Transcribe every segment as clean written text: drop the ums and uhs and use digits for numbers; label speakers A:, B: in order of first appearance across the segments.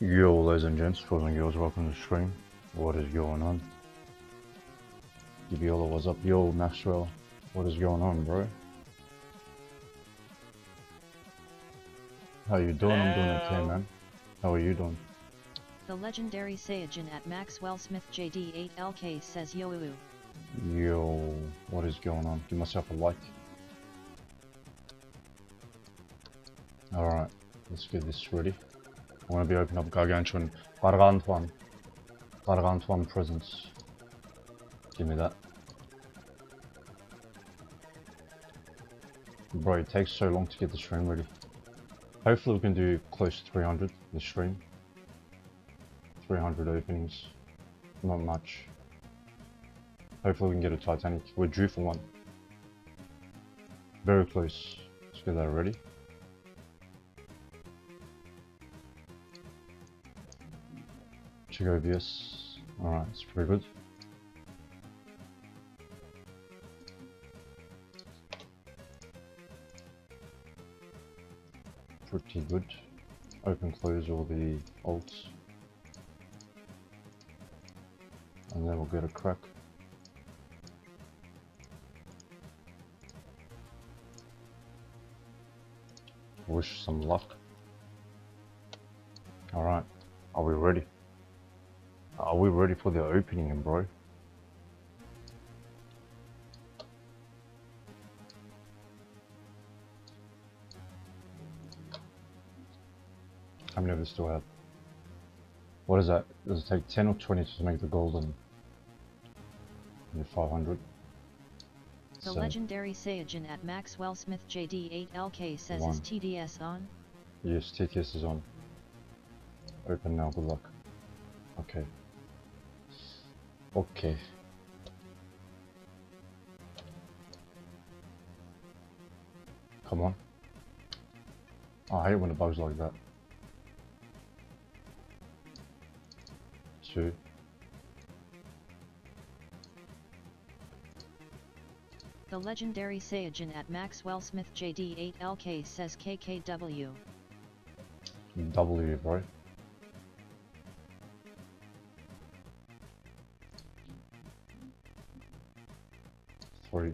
A: Yo, ladies and gents, boys and girls, welcome to the stream. What is going on? Give you all a what's up. Yo, Maxwell, what is going on, bro? How you doing? I'm doing okay, man. How are you doing?
B: The legendary Saiyajin at Maxwell Smith JD8LK says yo.
A: Yo, what is going on? Give myself a like. Alright, let's get this ready. I'm gonna be opening up Gargantuan. Gargantuan presents. Give me that. Bro, it takes so long to get the stream ready. Hopefully we can do close to 300 the stream. 300 openings. Not much. Hopefully we can get a Titanic. We're due for one. Very close. Let's get that ready. Check OBS. Alright, it's pretty good. Pretty good. Open, close all the alts. And then we'll get a crack. Wish some luck. Alright, are we ready? Are we ready for the opening, bro? How many of us still have? What is that? Does it take 10 or 20 to make the golden? 500.
B: The legendary Saiyajin at Maxwell Smith JD8LK says
A: One.
B: Is TDS on?
A: Yes, TTS is on. Open now, good luck. Okay. Okay. Come on. Oh, I hate when it bugs like that. 2.
B: The legendary Saiyajin at Maxwell Smith JD8LK says KKW.
A: W, bro. 3.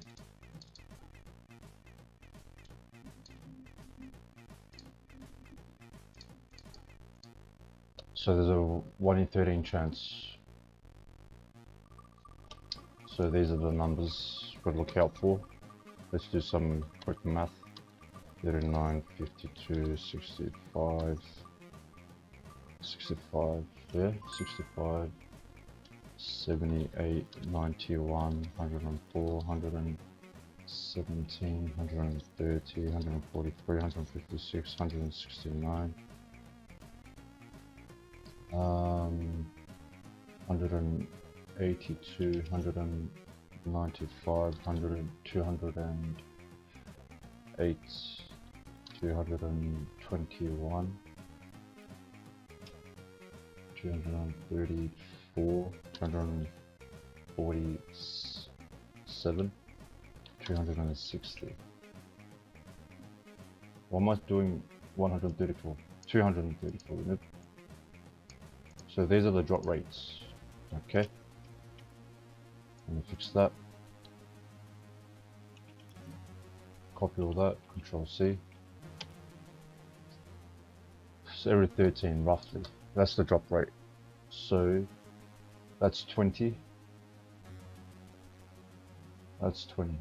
A: So there's a 1 in 13 chance. So these are the numbers we'll look out for. Let's do some quick math. 39, 52, 65, 65, yeah, 65, 78, 91, 104, 117, 130, 143, 156, 169, 182, 195, 208, 221, 234, 247, 260. What am I doing? 134, 234, isn't it? So these are the drop rates. Okay. Let me fix that. Copy all that, Control C. So every 13 roughly. That's the drop rate. So that's 20. That's 20.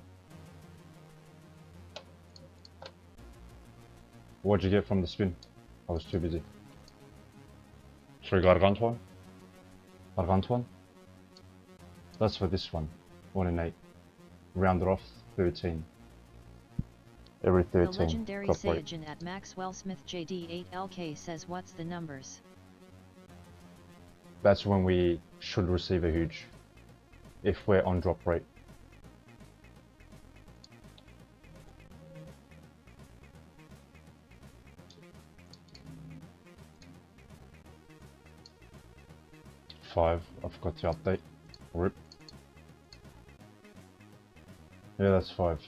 A: What'd you get from the spin? I was too busy. 3 Gargantuan? Gargantuan? That's for this one. 1 in 8. Round it off, 13. Every 13.
B: The legendary Saiyajin at Maxwell Smith JD8LK says what's the numbers?
A: That's when we should receive a huge. If we're on drop rate. Five, I forgot to update. RIP. Yeah, that's 5.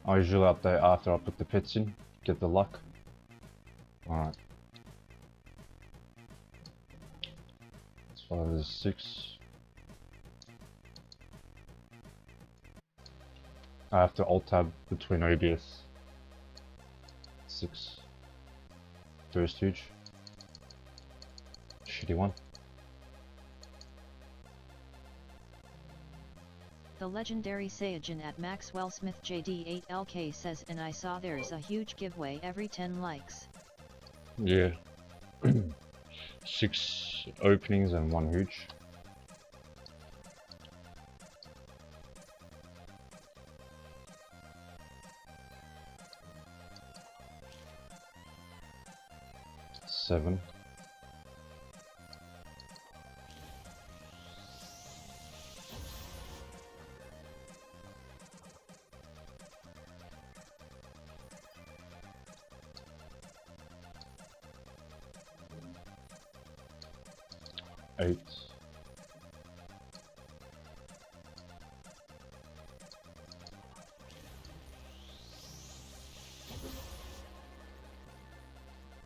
A: I usually update after I put the pets in, get the luck. Alright. So there's 6. I have to alt tab between OBS. 6. First huge. Shitty one.
B: The legendary Saiyajin at Maxwell Smith JD8LK says, and I saw there's a huge giveaway every 10 likes.
A: Yeah. 6 openings and 1 huge. Seven. Eight.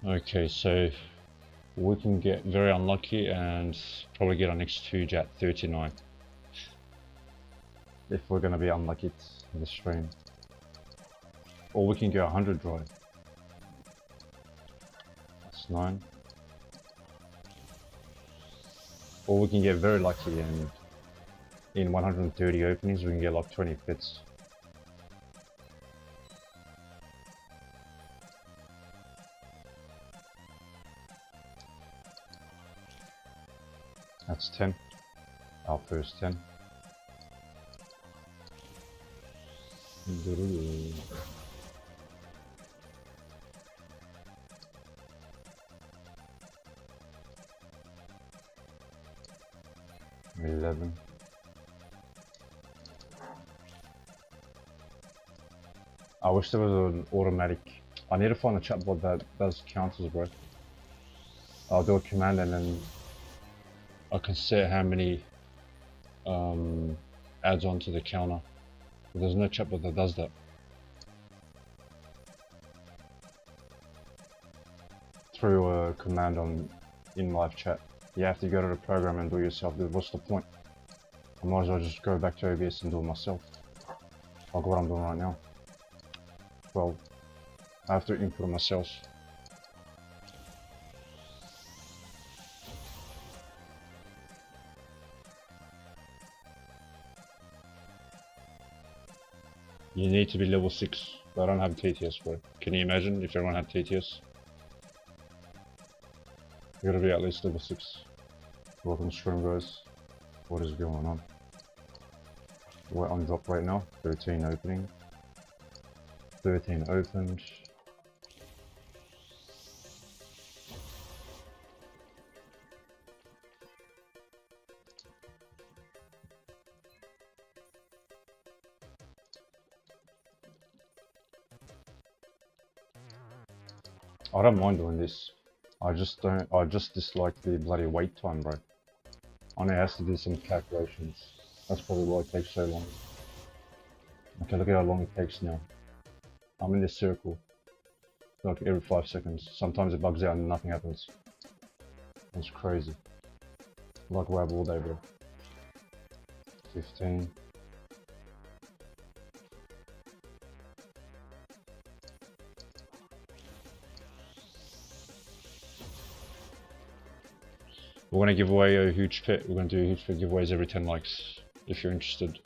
A: Okay, so we can get very unlucky and probably get our next huge at 39. If we're gonna be unlucky in the stream. Or we can go 100 dry. That's 9. Or we can get very lucky and in 130 openings we can get like 20 fits. That's 10. Our first 10. $11. I wish there was an automatic. I need to find a chatbot that does counters, bro. I'll do a command and then I can set how many adds onto the counter. But there's no chatbot that does that. Through a command on in live chat. You have to go to the program and do it yourself. What's the point? I might as well just go back to OBS and do it myself. Like what I'm doing right now. Well, I have to input it myself. You need to be level 6. But I don't have TTS, bro. Can you imagine if everyone had TTS? You gotta be at least level 6. Welcome stream, guys. What is going on? We're on drop right now. 13 opening. 13 opened. I don't mind doing this. I just dislike the bloody wait time, bro. I know it has to do some calculations. That's probably why it takes so long. Okay, look at how long it takes now. I'm in this circle. Like every 5 seconds. Sometimes it bugs out and nothing happens. That's crazy. Like web all day, bro. 15. We're gonna give away a huge pit. We're gonna do huge pit giveaways every 10 likes, if you're interested.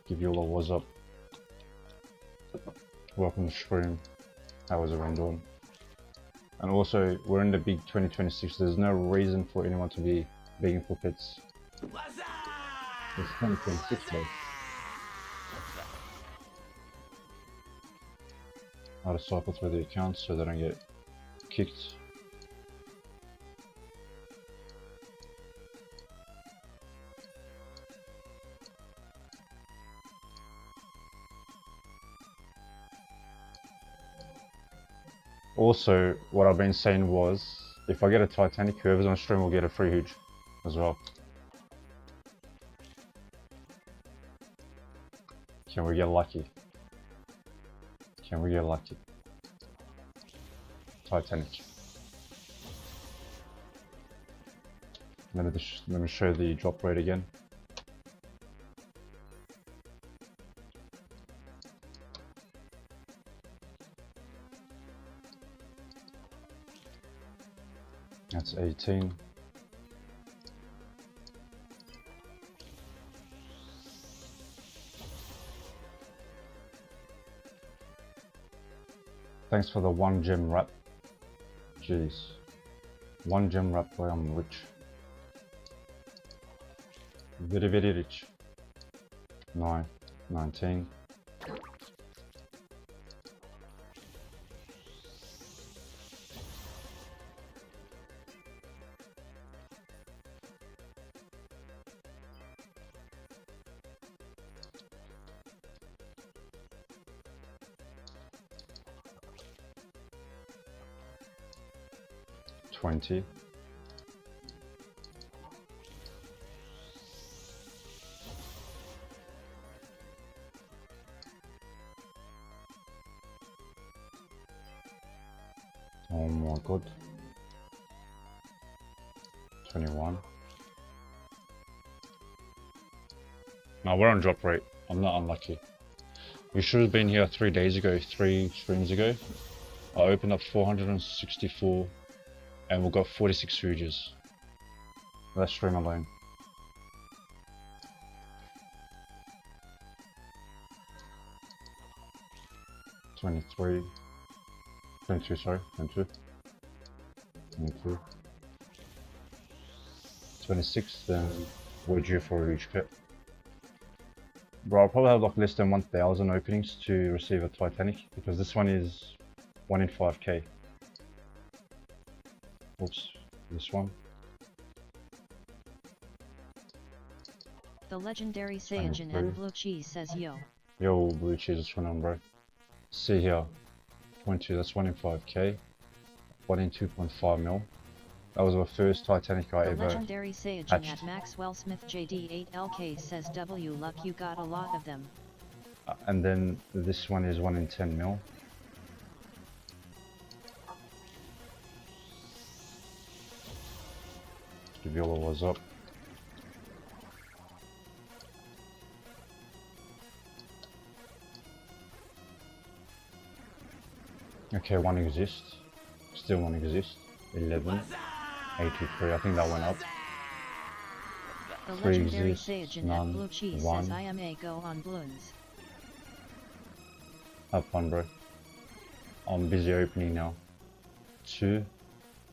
A: Give you all a what's up. Welcome to stream. How is everyone doing? And also, we're in the big 2026. There's no reason for anyone to be begging for pits. It's 2026 though. How to cycle through the accounts so they don't get kicked. Also, what I've been saying was, if I get a Titanic, whoever's on stream will get a free huge as well. Can we get lucky? Can we get lucky? Titanic. Let me show the drop rate again. That's 18. Thanks for the 1 gem wrap. Jeez. 1 gem wrap, boy, I'm rich. Very, very rich. 9, 19. $20. Oh my god. 21. Now we're on drop rate. I'm not unlucky. We should have been here 3 days ago, 3 streams ago. I opened up 464 and we got 46 fuges. That stream alone. $23. 22, sorry, 22. 22. 26, then we're due for a huge pit. Bro, I'll probably have like less than 1,000 openings to receive a Titanic because this one is 1 in 5k. Oops, this one.
B: The legendary Saiyajin at Blue Cheese says yo.
A: Yo, Blue Cheese, what's going on, bro? See here, 22, that's 1 in 5k. 1 in 2.5 mil. That was the first Titanic I ever
B: legendary Saiyajin
A: hatched.
B: at Maxwell Smith JD8LK says W luck, you got a lot of them.
A: And then this one is 1 in 10 mil. Give you all what's up. Okay, 1 exists. Still 1 exists. 11. 83, I think that went up.
B: The
A: 3
B: legendary
A: exists.
B: Saiyajin
A: None.
B: at Blue Cheese
A: 1.
B: says I am a go on balloons.
A: Have fun, bro. I'm busy opening now. 2.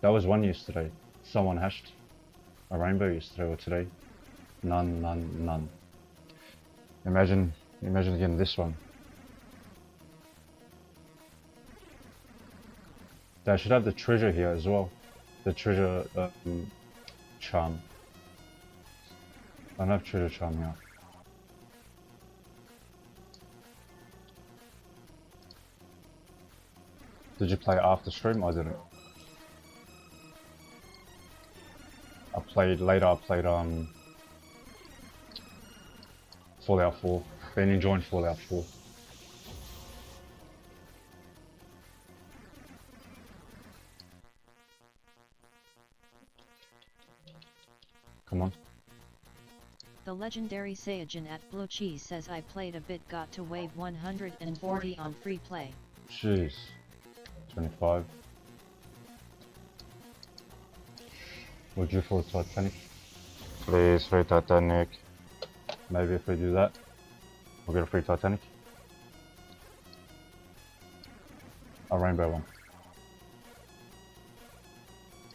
A: That was 1 yesterday. Someone hashed a rainbow yesterday or today. None, none, none. Imagine getting this one. They should have the treasure here as well. The treasure charm. I don't have treasure charm here. Did you play after stream? I didn't. I played later. I played Fallout 4. Been enjoying Fallout 4. Come on.
B: The legendary Saiyajin at Blue Cheese says I played a bit, got to wave 140 on free play.
A: Jeez. 25. We're due for a Titanic. Please, free Titanic. Maybe if we do that, we'll get a free Titanic. A rainbow one.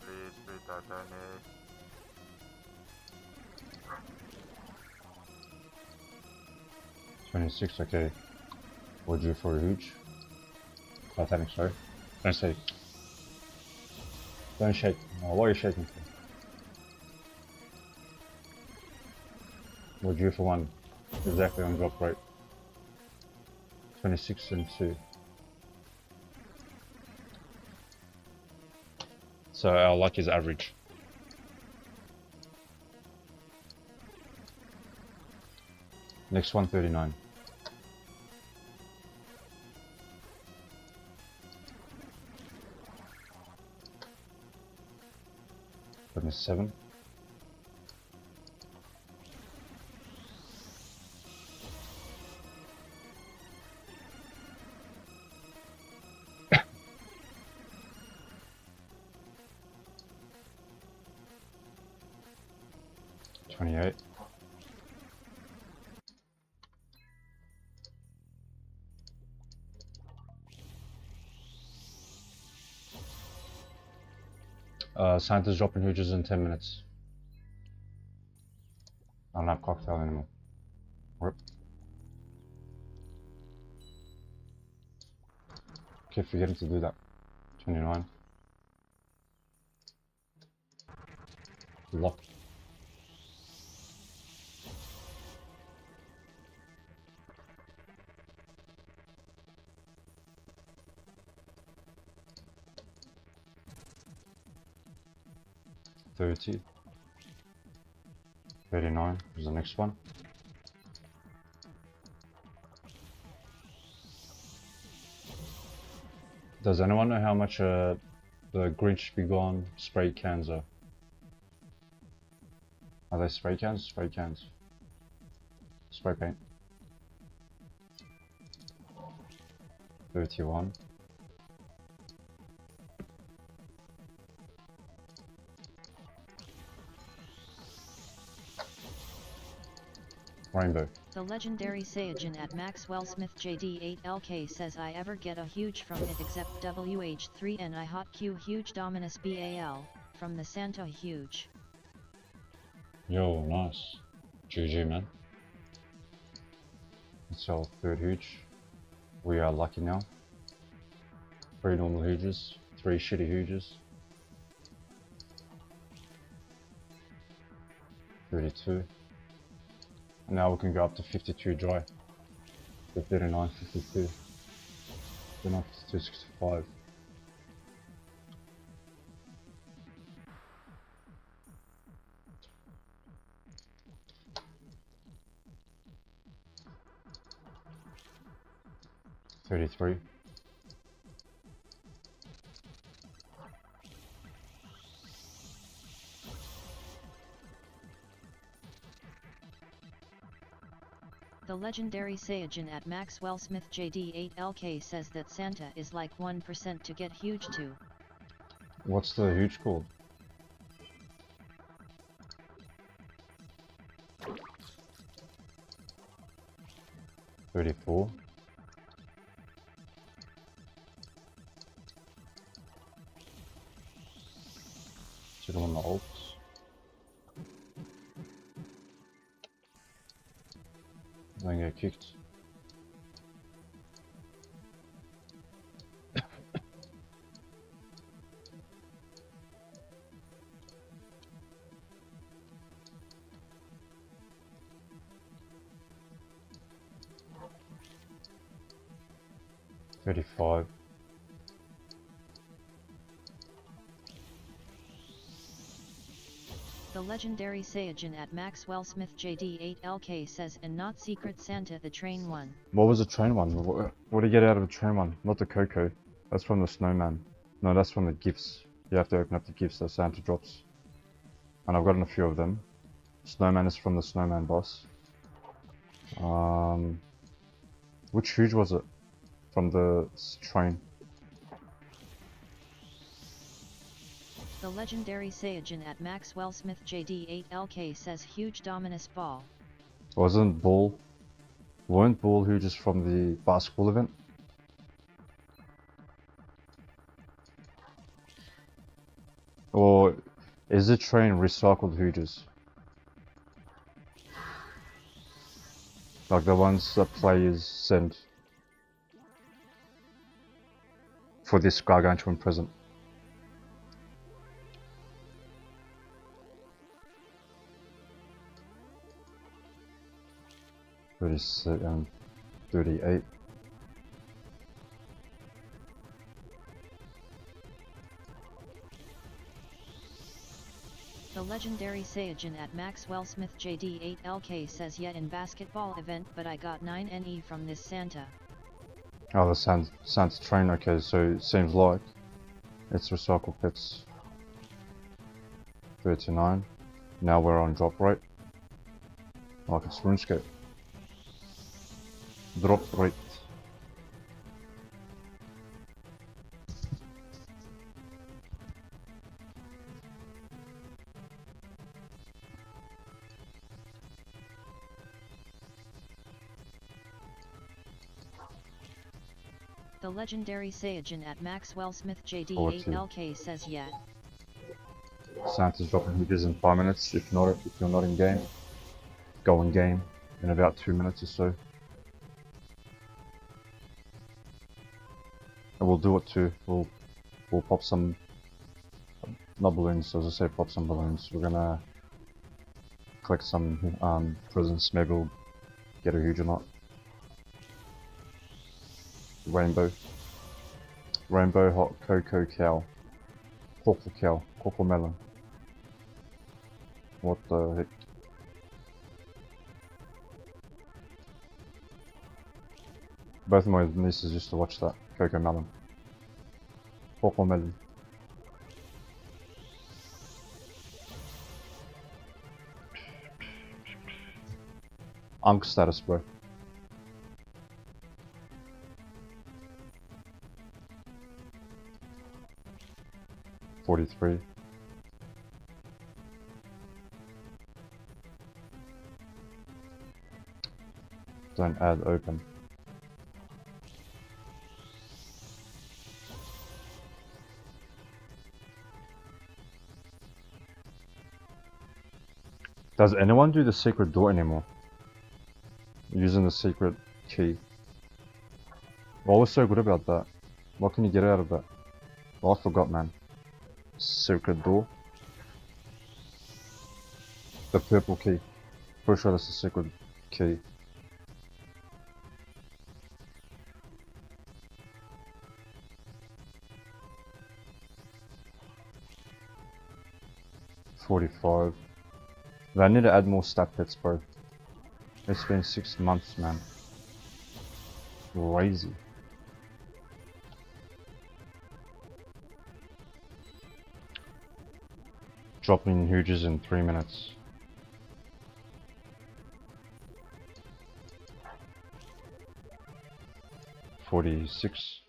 C: Please, free Titanic.
A: 26, okay. We're due for a huge Titanic, sorry. Don't shake. Don't shake. Oh, what are you shaking for? We're due for 1. Exactly on drop rate. 26 and 2. So our luck is average. Next 139. 27. $28. Santa's dropping hooges in 10 minutes. I don't have cocktail anymore. Rip. Keep forgetting to do that. 29. Lock. $30. $39 is the next one. Does anyone know how much the Grinch Be Gone spray cans are? Are they spray cans? Spray cans. Spray paint. 31. Rainbow.
B: The legendary Saiyajin at Maxwell Smith JD8LK says I ever get a huge from it except WH3 and I hot Q huge Dominus BAL, from the Santa huge.
A: Yo, nice. GG, man. It's our third huge. We are lucky now. 3 normal hooges, 3 shitty hooges. 32. And now we can go up to 52 dry. So 39, 52. 39, 52, 65. $33.
B: The legendary Saiyajin at Maxwell Smith JD8LK says that Santa is like 1% to get huge too.
A: What's the huge called? $34. Should on the alts. Then get kicked. $35.
B: The legendary Saiyajin at Maxwell Smith JD8LK says and not Secret Santa the train one.
A: What was the train one? What do you get out of the train one? Not the cocoa. That's from the snowman. No, that's from the gifts. You have to open up the gifts that Santa drops. And I've gotten a few of them. Snowman is from the snowman boss. Which huge was it? From the train.
B: The legendary Saiyajin at Maxwell Smith JD8LK says huge Dominus ball.
A: Weren't ball hooges from the basketball event? Or is the train recycled hooges? Like the ones that players send for this Gargantuan present. $37, $38.
B: The legendary Saiyajin at Maxwell Smith JD8LK says yet in basketball event but I got 9 NE from this Santa.
A: Oh, the Santa train, okay, so it seems like it's recycled pets. 39. Now we're on drop rate. Like it's RuneScape. Drop rate.
B: The legendary Saiyajin at Maxwell Smith
A: 40.
B: JD8LK says yeah.
A: Santa's dropping hooges in 5 minutes. If you're not in game, go in game in about 2 minutes or so. And we'll do it too. We'll pop some, not balloons, as I say, pop some balloons. We're gonna collect some presents. Maybe we'll get a huge or not. Rainbow hot cocoa cow. Cocoa melon. What the heck? Both of my nieces used to watch that. Cocoa melon. Cocoa melon. Unk status, bro. $43. Don't add open. Does anyone do the secret door anymore? Using the secret key. What was so good about that? What can you get out of that? Well, I forgot, man. Secret door. The purple key. Pretty sure that's the secret key. $45. I need to add more stat pits, bro. It's been 6 months, man. Crazy. Dropping huges in 3 minutes. $46.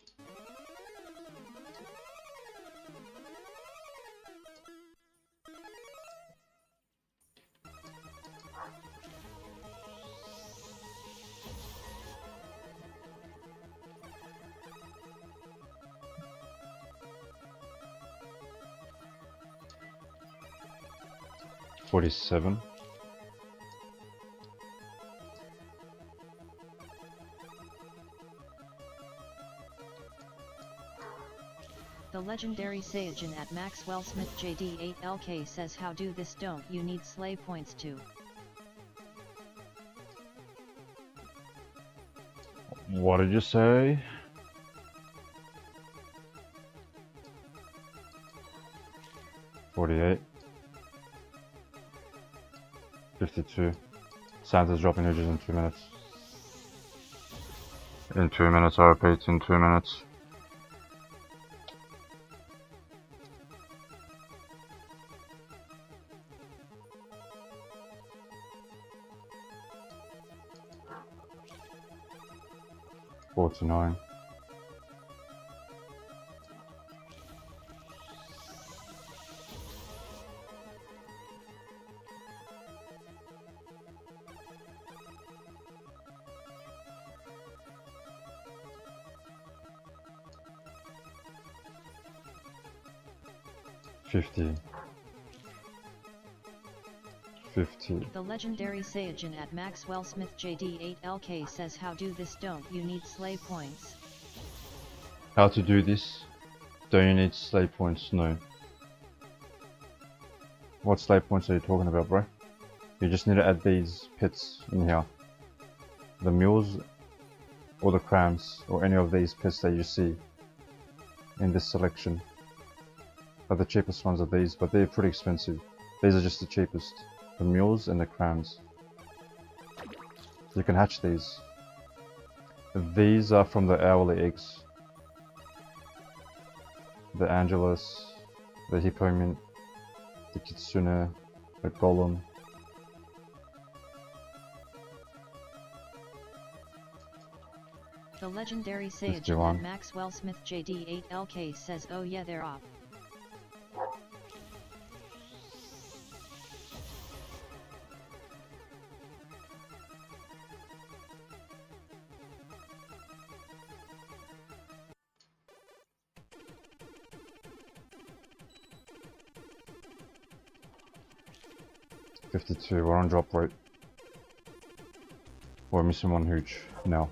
A: $47.
B: The legendary Saiyajin at Maxwell Smith JD8LK says how do this don't you need slay points to.
A: What did you say? $48. $52. Santa's dropping huges in 2 minutes. In 2 minutes, I repeat, in 2 minutes. $49. $50.
B: The legendary Saiyajin at Maxwell Smith JD8LK says how do this don't you need slay points.
A: How to do this? Do you need slay points? No. What slay points are you talking about, bro? You just need to add these pits in here. The mules or the crams or any of these pits that you see in this selection. But the cheapest ones are these, but they're pretty expensive. These are just the cheapest. The mules and the crams. You can hatch these. These are from the hourly eggs. The Angelus, the Hippo Mint, the Kitsune, the Golem.
B: The legendary Sage
A: 51.
B: at Maxwell Smith JD8LK says, oh yeah, they're op.
A: $52, we're on drop rate. We're missing one huge now.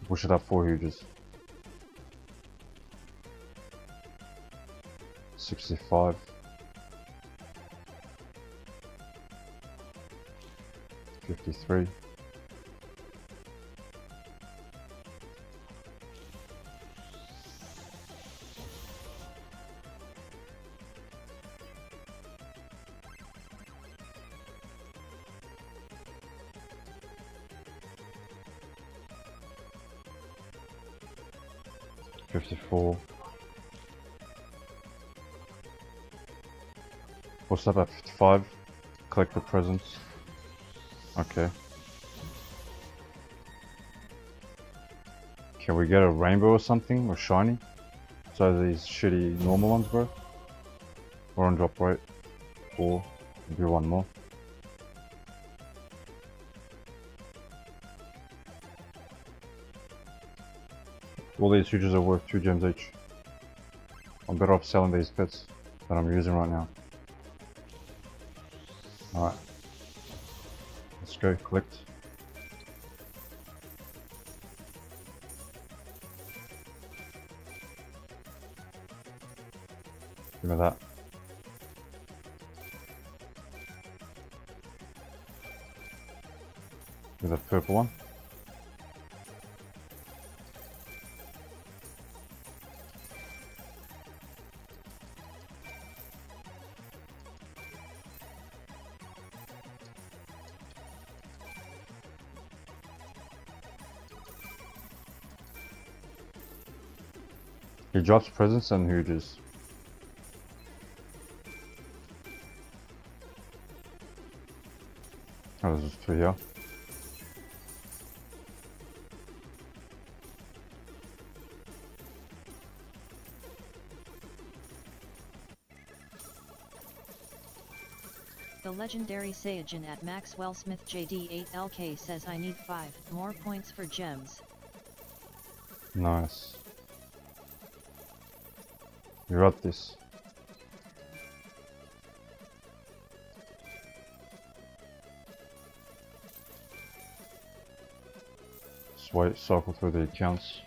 A: We should have 4 huges. 65. 53. 54. What's up at 55? Collect the presents. Okay. Can we get a rainbow or something? Or shiny? So these shitty normal ones, bro. We're on drop rate. 4. Do one more. All these huges are worth 2 gems each. I'm better off selling these pets that I'm using right now. Alright. Let's go, collect. Give me that. Give me the purple one. He drops presents and huges. Oh, there's just 2 here.
B: The legendary Saiyajin at Maxwell Smith JD8LK says, I need 5 more points for gems.
A: Nice. You got this. Just wait, cycle through the accounts.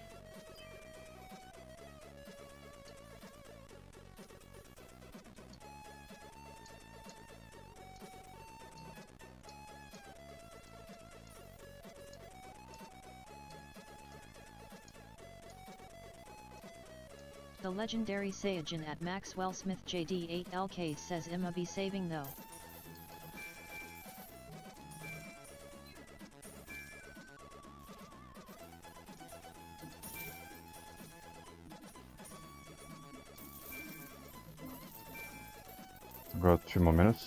B: The legendary Saiyajin at Maxwell Smith JD8LK says, I'ma be saving though.
A: I've got 2 more minutes.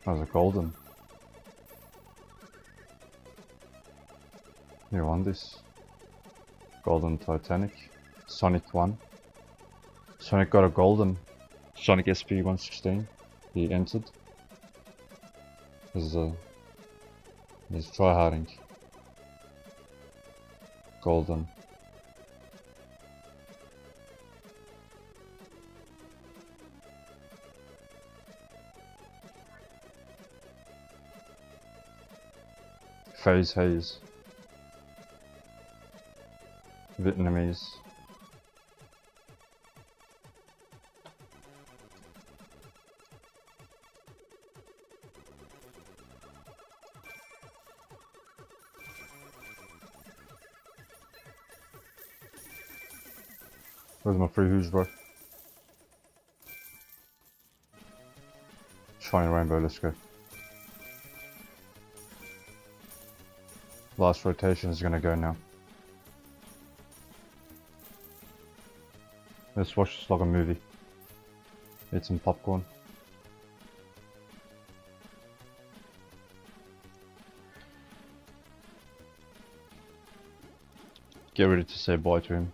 A: There's a golden. You want this? Golden Titanic. Sonic 1. Sonic got a golden. Sonic SP116. He entered. He's tryharding. Golden. Phase Haze. Vietnamese. Where's my free huge, bro? Shiny rainbow, let's go. Last rotation is gonna go now. Let's watch this like a movie. Eat some popcorn. Get ready to say bye to him.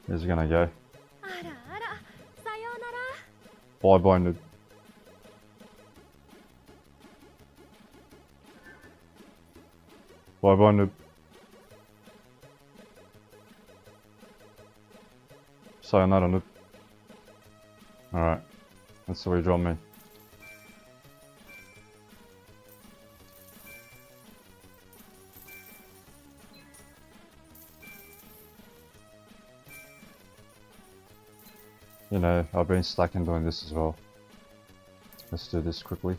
A: Where's he gonna go? Bye bye, noob. Bye bye, noob. Sayonara, noob. Alright. That's the way you drop me. You know, I've been stacking doing this as well. Let's do this quickly.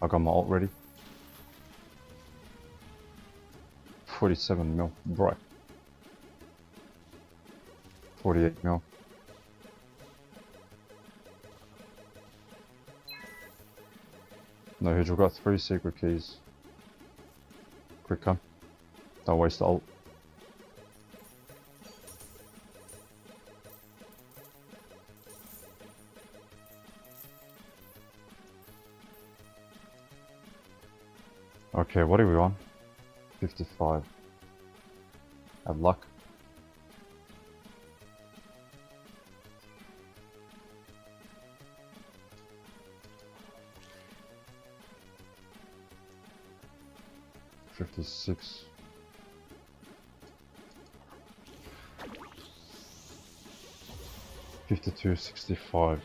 A: I got my ult ready. 47 mil, right. 48 mil. No, we've got 3 secret keys. Quick come. Don't waste the ult. Okay, what are we on? 55. Have luck. $56. $52.65.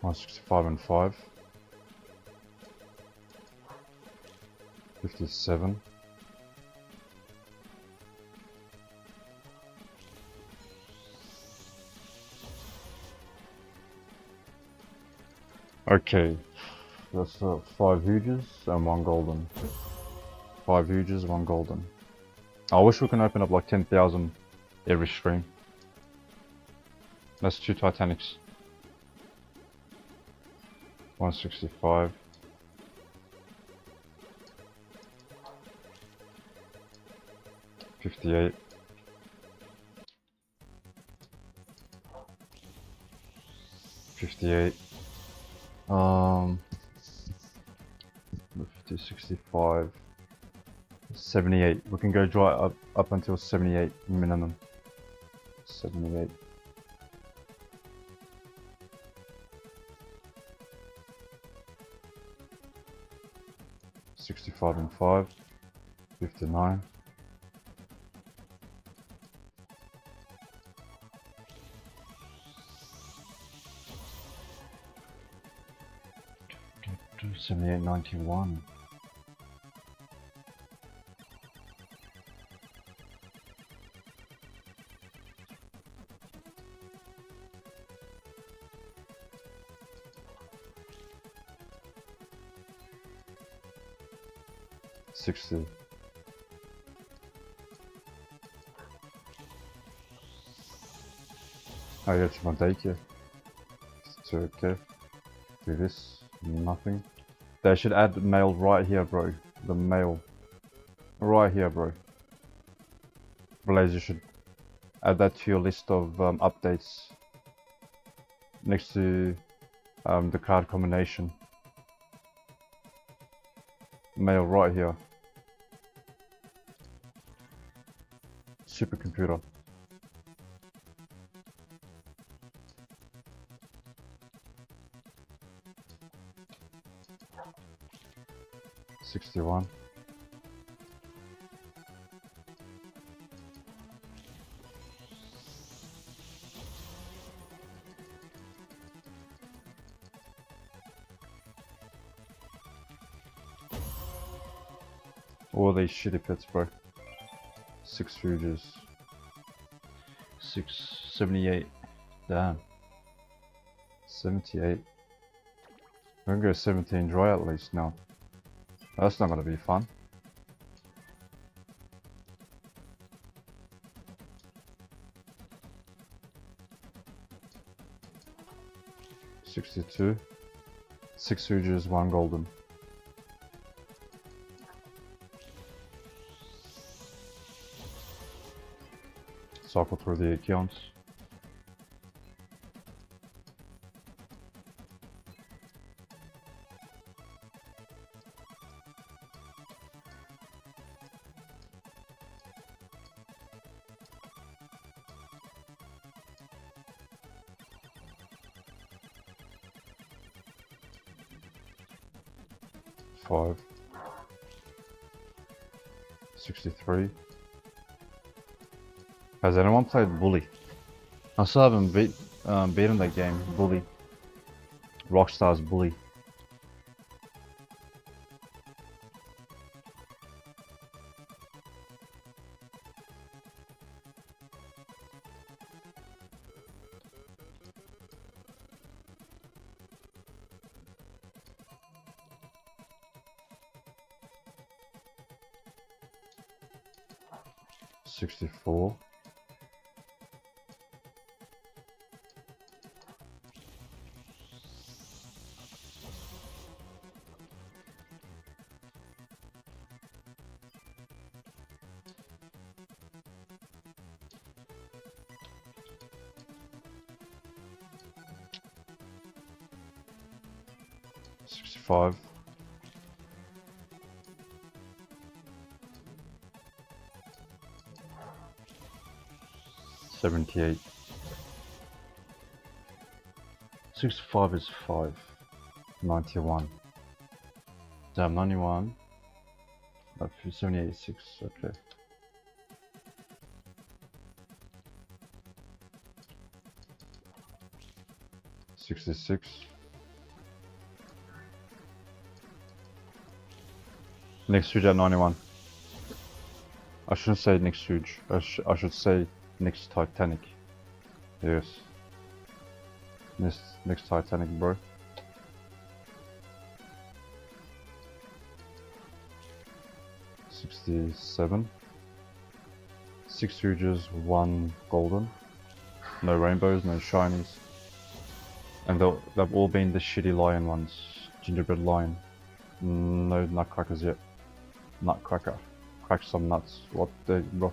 A: $165 and 5. 57. Okay, that's 5 huges and 1 golden. 5 huges, 1 golden. I wish we can open up like 10,000 every stream. That's 2 Titanics. 165. $58. 58. 50, 65. 78. We can go dry up until 78 minimum. 78. $65 and 5. 59. $78.91. $60. Oh, yeah, it's my daycare. It's okay. Do this. Nothing. They should add the mail right here, bro. The mail. Right here, bro. Blaze, you should add that to your list of updates. Next to the card combination. Mail right here. Supercomputer. $61. All these shitty pets, bro. 6 fuges. 678. Damn. 78. We're gonna go 17 dry at least now. That's not gonna be fun. $62. 6 hooges, 1 golden. Cycle through the accounts. $5. 63. Has anyone played Bully? I still haven't beaten that game, Bully. Rockstar's Bully. $64. $65. $78. 65 is 5. 91. Damn, 91. 78 is 6. Okay. $66. Next huge at 91. I shouldn't say next huge. I should say next Titanic. Yes. Next Titanic, bro. $67. 6 huges, 1 golden. No rainbows, no shinies. And they've all been the shitty lion ones. Gingerbread lion. No nutcrackers yet. Nutcracker. Crack some nuts. What the, bro?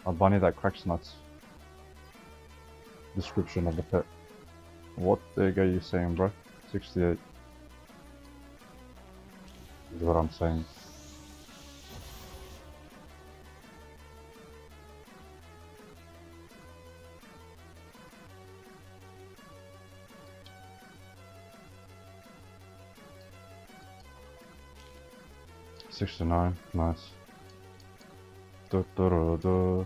A: A bunny that cracks nuts. Description of the pet. What the heck are you saying, bro? 68. Is what I'm saying. $69, nice. Da, da, da, da.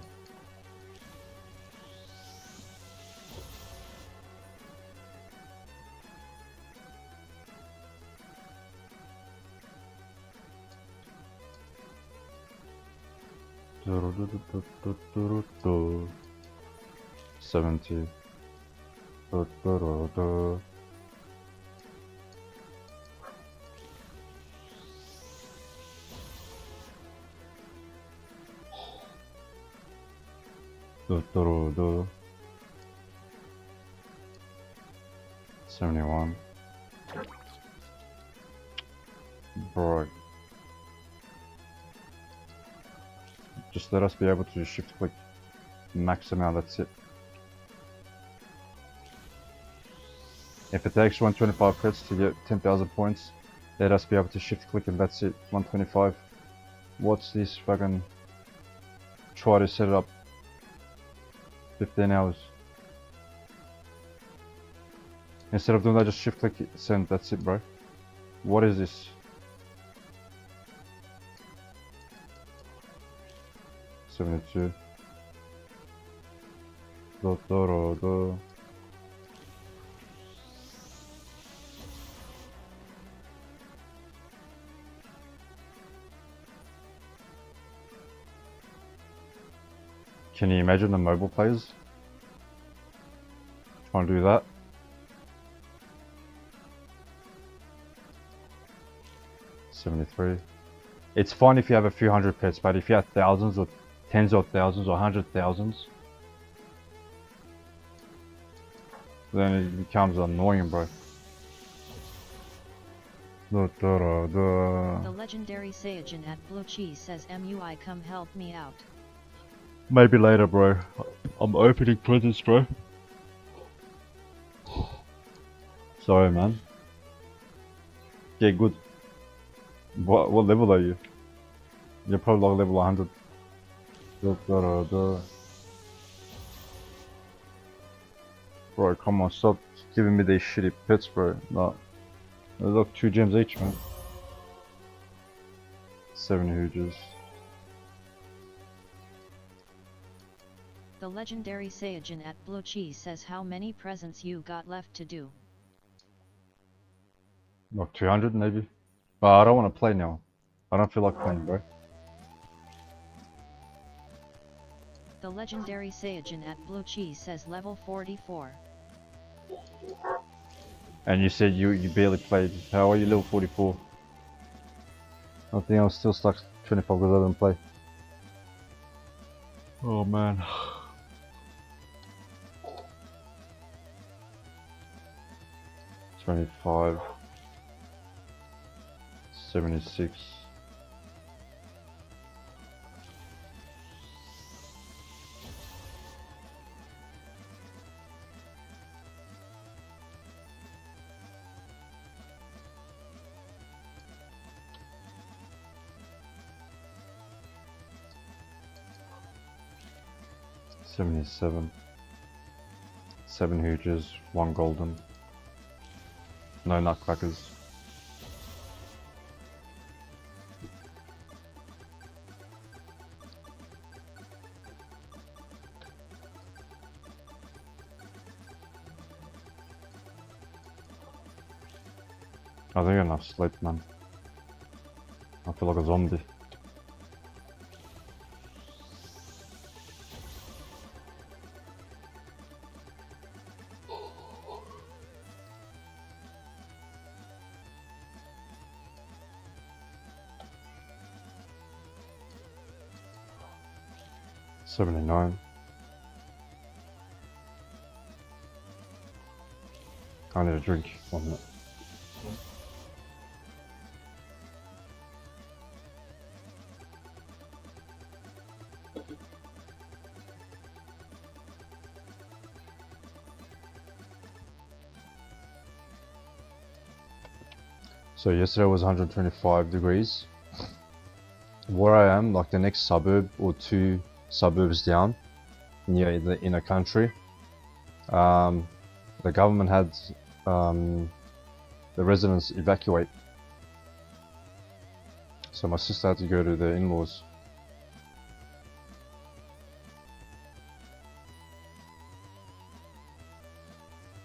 A: Da, da, da, da, da, da, da. 70. Da, da, da, da. Da, da, da, da. 71. Bro. Just let us be able to shift click max amount, that's it. If it takes 125 crits to get 10,000 points, let us be able to shift click and that's it. 125. What's this fucking try to set it up 15 hours. Instead of doing that, just shift click send, that's it, bro. What is this? 72. Da, da, da, da. Can you imagine the mobile players trying to do that? 73. It's fine if you have a few hundred pets, but if you have thousands or tens of thousands or hundred thousands, then it becomes annoying, bro.
B: The legendary Saiyajin at Blue Cheese says MUI come help me out.
A: Maybe later, bro. I'm opening presents, bro. Sorry, man. Yeah, good. What level are you? You're probably like level 100. Bro, come on, stop giving me these shitty pets, bro. No. Look, 2 gems each, man. 7 hooges.
B: The legendary Saiyajin at Blue Cheese says how many presents you got left to do.
A: Like 200 maybe. But I don't want to play now. I don't feel like playing, bro.
B: The legendary Saiyajin at Blue Cheese says level 44.
A: And you said you barely played. How are you level 44? I think I'm still stuck 25 because I didn't play. Oh man. $25. 76. $77. 7 hooges, 1 golden. No nutcrackers. I think enough sleep, man. I feel like a zombie. $79. I need a drink. 1 minute. So yesterday was 125 degrees. Where I am, like the next suburb or 2 suburbs down, near the inner country, the government had the residents evacuate. So my sister had to go to the in-laws.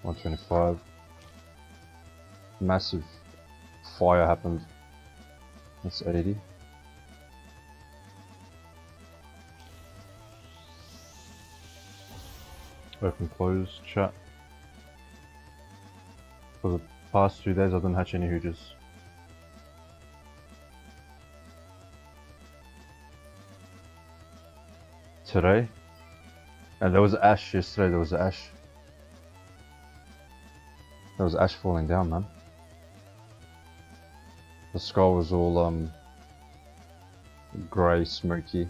A: $125. Massive fire happened. That's 80. Open close chat. For the past 2 days I didn't hatch any hooges. Today, and there was ash yesterday. There was ash. There was ash falling down, man. The sky was all grey, smoky.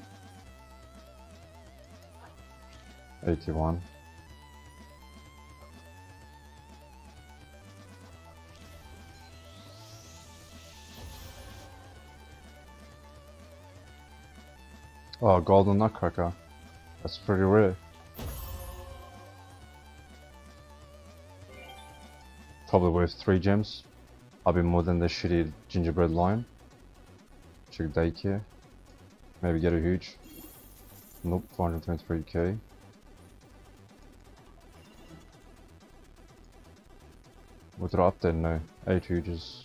A: 81. Oh, golden nutcracker. That's pretty rare. Probably worth 3 gems. I'll be more than the shitty gingerbread lion. Check daycare. Maybe get a huge. Nope, 423k. What did I update? No. 8 huges.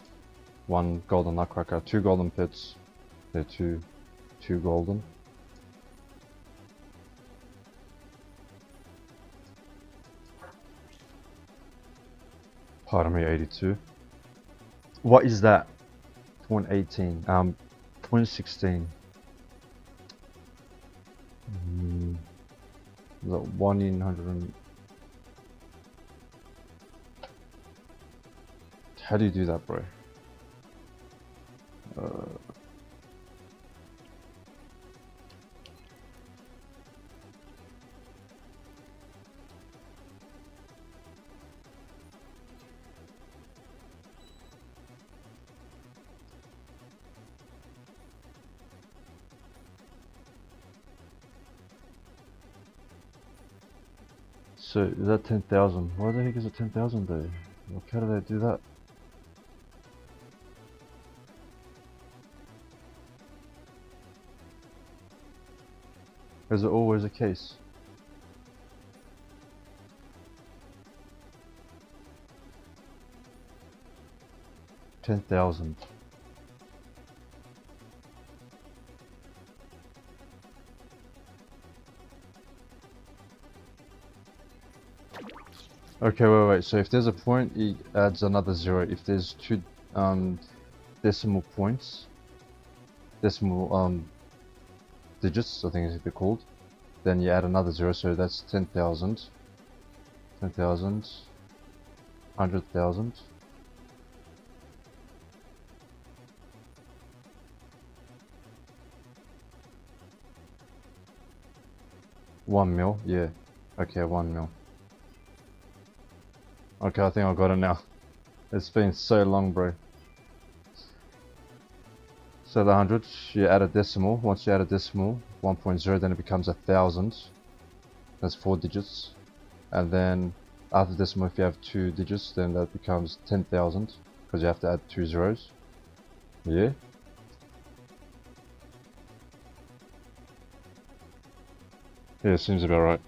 A: 1 golden nutcracker. 2 golden pits. They're 2 golden. Pardon me, 82. What is that? 0.18, 0.16. The 1 in 100 and... How do you do that, bro? So, is that 10,000? Why the heck is it 10,000 though? Like, how do they do that? Is it always the case? $10,000. Okay, wait. So if there's a point, it adds another 0. If there's two decimal points, decimal digits, I think is they're called, then you add another 0. So that's 10,000, 10,000, 100,000. 1 mil, yeah. Okay, 1 mil. Okay, I think I got it now. It's been so long, bro. So the 100, you add a decimal. Once you add a decimal, 1.0, then it becomes 1,000. That's 4 digits. And then after decimal, if you have 2 digits, then that becomes 10,000, because you have to add 2 zeros. Yeah. Yeah, seems about right.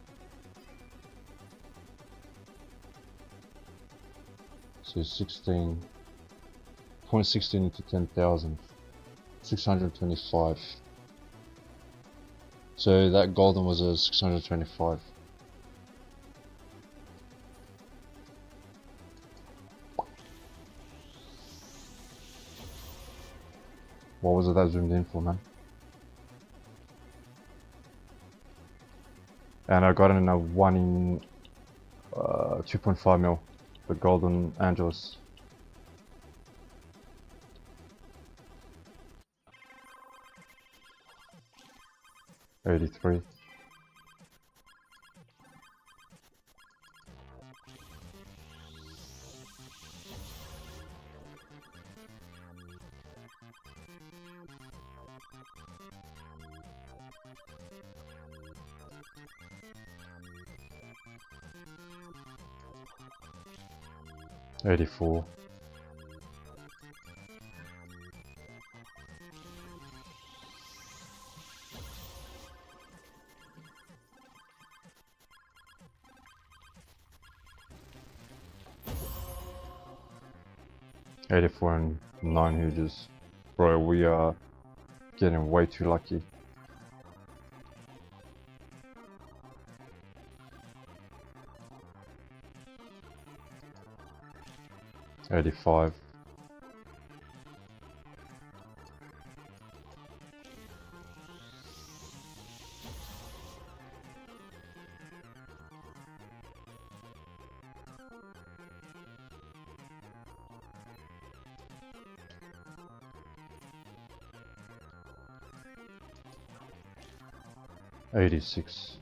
A: So 16.16 into 10,000, 625. So that golden was a 625. What was it that zoomed in for, man? And I got it in a 1 in 2.5 mil, the golden angelus. $83. $84. $84 and 9 huges. Bro, we are getting way too lucky. $85. $86.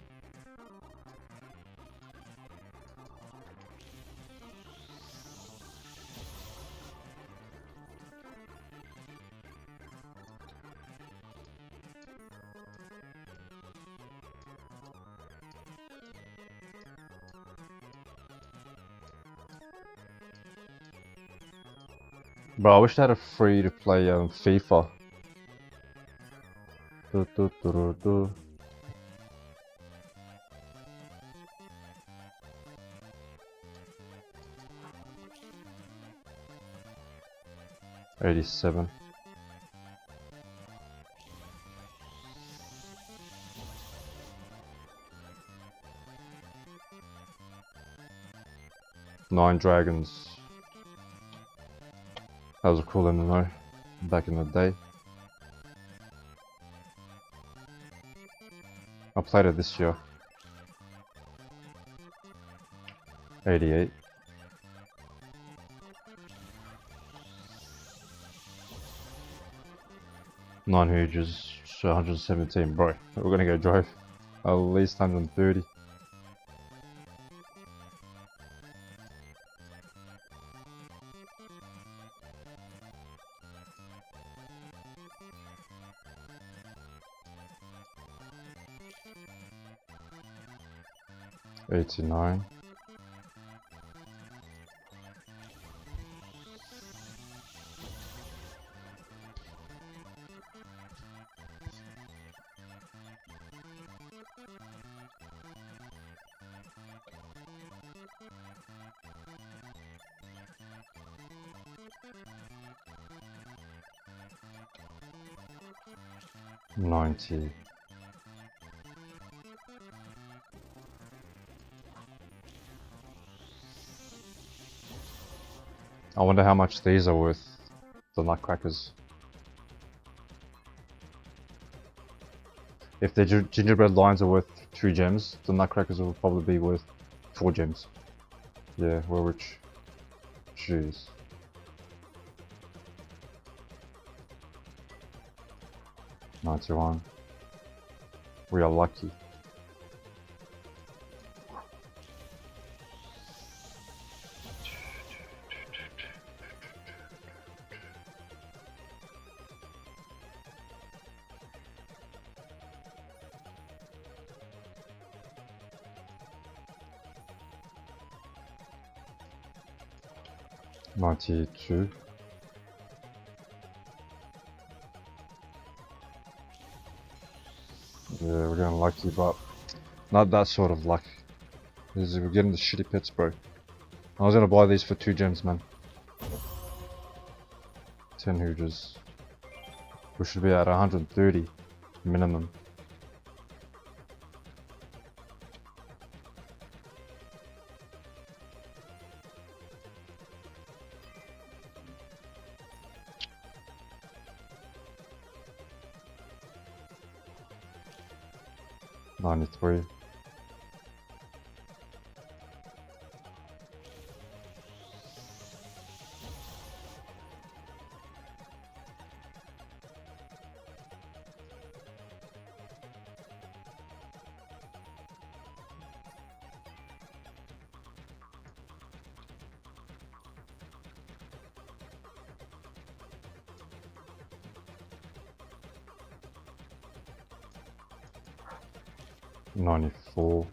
A: Bro, I wish they had a free to play FIFA. Do. 87. Nine dragons. That was a cool MMO. back in the day. I played it this year. 88. Nine hooges, 117, bro. We're gonna go drive at least 130. $89. $90. I wonder how much these are worth, the nutcrackers. If the gingerbread lines are worth 2 gems, the nutcrackers will probably be worth 4 gems. Yeah, we're rich. Jeez. $91. We are lucky. $92. Yeah, we're getting lucky, but not that sort of luck. We're getting the shitty pets, bro. I was gonna buy these for 2 gems, man. 10 hooges. We should be at 130 minimum. $93. $94.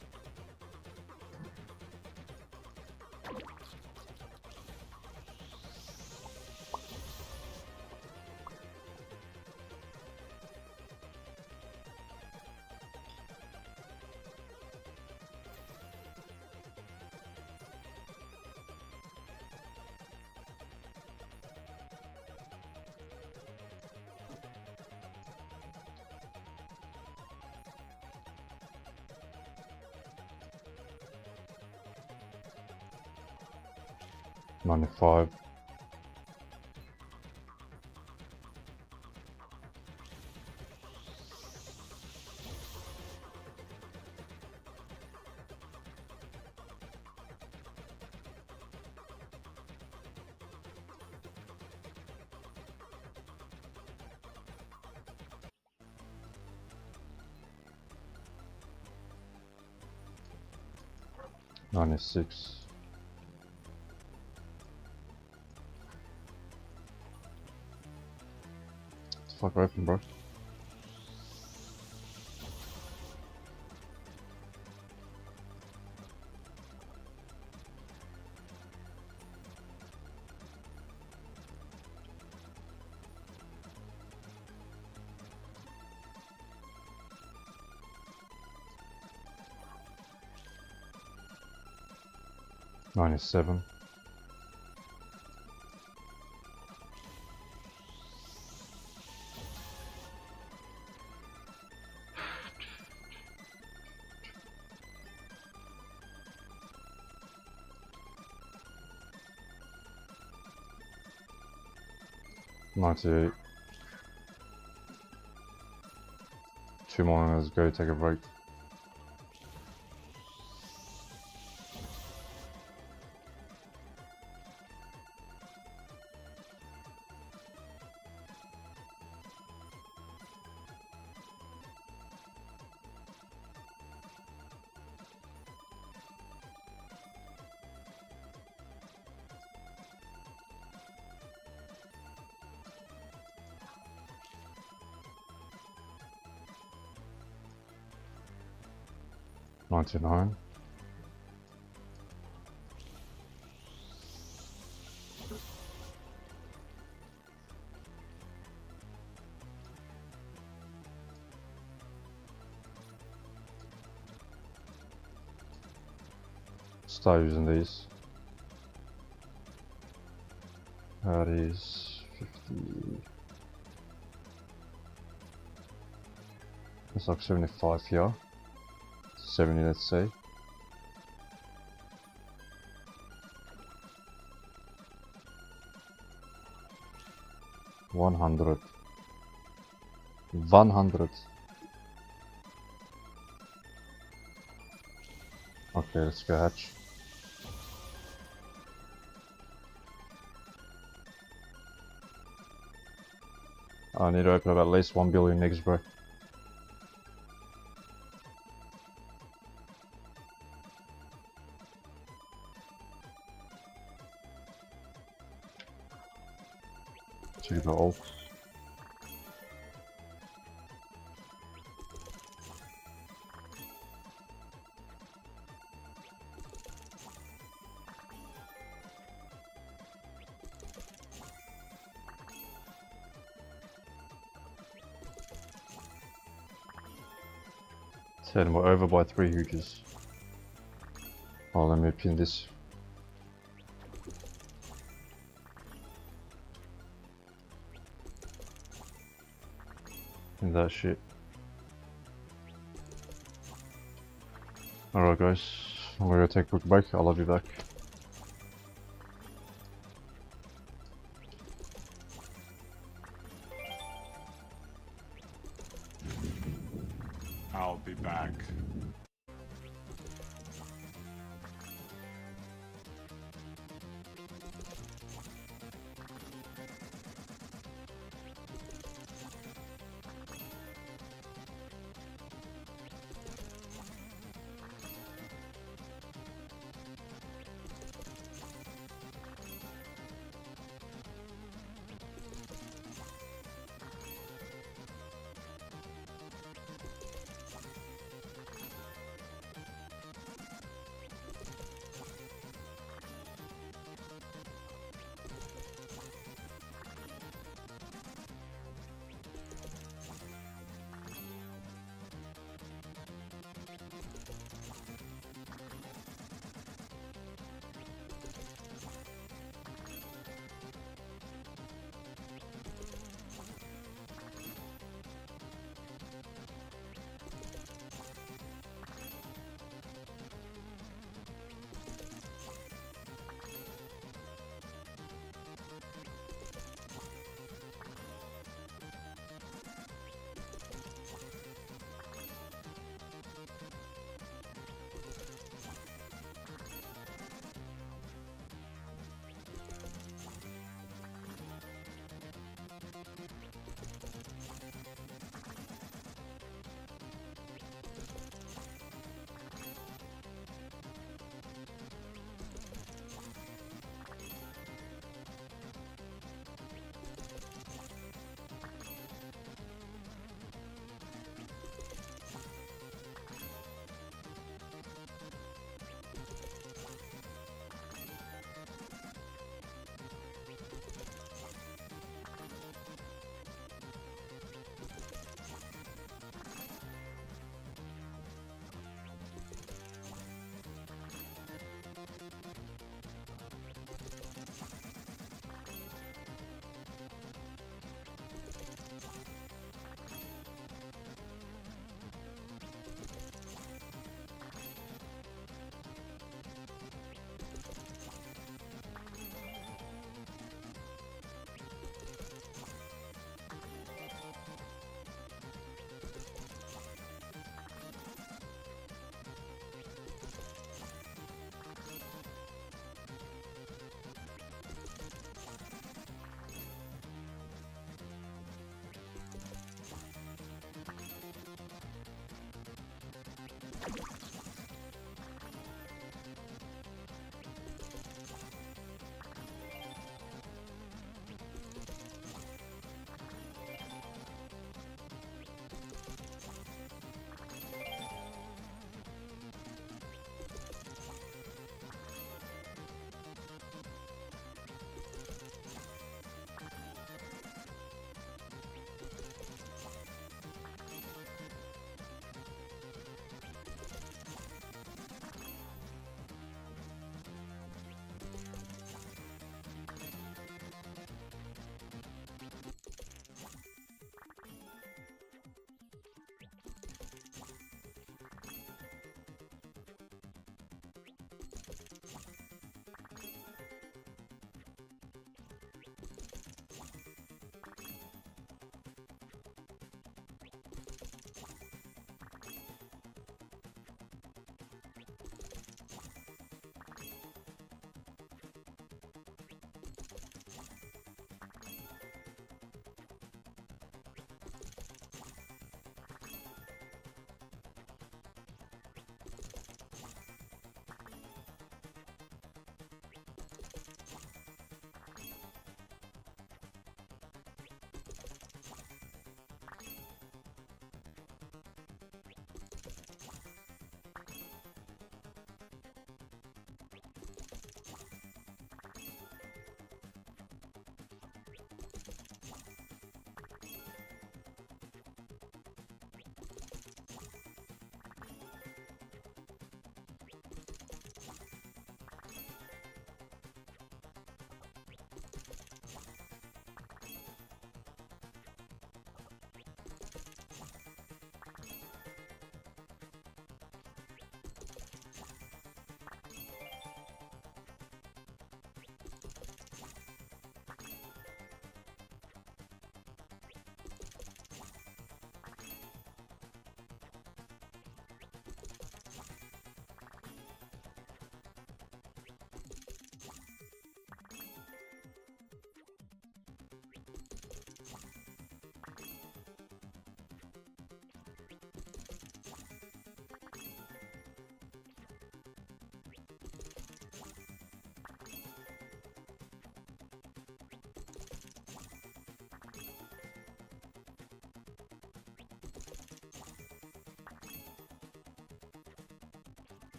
A: $95. $96. It's fuck open, bro. $97. 98. 2 more minutes, go take a break. $99. Start using these. That is 50. It's like 75 here. 70, let's say. $100. Okay, let's go hatch. I need to open up at least 1 billion eggs, bro. To the ult. And we're over by 3 huges. Oh, let me pin this. Pin that shit. Alright guys, I'm gonna take a quick break, I'll be back.
D: I'll be back.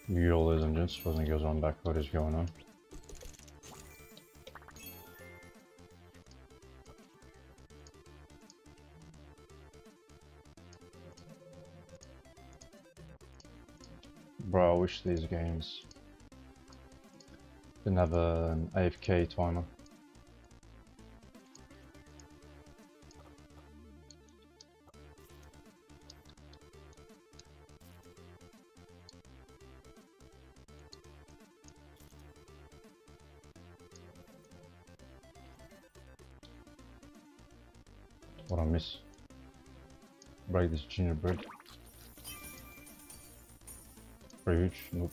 A: You ladies and gents, wasn't goes on back what is going on. Bro, I wish these games didn't have an AFK timer. What I miss? Break this gingerbread. Pretty huge. Nope.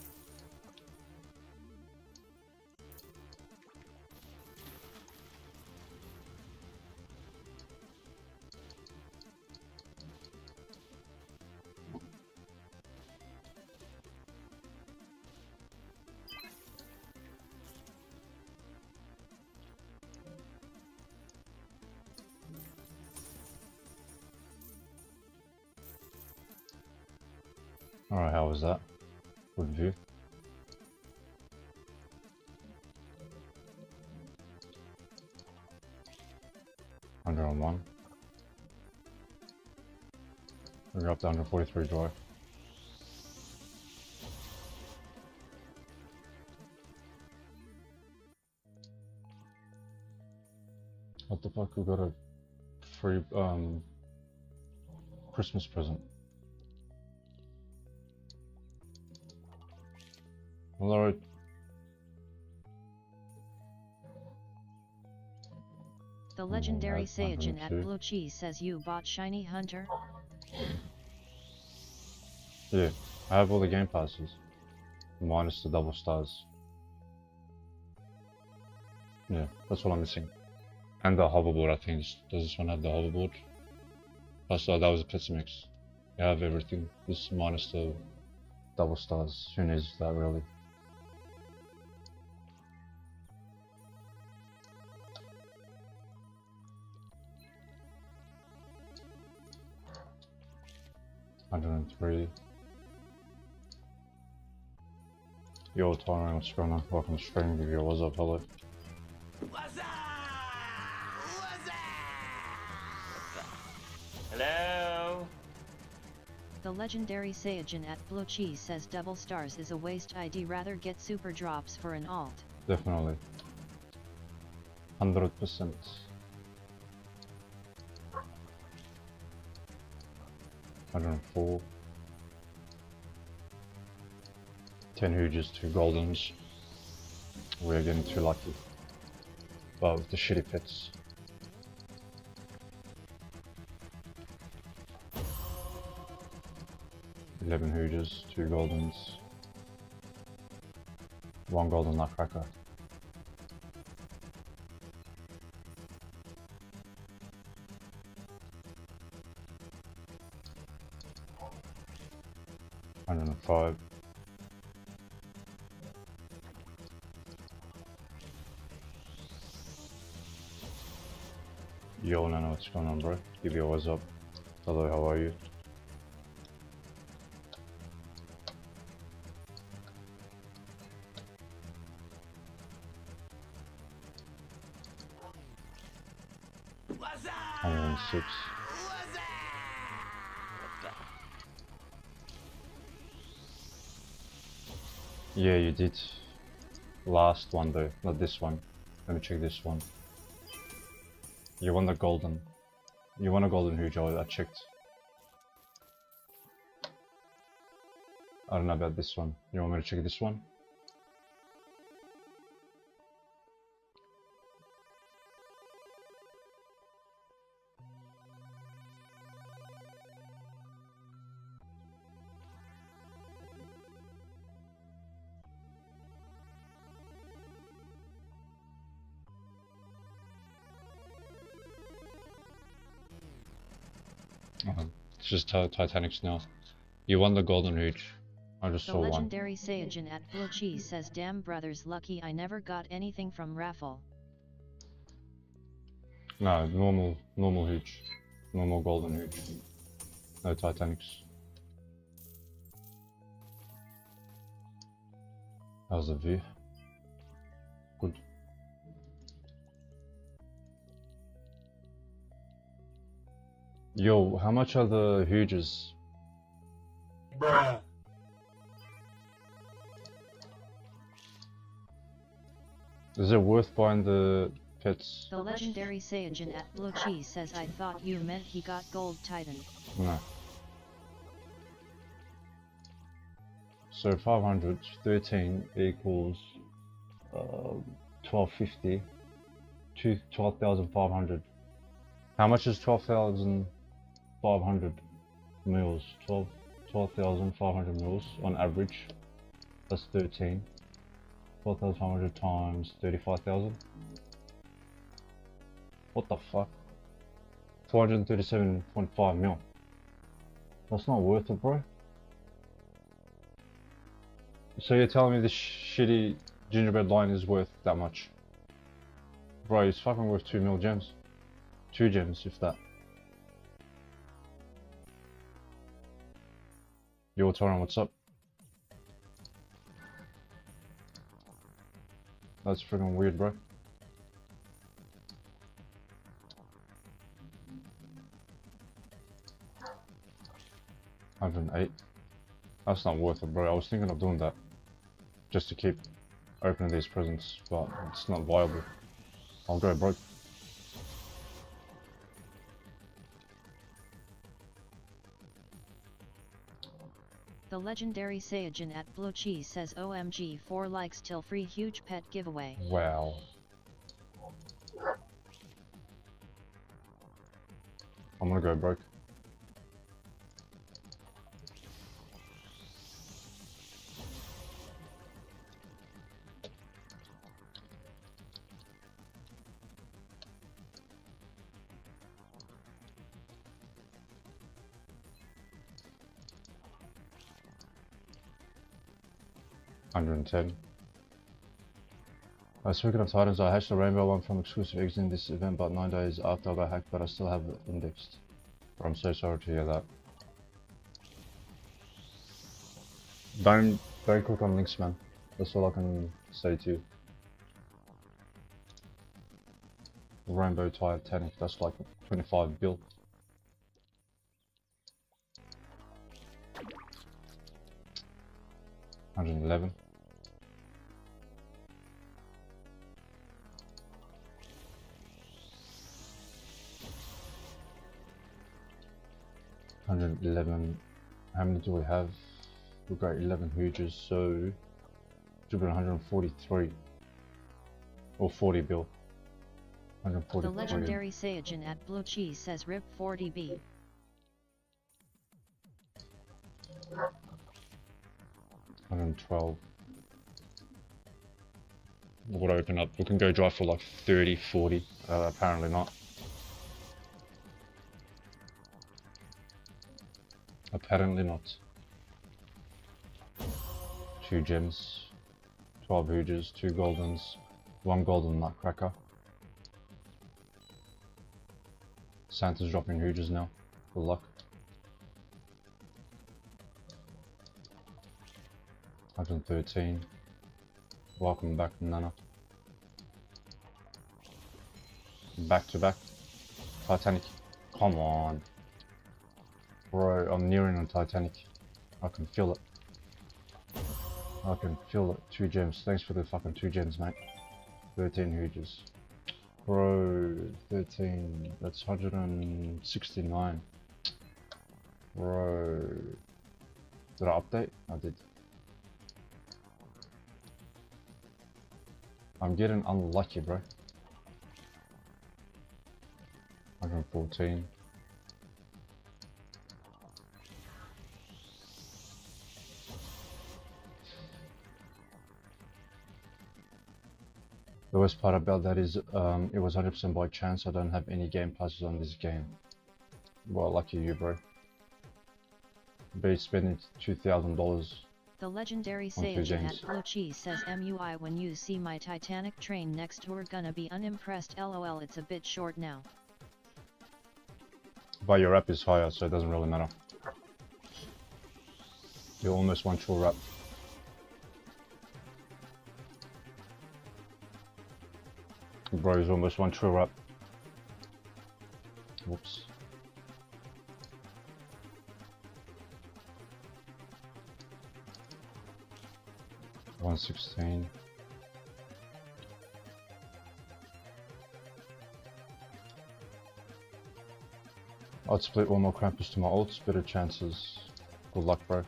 A: Alright, how was that? Good view. Under on one. We're up to 143 drive. What the fuck? We got a free Christmas present. Alright.
B: The legendary
A: that's
B: Saiyajin at
A: 102.
B: Blue Cheese says you bought Shiny Hunter?
A: Yeah, I have all the game passes. Minus the double stars. Yeah, that's what I'm missing. And the hoverboard, I think. Does this one have the hoverboard? Plus, that was a pizza mix. You have everything. This minus the double stars. Who needs that really? $103. Yo, Tyrone, what's going on? Welcome to stream. Give you a what's up, hello.
D: What's up? What's up? Hello?
B: The legendary Saiyajin at Blue Cheese says double stars is a waste. I'd rather get super drops for an alt.
A: Definitely. 100%. $104. 10 Hooges, 2 Goldens. We're getting too lucky. But with the shitty pets. $11 Hooges, 2 Goldens. 1 Golden Nutcracker. $105. Yo, no, what's going on, bro? Give you a what's up. Hello, how are you?
D: What's up?
A: 106.
D: What's up?
A: Yeah, you did. Last one though, not this one. Let me check this one. You won the golden. You won a golden huge, I checked. I don't know about this one. You want me to check this one? It's just Titanics now. You won the golden huge. I just
B: The
A: saw one.
B: legendary Saiyajin at Blue Cheese says damn brothers lucky I never got anything from raffle.
A: No, normal huge. Normal golden huge. No Titanics. How's the view? Good. Yo, how much are the huges?
D: Bruh.
A: Is it worth buying the pets?
B: The legendary Saiyajin at Blue Cheese says I thought you meant he got gold titan.
A: No. So 513 equals 1250 to 12,500. How much is 12,500 mils? 12,500 mils on average. That's 13. 12,500 times 35,000. What the fuck? 437.5 mil. That's not worth it, bro. So you're telling me this shitty gingerbread line is worth that much? Bro, it's fucking worth 2 mil gems. 2 gems, if that. Yo, Torin, what's up? That's freaking weird, bro. $108. That's not worth it, bro. I was thinking of doing that just to keep opening these presents, but it's not viable. I'll go broke.
B: The legendary Saiyajin at Blue Cheese says OMG 4 likes till free huge pet giveaway.
A: Wow. I'm gonna go broke. $110. Speaking of Titans, I hatched a rainbow one from exclusive eggs in this event about 9 days after I got hacked, but I still have it indexed. Bro, I'm so sorry to hear that. Don't click on links, man. That's all I can say to you. Rainbow Titanic, that's like 25 bill. $111. $111. How many do we have? We've got 11 huges, so should be 143 or 40 bill. 143.
B: The legendary Saiyajin at Blue Cheese says RIP 40B.
A: $112. Would open up. We can go dry for like 30, 40. Apparently not. Apparently not. 2 gems, 12 huges, 2 goldens, 1 golden nutcracker. Santa's dropping huges now. Good luck. 113. Welcome back, Nana. Back to back. Titanic. Come on. Bro, I'm nearing on Titanic. I can feel it. I can feel it. 2 gems. Thanks for the fucking 2 gems, mate. 13 huges. Bro, 13. That's 169. Bro. Did I update? I did. I'm getting unlucky, bro. 114. The worst part about that is it was 100% by chance. I don't have any game passes on this game. Well, lucky you, bro. Be spending $2,000.
B: The legendary Saiyajin at Blue Cheese says MUI when you see my Titanic train next we're gonna be unimpressed lol it's a bit short now.
A: But your rep is higher, so it doesn't really matter. You're almost one true rep. bro, he's almost one true up. Whoops. $116. I'd split all my Krampus to my ults, better chances. Good luck, bro.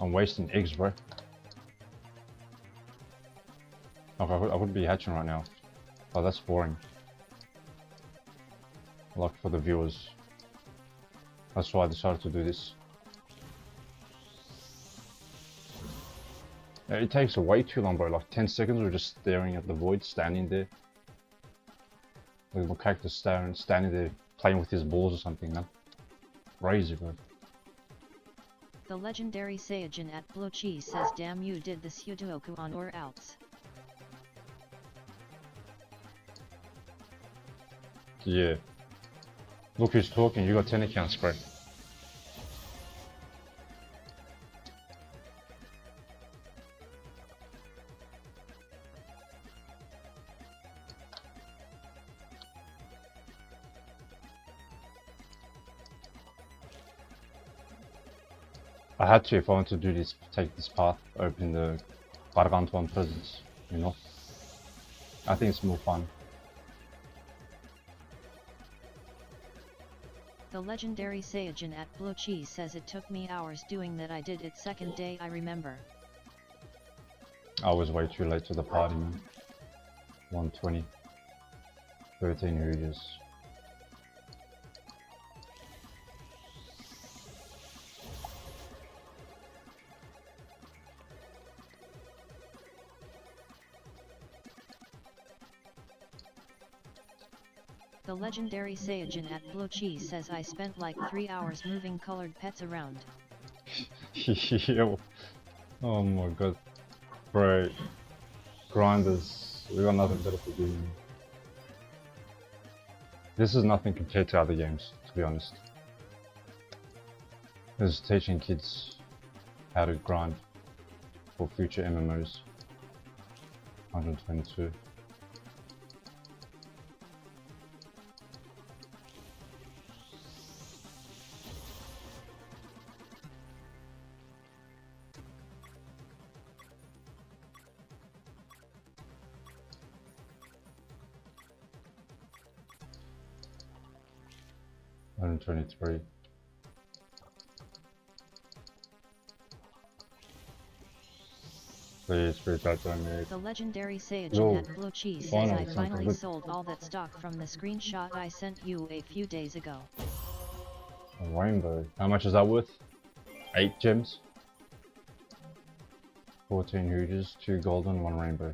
A: I'm wasting eggs, bro. Okay, I would be hatching right now. Oh, that's boring. Luck for the viewers. That's why I decided to do this. Yeah, it takes way too long, bro. Like 10 seconds, we're just staring at the void, standing there. Like my character standing there, playing with his balls or something, man. Crazy, bro.
B: The legendary Saiyajin at Blue Cheese says, damn, you did the Sudoku on or outs.
A: Yeah. Look who's talking, you got 10 accounts, bro. I had to if I want to do this, take this path, open the Gargantuan presence, you know? I think it's more fun.
B: The legendary Saiyajin at Blue Cheese says, it took me hours doing that, I did it second day, I remember.
A: I was way too late to the party, man. 120. 13 Hooges.
B: The legendary Saiyajin at Blue Cheese says, I spent like 3 hours moving colored pets around.
A: Yo. Oh my god. Bro. Grinders. We got nothing better to do. This is nothing compared to other games, to be honest. This is teaching kids how to grind for future MMOs. 122. $123. Please read that on me.
B: The legendary Saiyajin
A: Yo,
B: at Blue Cheese says,
A: finally
B: I
A: something
B: finally
A: good.
B: sold all that stock from the screenshot I sent you a few days ago.
A: A rainbow. How much is that worth? 8 gems? 14 Hooges, 2 golden, 1 rainbow.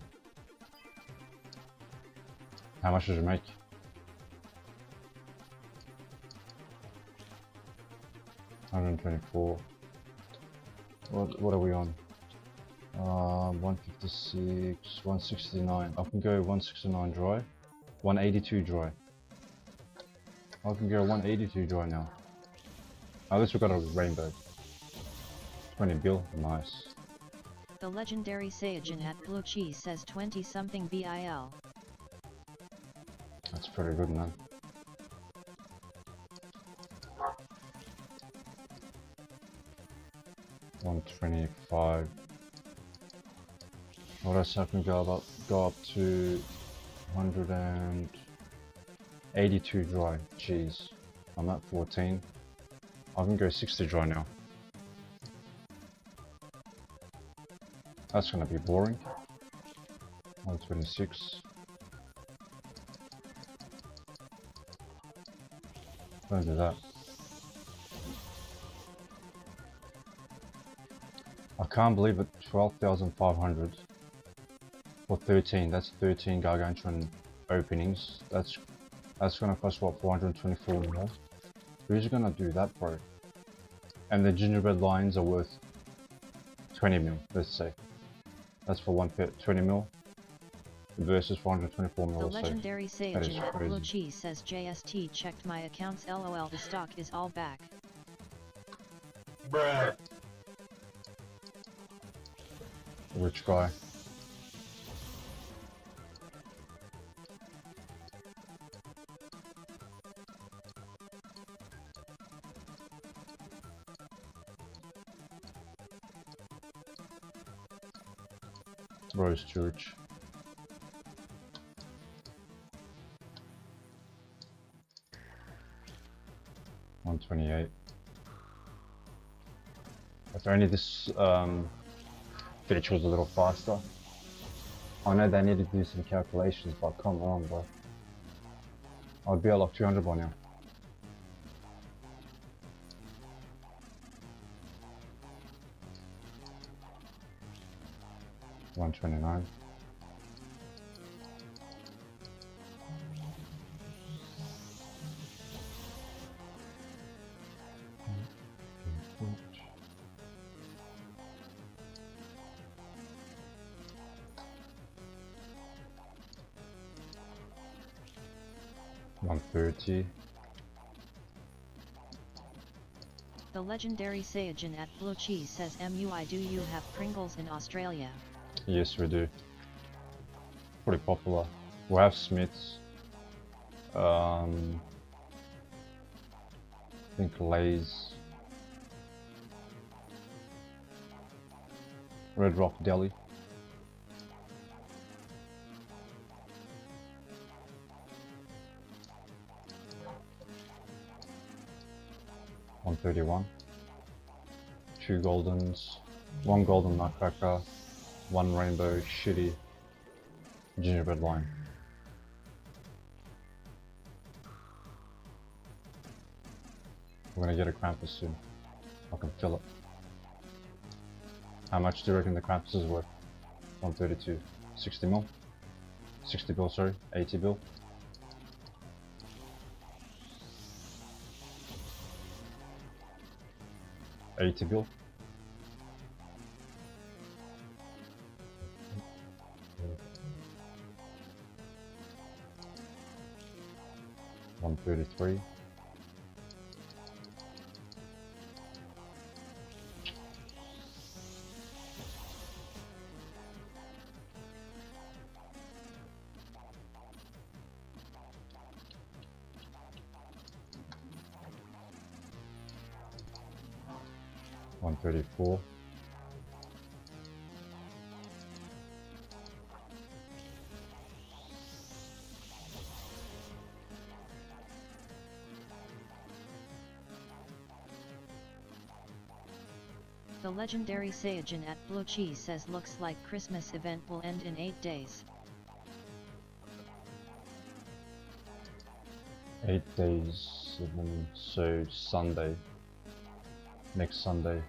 A: How much did you make? $124. What are we on? 156, 169. I can go 169 dry, 182 dry. I can go 182 dry now. At least we got a rainbow. 20 bill, nice.
B: The legendary Saiyajin at Blue Cheese says 20 something BIL.
A: That's pretty good, man. $125. What else I can go up to 182 dry. Jeez, I'm at 14. I can go 60 dry now. That's gonna be boring. 126. Don't do that. I can't believe it. 12,500 for 13. That's 13 Gargantuan openings. That's gonna cost what, 424 mil? Who's gonna do that, bro? And the gingerbread lions are worth 20 mil. Let's say that's for one pet. 20 mil. versus 424
B: The
A: mil or so.
B: legendary
A: That is
B: Saiyajin at
A: crazy.
B: Blue Cheese says JST checked my accounts lol the stock is all back.
D: Bruh.
A: Rich guy. Rose Church. $128. If only this feature was a little faster. I know they need to do some calculations, but come on, bro. I'd be at like 200 by now. $129. $130.
B: The legendary Saiyajin at Blue Cheese says MUI do you have Pringles in Australia?
A: Yes, we do. Pretty popular. We have Smiths. I think Lay's. Red Rock Deli. $131. 2 goldens. 1 golden nutcracker. 1 rainbow shitty gingerbread lime. We're gonna get a Krampus soon. I can feel it. How much do you reckon the Krampus is worth? 132. 60 mil? 60 bill, sorry. 80 bill. $80 bill. $133. $134.
B: The legendary Saiyajin at Blue Cheese says looks like Christmas event will end in 8 days.
A: 8 days, so Sunday. Next Sunday.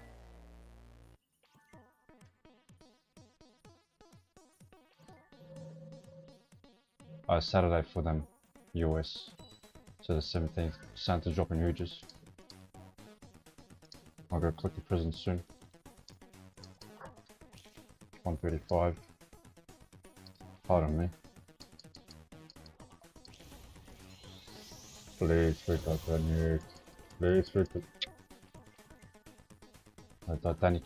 A: Saturday for them, US. So the 17th, Santa's dropping hooges. I'll go click the prison soon. 135. Pardon me. Please pick up the nuke. Please pick up the Titanic.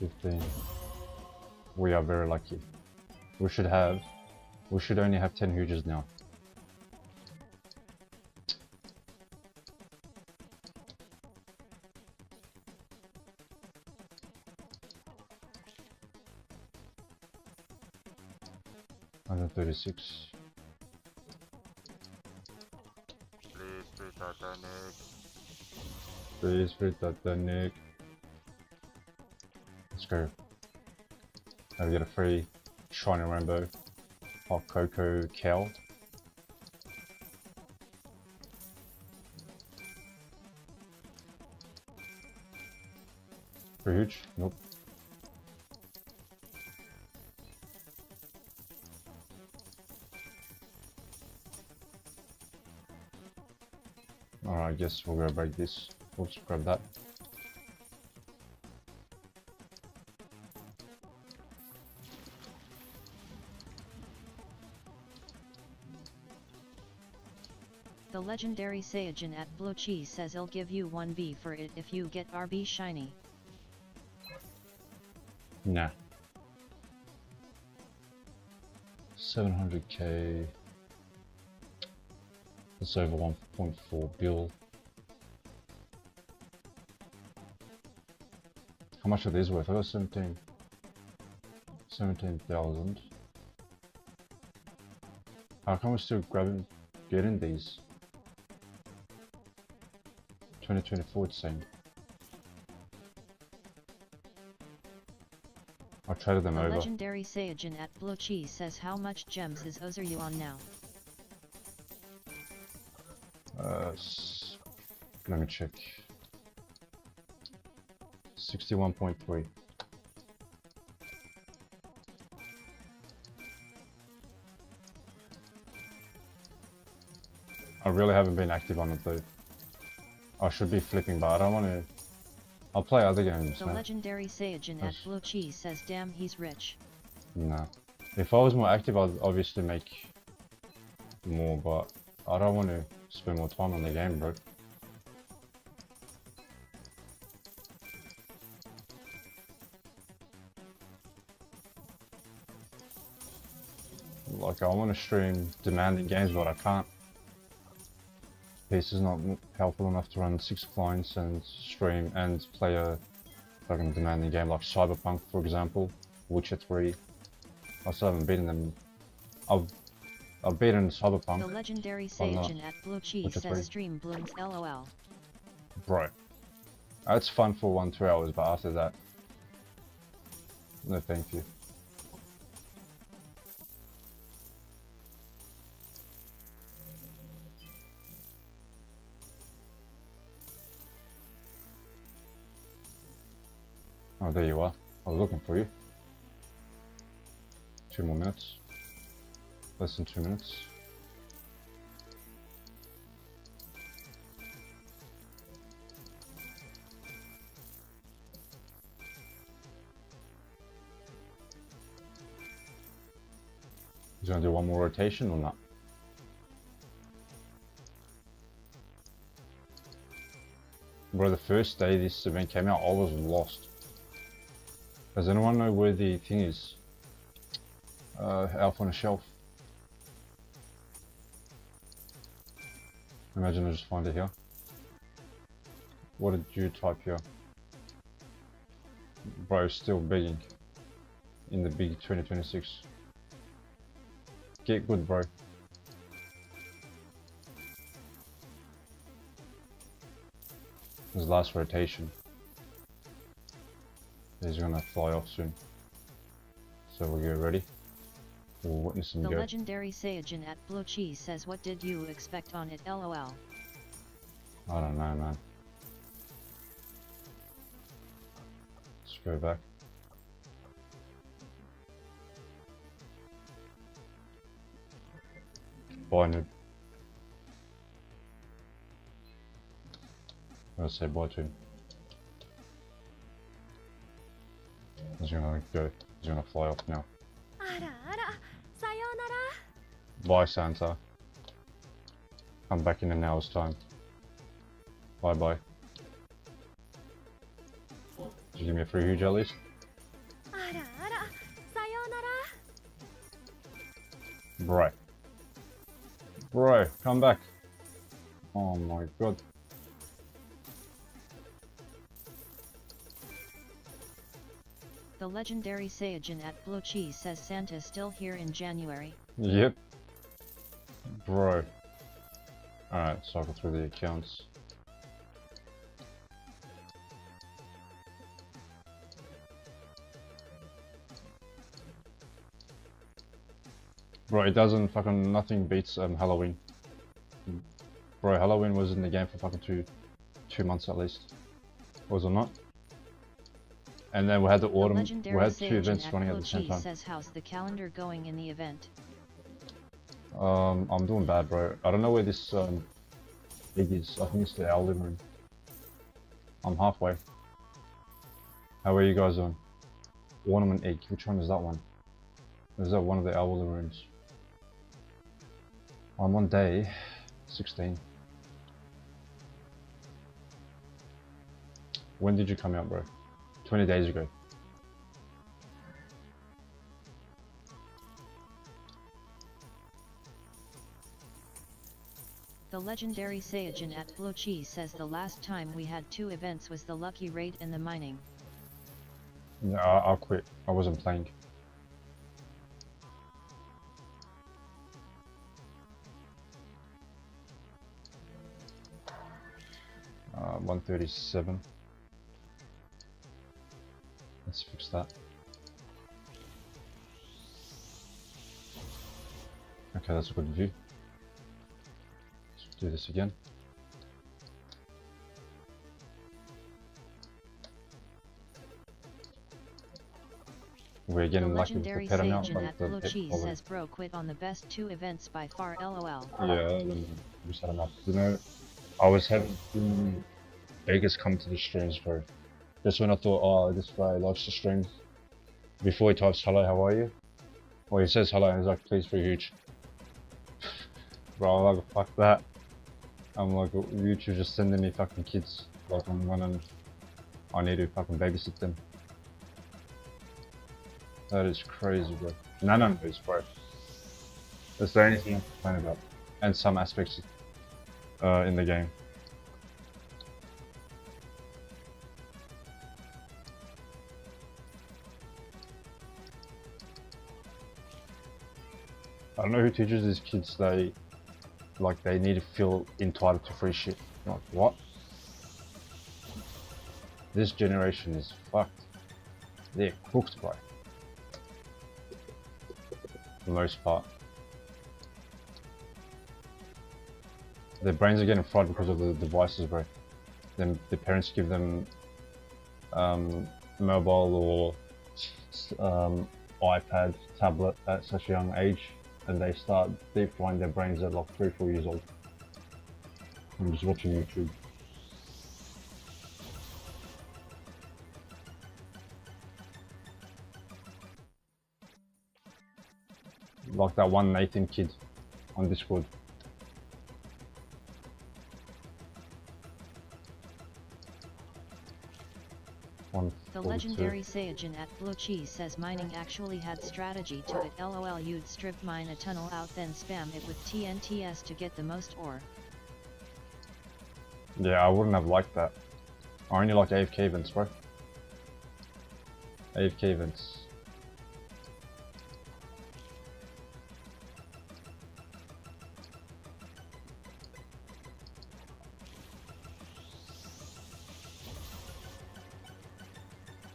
A: 15. We are very lucky. We should only have 10 hooges now. $136.
C: Please be Titanic.
A: Please fit Titanic. Let's go. Now we get a free shiny rainbow. Hot cocoa cow. Pretty huge? Nope. Alright, I guess we'll go break this. Oops, grab that.
B: legendary Saiyajin at Blue Cheese says he'll give you 1V for it if you get RB shiny.
A: Nah. 700k. That's over 1.4 bill. How much are these worth? I got 17,000. How come we're still getting these? 2024 it's saying. I traded them
B: The
A: over.
B: legendary Saiyajin at Blue Cheese says how much gems is Ozer on now?
A: Let me check. 61.3. I really haven't been active on it though. I should be flipping, but I don't want to. I'll play other games,
B: The
A: man.
B: legendary Saiyajin at Blue Cheese says damn he's rich.
A: Nah. If I was more active, I'd obviously make more, but I don't want to spend more time on the game, bro. Like, I want to stream demanding games, but I can't. PC is not powerful enough to run 6 clients and stream and play a fucking demanding game like Cyberpunk, for example, Witcher 3. I still haven't beaten them. I've beaten Cyberpunk.
B: The legendary Saiyajin at Blue Cheese
A: Witcher 3.
B: says stream blooms LOL.
A: Bro. That's fun for 1-2 hours, but after that, no thank you. Oh, there you are. I was looking for you. 2 more minutes. Less than 2 minutes. He's gonna do one more rotation or not? Bro, the first day this event came out, I was lost. Does anyone know where the thing is? Alpha on a shelf. Imagine I just find it here. What did you type here? Bro, still begging. In the big 2026. Get good, bro. His last rotation. He's gonna fly off soon. So we'll get ready. We'll witness him
B: The
A: go.
B: legendary Saiyajin at Blue Cheese says what did you expect on it LOL.
A: I don't know, man. Let's go back. Bye, noob. I'm gonna say bye to him. He's gonna go. He's gonna fly off now. Bye, Santa. Come back in an hour's time. Bye bye. Did you give me a free huge at least? Bro. Bro, come back. Oh my god.
B: The legendary Saiyajin at Blue Cheese says Santa's still here in January.
A: Yep. Bro. Alright, cycle through the accounts. Bro, it doesn't fucking, nothing beats Halloween. Bro, Halloween was in the game for fucking two months at least. Was it not? And then we had the autumn, we had 2 events running at the same time.
B: Says how's the calendar going in the event?
A: I'm doing bad, bro. I don't know where this egg is. I think it's the owl living room. I'm halfway. How are you guys doing? Ornament egg. Which one is that one? Is that one of the owl living rooms? I'm on day 16. When did you come out, bro? 20 days ago.
B: The legendary Saiyajin at Blochi says the last time we had 2 events was the lucky raid and the mining.
A: Yeah, I'll quit. I wasn't playing. Uh, 137. Let's fix that. Okay, that's a good view. Let's do this again. We're
B: The
A: getting lucky with the
B: legendary
A: pet now,
B: Saiyajin at
A: but
B: Blochi says bro quit on the best 2 events by far lol.
A: yeah, then we set him up. You know, I was having Vegas come to the streams, bro. Just when I thought, oh, this guy likes the streams. Before he types hello, how are you? Well, he says hello and he's like, please free huge. Bro, I'm like, fuck that. I'm like, YouTube just sending me fucking kids. Like, I'm running. I need to fucking babysit them. That is crazy, bro. None of those, bro. That's the only thing I complain about. And some aspects in the game. I don't know who teaches these kids they need to feel entitled to free shit. Like, what? This generation is fucked. They're cooked, bro. For the most part. Their brains are getting fried because of the devices, bro. Then the parents give them mobile or iPad, tablet at such a young age, and they start deep frying their brains at like 3-4 years old. I'm just watching YouTube. Like that one Nathan kid on Discord.
B: The legendary Saiyajin at Blochi says mining actually had strategy to it lol, you'd strip mine a tunnel out then spam it with TNTS to get the most ore.
A: Yeah, I wouldn't have liked that. I only like AFK events, bro. AFK events.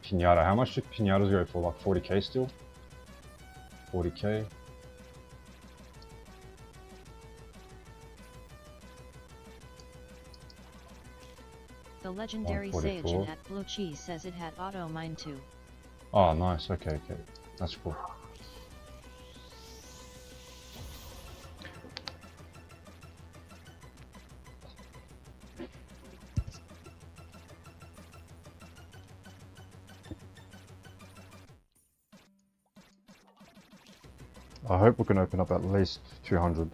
A: Pinata, how much do pinatas go for? Like 40k still? 40k?
B: The legendary
A: 144.
B: Saiyajin at Blochi says it had auto mine too.
A: Oh, nice. Okay, okay. That's cool. I hope we can open up at least 200.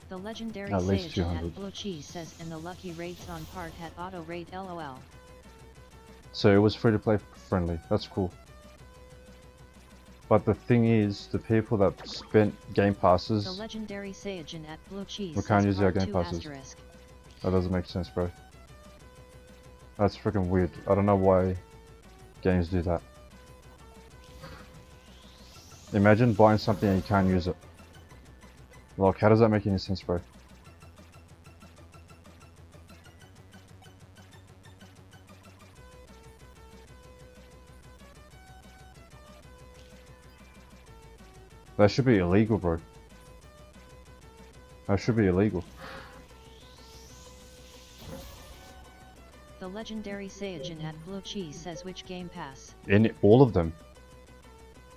B: The legendary
A: At least
B: Saiyajin
A: 200.
B: at Blochi says and the lucky raids on part had auto raid lol.
A: So it was free to play friendly. That's cool. But the thing is, the people that spent game
B: The
A: passes,
B: legendary Saiyajin at Blochi
A: we can't use our
B: part
A: game
B: 2
A: passes.
B: asterisk.
A: That doesn't make sense, bro. That's freaking weird. I don't know why games do that. Imagine buying something and you can't use it. Like, how does that make any sense, bro? That should be illegal, bro. That should be illegal.
B: The legendary Saiyajin at Blochi says which game pass.
A: All of them.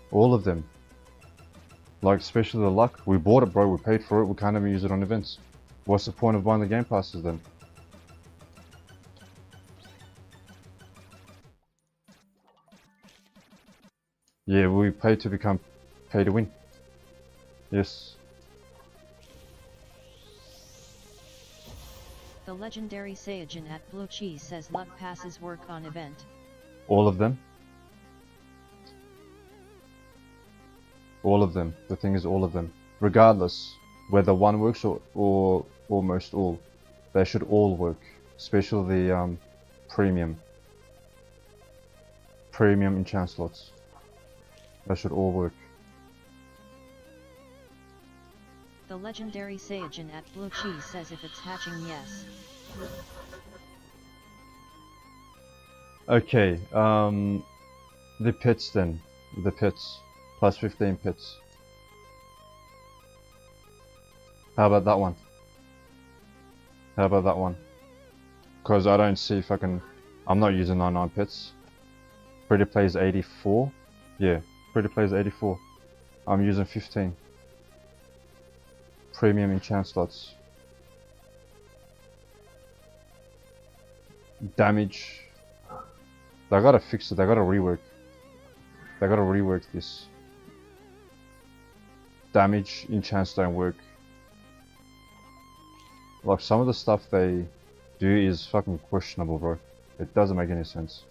A: All of them. Like, especially the luck. We bought it, bro. We paid for it. We can't even use it on events. What's the point of buying the game passes then? Yeah, we paid to become pay to win. Yes.
B: The legendary Saiyajin at Blue Cheese says luck passes work on event.
A: All of them. All of them. The thing is, all of them. Regardless whether one works or almost all, they should all work. Especially the premium enchant slots. They should all work.
B: The legendary Saiyajin at Blue Cheese says if it's hatching, yes.
A: Okay, the pits then. The pits. Plus 15 pits. How about that one? How about that one? Because I don't see if I can... I'm not using 99 pits. Free to play is 84. Yeah, free to play is 84. I'm using 15. Premium enchant slots. Damage. They gotta fix it, they gotta rework. They gotta rework this. Damage enchants don't work. Like some of the stuff they do is fucking questionable, bro. It doesn't make any sense.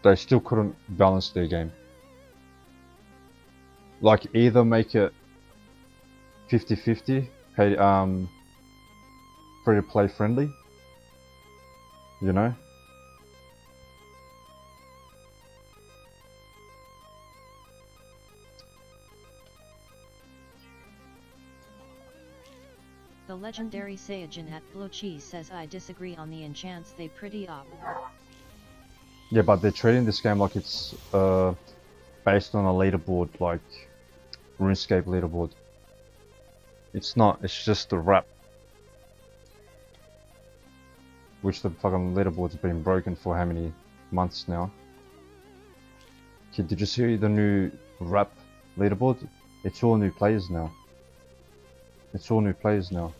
A: They still couldn't balance their game. Like either make it 50-50, pay free to play friendly, you know?
B: The legendary Saiyajin at Blue Cheese says I disagree on the enchants, they pretty up.
A: Yeah, but they're treating this game like it's based on a leaderboard, like RuneScape leaderboard. It's not, it's just the wrap. Which the fucking leaderboard's been broken for how many months now? Kid, did you see the new wrap leaderboard? It's all new players now. It's all new players now.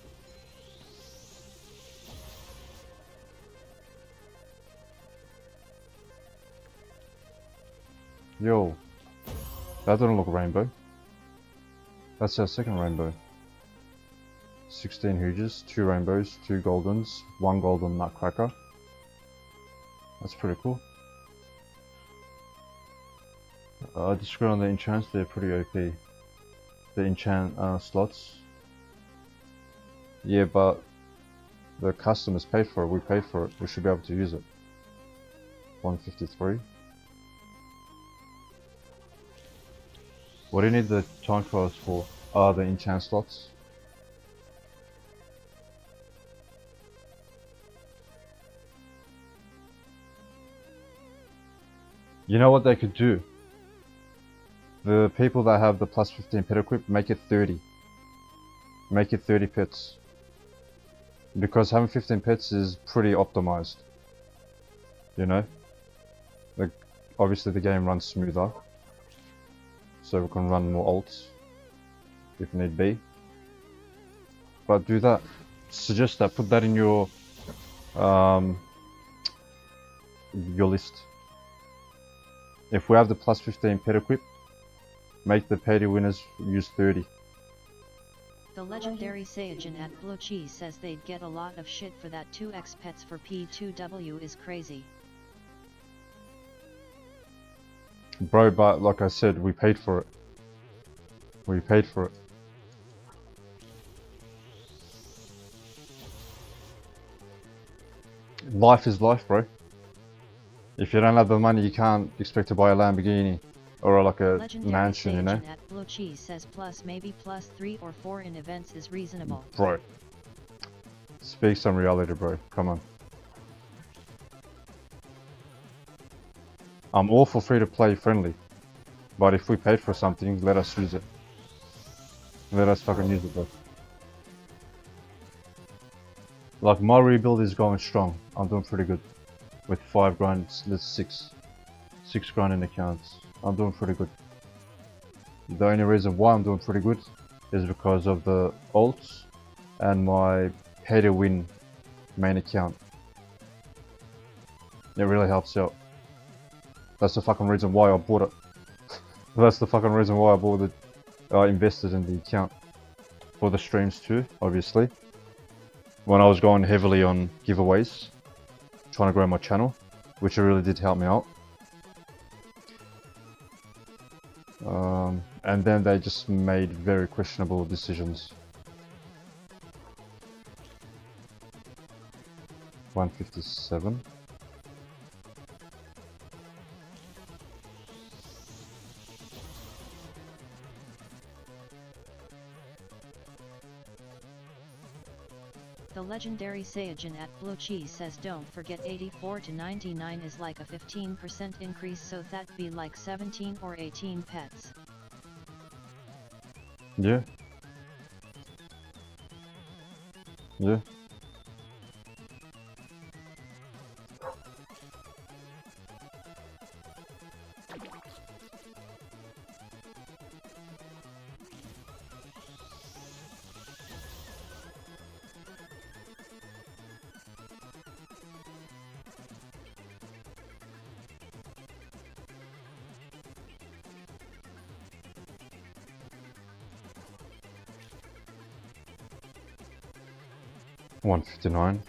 A: Yo, that doesn't look rainbow. That's our second rainbow. 16 Hooges, 2 rainbows, 2 goldens, 1 golden nutcracker. That's pretty cool. Disagree on the enchants, they're pretty OP. The enchant slots. Yeah, but the customers paid for it, we paid for it, we should be able to use it. 153. What do you need the time trials for? The enchant slots. You know what they could do? The people that have the plus 15 pet equip, make it 30. Make it 30 pets. Because having 15 pets is pretty optimized. You know? Like, obviously the game runs smoother. So we can run more ults if need be. But do that. Suggest that. Put that in your list. If we have the plus 15 pet equip, make the pay to winners use 30.
B: The legendary Saiyajin at Blue Cheese says they'd get a lot of shit for that. 2x pets for P2W is crazy.
A: Bro, but like I said, we paid for it. We paid for it. Life is life, bro. If you don't have the money, you can't expect to buy a Lamborghini or like a
B: legendary
A: mansion, you know?
B: Saiyajin at Blue Cheese says plus maybe plus 3 or 4 in events is reasonable.
A: Bro. Speak some reality, bro. Come on. I'm all for free to play friendly. But if we paid for something, let us use it. Let us fucking use it, bro. Like, my rebuild is going strong. I'm doing pretty good. With 5 grand, let's 6 grand in accounts. I'm doing pretty good. The only reason why I'm doing pretty good is because of the alts and my pay to win main account. It really helps out. That's the fucking reason why I bought it. That's the fucking reason why I bought invested in the account for the streams too, obviously. When I was going heavily on giveaways, trying to grow my channel, which really did help me out. And then they just made very questionable decisions. 157.
B: The legendary Saiyajin at Blue Cheese says don't forget 84 to 99 is like a 15% increase, so that be like 17 or 18 pets.
A: Yeah. Yeah. $159.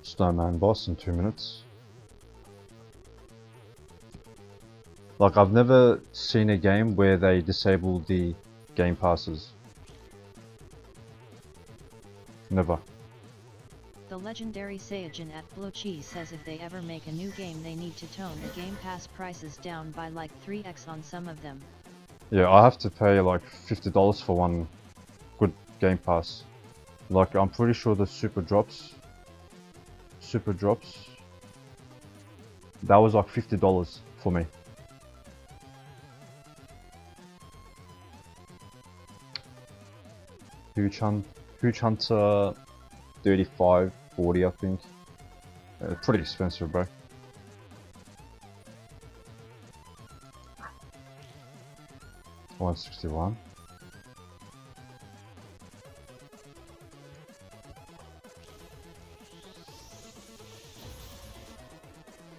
A: Snowman boss in 2 minutes. Like, I've never seen a game where they disable the game passes. Never.
B: The legendary Saiyajin at Blue Cheese says if they ever make a new game they need to tone the Game Pass prices down by like 3x on some of them.
A: Yeah, I have to pay like $50 for one good Game Pass. Like, I'm pretty sure the Super Drops, that was like $50 for me. Huge Hunter, 35, 40 I think. Pretty expensive, bro. $161.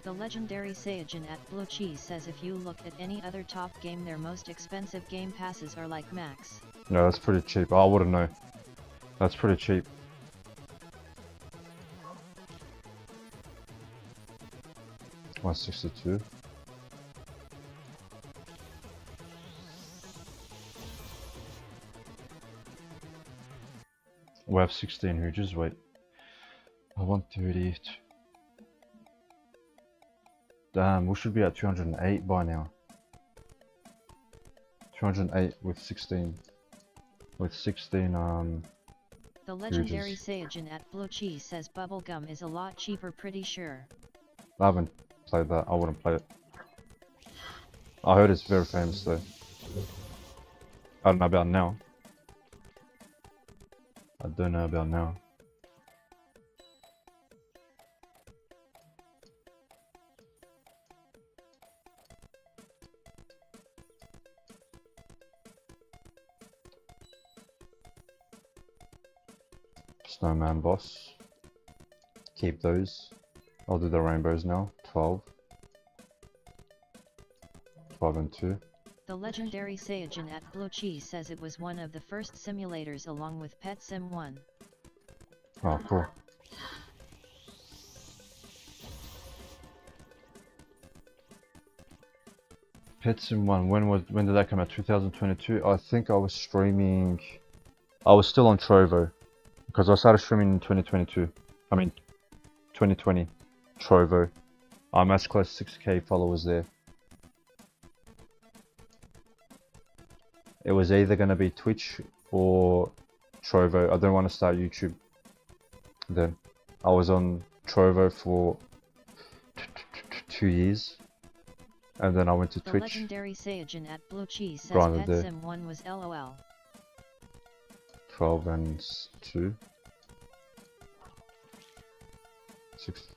B: The legendary Saiyajin at Blue Cheese says if you look at any other top game their most expensive game passes are like max.
A: No, that's pretty cheap. I wouldn't know. That's pretty cheap. $162. We have 16 huges. Wait. 130. Damn, we should be at 208 by now. 208 with 16. With 16
B: The legendary
A: huges.
B: Saiyajin at Blue Cheese says bubblegum is a lot cheaper, pretty sure.
A: I haven't played that. I wouldn't play it. I heard it's very famous though. I don't know about now. I don't know about now. Snowman boss. Keep those. I'll do the rainbows now. 12. 12 and 2.
B: The legendary Saiyajin at Blue Cheese says it was one of the first simulators along with Pet Sim 1.
A: Oh, cool. Pet Sim 1, when did that come out? 2022? I think I was streaming... I was still on Trovo. Because I started streaming in 2022. I mean, 2020. Trovo. I'm as close to 6k followers there. It was either going to be Twitch or Trovo. I don't want to start YouTube then. I was on Trovo for 2 years. And then I went to
B: The
A: Twitch.
B: legendary Saiyajin at Blue Cheese says
A: Grinded
B: Pet
A: there.
B: Sim 1 was LOL.
A: 12 and 2.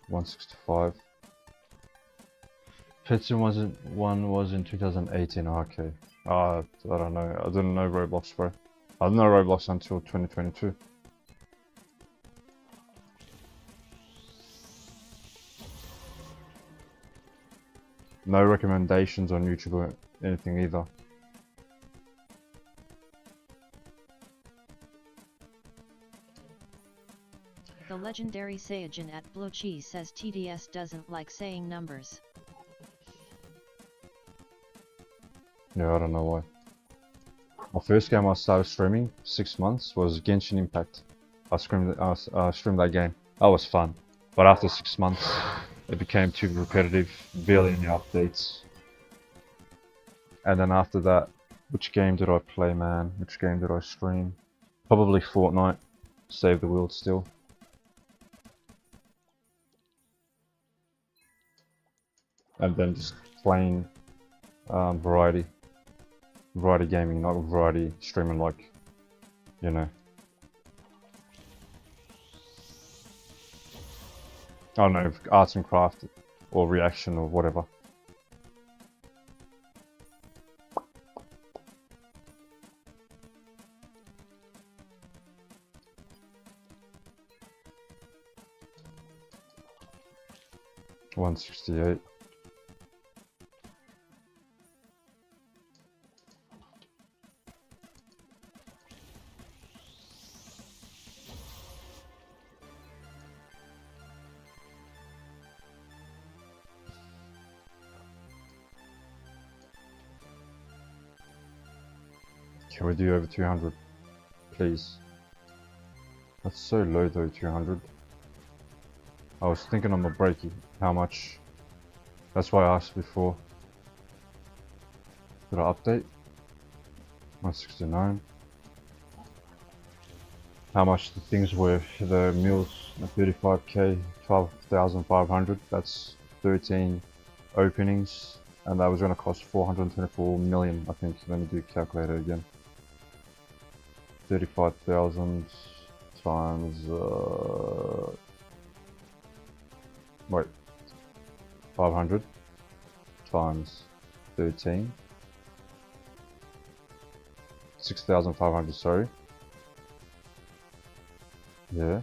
A: 165. Pet Sim 1 was in 2018. Okay. I don't know. I didn't know Roblox, bro. I didn't know Roblox until 2022. No recommendations on YouTube or anything either.
B: The legendary Saiyajin at Blue Cheese says TDS doesn't like saying numbers.
A: Yeah, I don't know why. My first game I started streaming, 6 months, was Genshin Impact. I streamed that game. That was fun. But after 6 months, it became too repetitive, barely any updates. And then after that, which game did I play, man? Which game did I stream? Probably Fortnite. Save the world still. And then just playing variety gaming, not variety streaming, like, you know. I don't know, arts and craft or reaction or whatever. $168. Can we do over 200, please? That's so low though, 200. I was thinking on my breaky, how much? That's why I asked before. Did I update? 169. How much the things were? The meals, 35k, 12,500. That's 13 openings, and that was going to cost 424 million, I think. Let me do calculator again. 35,000 times wait, 500 times 13, 6,500, sorry, yeah,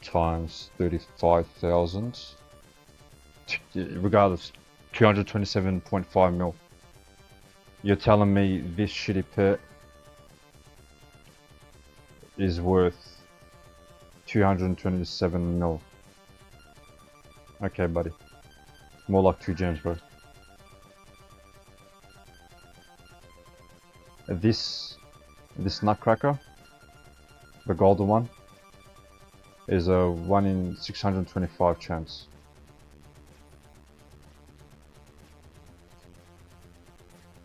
A: times 35,000, regardless, 227.5 mil. You're telling me this shitty pet is worth 227 mil? Okay, buddy. More like 2 gems, bro. This nutcracker, the golden one, is a 1 in 625 chance.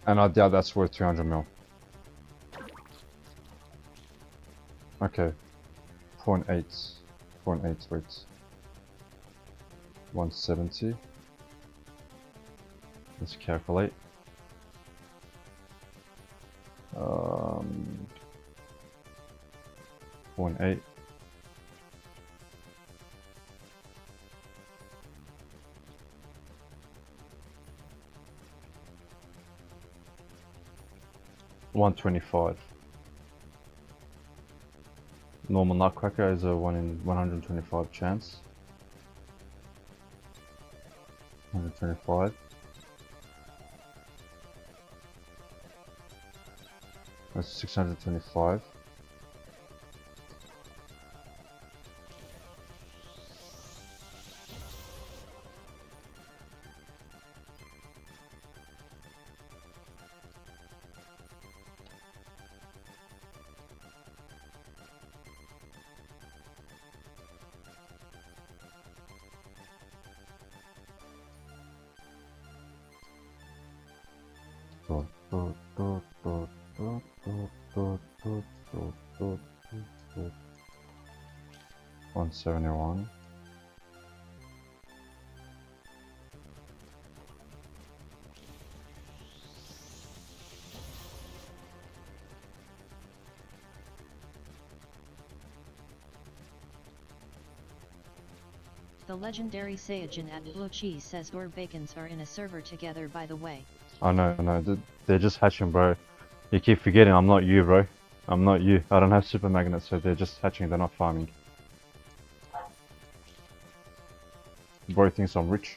A: And I doubt that's worth 200 mil. Okay. 0.8. 0.8, wait. 170. Let's calculate. 0.8. $125. Normal nutcracker is a 1 in 125 chance. 125. That's 625. $171.
B: The legendary Saiyajin at Blue Cheese says your bacons are in a server together, by the way.
A: I know, they're just hatching, bro. You keep forgetting I'm not you, bro. I'm not you. I don't have super magnets, so they're just hatching, they're not farming. Bro thinks I'm rich.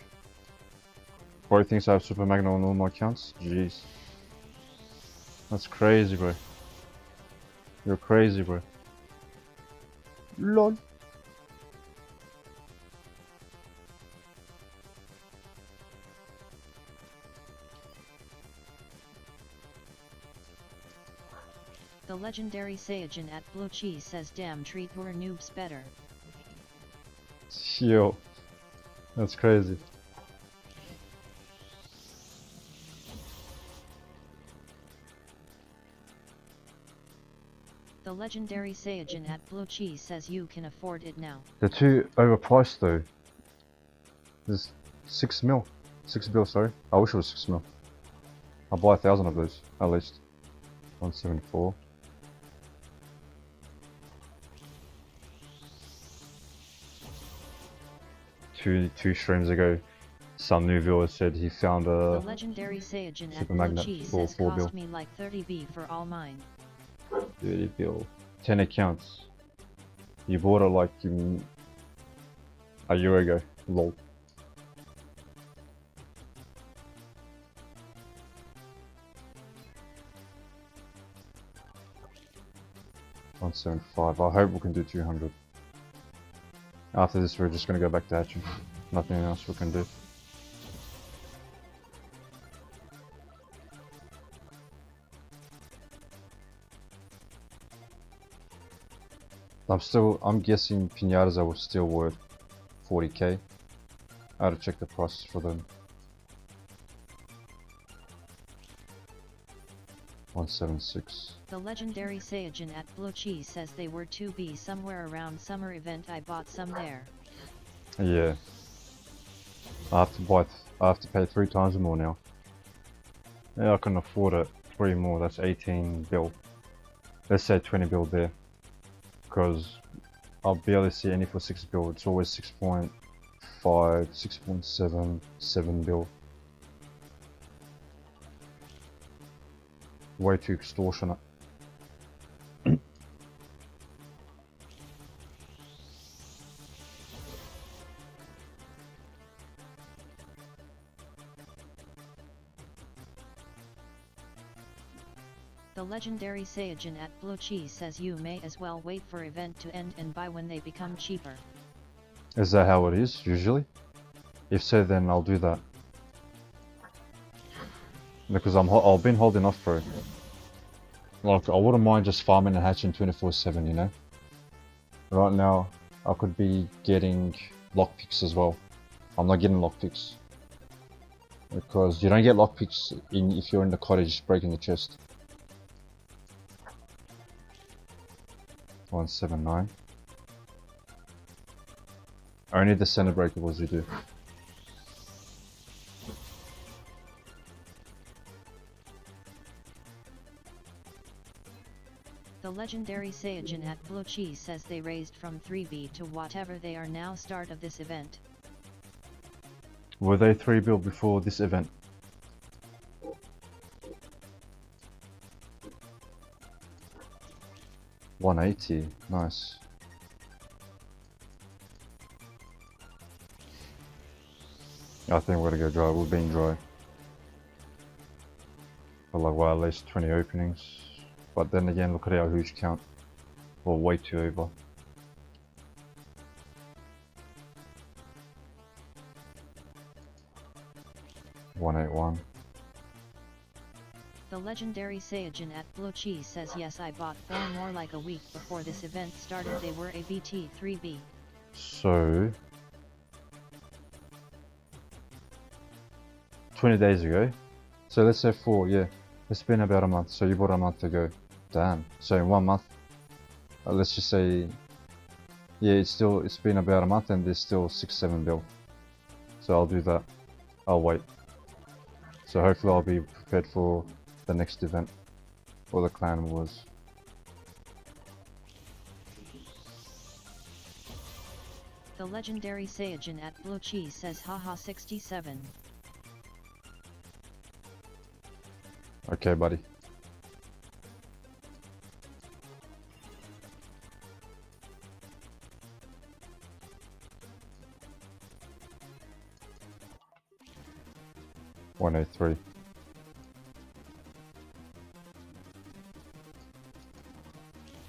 A: Bro thinks I have Super Magna on all my accounts? Jeez. That's crazy, bro. You're crazy, bro. LOL.
B: The legendary Saiyajin at Blue Cheese says damn treat were noobs better.
A: Yo. That's crazy.
B: The legendary Saiyajin at Blue Cheese says you can afford it now.
A: They're too overpriced though. There's 6 mil. 6 bill, sorry. I wish it was 6 mil. I'll buy 1,000 of those, at least. 174. Two streams ago, some new viewer said he found
B: The
A: a
B: legendary Saiyajin at
A: Super
B: Blue
A: Magnet
B: Cheese
A: for
B: says
A: 4
B: cost
A: bill.
B: me like 30B for all mine.
A: 30 bill. 10 accounts. You bought it like a year ago. Lol. $175. I hope we can do 200. After this, we're just gonna go back to hatching. Nothing else we can do. I'm guessing pinatas are still worth 40k. I had to check the prices for them. 176.
B: The legendary Saiyajin at Blue Cheese says they were 2B somewhere around summer event. I bought some there.
A: Yeah. I have to pay 3 times more now. Yeah, I can afford it. 3 more, that's 18 bill. Let's say 20 bill there. Because I'll barely see any for 6 bill. It's always 6.5, 6.7, 7 bill. Way too extortionate.
B: The legendary Saiyajin at Blue Cheese says you may as well wait for event to end and buy when they become cheaper.
A: Is that how it is, usually? If so, then I'll do that. Because I've been holding off, bro. Like, I wouldn't mind just farming and hatching 24/7, you know? Right now, I could be getting lockpicks as well. I'm not getting lockpicks. Because you don't get lockpicks if you're in the cottage breaking the chest. 179. Only the center breakables you do.
B: The legendary Saiyajin at Blue Cheese says they raised from 3B to whatever they are now start of this event.
A: Were they 3 bill before this event? $180, nice. I think we're gonna go dry. We're being dry. For like, well, at least 20 openings. But then again, look at our huge count. We're way too over. $181.
B: The legendary Saiyajin at Blue Cheese says yes, I bought 4 more like a week before this event started. They were a BT 3B.
A: So 20 days ago. So let's say 4, yeah. It's been about a month. So you bought a month ago. Damn. So in 1 month, let's just say, yeah, it's been about a month and there's still 6-7 bill. So I'll do that. I'll wait. So hopefully I'll be prepared for the next event or the clan wars.
B: The legendary Saiyajin at Blue Cheese says haha 67.
A: Okay, buddy. 183.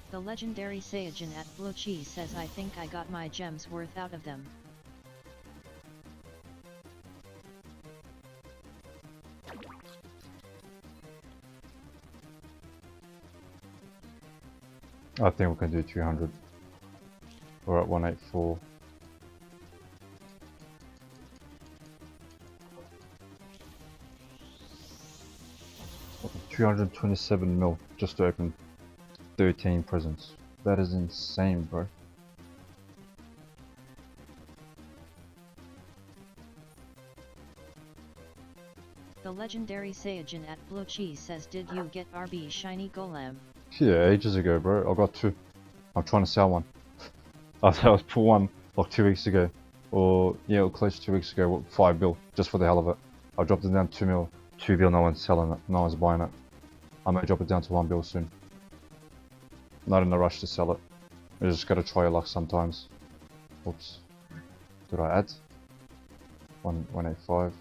B: The legendary Saiyajin at Blue Cheese says I think I got my gems worth out of them.
A: I think we can do 200. We're at 184. $227 just to open 13 presents. That is insane, bro.
B: The legendary Saiyajin at Blue Cheese says did you get RB Shiny Golem?
A: Yeah, ages ago, bro. I got 2. I'm trying to sell one. I was put one like 2 weeks ago. Or, yeah, close to 2 weeks ago, with 5 bill, just for the hell of it. I dropped it down to 2 mil. 2 bill, no one's selling it. No one's buying it. I may drop it down to 1 bill soon. Not in a rush to sell it. You just gotta try your luck sometimes. Oops. Did I add? 185.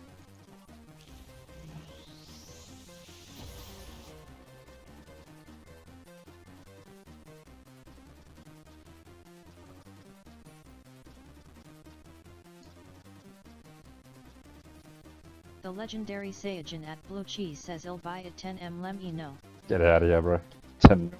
B: The legendary Saiyajin at Blue Cheese says I'll buy it 10M let me know.
A: Get out of here, bro. 10 mil.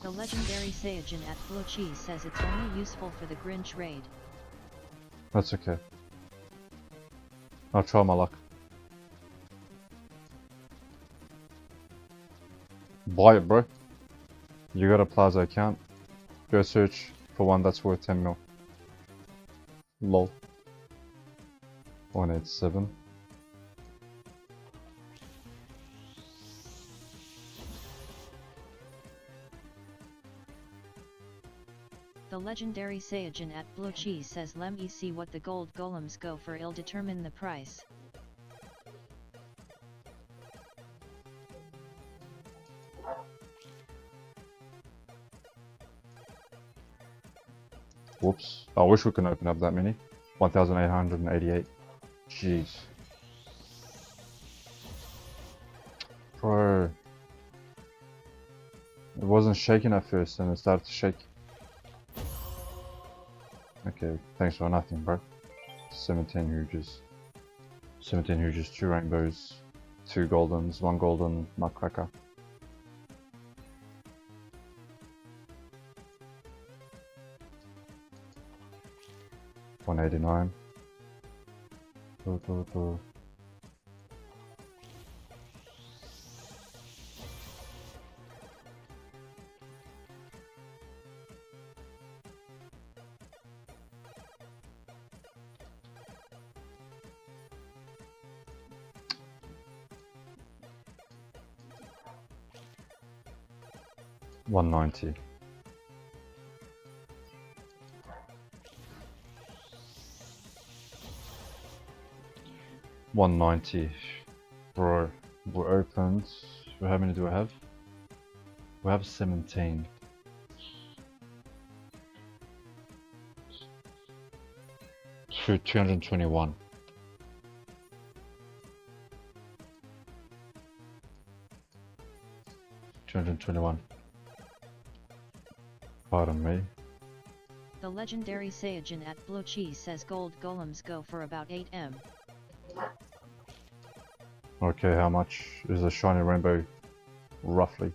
B: The legendary Saiyajin at Blue Cheese says it's only useful for the Grinch raid.
A: That's okay. I'll try my luck. Buy it, bro. You got a Plaza account. Go search for one that's worth 10 mil. Lol. 187.
B: The legendary Saiyajin at Blue Cheese says let me see what the gold golems go for, it'll determine the price.
A: Whoops. I wish we could open up that many. 1,888. Jeez. Bro. It wasn't shaking at first and it started to shake. Okay, thanks for nothing, bro. 17 huges. 17 huges, 2 rainbows, 2 goldens, 1 golden nutcracker. $189. 190. $190. Bro, we're opened. How many do I have? We have 17. To 221. $221. Pardon me.
B: The legendary Saiyajin at Blue Cheese says gold golems go for about 8M.
A: Okay, how much is a shiny rainbow, roughly?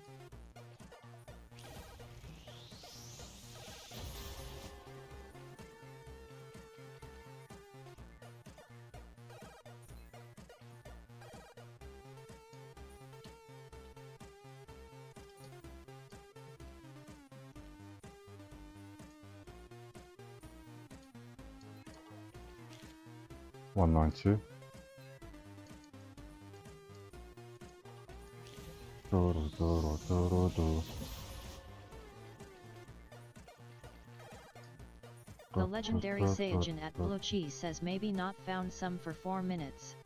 A: $192.
B: The legendary Saiyajin at Blue Cheese says maybe not found some for 4 minutes.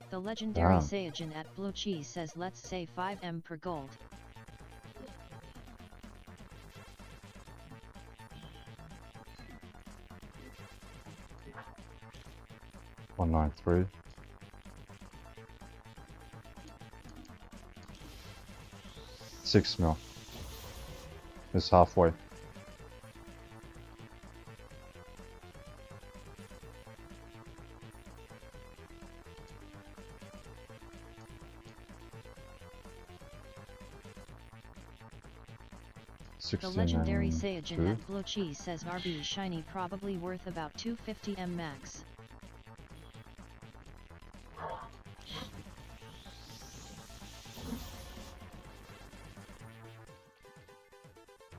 B: The legendary
A: Damn.
B: Saiyajin at Blue Cheese says let's say 5M per gold.
A: 193. $6 mil. It's halfway.
B: The legendary Saiyajin at Blue Cheese says RB Shiny probably worth about 250M max.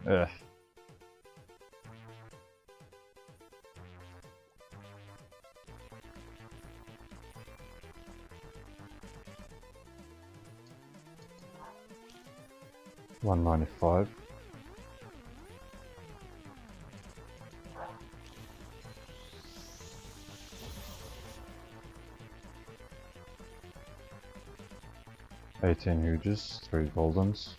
A: Yeah. $195. $18 huges, 3 goldens.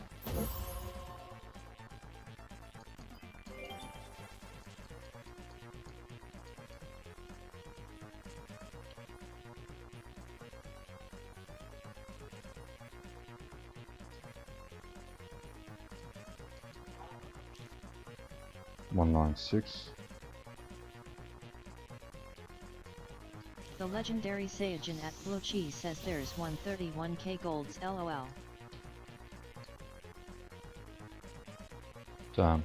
A: $196.
B: The legendary Saiyajin at Blue Cheese says there's 131k golds LOL.
A: Damn.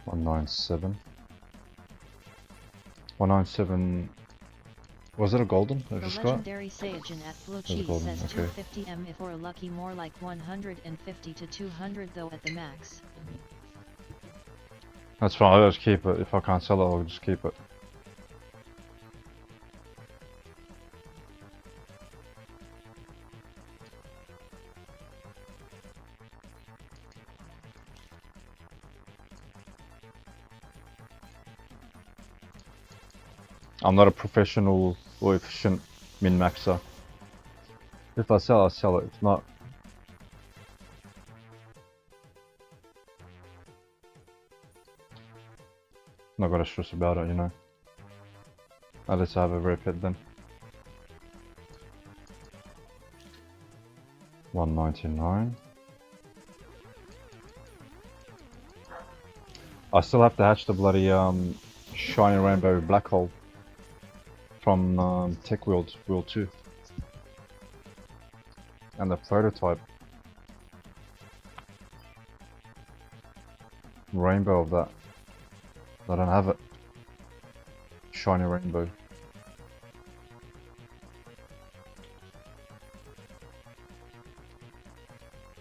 A: $197. 197. Was it a golden I
B: The
A: just got?
B: legendary Saiyajin at Blue Cheese
A: golden,
B: says
A: okay.
B: 250M if we're lucky, more like 150 to 200 though at the max.
A: That's fine, I'll just keep it. If I can't sell it, I'll just keep it. I'm not a professional or efficient min-maxer. If I sell, I sell it. If not, not gonna stress about it, you know. At least I have a rare pet then. $199. I still have to hatch the bloody shiny rainbow black hole from Tech World 2. And the prototype rainbow of that. I don't have it. Shiny rainbow.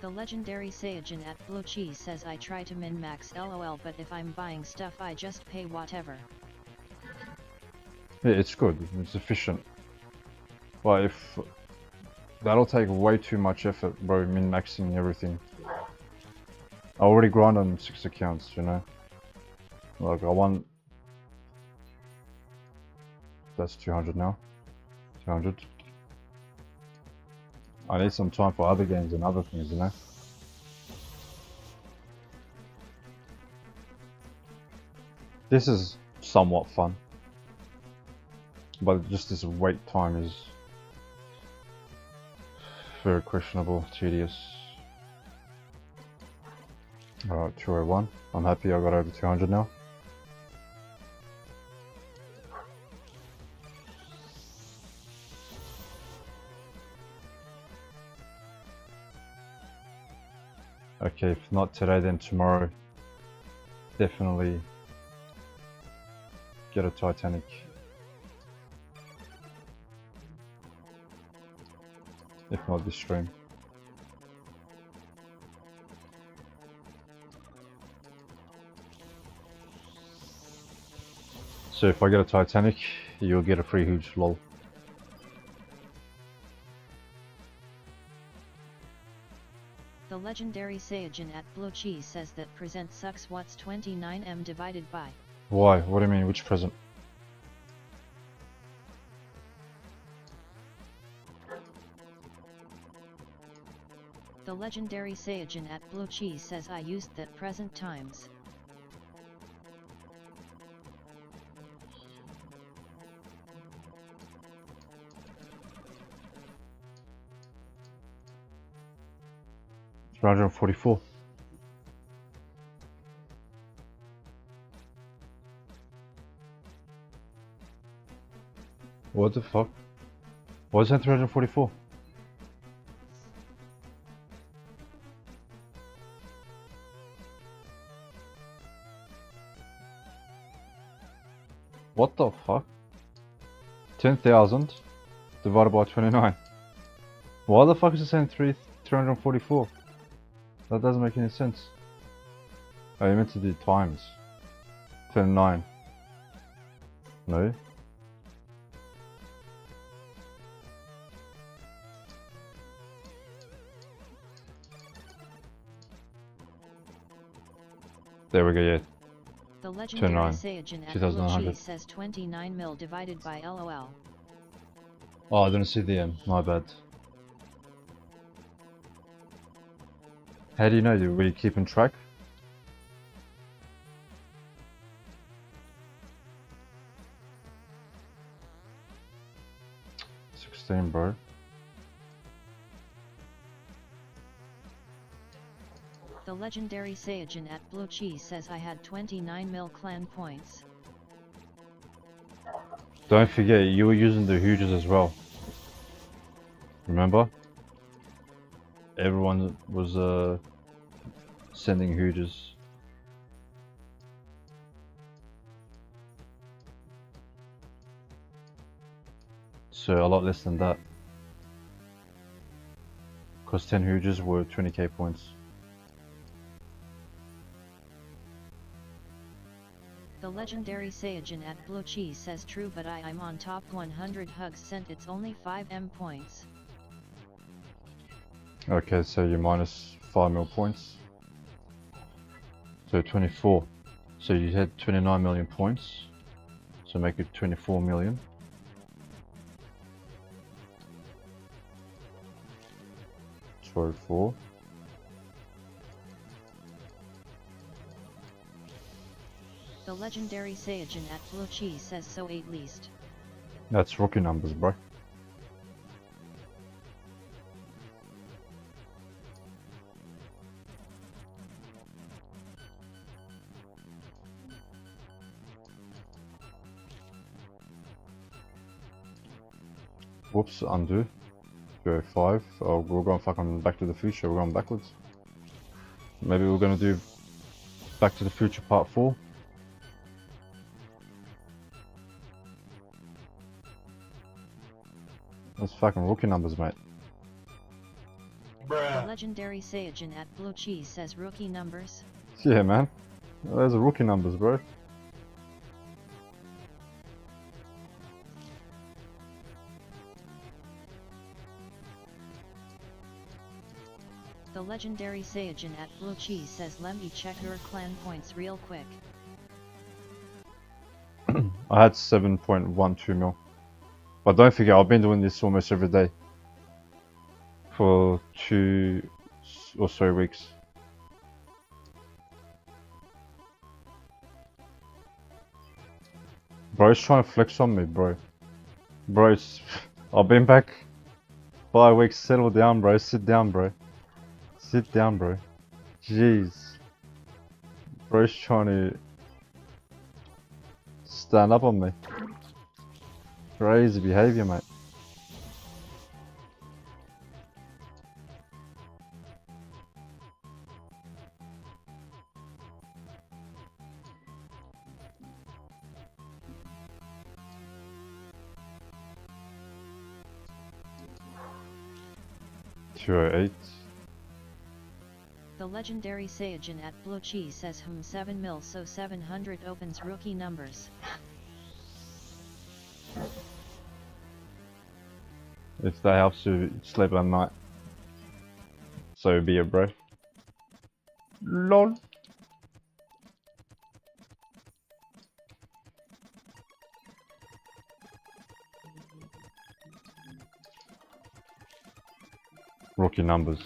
B: The legendary Saiyajin at Blue Cheese says I try to min-max LOL, but if I'm buying stuff I just pay whatever.
A: Yeah, it's good. It's efficient. But if that'll take way too much effort, bro, min-maxing everything. I already grind on 6 accounts, you know. Like I want. That's 200 now. 200. I need some time for other games and other things, you know. This is somewhat fun, but just this wait time is very questionable, tedious. Alright, 201. I'm happy I got over 200 now. Okay, if not today, then tomorrow. Definitely get a Titanic. If not this stream. So if I get a Titanic, you'll get a free huge lol.
B: The legendary Saiyajin at Blue Cheese says that present sucks. What's 29m divided by?
A: Why? What do you mean? Which present?
B: The legendary Saiyajin at Blue Cheese says I used that present times.
A: It's 144. What the fuck? Why is that 344? What the fuck? 10,000 divided by 29. Why the fuck is it saying 344? That doesn't make any sense. Oh, you meant to do times. 29. No. There we go, yeah.
B: The legendary
A: 29.
B: Saiyajin at
A: 2,100.
B: Blue Cheese says 29 mil divided by LOL.
A: Oh, I didn't see the M. My bad. How do you know? Were you keeping track? $16, bro.
B: The legendary Saiyajin at Blue Cheese says I had 29 mil clan points.
A: Don't forget, you were using the Hooges as well. Remember? Everyone was sending Hooges. So a lot less than that. Because 10 Hooges were 20k points.
B: The legendary Saiyajin at Blue Cheese says true, but I'm on top 100 hugs sent. It's only 5m points.
A: Okay, so you're minus 5 mil points. So 24. So you had 29 million points. So make it 24 million. So 4.
B: The legendary Saiyajin at Blue Cheese says so 8 least.
A: That's rookie numbers, bro. Whoops, undo. Go 5. Oh, we're going fucking Back to the Future. We're going backwards. Maybe we're gonna do Back to the Future Part 4. That's fucking rookie numbers, mate.
B: The
D: Bruh.
B: legendary Saiyajin at Blue Cheese says rookie numbers.
A: Yeah, man. Those are rookie numbers, bro.
B: The legendary Saiyajin at Blue Cheese says let me check your clan points real quick.
A: I had 7.12 mil. But don't forget, I've been doing this almost every day. For 2 or so weeks. Bro's trying to flex on me, bro. Bro, I've been back 5 weeks. Settle down, bro. Sit down, bro. Sit down, bro. Jeez. Bro's trying to stand up on me. Crazy behavior, mate. $208.
B: The legendary Saiyajin at Blue Cheese says 7 mil, so 700 opens rookie numbers.
A: If that helps you sleep at night. So be it, bro. LOL. Rookie numbers.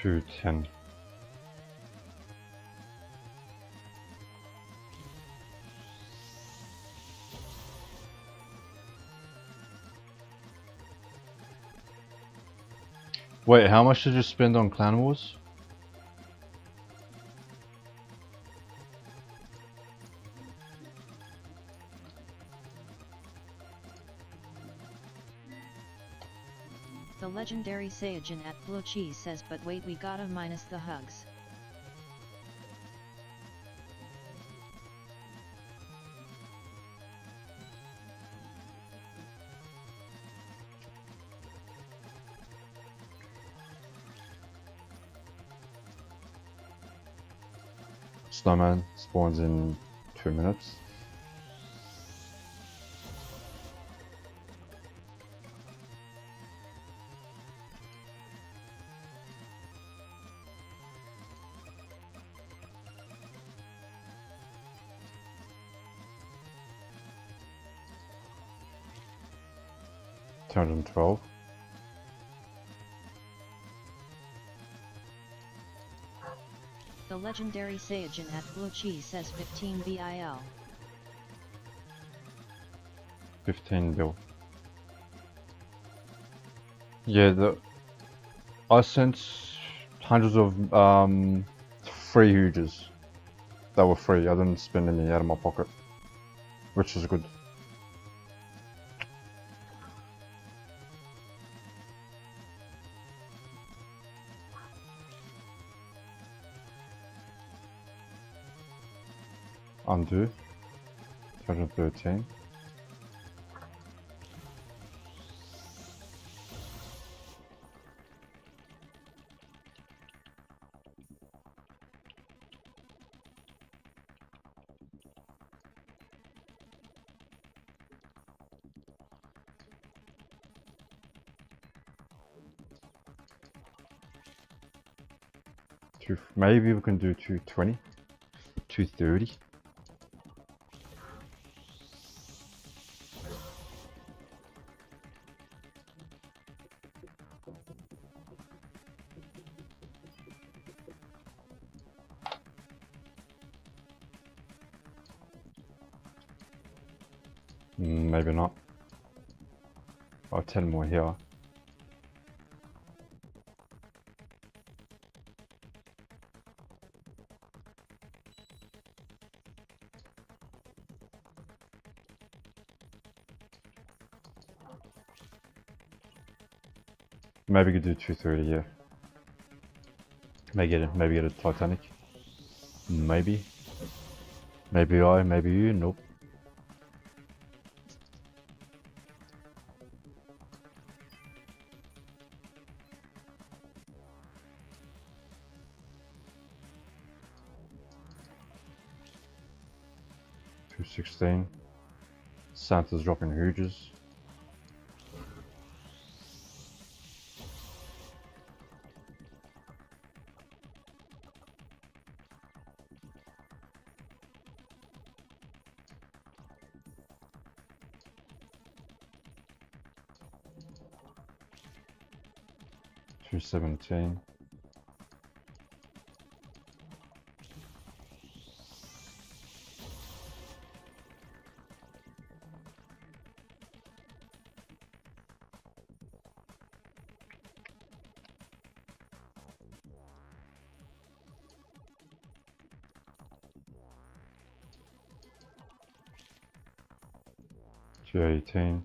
A: Two 10. Wait, how much did you spend on Clan Wars?
B: The legendary Saiyajin at Blue Cheese says, but wait, we gotta minus the hugs.
A: Snowman spawns in 2 minutes. $212.
B: The legendary Saiyajin at Blue Cheese says 15 BIL.
A: 15 bill. Yeah, I sent hundreds of free huges that were free. I didn't spend any out of my pocket, which is good. Undo 213. Maybe we can do 220, 230. Maybe not. I'll 10 more here. Maybe we could do 230 here. Maybe get a Titanic. Maybe. Maybe you, nope. $216. Santa's dropping huges. $217. $218.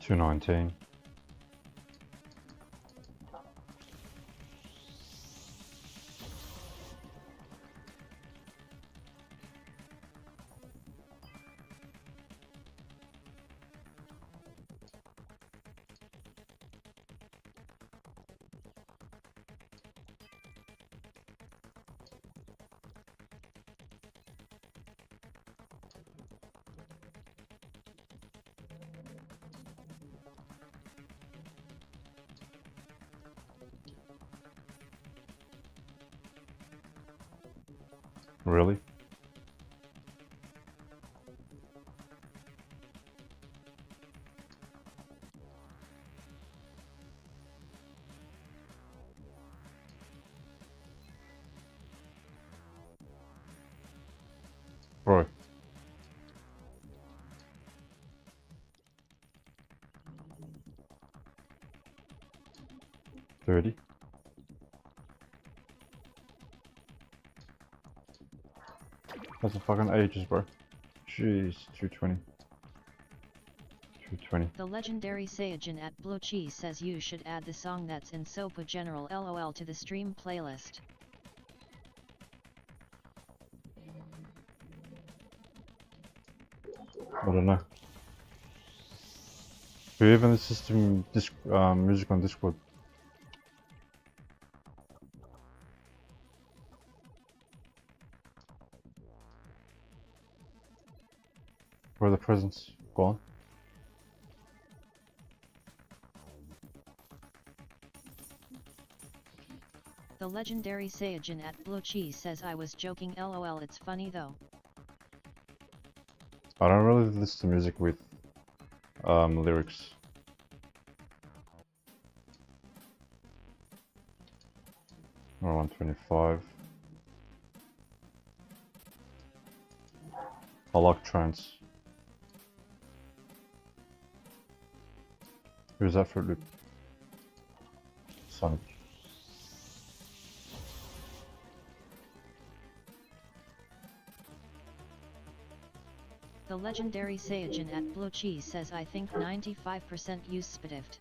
A: 219. Really? Bro. $30. That's a fucking ages, bro. Jeez, 220. 220.
B: The legendary Saiyajin at Blue Cheese says you should add the song that's in Sopa General LOL to the stream playlist.
A: I don't know. Do you even listen to music on Discord? Where are the presents? Gone?
B: The legendary Saiyajin at Blue Cheese says I was joking LOL, it's funny though.
A: I don't really listen to music with lyrics. Or 125. I like trance. Who's that Fruit Loop? Sonic.
B: The legendary Saiyajin at Blue Cheese says I think 95% use Spitift.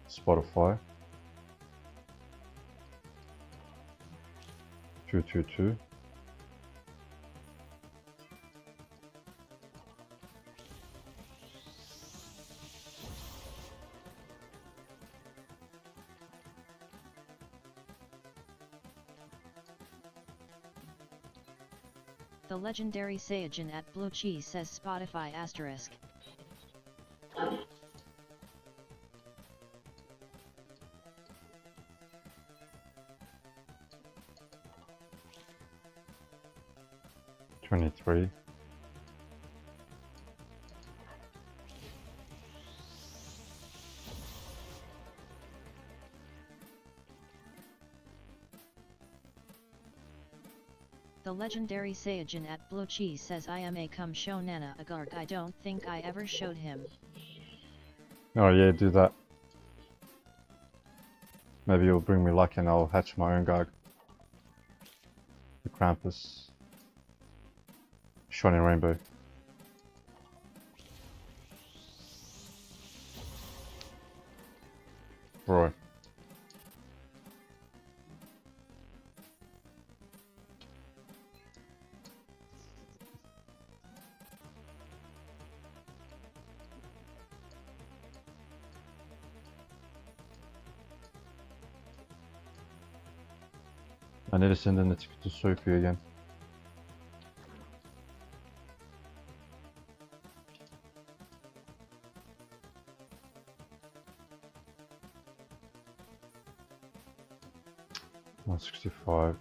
A: Spotify. 222.
B: The legendary Saiyajin at Blue Cheese says Spotify asterisk.
A: $23.
B: The legendary Saiyajin at Blue Cheese says I am a cum show Nana Agarg. I don't think I ever showed him.
A: Oh yeah, do that. Maybe you'll bring me luck and I'll hatch my own Garg. The Krampus. Shining Rainbow. Roy. I need to send in the ticket to Sophie again. $165.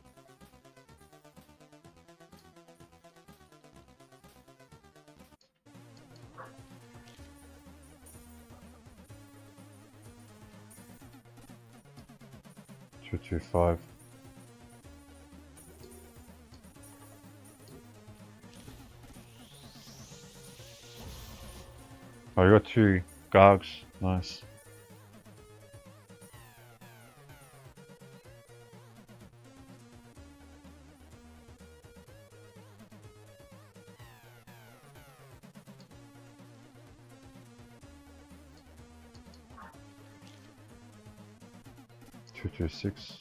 A: $225. Oh, you got 2 Gargs. Nice. 226.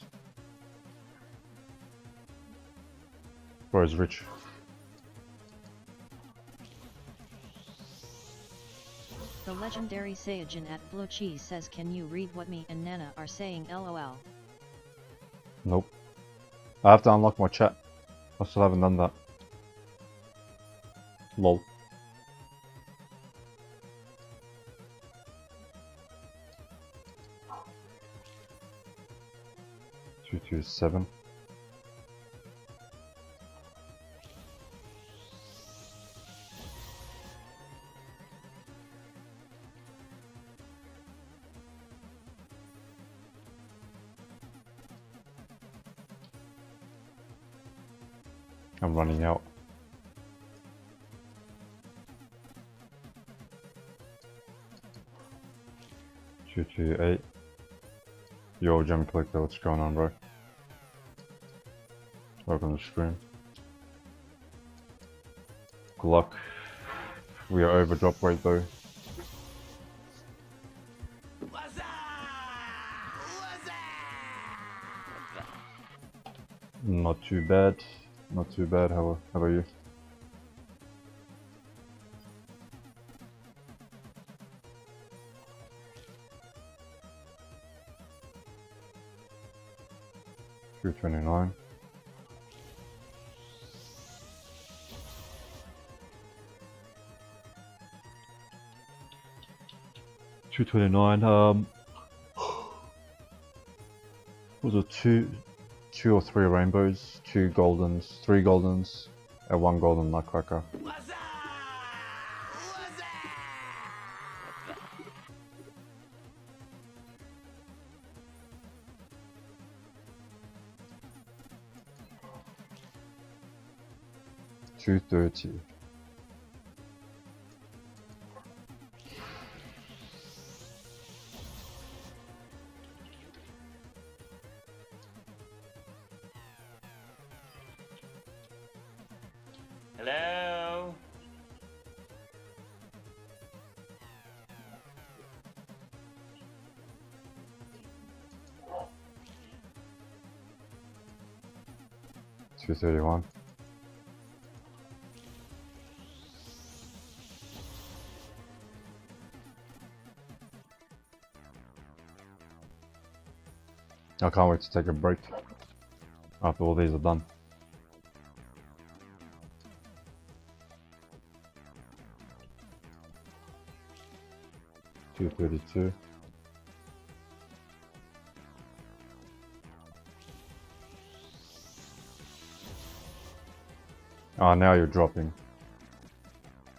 A: Bro is rich.
B: The legendary Saiyajin at Blue Cheese says, can you read what me and Nana are saying, lol?
A: Nope. I have to unlock my chat. I still haven't done that. Lol. Two two seven. I'm running out. Two two eight. Yo, gem collector, what's going on, bro? Welcome to the stream. Good luck. We are over drop rate though. Not too bad. Not too bad. How about you? $229. $229. Was it two or three rainbows, 2 goldens, 3 goldens, and 1 golden nutcracker. $230.
D: Hello?
A: $231. I can't wait to take a break after all these are done. $232. Ah, now you're dropping.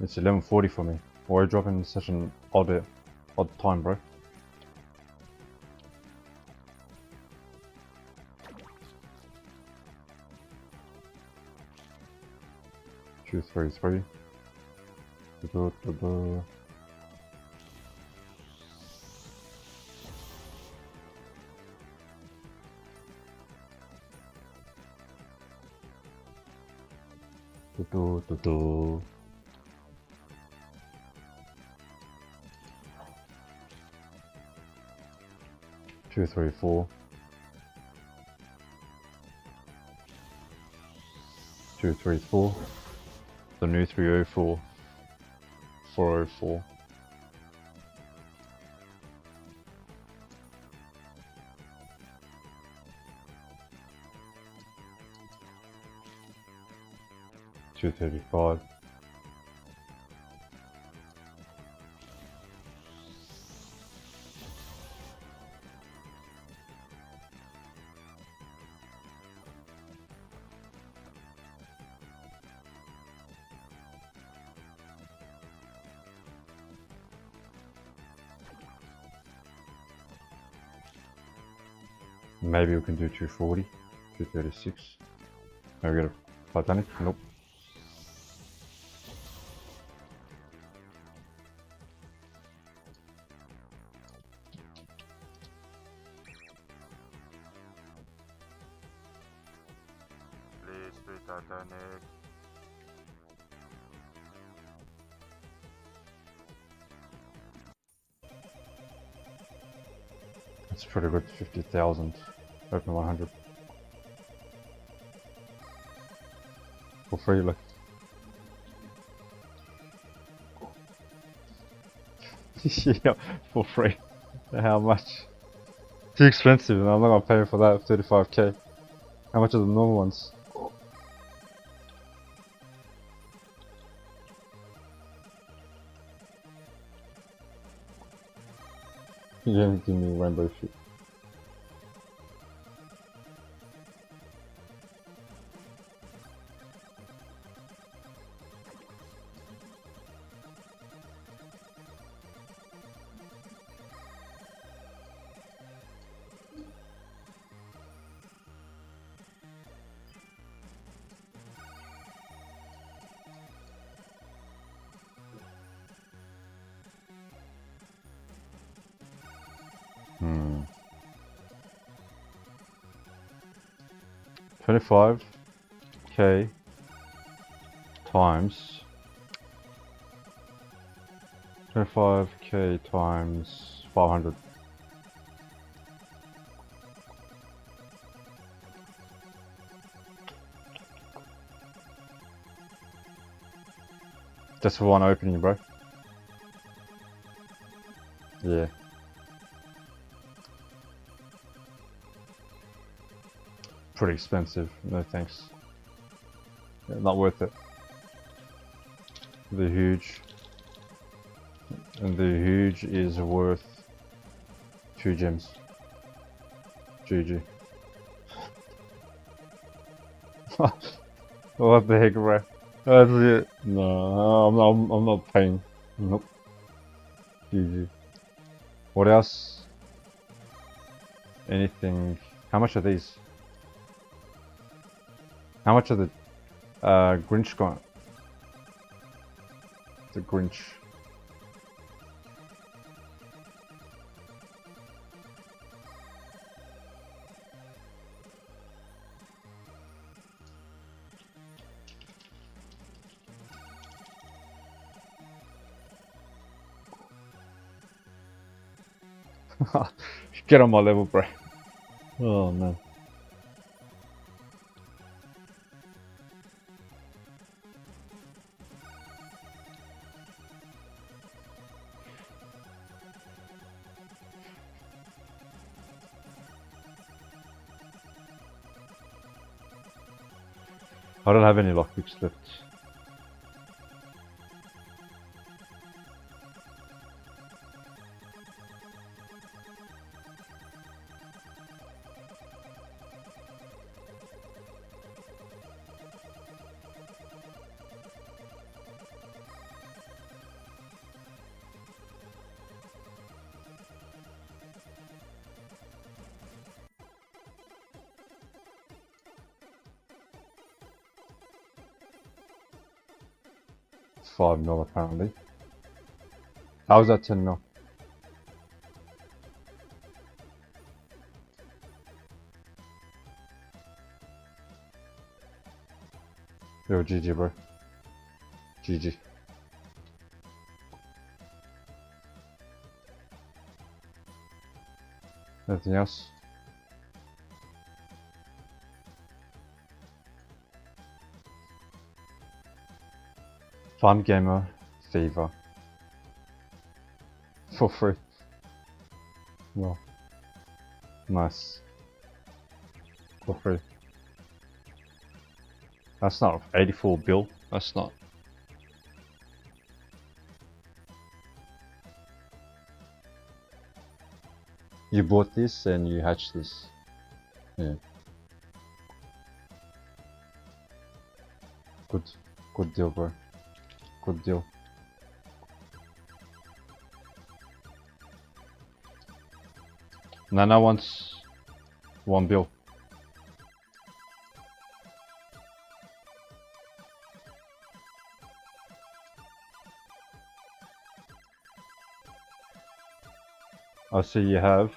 A: It's 11:40 for me. Why are you dropping in such an odd time, bro? $233. $234. $234. The new 304. $404. $235. Maybe we can do 240, 236. Maybe we get a Titanic? Nope.
C: Please be Titanic.
A: It's pretty good. 50,000. Open 100. For free, like. Yeah, for free. How much? Too expensive, and I'm not gonna pay for that. 35k. How much are the normal ones? You didn't give me rainbow shoot. Hmm. 25k times 25k times 500. Just for one opening, bro. Yeah. Pretty expensive. No thanks. Yeah, not worth it. The huge. And the huge is worth 2 gems. GG. What the heck, bro? That's it. No, I'm not paying. Nope. GG. What else? Anything? How much are these? How much are the Grinch gone? The Grinch. Get on my level, bro. Oh man. I don't have any lockpicks left. It's 5 mil apparently. How's that 10 mil? Yo, GG, bro. GG. Anything else? Fun Gamer Fever. For free. Well. Nice. For free. That's not 84 bill. That's not. You bought this and you hatched this. Yeah. Good deal, bro. Good deal. Nana wants 1 bill. I see you have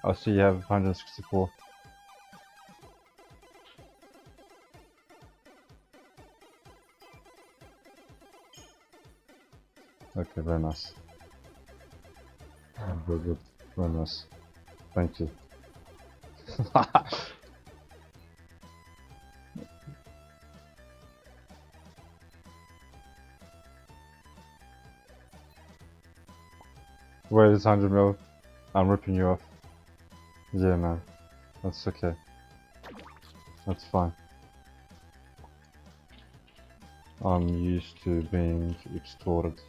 A: 164. Okay, very nice. Very good. Very nice. Thank you. Wait, it's 100 mil. I'm ripping you off. Yeah, man. That's okay. That's fine. I'm used to being extorted.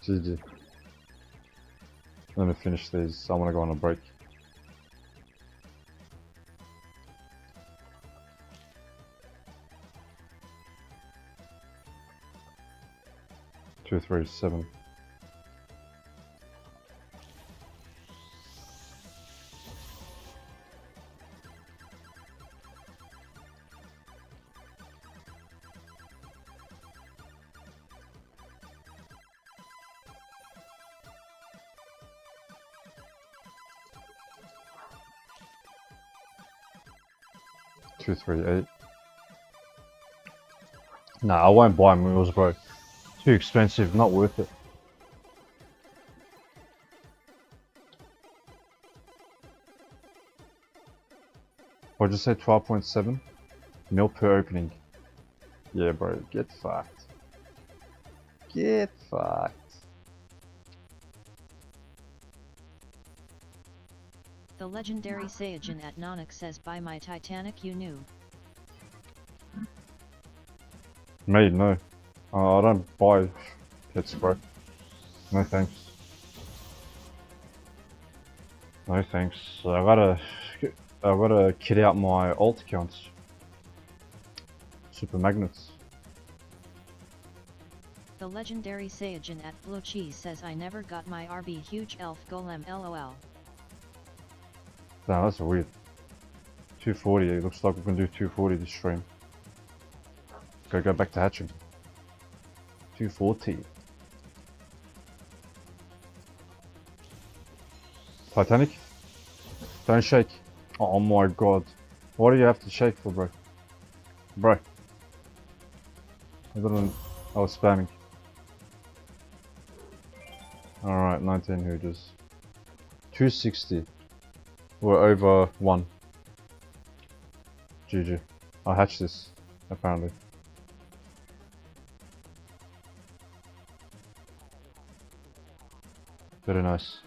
A: GG. Let me finish these. I want to go on a break. Two, three, seven. Two, three, eight. Nah, I won't buy mules, bro. Too expensive, not worth it. What'd you say, 12.7 mil per opening? Yeah, bro, get fucked. Get fucked.
B: The legendary Saiyajin at Nanak says, "Buy my Titanic, you knew."
A: Mate, no. I don't buy pets, bro. No thanks. No thanks. I gotta kit out my alt accounts. Super magnets.
B: The legendary Saiyajin at Blue Cheese says, "I never got my RB huge elf golem, lol."
A: Damn, that's weird. 240, it looks like we can do 240 this stream. Go back to hatching. 240. Titanic? Don't shake. Oh my god. What do you have to shake for, bro? Bro. I was spamming. Alright, 19 hooges. 260. We're over 1. GG. I hatched this, apparently. Very nice.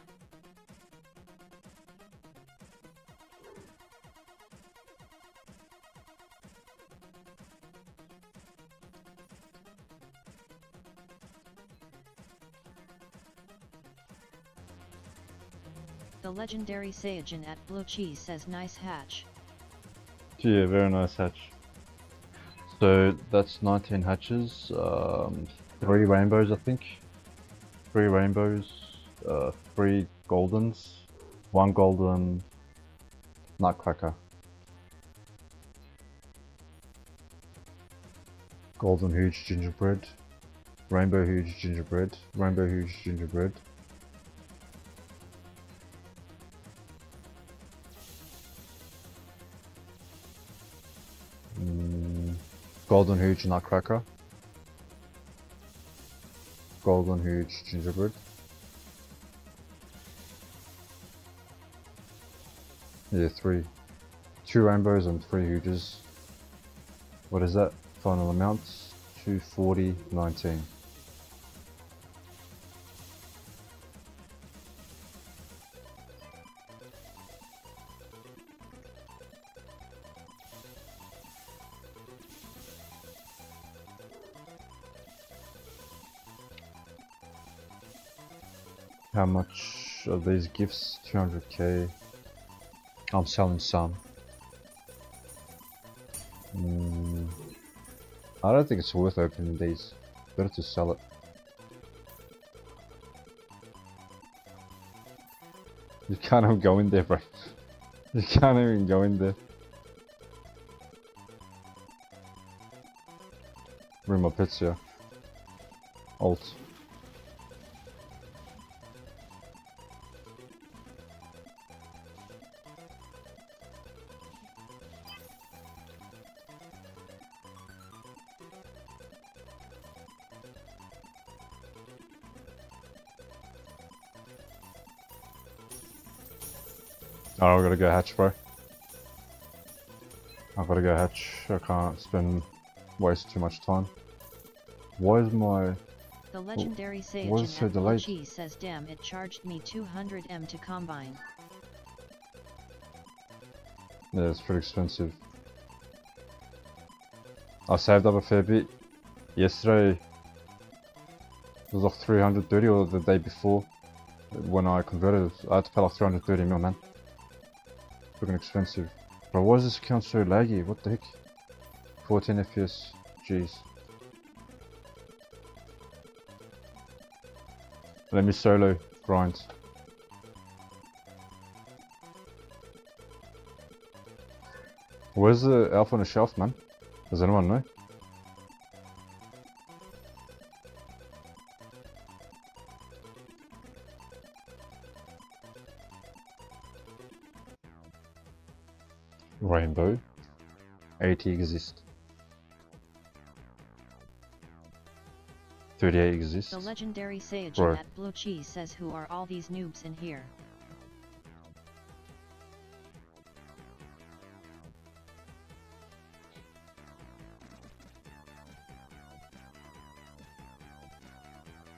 B: The legendary Saiyajin at Blue Cheese says, "Nice hatch."
A: Yeah, very nice hatch. So that's 19 hatches, 3 rainbows I think. 3 rainbows, 3 goldens, 1 golden nutcracker. Golden huge gingerbread, rainbow huge gingerbread, rainbow huge gingerbread. Golden huge nutcracker. Golden huge gingerbread. Yeah, 3. 2 rainbows and 3 huges. What is that? Final amount? 240.19. How much are these gifts? 200k. I'm selling some. I don't think it's worth opening these. Better to sell it. You can't even go in there, bro. You can't even go in there. Bring my pets here. Alt. Alright, I gotta go hatch, bro. I gotta go hatch. I can't waste too much time. Why is my...
B: The legendary
A: Why is it
B: Saiyajin
A: so
B: at Blue
A: delayed?
B: Cheese says damn it charged me 200M to combine.
A: Yeah, it's pretty expensive. I saved up a fair bit. Yesterday, it was like 330, or the day before, when I converted, I had to pay like 330 mil, man. Freaking expensive. Bro, why is this account so laggy? What the heck? 14 FPS. Jeez. Let me solo grind. Where's the alpha on the shelf, man? Does anyone know? Rainbow. 80 exist. 38 exists.
B: The legendary Saiyajin
A: Bro.
B: at Blue Cheese says who are all these noobs in here?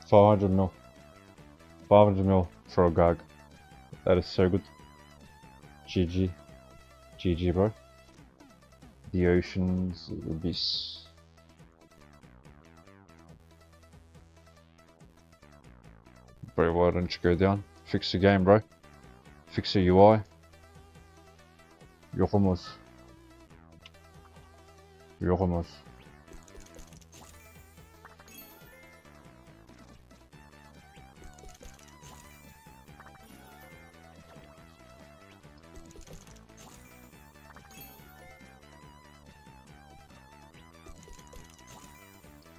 A: $500 mil. 500 mil for a gag. That is so good. GG. GG, bro. The ocean's abyss. Bro, why don't you go down? Fix the game, bro. Fix the UI. Yokomos. Yokomos.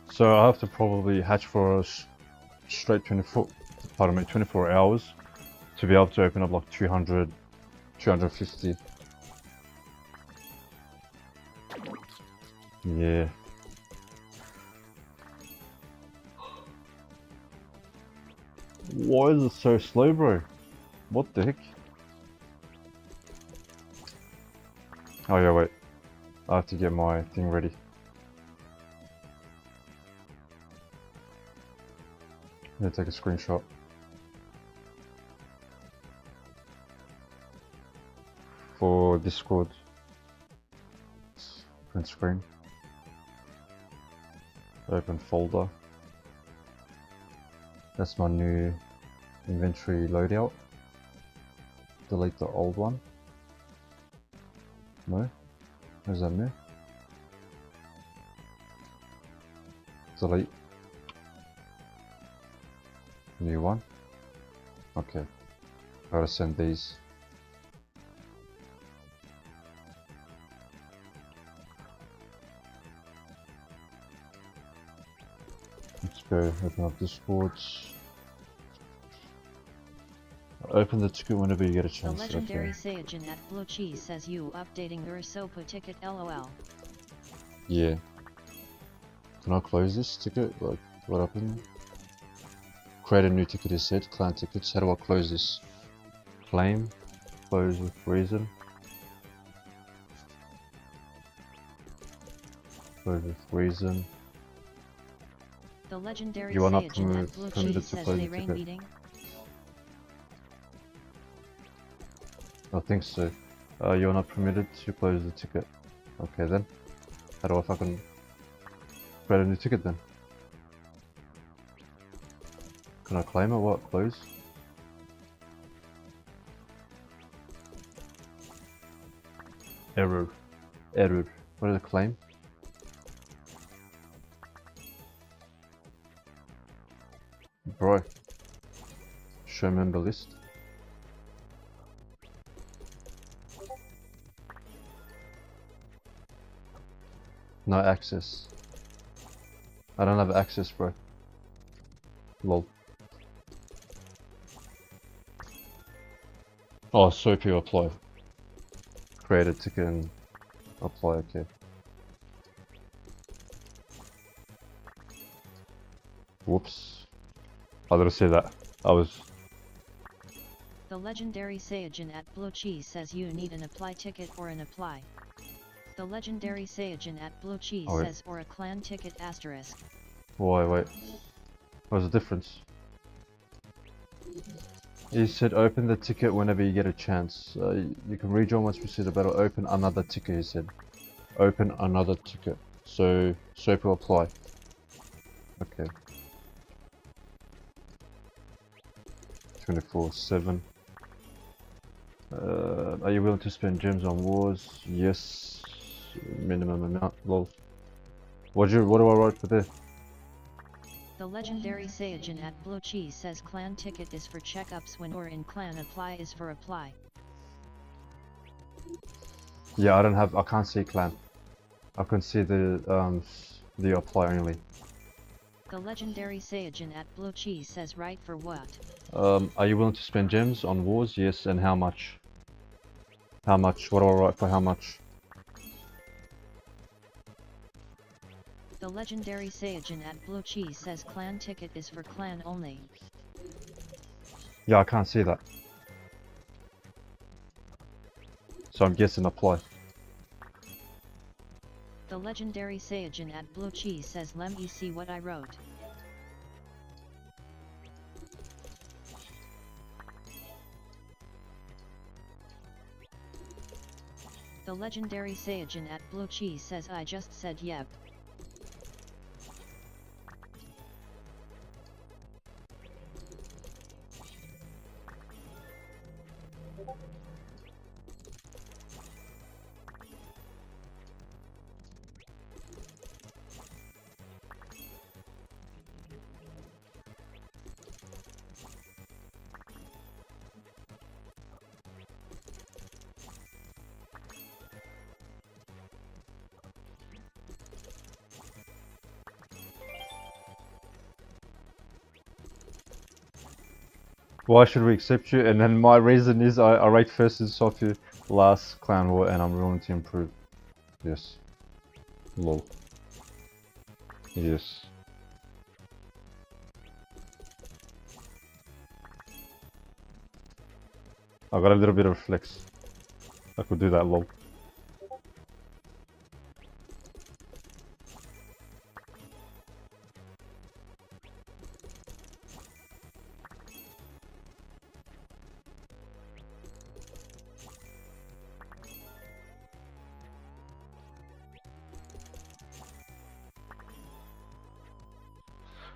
A: So I have to probably hatch for a straight 24 hours to be able to open up like 200, 250. Yeah. Why is it so slow, bro? What the heck? Oh yeah, wait. I have to get my thing ready. I'm gonna take a screenshot. For Discord. Print screen. Open folder. That's my new inventory loadout. Delete the old one. No? Is that new? Delete. New one. Okay. Gotta send these. Let's go open up Discord. Open the ticket whenever you get a
B: The
A: chance.
B: legendary
A: Okay.
B: Saiyajin at Blue Cheese says you updating the Usopp ticket lol.
A: Yeah. Can I close this ticket? Like, what happened? Create a new ticket is said. Clan tickets. How do I close this? Claim. Close with reason. Close with reason.
B: The legendary
A: You are not
B: Saiyajin at Blue
A: permitted
B: Cheese
A: to
B: says
A: close
B: they
A: the
B: rain
A: ticket.
B: meeting.
A: I think so. You're not permitted to close the ticket. Okay then. How do I fucking create a new ticket then? Can I claim it? What? Close? Error. Error. What is a claim? Bro. Show member list. No access. I don't have access, bro. Lol. Oh, so if you apply. Create a ticket and apply, okay. Whoops. I didn't see that. I was
B: The legendary Saiyajin at Blue Cheese says you need an apply ticket or an apply. The legendary Saiyajin at Blue Cheese says or a clan ticket asterisk.
A: Why, wait. What's the difference? He said open the ticket whenever you get a chance. You can rejoin once we see the battle. Open another ticket, he said. Open another ticket. So, soap will apply. Okay. 24/7. Are you willing to spend gems on wars? Yes. Minimum amount. Lol. What do I write for there?
B: The legendary Saiyajin at Blue Cheese says clan ticket is for checkups when or in clan apply is for apply.
A: Yeah, I can't see clan. I can see the apply only.
B: The legendary Saiyajin at Blue Cheese says right for what?
A: Are you willing to spend gems on wars? Yes, and how much? How much? What do I write for how much?
B: The legendary Saiyajin at Blue Cheese says clan ticket is for clan only.
A: Yeah, I can't see that. So I'm guessing apply.
B: The legendary Saiyajin at Blue Cheese says let me see what I wrote. The legendary Saiyajin at Blue Cheese says I just said yep.
A: Why should we accept you? And then my reason is I rate first in Sophie, last clan war, and I'm willing to improve. Yes. Lol. Yes. I got a little bit of flex. I could do that, lol.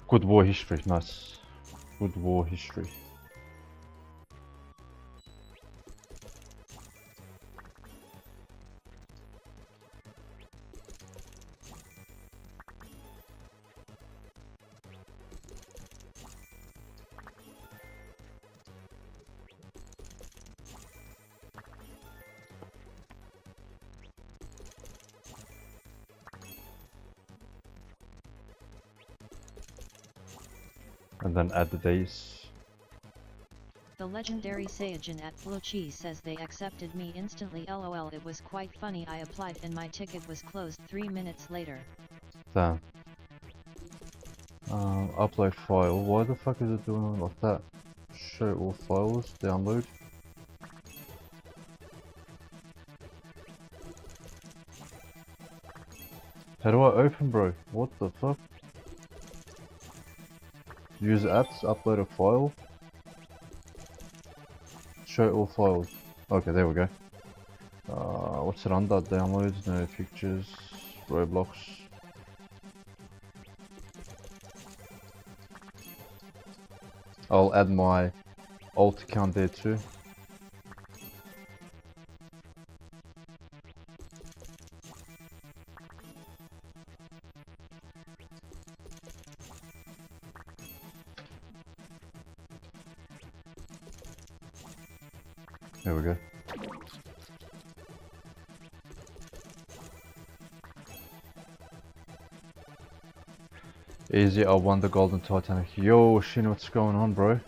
A: Good war history, nice. Good war history. And then add the days.
B: The legendary Saiyajin at Blue Cheese says they accepted me instantly lol it was quite funny I applied and my ticket was closed 3 minutes later.
A: Damn. Upload file. Why the fuck is it doing it like that? Show all files. Download. How do I open, bro? What the fuck? Use apps, upload a file. Show all files. Okay, there we go. What's it under? Downloads, no pictures, Roblox. I'll add my alt account there too. There we go. Easy, I won the golden Titanic. Yo, Shin, what's going on, bro?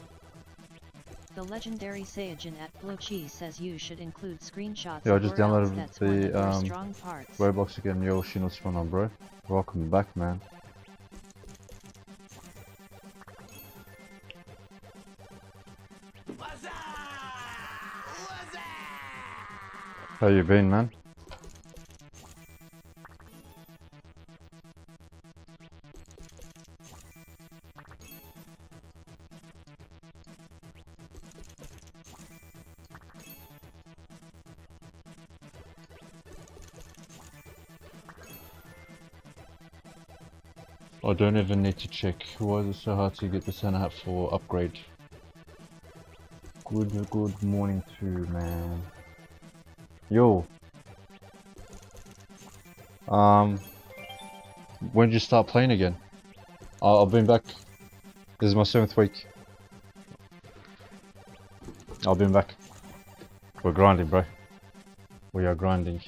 B: The legendary Saiyajin at Blue Cheese says you should include screenshots.
A: Yeah, I just
B: or else
A: downloaded
B: that's one of your
A: the
B: strong parts.
A: Roblox again. Yo, Shin, what's going on, bro? Welcome back, man. How you been, man? I don't even need to check. Why is it so hard to get the Santa hat for upgrade? Good morning too, man. Yo. When did you start playing again? I've been back. This is my 7th week. I've been back. We're grinding, bro. We are grinding.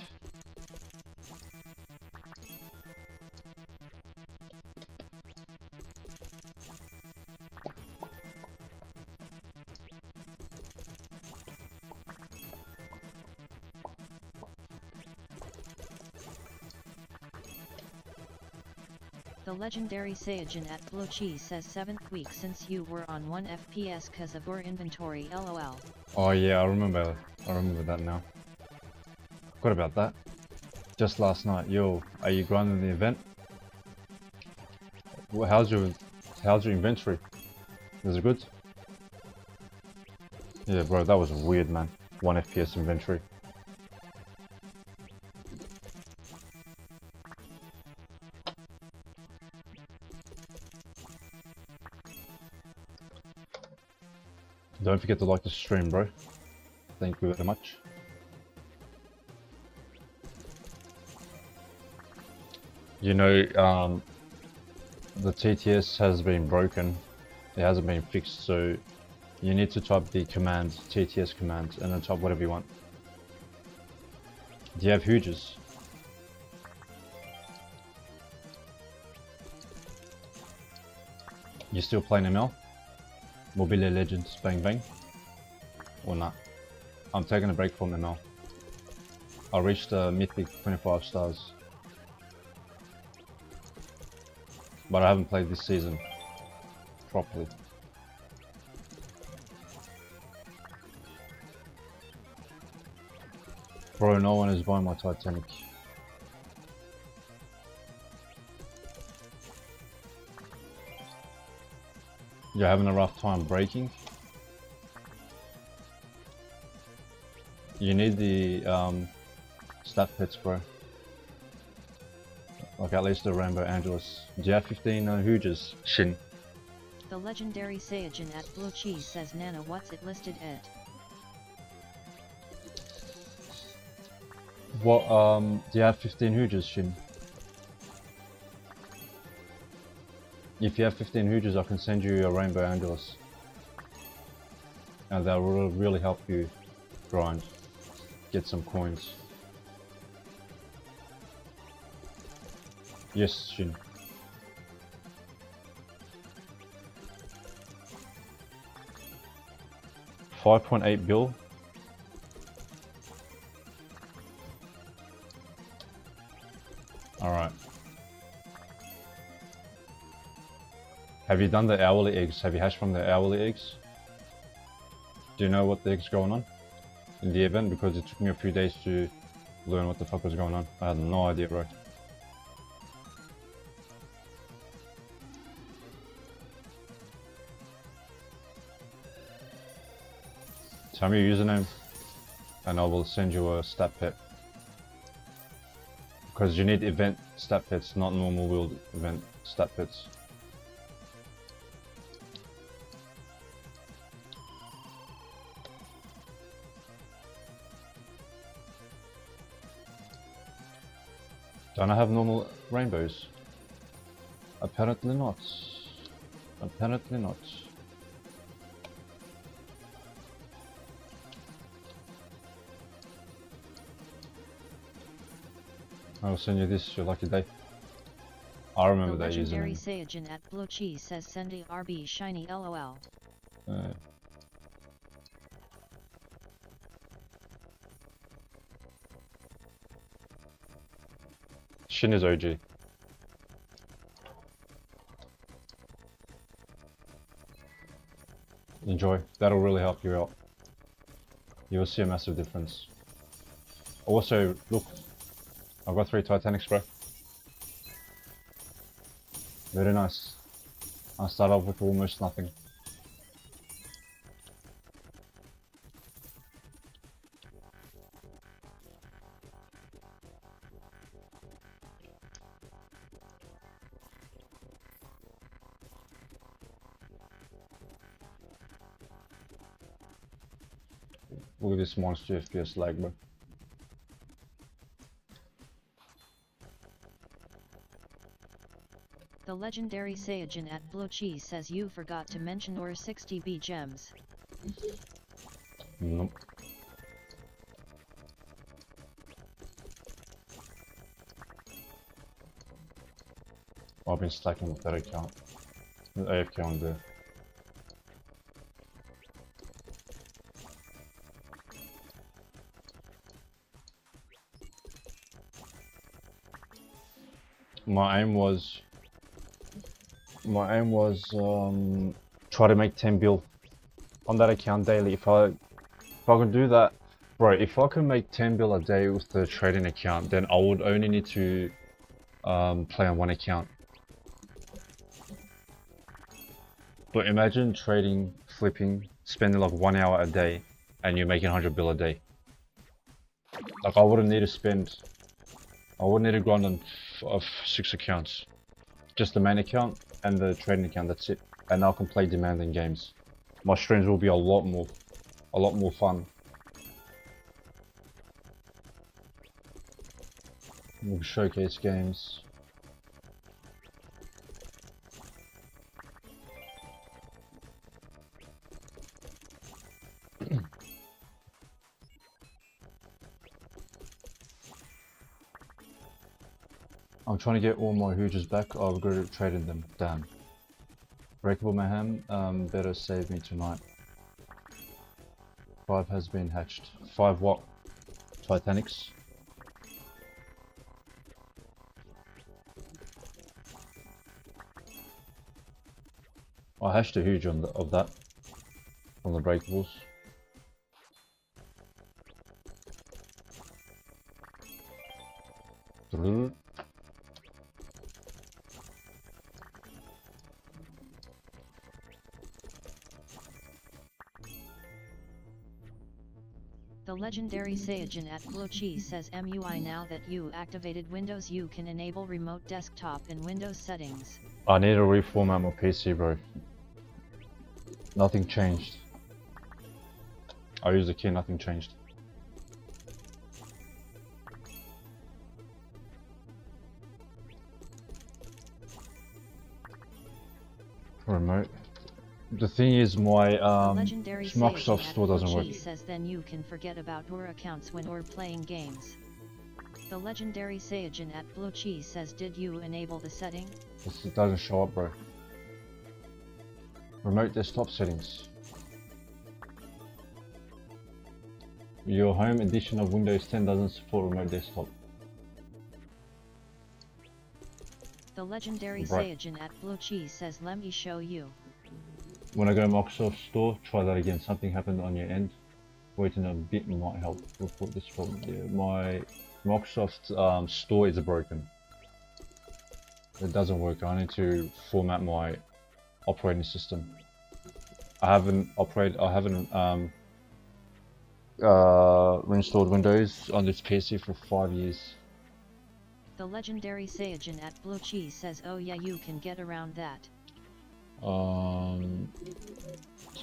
B: The legendary Saiyajin at Blochi says 7th week since you were on 1 FPS cause of your inventory lol.
A: Oh yeah, I remember that now. Forgot about that. Just last night. Yo, are you grinding the event? How's your inventory? Is it good? Yeah, bro, that was weird, man. 1 FPS inventory. Don't forget to like the stream, bro. Thank you very much. You know, the TTS has been broken. It hasn't been fixed, so you need to type the command, TTS command, and then type whatever you want. Do you have huges? You still playing ML? Mobile Legends, bang bang? Or not? I'm taking a break from ML. I reached the mythic 25 stars. But I haven't played this season properly. Bro, no one is buying my Titanic. You're having a rough time breaking? You need the stat pets, bro. Like at least the Rainbow Angelus. Do you have 15 huges, Shin?
B: The legendary Saiyajin at Blochi says Nana what's it listed at?
A: What, do you have 15 huges, Shin? If you have 15 huges, I can send you a Rainbow Angelus. And that will really help you grind. Get some coins. Yes, Shin. $5.8 bill. Alright. Have you done the hourly eggs? Have you hashed from the hourly eggs? Do you know what the eggs going on in the event? Because it took me a few days to learn what the fuck was going on. I had no idea, bro. Tell me your username and I will send you a stat pet. Because you need event stat pets, not normal world event stat pets. Don't I have normal rainbows? Apparently not. Apparently not. I'll send you this, your lucky day. I remember that username.
B: The legendary Saiyajin at Blochi says send a RB shiny lol.
A: Shin is OG. Enjoy. That'll really help you out. You will see a massive difference. Also, look, I've got 3 Titanics, bro. Very nice. I start off with almost nothing. Look at this monster FPS lag, bro.
B: The legendary Saiyajin at Blue Cheese says you forgot to mention or 60B gems.
A: Nope. I've been stacking with that account. With AFK on there. My aim was try to make 10 bill on that account daily. If I could do that, bro, if I could make 10 bill a day with the trading account, then I would only need to play on one account. But imagine trading, flipping, spending like 1 hour a day, and you're making 100 bill a day. Like I wouldn't need to grind on 6 accounts. Just the main account and the trading account, that's it. And I can play demanding games. My streams will be a lot more fun. We'll showcase games. I'm trying to get all my hooges back. I've got to trade in them. Damn. Breakable Mayhem, better save me tonight. 5 has been hatched. 5 what? Titanics? I hatched a huge of that. From the breakables.
B: The legendary Saiyajin at Blue Cheese says MUI now that you activated Windows you can enable remote desktop in Windows settings.
A: I need to reformat my PC, bro. Nothing changed. I used the key, nothing changed. Remote. The thing is, my Microsoft Store doesn't work.
B: Says then you can forget about your accounts when you're playing games. The legendary Saiyajin at Blue Cheese says did you enable the setting?
A: It doesn't show up, bro. Remote desktop settings. Your home edition of Windows 10 doesn't support remote desktop.
B: The legendary Saiyajin at Blue Cheese says let me show you.
A: When I go to Microsoft Store, try that again. Something happened on your end. Waiting a bit might help report this problem. Yeah, my Microsoft Store is broken. It doesn't work. I need to format my operating system. I haven't reinstalled Windows on this PC for 5 years.
B: The legendary Saiyajin at Blue Cheese says oh yeah you can get around that.
A: So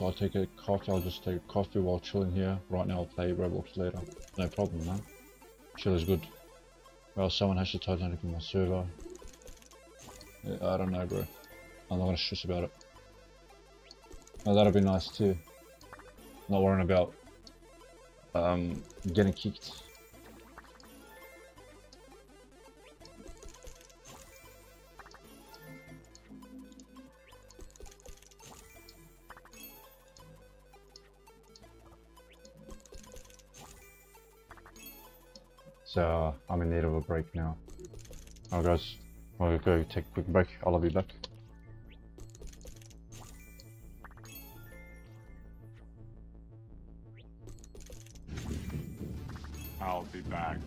A: I'll take a coffee. I'll just take a coffee while chilling here. Right now I'll play Roblox later. No problem, man. Chill is good. Well, someone has to Titanic in my server. Yeah, I don't know, bro. I'm not gonna stress about it. Oh, that'll be nice too. Not worrying about getting kicked. So I'm in need of a break now. Alright guys, I'll go take a quick break. I'll be back.
E: I'll be back.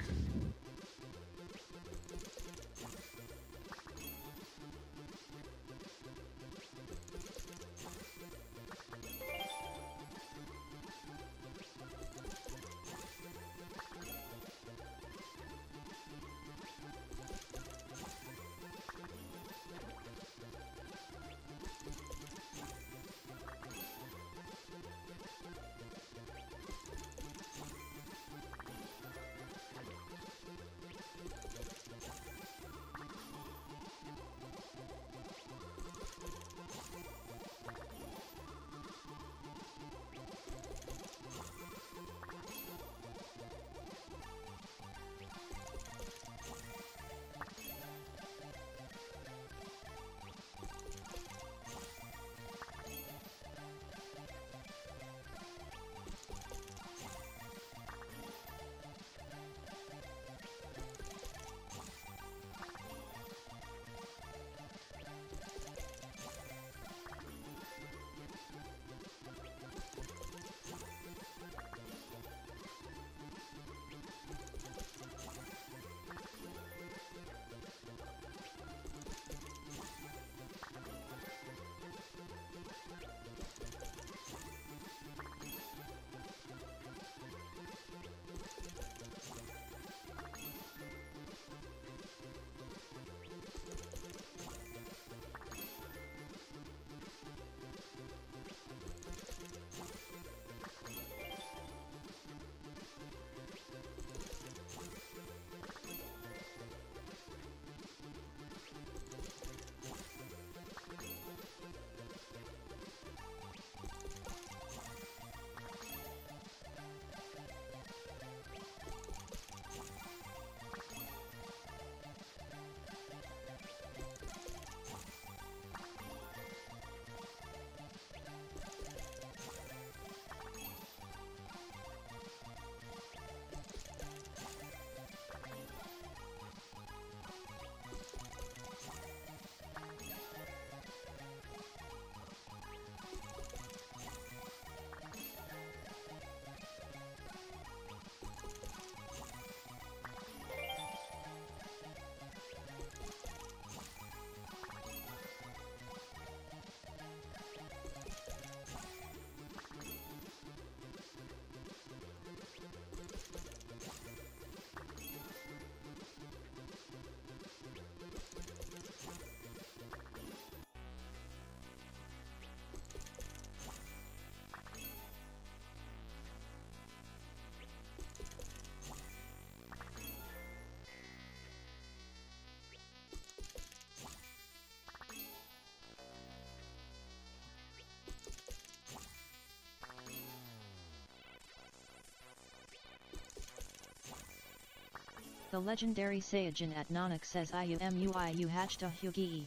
B: The legendary Saiyajin at Nanak says IUMUIU Hachta Hugi.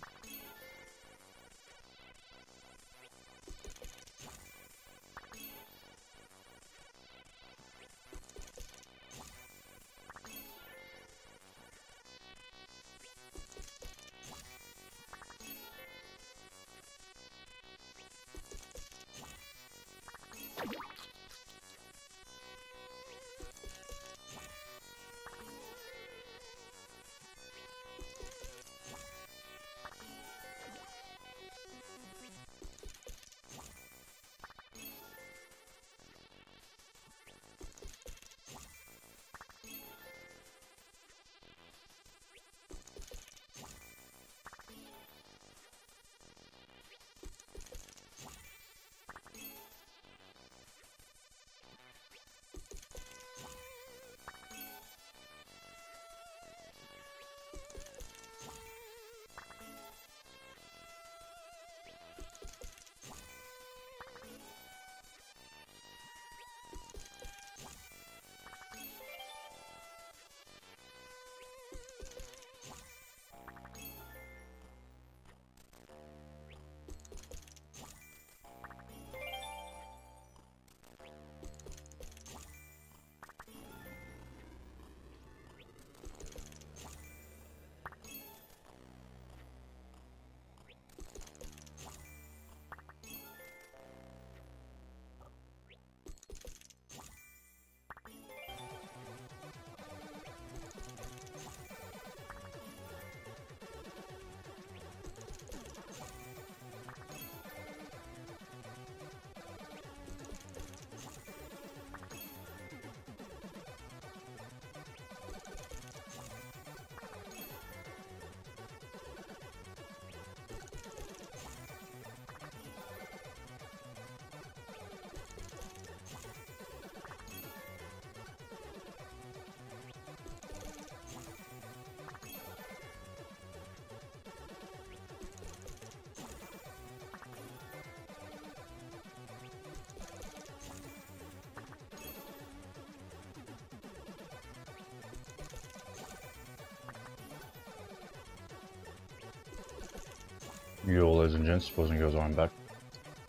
A: You all, ladies and gents, boys and girls, I'm back.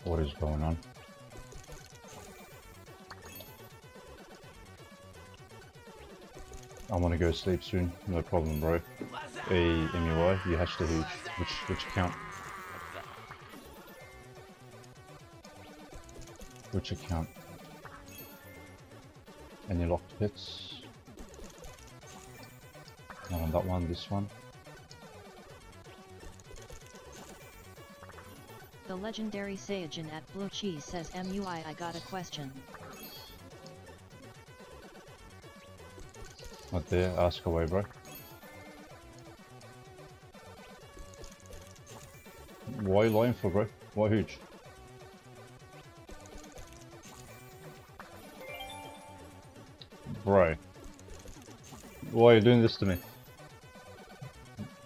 A: What is going on? I want to go sleep soon, no problem, bro. Hey, MUI, you hatched a huge. Which account? Which account? Any locked pits? Not on that one, this one.
B: The legendary Saiyajin at Blue Cheese says MUI I got a question.
A: Not there, ask away, bro. Why are you lying for, bro? Why huge? Bro. Why are you doing this to me?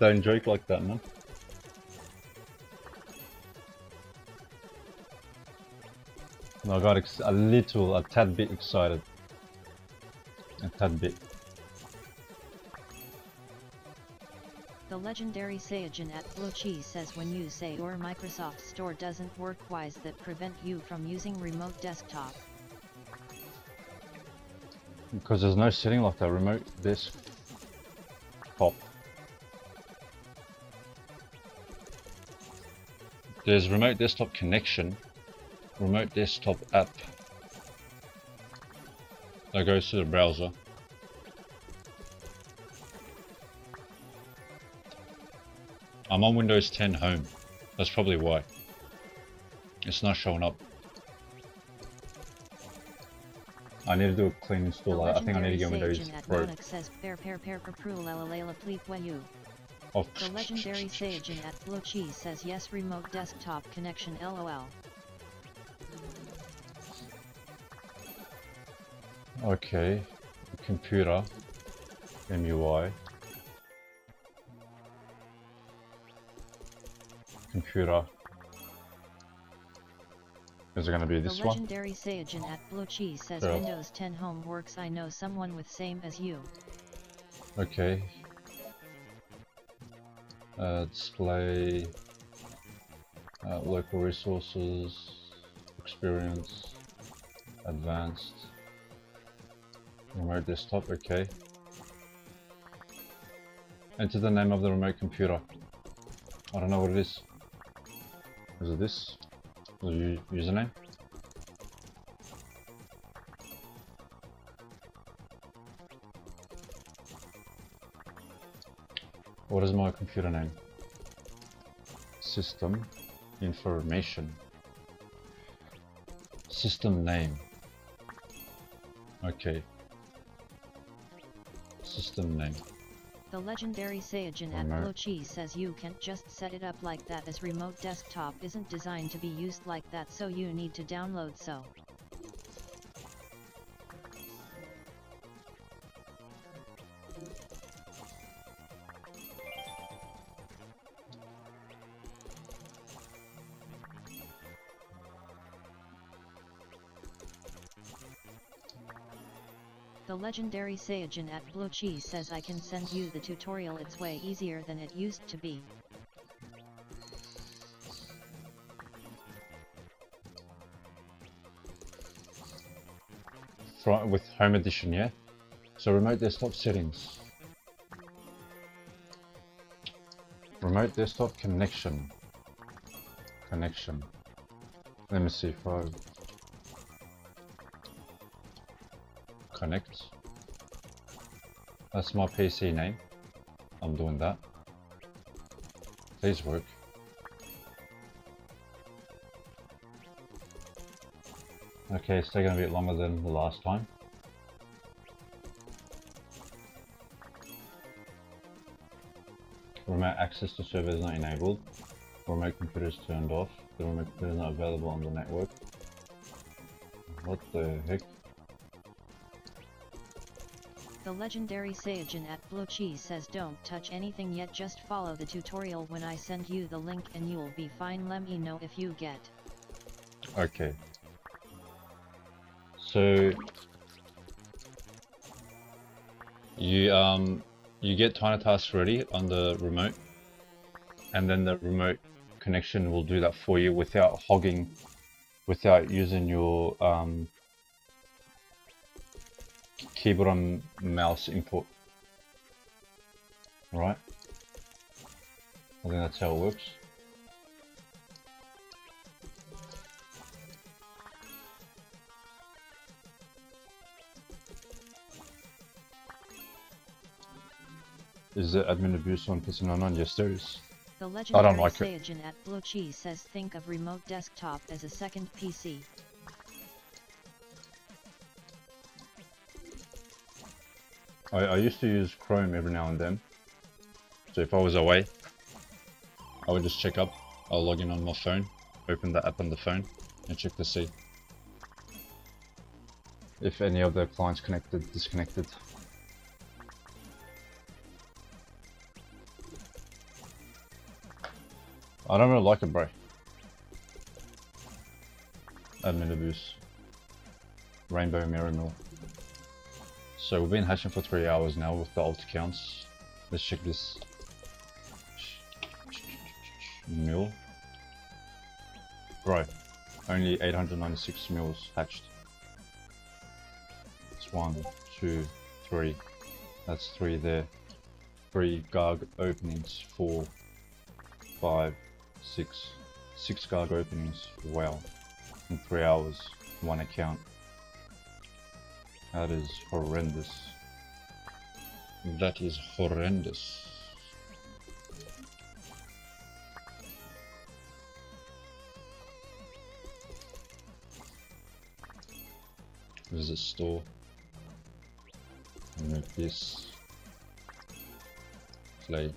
A: Don't joke like that, man. No, I got a tad bit excited. A tad bit.
B: The legendary Saiyajin at Blue Cheese says when you say your Microsoft Store doesn't work, whys that prevent you from using remote desktop?
A: Because there's no setting like that, remote desktop. There's remote desktop connection, remote desktop app. That goes to the browser. I'm on Windows 10 Home. That's probably why. It's not showing up. I need to do a clean install. I think I need to get Windows Pro.
B: Says, the
A: Oh,
B: legendary Saiyajin at Blue Cheese says yes, remote desktop connection LOL.
A: okay. Computer. MUI. Computer. Is it going to be this
B: one? The
A: one?
B: legendary Saiyajin at Blue Cheese says
A: Yeah.
B: Windows 10 Home works. I know someone with same as you.
A: Okay. Display. Local resources. Experience. Advanced. Remote desktop, okay. Enter the name of the remote computer. I don't know what it is. Is it this? The username? What is my computer name? System information. System name. Okay. System name.
B: The legendary Saiyajin at Blue Cheese says you can't just set it up like that, as remote desktop isn't designed to be used like that, so you need to download so. The legendary Saiyajin at Blue Cheese says I can send you the tutorial, it's way easier than it used to be.
A: With Home Edition, yeah? So remote desktop settings. Remote desktop connection. Connection. Let me see if I... Connect. That's my PC name. I'm doing that. Please work. Okay, it's taking a bit longer than the last time. Remote access to server is not enabled. Remote computer is turned off. The remote computer is not available on the network. What the heck?
B: The legendary Saiyajin at Blue Cheese says don't touch anything yet, just follow the tutorial when I send you the link and you'll be fine. Let me know if you get.
A: Okay. So you get Tiny Tasks ready on the remote, and then the remote connection will do that for you without hogging, without using your keyboard and mouse input. Right? I think that's how it works. Is there admin abuse on PC99? Yes, there is.
B: The
A: I
B: legendary
A: don't like it.
B: Saiyajin at Blue Cheese says think of remote desktop as a second PC.
A: I used to use Chrome every now and then. So if I was away, I would just check up. I'll log in on my phone, open the app on the phone, and check to see if any of the clients connected, disconnected. I don't really like it, bro. Admin abuse. Rainbow Mirror Mill. So we've been hashing for 3 hours now with the alt accounts. Let's check this. Mill. Bro, only 896 mills hatched. It's 1, 2, 3. That's 3 there. 3 Garg openings, 4, 5, 6. 6 Garg openings. Wow. In 3 hours, 1 account. That is horrendous. That is horrendous. Visit store. Remove this. Play.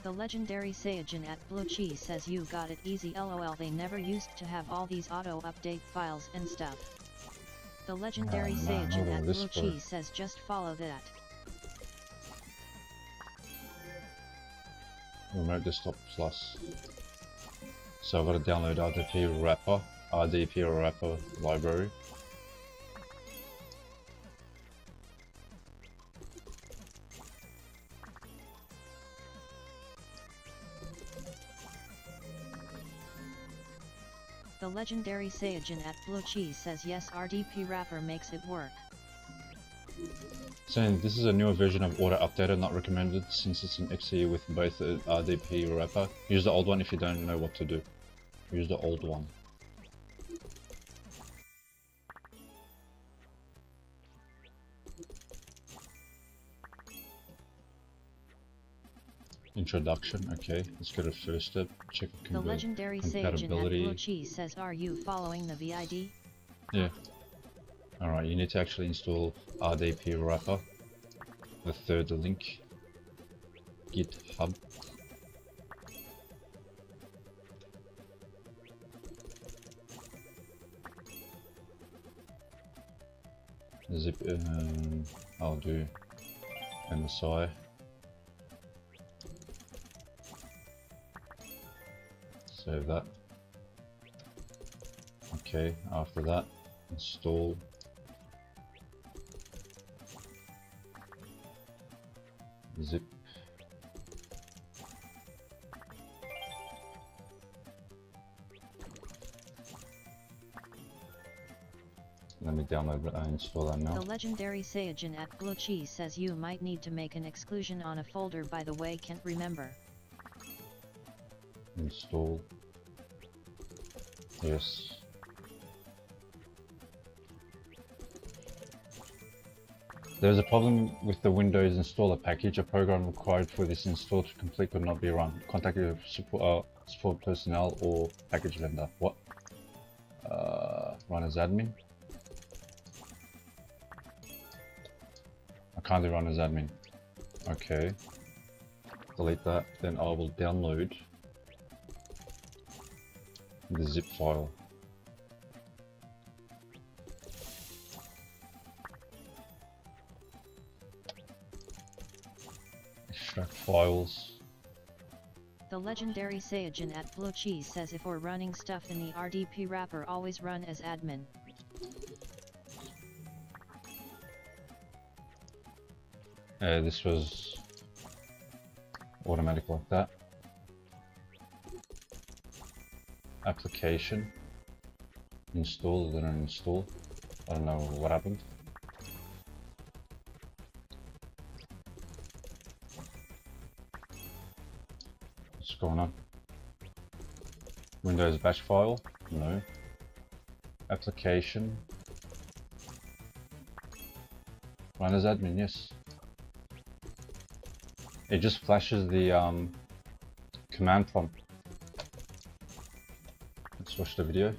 B: The legendary Saiyajin at Blue Cheese says you got it easy lol, they never used to have all these auto update files and stuff. The legendary Saiyajin at Blue Cheese says just follow that.
A: Remote desktop plus. So I've got to download RDP wrapper library.
B: The legendary Saiyajin at Blue Cheese says yes, RDP wrapper makes it work.
A: Saying this is a newer version of auto updater, not recommended since it's an XE with both a RDP wrapper. Use the old one if you don't know what to do. Use the old one. Introduction, okay, let's go to first step, check
B: The legendary Saiyajin at Blue Cheese says are you following the VID?
A: Yeah. Alright, you need to actually install RDP wrapper. The third link. GitHub. Zip, I'll do MSI. Save that. Okay, after that, install zip. Let me download it and install that now.
B: The legendary Saiyajin at Blue Cheese says you might need to make an exclusion on a folder, by the way, can't remember.
A: Install. Yes. There is a problem with the Windows installer package. A program required for this install to complete could not be run. Contact your support personnel or package vendor. What? Run as admin? I can't run as admin. Okay. Delete that. Then I will download the zip file. Extract files.
B: The legendary Saiyajin at Blue Cheese says if we're running stuff in the RDP wrapper, always run as admin.
A: This was automatic like that. Application. Install, it didn't install. I don't know what happened. What's going on? Windows bash file? No. Application. Run as admin, yes. It just flashes the command prompt. Let's watch the video.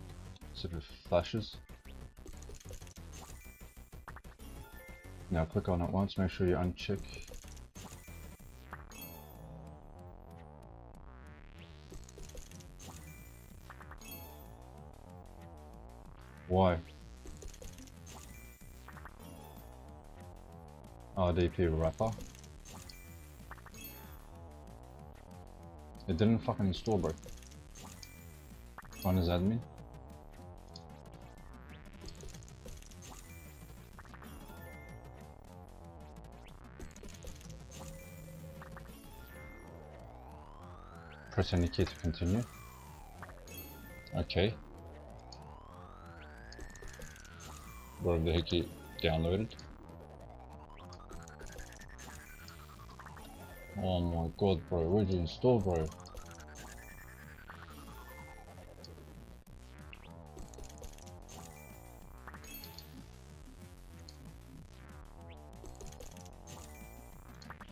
A: See if it flashes. Now click on it once, make sure you uncheck. Why? RDP wrapper. It didn't fucking install, bro. Run as admin. Press any key to continue. Okay. Where the heck it downloaded? Oh my god, bro, where'd you install, bro?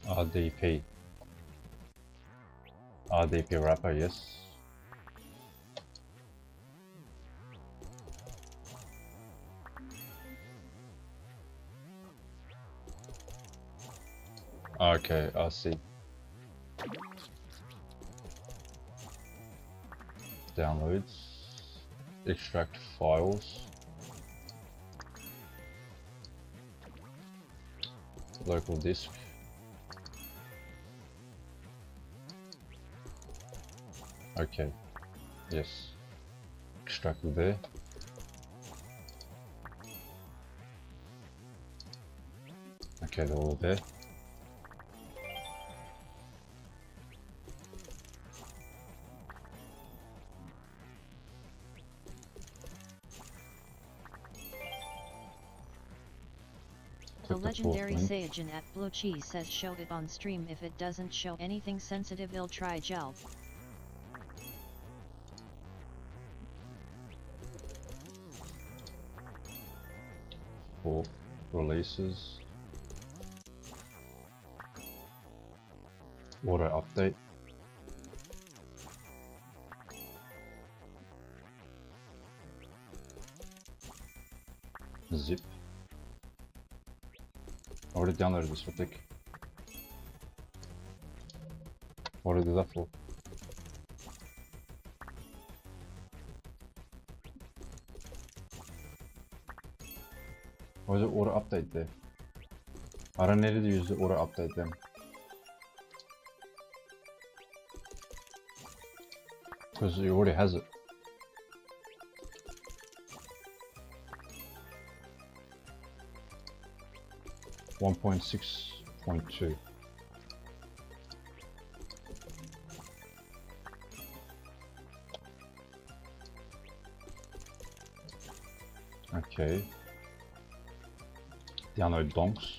A: RDP. RDP wrapper, yes. Okay, I see. Downloads. Extract files. Local disk. Okay, yes. Extracted there. Okay, they're all there.
B: The legendary Saiyajin at Blue Cheese says show it on stream. If it doesn't show anything sensitive, I'll try gel.
A: For releases. Auto update. Zip. I already downloaded this, what the heck? What did that for? Why is it auto update there? I don't need to use the auto update then. Because it already has it. One 1.6.2. Okay. Download donks.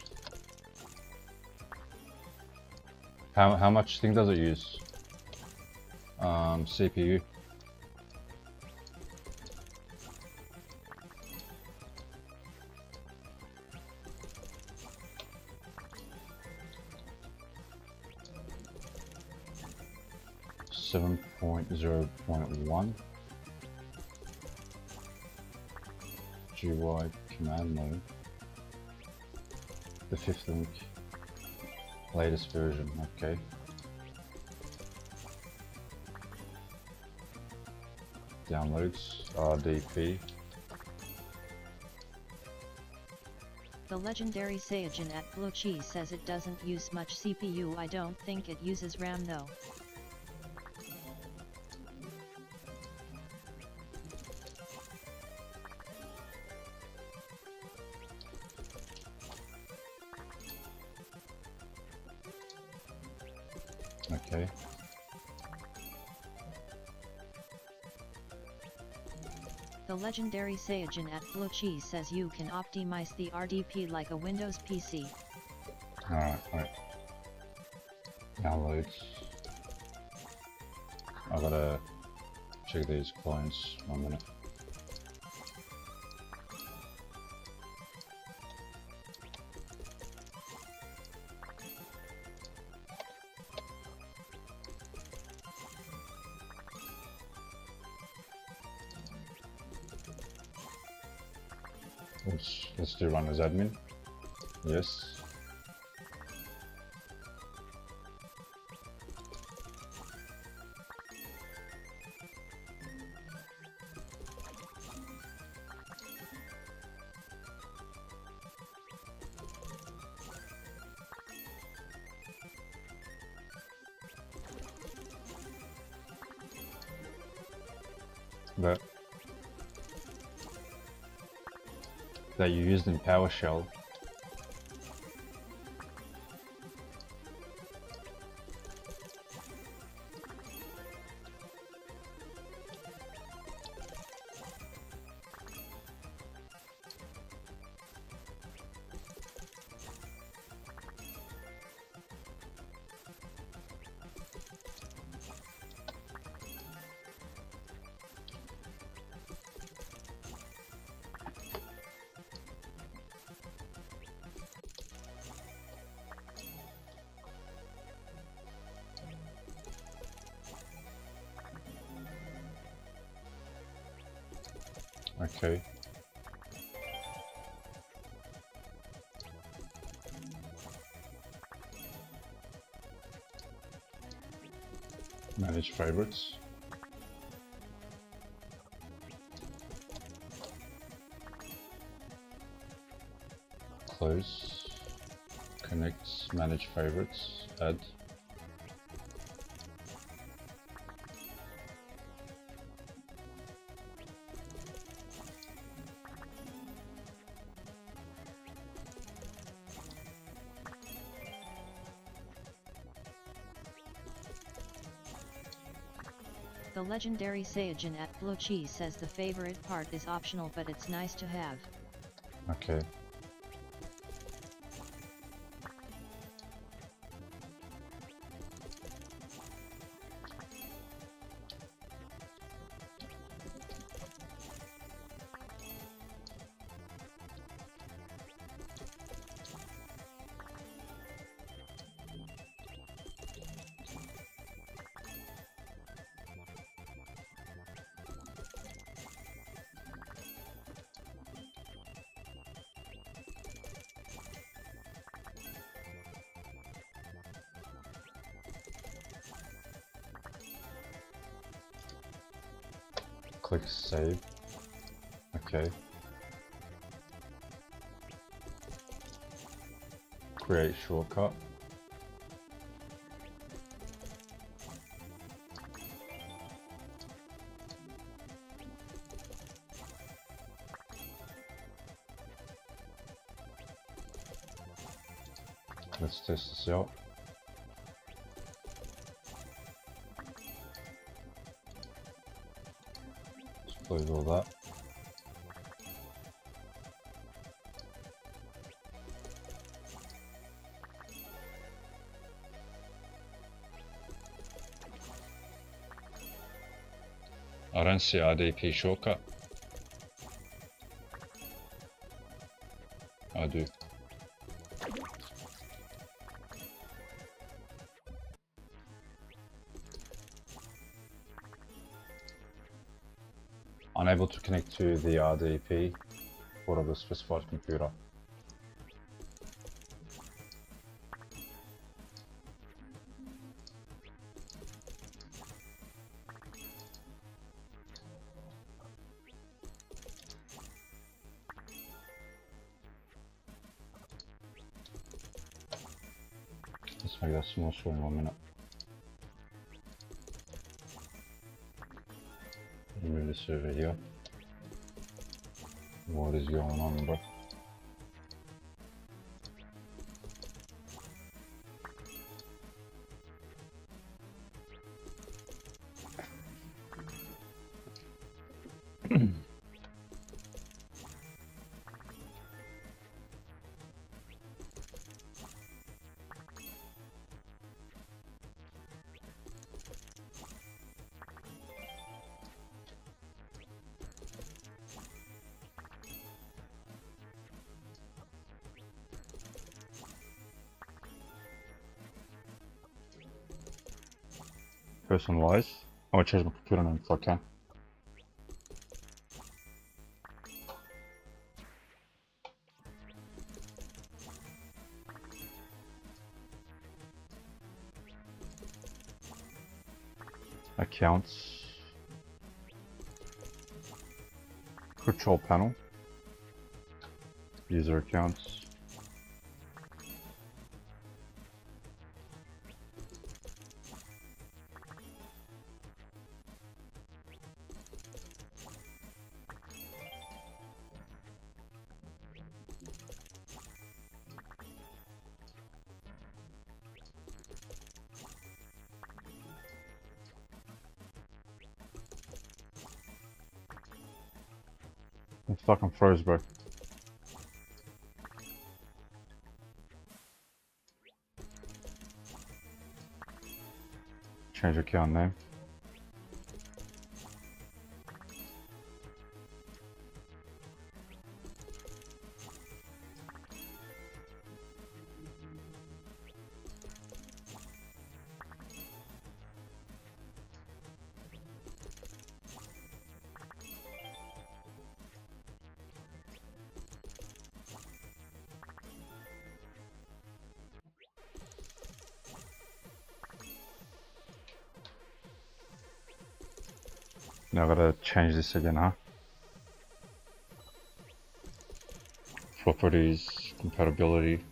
A: How much thing does it use? CPU. .0.1 GUI command mode. The 5th link, latest version. Okay. Downloads RDP.
B: The legendary Saiyajin at Blue Cheese says it doesn't use much CPU. I don't think it uses RAM though.
A: Okay.
B: The legendary Saiyajin at Blue Cheese says you can optimize the RDP like a Windows PC.
A: Alright, wait. Downloads. I gotta check these clients 1 minute. Let's do run as admin. Yes. That you used in PowerShell. Okay. Manage favorites. Close. Connect, manage favorites, add.
B: The legendary Saiyajin at Blue Cheese says the favorite part is optional but it's nice to have.
A: Okay. Click save. Okay. Create shortcut. Let's test this out. Let's close all that. I don't see RDP shortcut. I do. Unable to connect to the RDP port of the specified computer. Let's make that small swing 1 minute. Remove the server here. What is going on, bro? Personalize. I want to change my computer name if I can. Accounts. Control panel. User accounts. It fucking froze, bro. Change account name. Now I gotta change this again, huh? Properties, compatibility.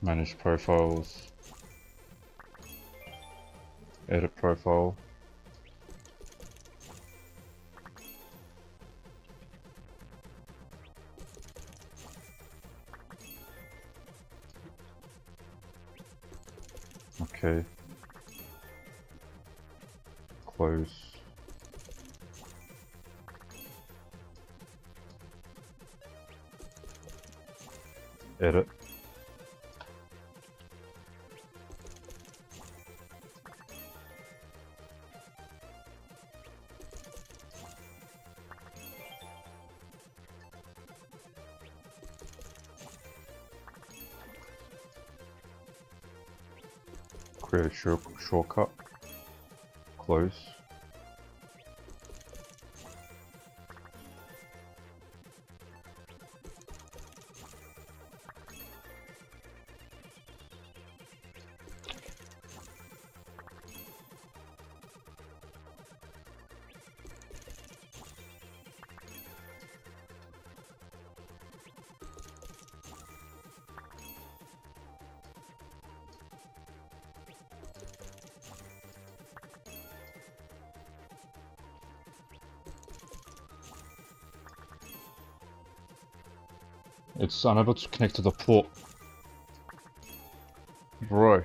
A: Manage profiles. Edit profile. Okay. Close. Edit. Create a shortcut. Close. It's unable to connect to the port. Bro.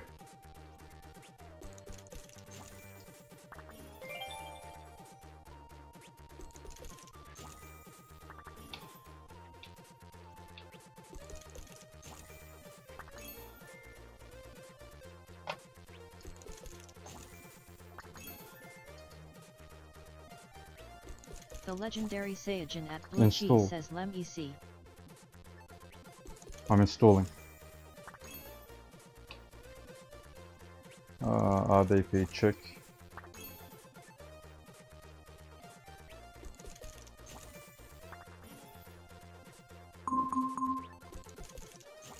B: The legendary Saiyajin at Blue
A: Install.
B: Cheese says Lem EC.
A: I'm installing. RDP check.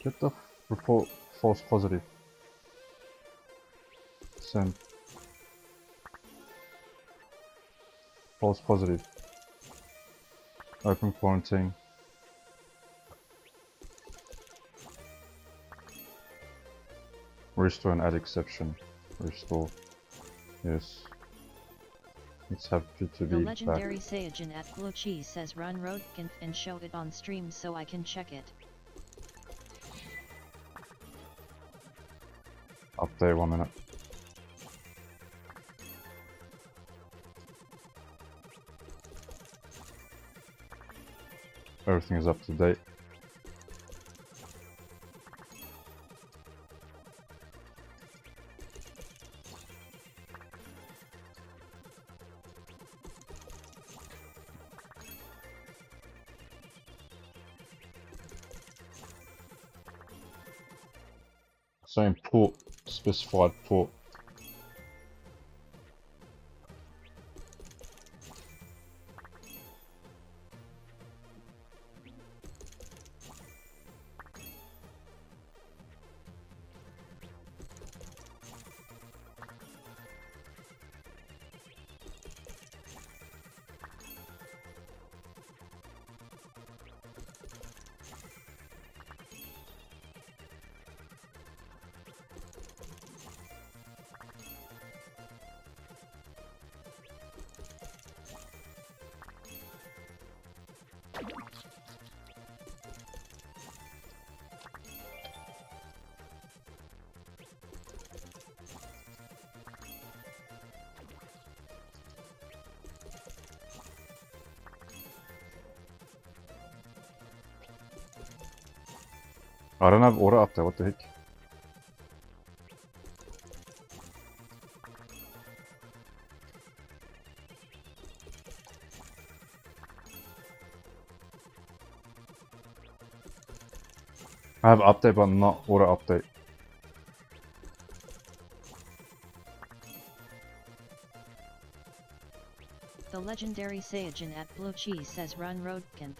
A: Get the report false positive. Send. False positive. Open quarantine. Restore and add exception. Restore. Yes. It's happy to
B: The
A: be
B: legendary
A: back.
B: Saiyajin at Blue Cheese says run Roadconf and show it on stream so I can check it.
A: Update 1 minute. Everything is up to date. Same port, specified port. I don't have order up there, what the heck? I have update but not order update.
B: The legendary Saiyajin at Blue Cheese says run Roadkinf.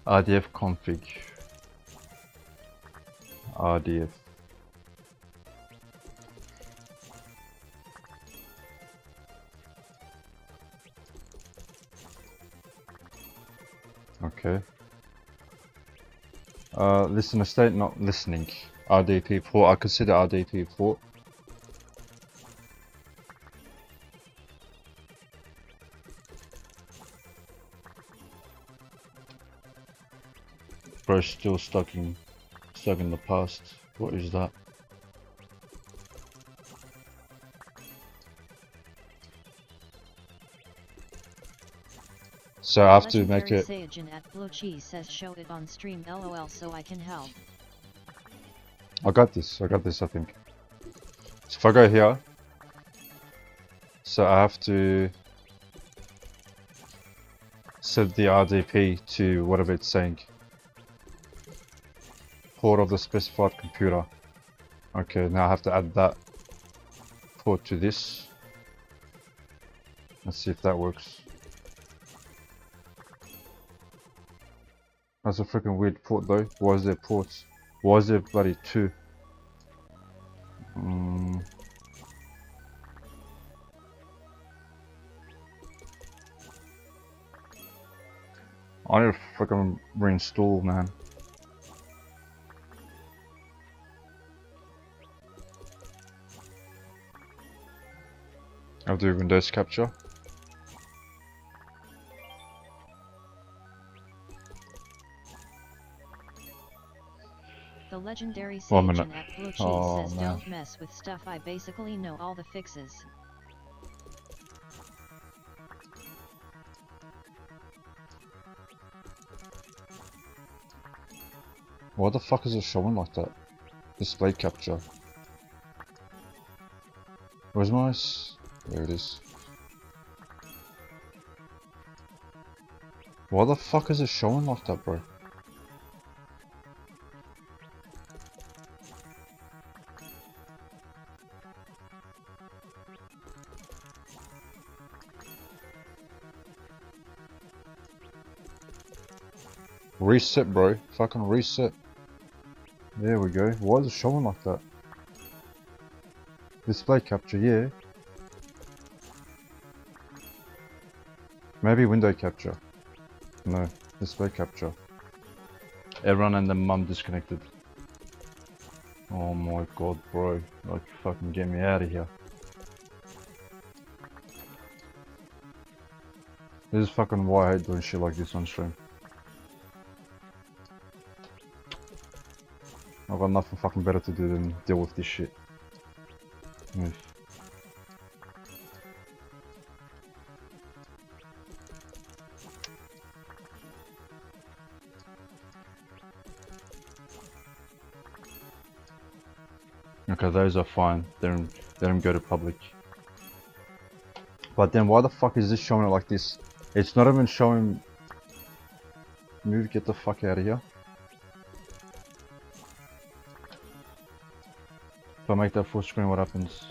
A: RDF config. RDF. Okay. Listener state not listening. RDP port. I consider RDP port. Bro, still stuck in the past. What is that? So I have to make it.
B: Saiyajin at Blue Cheese says show it on stream LOL so I can help.
A: I got this, I think. So if I go here, so I have to set the RDP to whatever it's saying. Port of the specified computer. Okay, now I have to add that port to this. Let's see if that works. That's a freaking weird port though. Why is there ports? Why is there bloody two? I need to freaking reinstall, man. I'll do Windows capture.
B: The legendary Saiyajin at Blue Cheese says don't mess with stuff, I basically know all the fixes.
A: Why the fuck is it showing like that? Display capture. Where's my there it is. Why the fuck is it showing like that, bro? Reset, bro. Fucking reset. There we go. Why is it showing like that? Display capture, yeah. Maybe window capture. No, display capture. Everyone and their mum disconnected. Oh my god, bro. Like, fucking get me out of here. This is fucking why I hate doing shit like this on stream. I got nothing fucking better to do than deal with this shit. Move. Okay, those are fine. Let them go to public. But then why the fuck is this showing it like this? It's not even showing... Move, get the fuck out of here. If I make that full screen, what happens?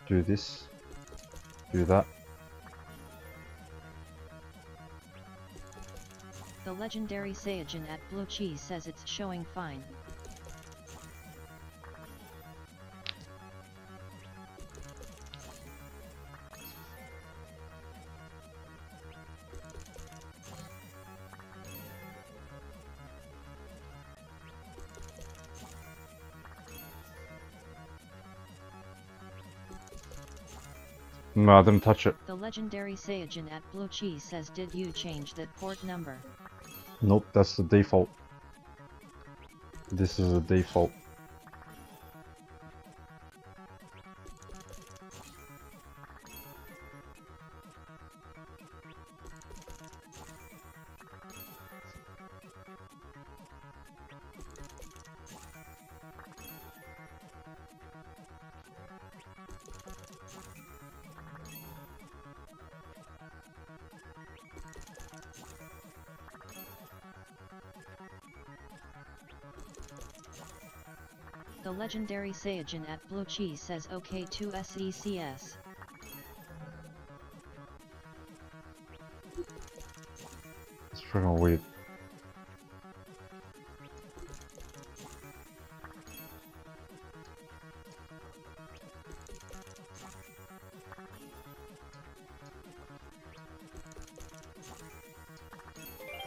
A: Do this. Do that.
B: The legendary Saiyajin at Blue Cheese says it's showing fine.
A: No, I didn't touch it.
B: The legendary Saiyajin at Blue Cheese says did you change that port number?
A: Nope, that's the default. This is the default.
B: The legendary Saiyajin at Blue Cheese says OK to SECS.
A: It's freaking weird.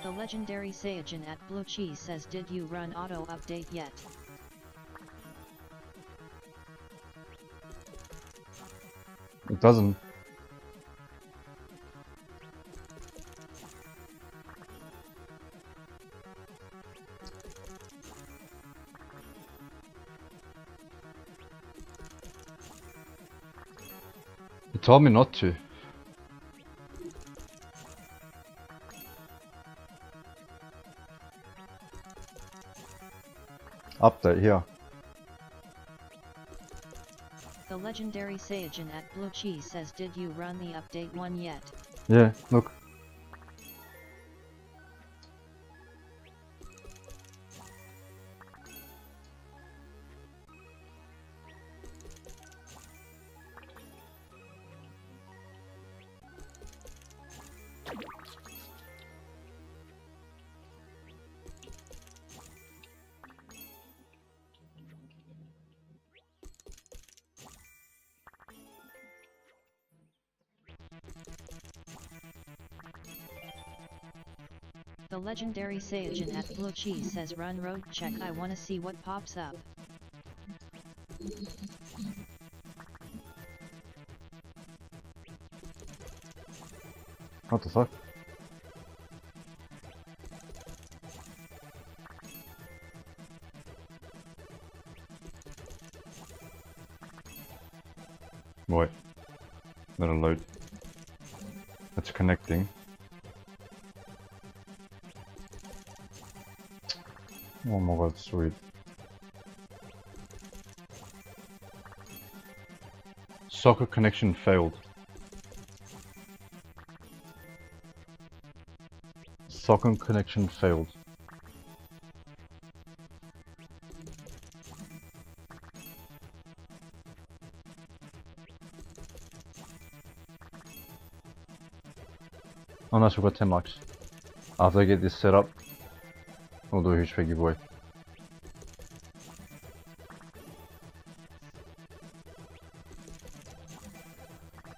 B: The legendary Saiyajin at Blue Cheese says did you run auto update yet?
A: It doesn't. It told me not to. Update here.
B: The legendary Saiyajin at Blue Cheese says did you run the update 1 yet?
A: Yeah, look.
B: The legendary Saiyajin at Blue Cheese says run road check, I wanna see what pops up.
A: What the fuck? Wait. Let it load. It's connecting. Oh my god, sweet. Socket connection failed. Socket connection failed. Oh nice, we've got 10 likes. After I get this set up, we'll do a huge giveaway.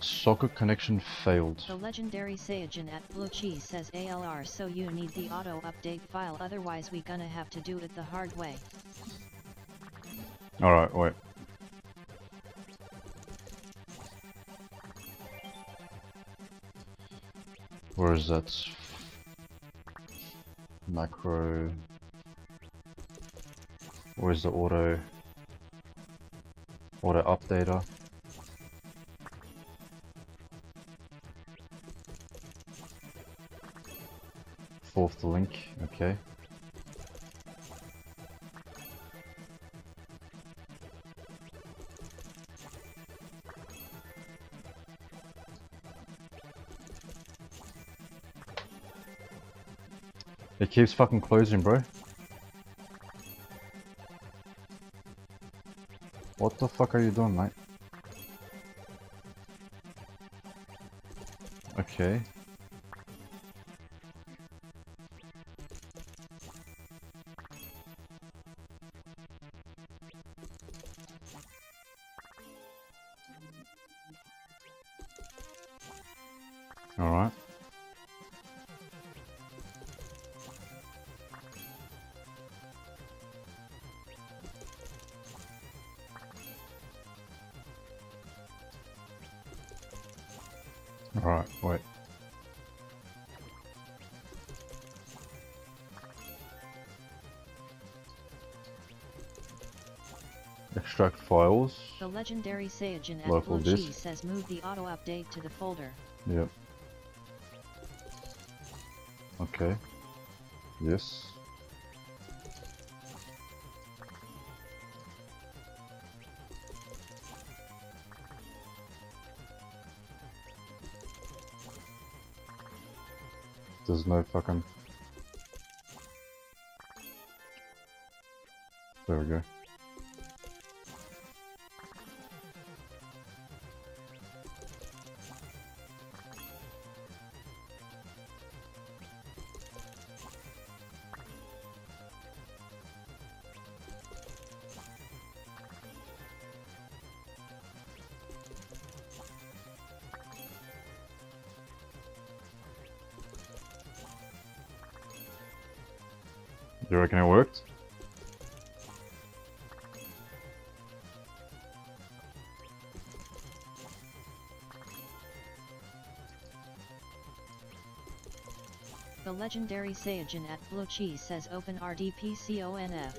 A: Socket connection failed.
B: The legendary Saiyajin at Blue Cheese says ALR, so you need the auto update file, otherwise we gonna have to do it the hard way.
A: Alright, wait. Where is that? macro. Where's the auto updater? Fourth link, okay. It keeps fucking closing, bro. What the fuck are you doing, mate? Okay. Alright. Alright, wait. Extract files.
B: The legendary Saiyajin at
A: Local
B: Blue
A: disk.
B: Cheese says move the auto update to the folder.
A: Yep. Okay. Yes. There's no fucking... There we go. You reckon it worked?
B: The legendary Saiyajin at Blue Cheese says open RDPCONF.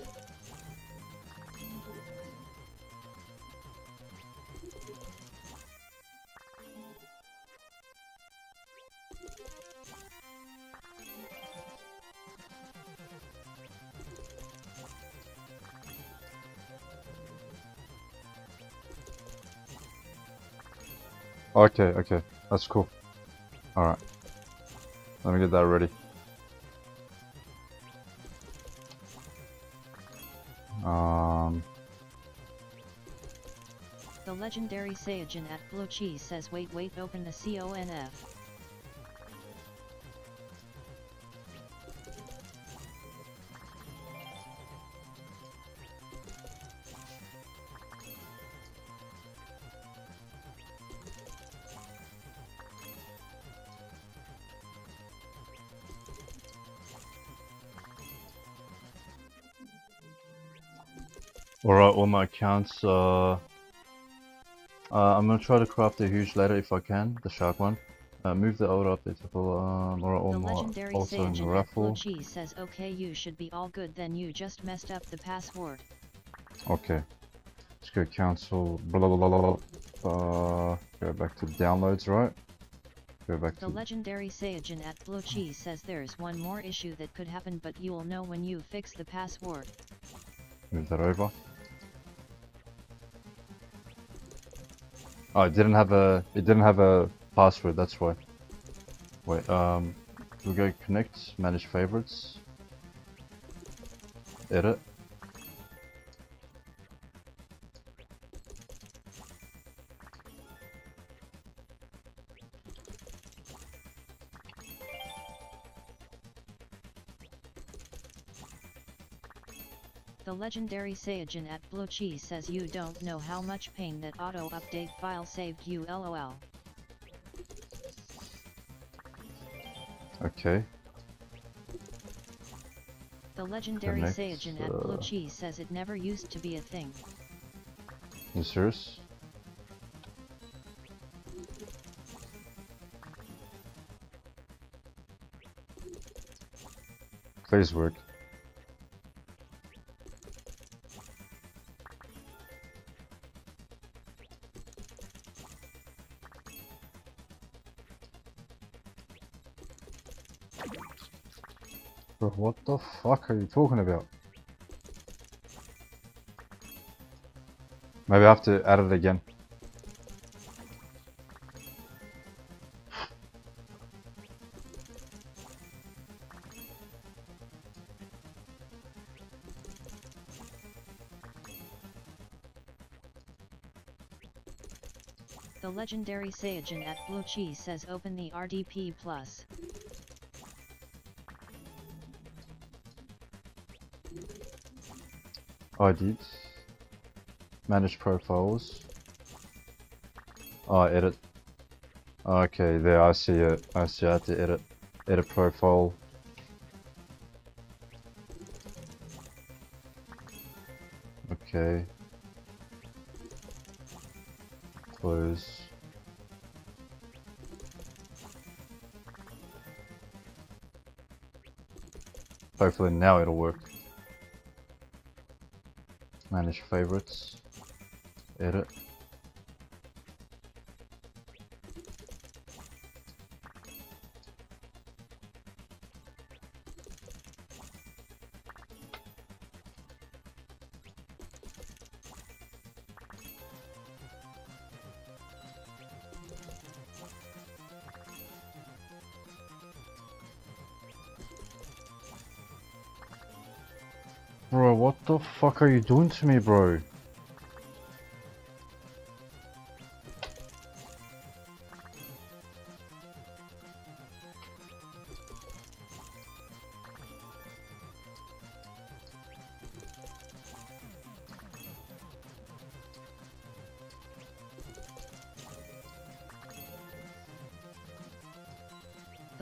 A: Okay, okay. That's cool. Alright. Let me get that ready.
B: The legendary Saiyajin at Blue Cheese says wait open the CONF.
A: Alright, all my accounts, I'm gonna try to craft a huge ladder if I can, the shark one. Move the old update to full, alright, all
B: The
A: my
B: legendary
A: also in the
B: Saiyajin at Blue
A: raffle.
B: Cheese says okay you should be all good then you just messed up the password.
A: Okay. Let's go cancel, blah blah blah blah blah. Go back to downloads, right? Go back
B: The
A: to,
B: legendary Saiyajin at Blue Cheese says there's one more issue that could happen but you'll know when you fix the password.
A: move that over. Oh, it didn't have a password, that's why. Wait, we'll go connect, manage favorites, edit.
B: The legendary Saiyajin at Blue Cheese says you don't know how much pain that auto update file saved you lol.
A: Okay.
B: The legendary
A: Connect,
B: Saiyajin at Blue Cheese says it never used to be a thing.
A: You serious? Please work. Bro, what the fuck are you talking about? Maybe I have to add it again.
B: The legendary Saiyajin at Blue Cheese says open the RDP Plus.
A: I did. Manage profiles. Oh, edit. Okay, there, I see it. I see, I have to edit. Edit profile. Okay. Close. Hopefully now it'll work. Manage favorites. Edit. Bro, what the fuck are you doing to me, bro?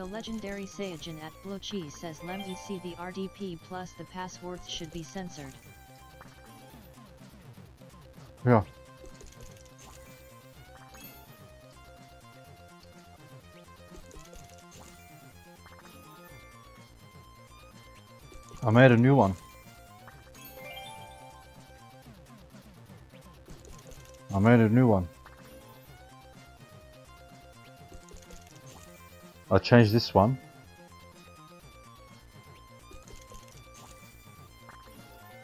B: The legendary Saiyajin at Blue Cheese says let me see the RDP Plus, the passwords should be censored.
A: Yeah. I made a new one. I made a new one. I changed this one.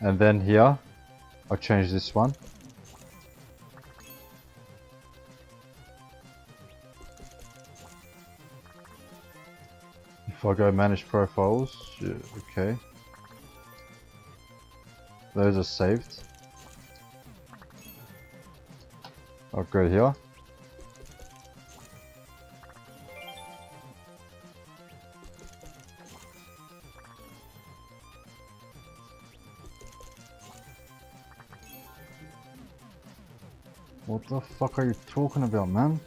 A: And then here, I changed this one. If I go manage profiles, yeah, okay. Those are saved. I'll go here. What the fuck are you talking about, man?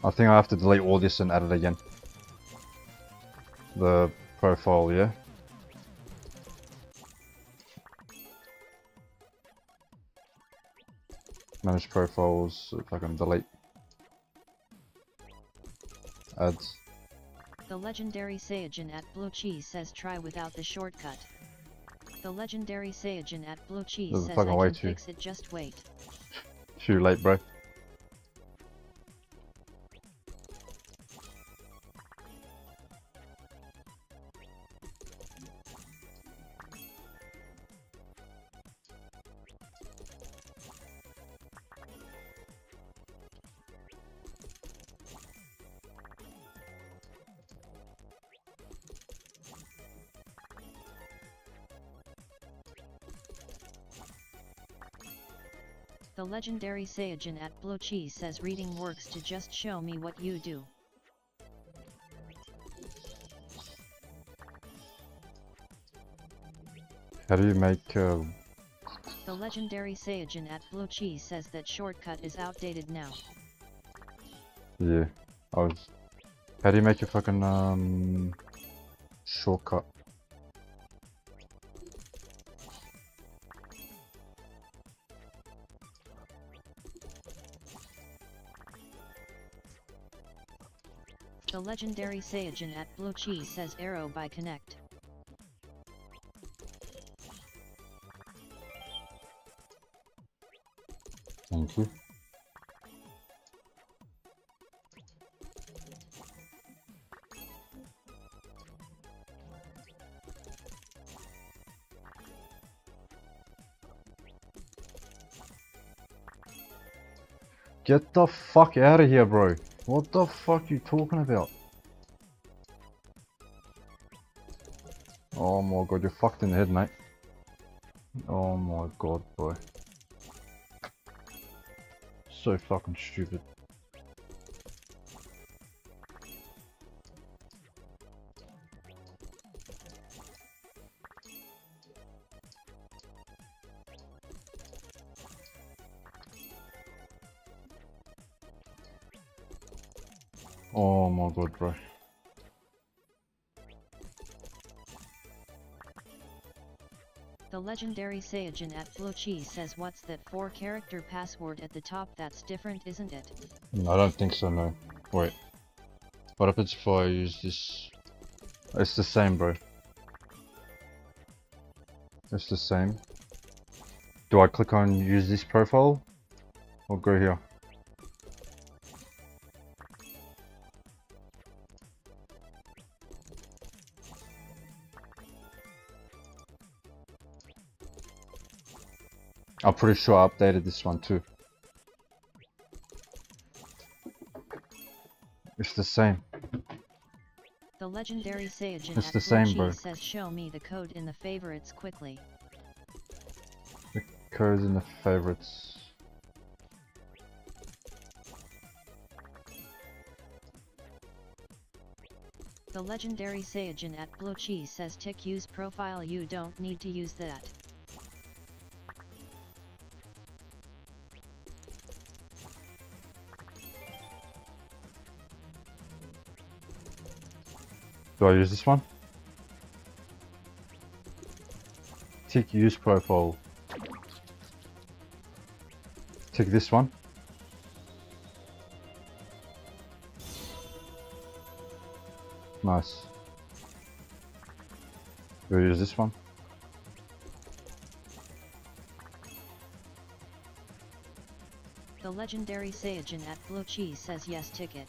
A: I think I have to delete all this and add it again. The profile, yeah? Manage profiles, if I can delete. Ads.
B: The legendary Saiyajin at Blue Cheese says try without the shortcut. The legendary Saiyajin at Blue Cheese
A: There's a
B: says
A: fucking
B: I
A: way
B: can
A: to.
B: fix it, just wait.
A: Too late, bro.
B: The legendary Saiyajin at Blue Cheese says reading works to just show me what you do.
A: How do you make
B: The legendary Saiyajin at Blue Cheese says that shortcut is outdated now.
A: yeah, how do you make a fucking shortcut?
B: The legendary Saiyajin at Blue Cheese says arrow by connect.
A: Thank you. Get the fuck out of here, bro. What the fuck you talking about? Oh my god, you're fucked in the head, mate. Oh my god, bro. So fucking stupid. Oh my god, bro.
B: The legendary Saiyajin at Blue Cheese says what's that 4-character password at the top? That's different, isn't it?
A: No, I don't think so, no. Wait. What happens if I use this? It's the same, bro. It's the same. Do I click on use this profile? Or go here? I'm pretty sure I updated this one too. It's the same.
B: The legendary Saiyajin
A: It's
B: at
A: the
B: Blue
A: same,
B: Cheese
A: bro.
B: says show me the code in the favorites quickly.
A: The code's in the favorites.
B: The legendary Saiyajin at Blue Cheese says tick use profile. You don't need to use that.
A: Do I use this one? Tick use profile. Tick this one. Nice. Do I use this one?
B: The legendary Saiyajin at Blue Cheese says yes, tick it.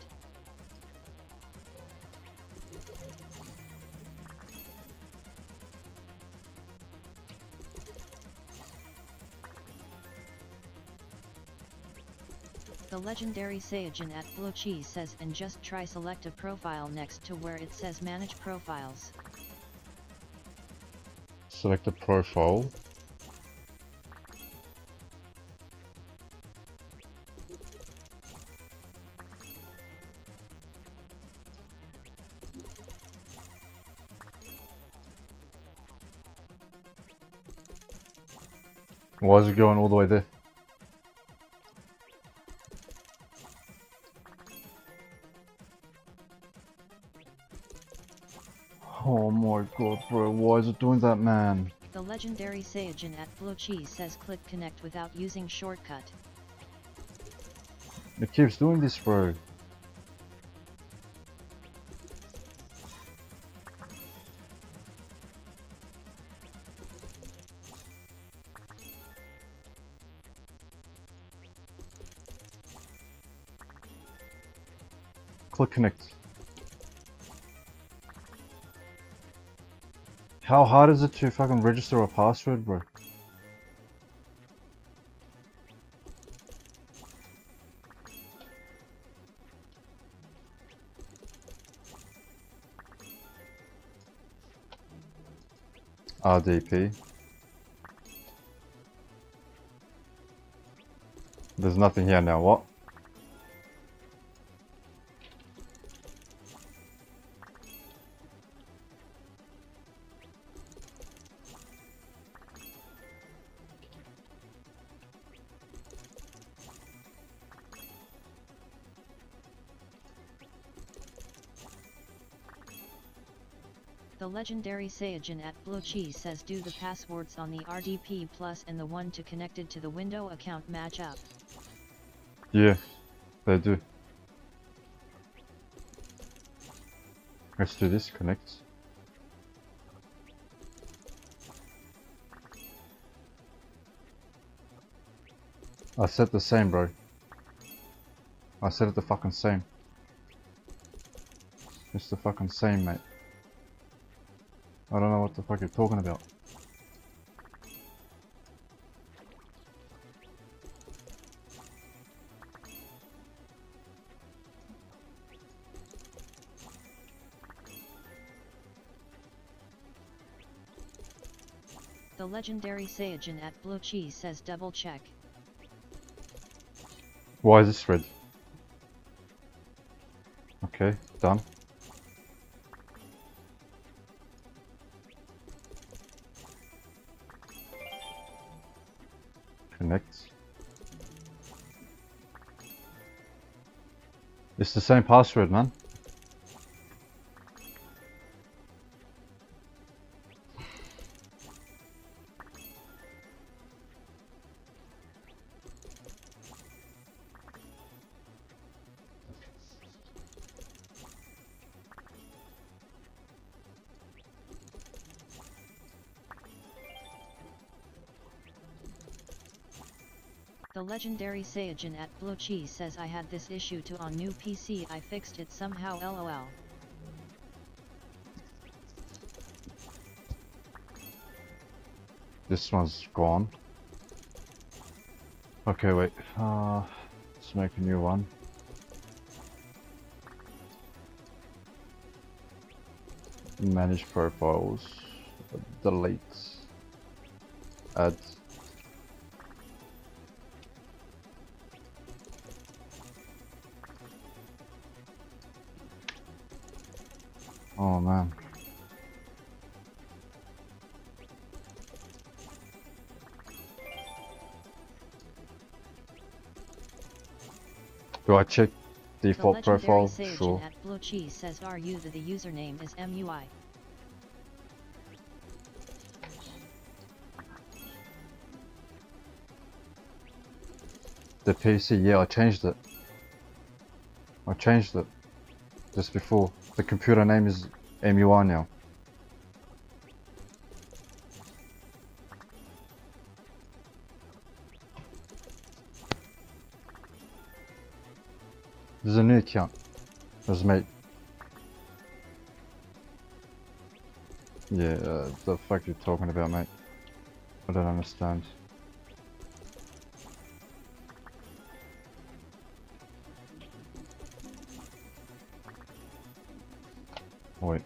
B: The legendary Saiyajin at Blue Cheese says and just try select a profile next to where it says manage profiles.
A: Select a profile. Why is it going all the way there? Oh my god, bro, why is it doing that, man?
B: The legendary Saiyajin at Blue Cheese says click connect without using shortcut.
A: It keeps doing this, bro. Click connect. How hard is it to fucking register a password, bro? RDP. There's nothing here now, what?
B: The legendary Saiyajin at Blue Cheese says do the passwords on the RDP Plus and the one to connected to the window account match up.
A: Yeah, they do. Let's do this, connect. I said the same, bro. I said it the fucking same. It's the fucking same, mate. I don't know what the fuck you're talking about.
B: The legendary Saiyajin at Blue Cheese says double check.
A: Why is this red? Okay, done. Connect. It's the same password, man.
B: The legendary Saiyajin at Blue Cheese says I had this issue too on new PC, I fixed it somehow lol.
A: This one's gone. Okay, wait. Let's make a new one. Manage profiles. Delete. Add. Oh man. Do I check default
B: the legendary
A: profile?
B: Saiyajin
A: Sure.
B: at Blue Cheese says RU the username is MUI.
A: The PC, yeah, I changed it. I changed it just before. The computer name is MUI now. This is a new account. It was made. Yeah, the fuck you talking about, mate? I don't understand. Wait.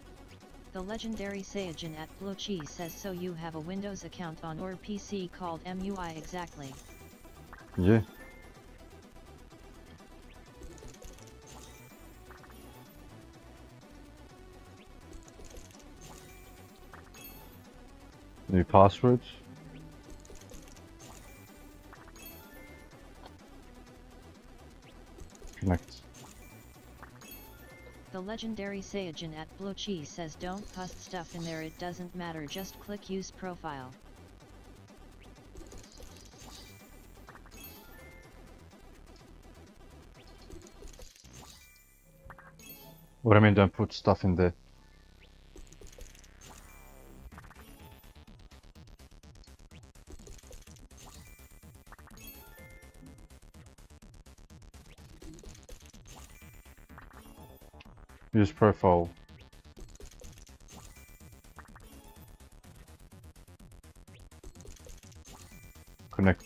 B: The legendary Saiyajin at Blue Cheese says so you have a Windows account on your PC called MUI exactly.
A: Yeah. New passwords. Connect.
B: The legendary Saiyajin at Blue Cheese says don't post stuff in there, it doesn't matter, just click use profile.
A: What do I mean don't put stuff in there? Use profile. Connect.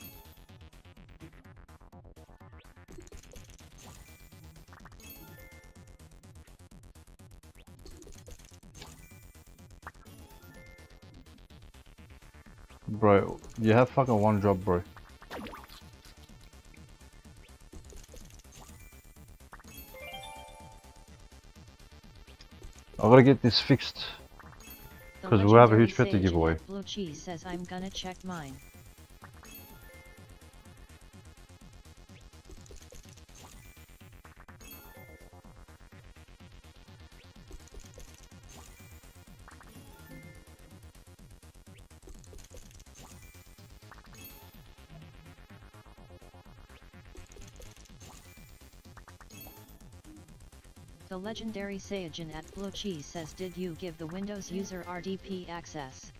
A: Bro, you have fucking one job, bro. I gotta get this fixed.
B: The
A: 'Cause we have a
B: legendary
A: huge pet to give
B: Saiyajin
A: away.
B: at Blue Cheese says I'm gonna check mine. The legendary Saiyajin at Blue Cheese says, did you give the Windows user RDP access?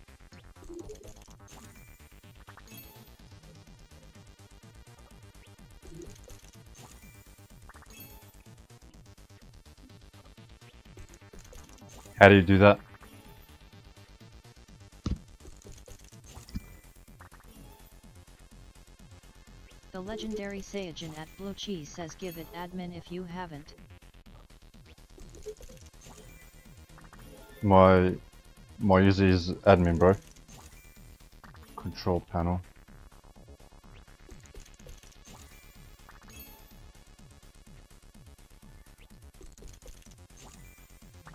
A: How do you do that?
B: The legendary Saiyajin at Blue Cheese says, give it admin if you haven't.
A: My user is admin, bro. Control panel.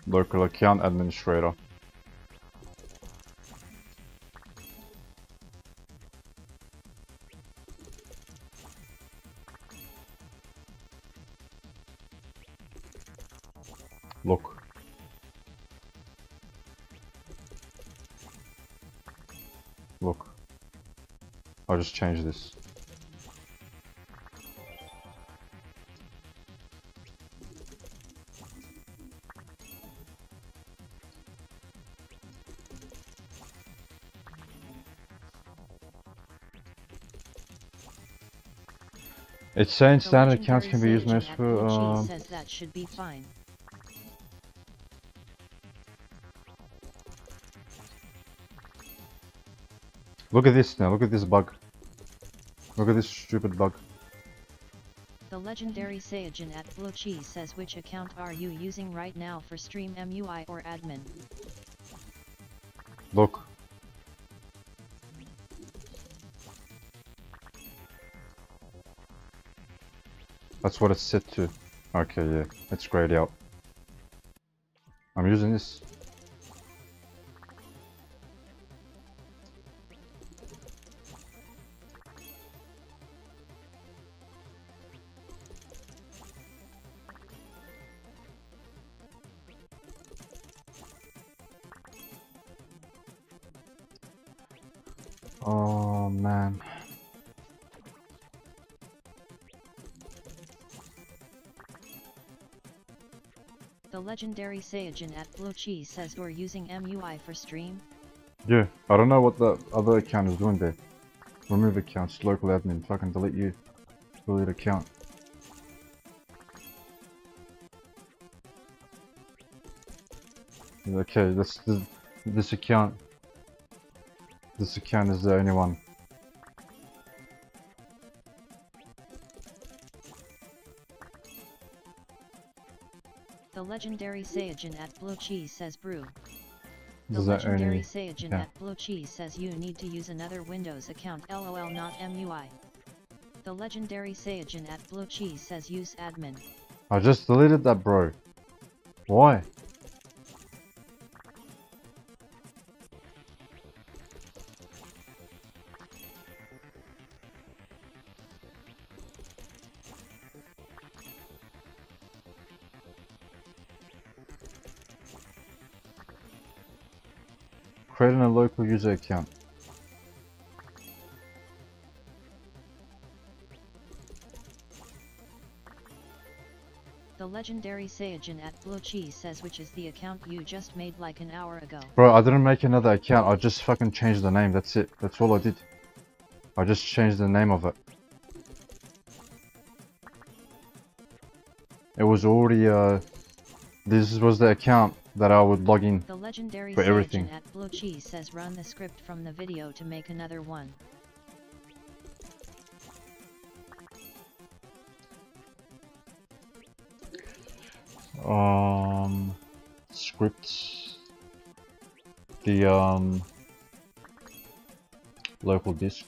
A: Local account administrator. Look. Look. I'll just change this. It's saying
B: The
A: standard accounts can be used
B: legendary
A: most
B: Saiyajin at Blue
A: for
B: Cheese says that should be fine.
A: Look at this now, look at this bug. Look at this stupid bug.
B: The legendary Saiyajin at Blue Cheese says, which account are you using right now for stream MUI or admin?
A: Look. That's what it's set to. Okay, yeah, it's grayed out. I'm using this. Oh man.
B: The legendary Saiyajin at Blue Cheese says, you're using MUI for stream?
A: Yeah, I don't know what the other account is doing there. Remove accounts, local admin, fucking delete you. Delete account. Okay, this account. This account is the only one.
B: The legendary Saiyajin at Blue Cheese says, brew. The
A: Does that
B: legendary
A: only
B: Saiyajin
A: account?
B: at Blue Cheese says, you need to use another Windows account, lol, not MUI. The legendary Saiyajin at Blue Cheese says, use admin.
A: I just deleted that, bro. Why? Creating a local user account.
B: The legendary Saiyajin at Blue Cheese says, which is the account you just made like an hour ago.
A: Bro, I didn't make another account. I just fucking changed the name. That's it. That's all I did. I just changed the name of it. It was already, this was the account that I would log in
B: The legendary
A: for everything.
B: Saiyajin at Blue Cheese says, run the script from the video to make another one.
A: Scripts. The, local disk.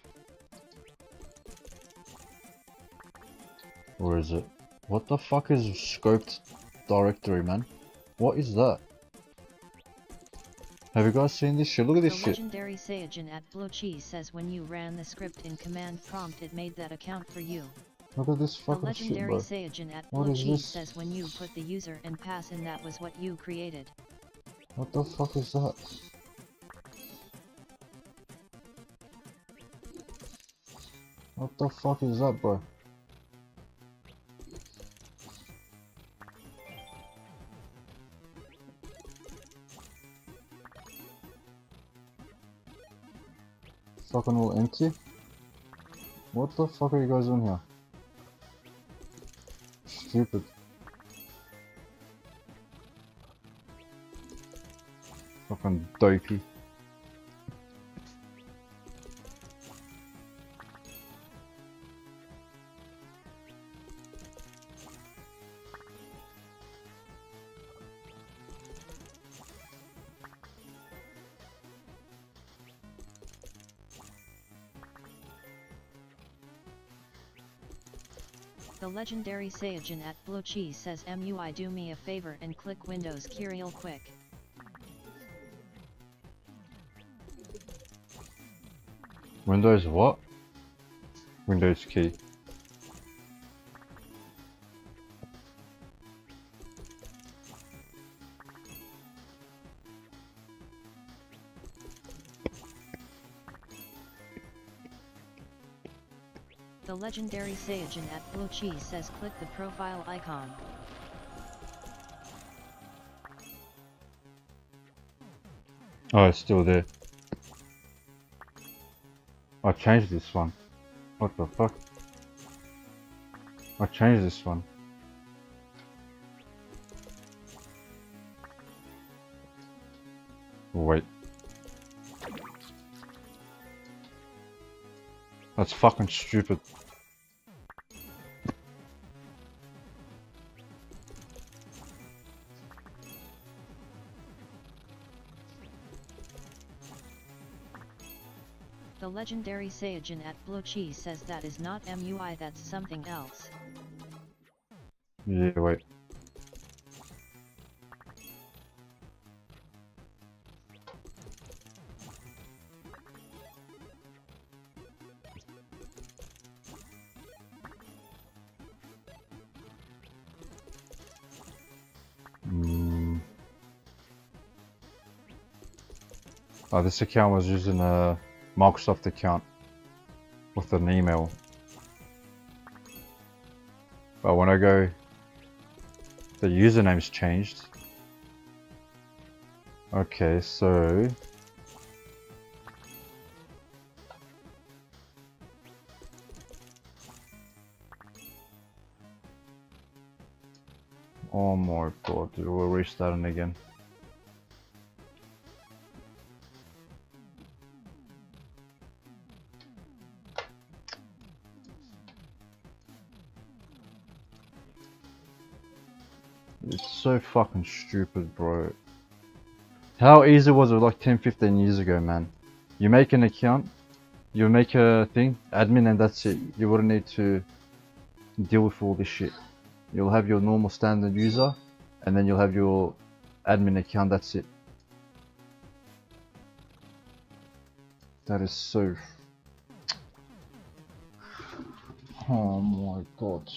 A: Where is it? What the fuck is scoped directory, man? What is that? Have you guys seen this shit? Look at this
B: The
A: shit.
B: legendary Saiyajin at Blue Cheese says, when you ran the script in command prompt, it made that account for you.
A: Look at this
B: The
A: fucking shit,
B: legendary
A: bro.
B: Saiyajin at
A: What
B: Blue
A: is
B: Cheese
A: this?
B: says, when you put the user and pass in, that was what you created.
A: What the fuck is that? What the fuck is that, bro? fucking all empty? What the fuck are you guys on here? Stupid. Fucking dopey.
B: The legendary Saiyajin at Blue Cheese says MUI do me a favor and click Windows key real quick.
A: Windows what? Windows key.
B: The legendary Saiyajin at Blue Cheese says click the profile icon.
A: Oh, it's still there. I changed this one. What the fuck? I changed this one. Wait. That's fucking stupid.
B: The legendary Saiyajin at Blue Cheese says that is not MUI, that's something else.
A: Yeah, wait. Oh, this account was using a Microsoft account with an email. But when I go, the username's changed. Okay, so oh my god, we're restarting again. It's so fucking stupid, bro. How easy was it like 10-15 years ago, man? You make an account, you make a thing, admin, and that's it. You wouldn't need to deal with all this shit. You'll have your normal standard user, and then you'll have your admin account, that's it. That is so... Oh my god.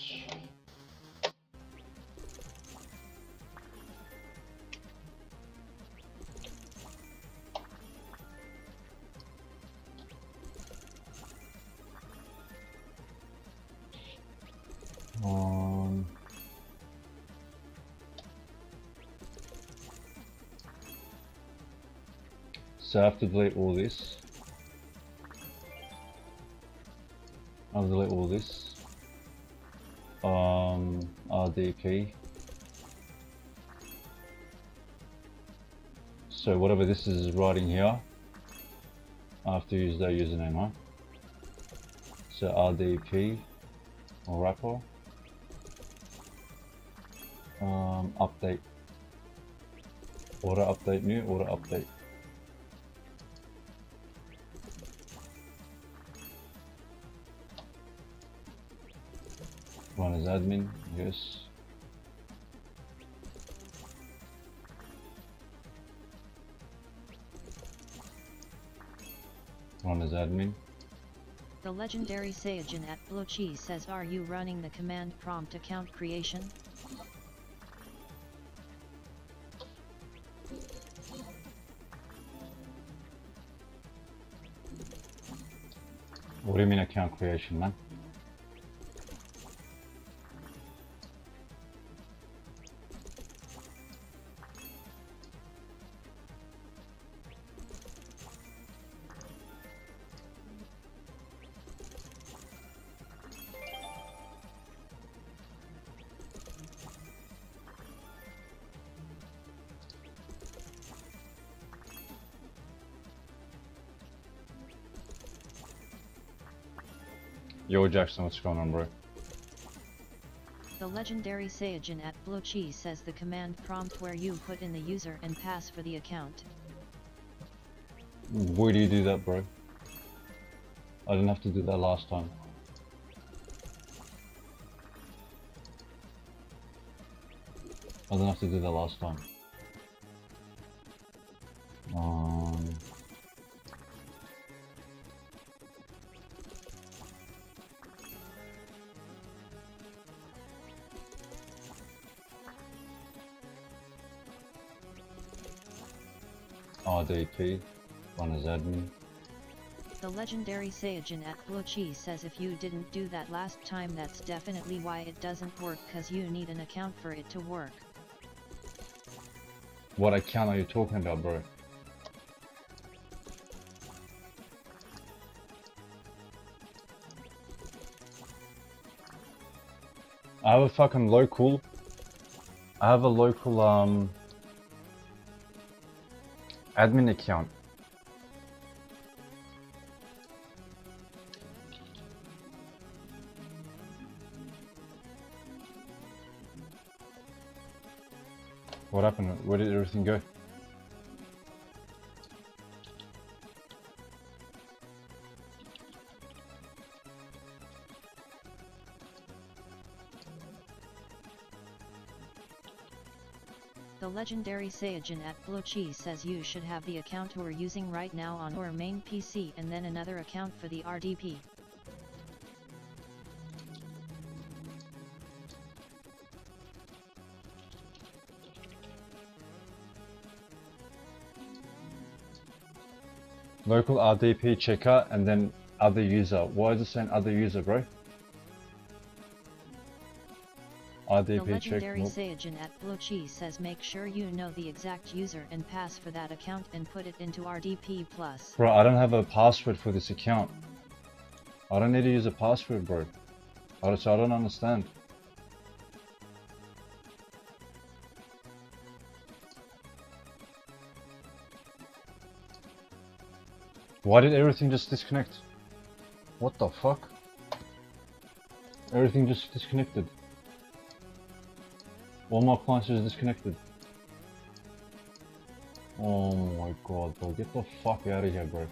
A: So I have to delete all this. I'll delete all this. RDP. So whatever this is writing here, I have to use that username, huh? So RDP or wrapper. Update. Order update new, order update. Run as admin, yes. Run as admin.
B: The legendary Saiyajin at Blue Cheese says, are you running the command prompt account creation?
A: What do you mean account creation, man? Yo, Jackson, what's going on, bro?
B: The legendary Saiyajin at Blochi says the command prompt where you put in the user and pass for the account.
A: Where do you do that, bro? I didn't have to do that last time. I didn't have to do that last time. RDP, run as admin.
B: The legendary Saiyajin at Blochi says if you didn't do that last time, that's definitely why it doesn't work, cause you need an account for it to work.
A: What account are you talking about, bro? I have a fucking local. I have a local admin account. What happened? Where did everything go?
B: The legendary Saiyajin at Blochi says you should have the account we're using right now on our main PC and then another account for the RDP.
A: Local RDP checker and then other user. Why is it saying other user, bro?
B: The
A: RDP check.
B: legendary
A: Nope.
B: Saiyajin at Blochi says make sure you know the exact user and pass for that account and put it into RDP+.
A: Bro, I don't have a password for this account. I don't need to use a password, bro. So I don't understand. Why did everything just disconnect? What the fuck? Everything just disconnected. All my clients just disconnected. Oh my god, bro. Get the fuck out of here, bro.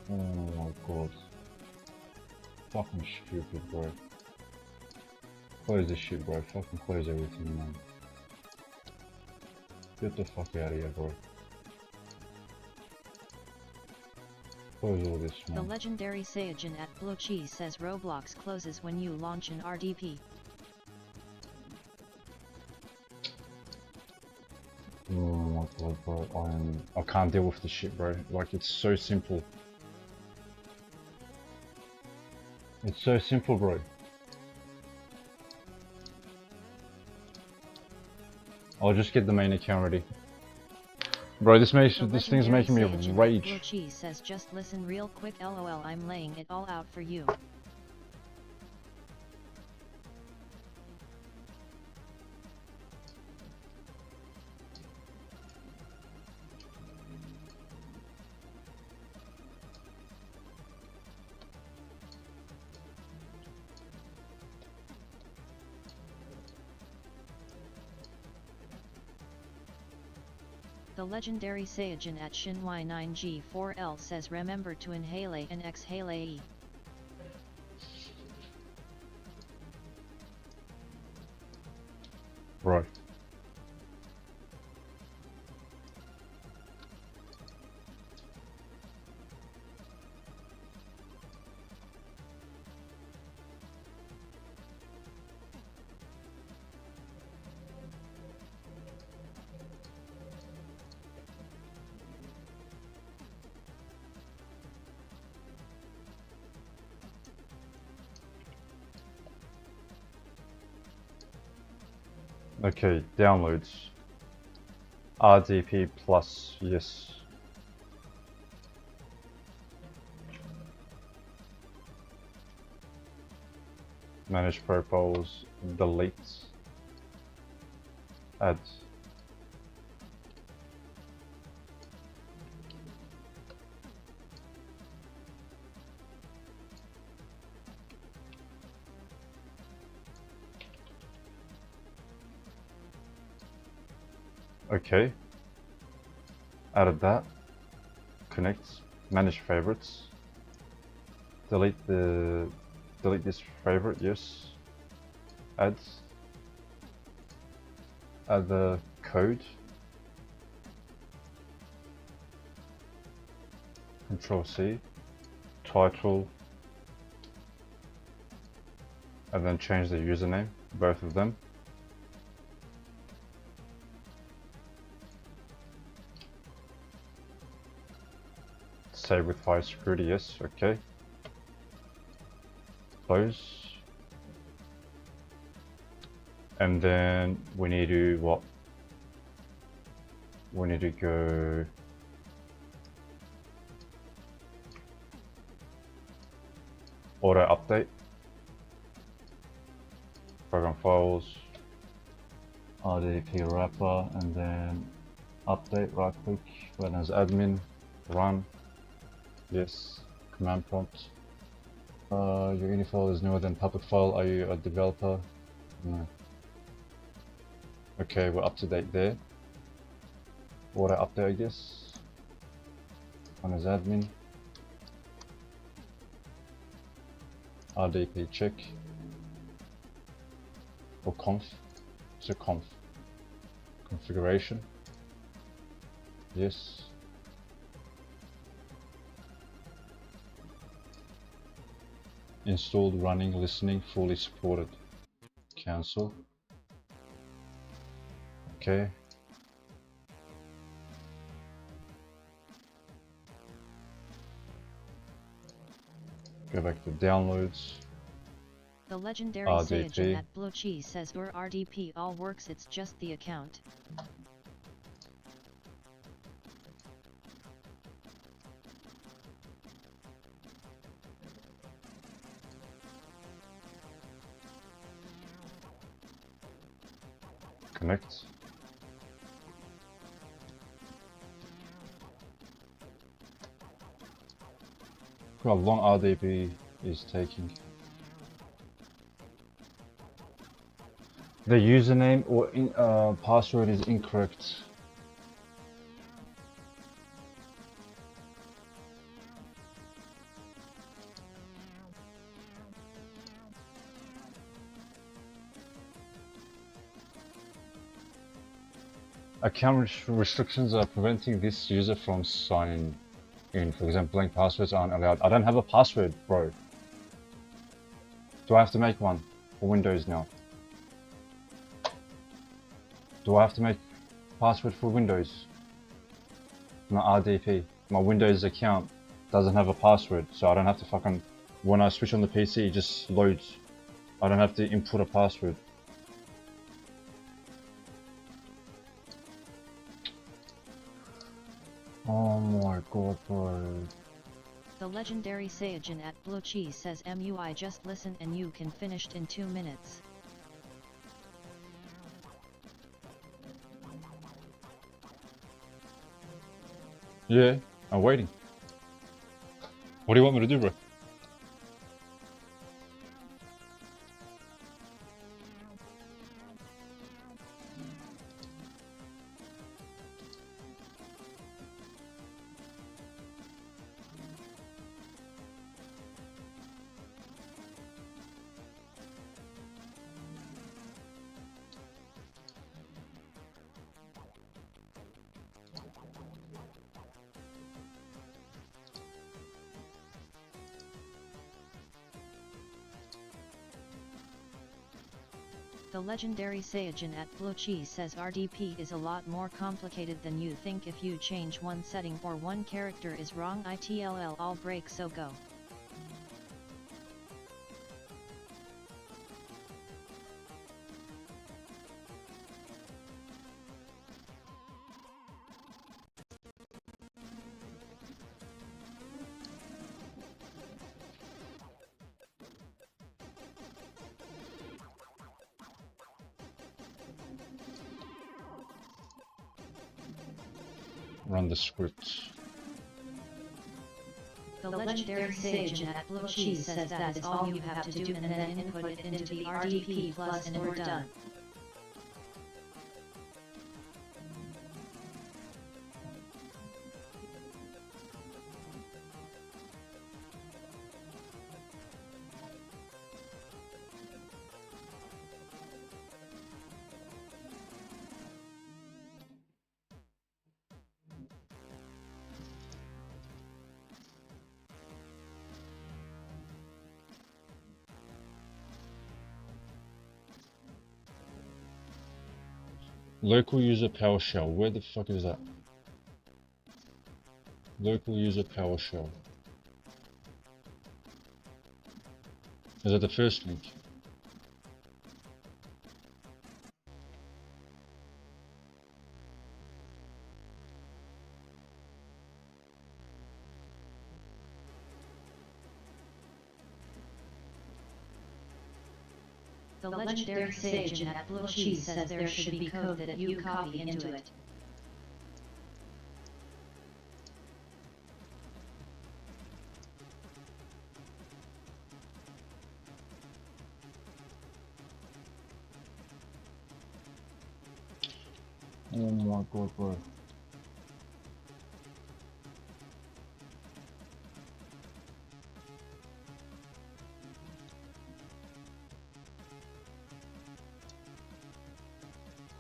A: Oh my god. Fucking stupid, bro. Close this shit, bro. Fucking close everything, man. Get the fuck out of here, bro. Close all this, man.
B: The legendary Saiyajin at Blochi says Roblox closes when you launch an RDP.
A: Oh my god, bro. I can't deal with this shit, bro. Like, it's so simple. It's so simple, bro. I'll just get the main account ready. Bro, this thing's making me rage.
B: Blochi says just listen real quick, lol, I'm laying it all out for you. The legendary Saiyajin at Shinwy9G4L says remember to inhale and exhale.
A: Right. Okay, downloads. RDP plus, yes. Manage profiles, delete, add. Okay. Added that. Connect. Manage favorites. Delete this favorite. Yes. Add the code. Control C. Title. And then change the username, both of them. Save with fire security, yes, okay. Close. And then we need to what? We need to go auto update. Program files, RDP wrapper, and then update, right click, run as admin, run, yes, command prompt. Your ini file is newer than public file, are you a developer? No. Okay, we're up to date there. Auto update, I guess. Run as admin. RDP check. Or conf. So conf. Configuration. Yes. Installed, running, listening, fully supported. Cancel. Okay. Go back to downloads.
B: The legendary
A: RDP.
B: Saiyajin at Blue Cheese says your RDP all works, it's just the account.
A: Connect. How long RDP is taking? The username or password is incorrect. Account restrictions are preventing this user from signing in. For example, blank passwords aren't allowed. I don't have a password, bro. Do I have to make one for Windows now? Do I have to make password for Windows? My RDP, my Windows account doesn't have a password, so I don't have to fucking, when I switch on the PC, it just loads. I don't have to input a password. Oh my god, bro.
B: The legendary Saiyajin at Blue Cheese says MUI just listen and you can finished in 2 minutes.
A: Yeah, I'm waiting. What do you want me to do, bro?
B: The legendary Saiyajin at Blue Cheese says RDP is a lot more complicated than you think. If you change one setting or one character is wrong, itll all break, so go.
A: Run the script.
B: The legendary Saiyajin at Blue Cheese says that is all you have to do, and then input it into the RDP plus and we're done.
A: Local user PowerShell. Where the fuck is that? Local user PowerShell. Is that the first link?
B: The legendary sage at Blue Cheese says there should be code that you copy into it.
A: Oh my god, bro.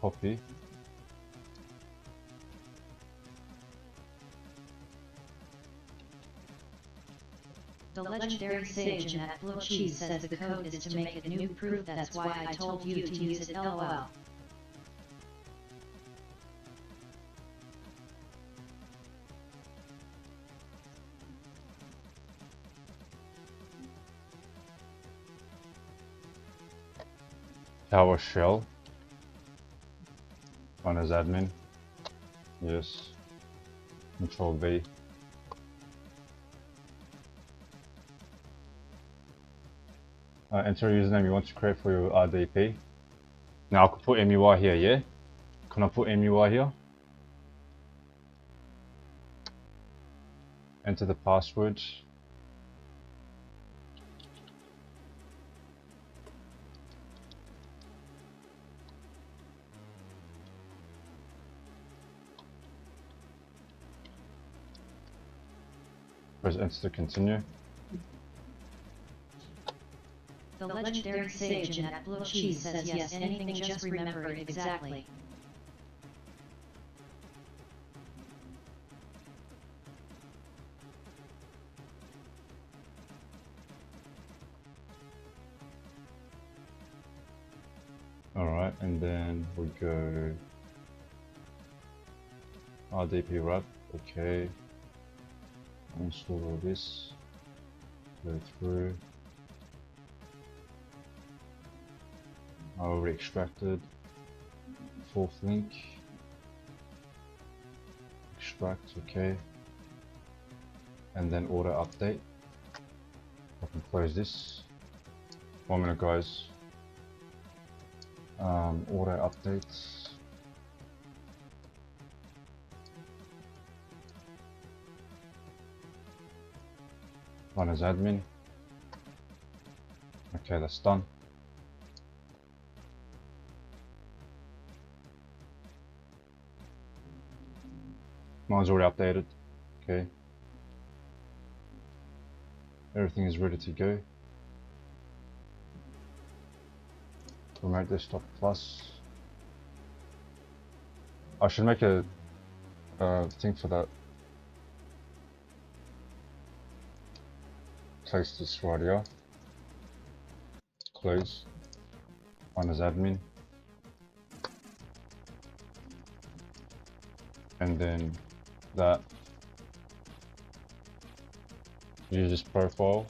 A: Copy.
B: The legendary sage at Blue Cheese says the code is to make a new proof. That's why I told you to use it. LOL.
A: PowerShell. Run as admin. Yes. Control V. Enter a username you want to create for your RDP. Now I could put MUI here, yeah? Can I put MUI here? Enter the password. Press enter to continue.
B: The legendary sage at Blue Cheese says yes, anything, just remember it exactly.
A: Alright, and then we go RDP wrap, okay. Install all this, go through. I already extracted. Fourth link. Extract, okay. And then auto update. I can close this. 1 minute, guys. Auto updates. Run as admin. Okay, that's done. Mine's already updated. Okay. Everything is ready to go. Remote desktop plus. I should make a thing for that. Place this right here. Close. Run as admin. And then that. Use this profile.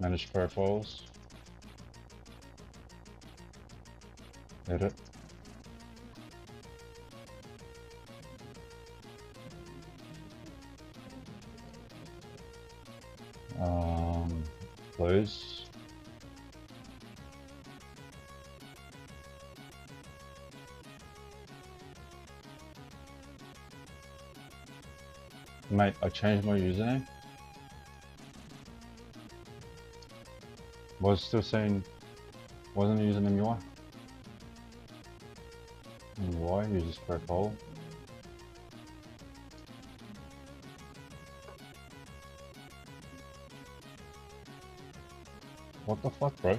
A: Manage profiles. Edit. Close. Mate, I changed my username. Was still saying wasn't a username UI. UI, use this profile. What the fuck, bro?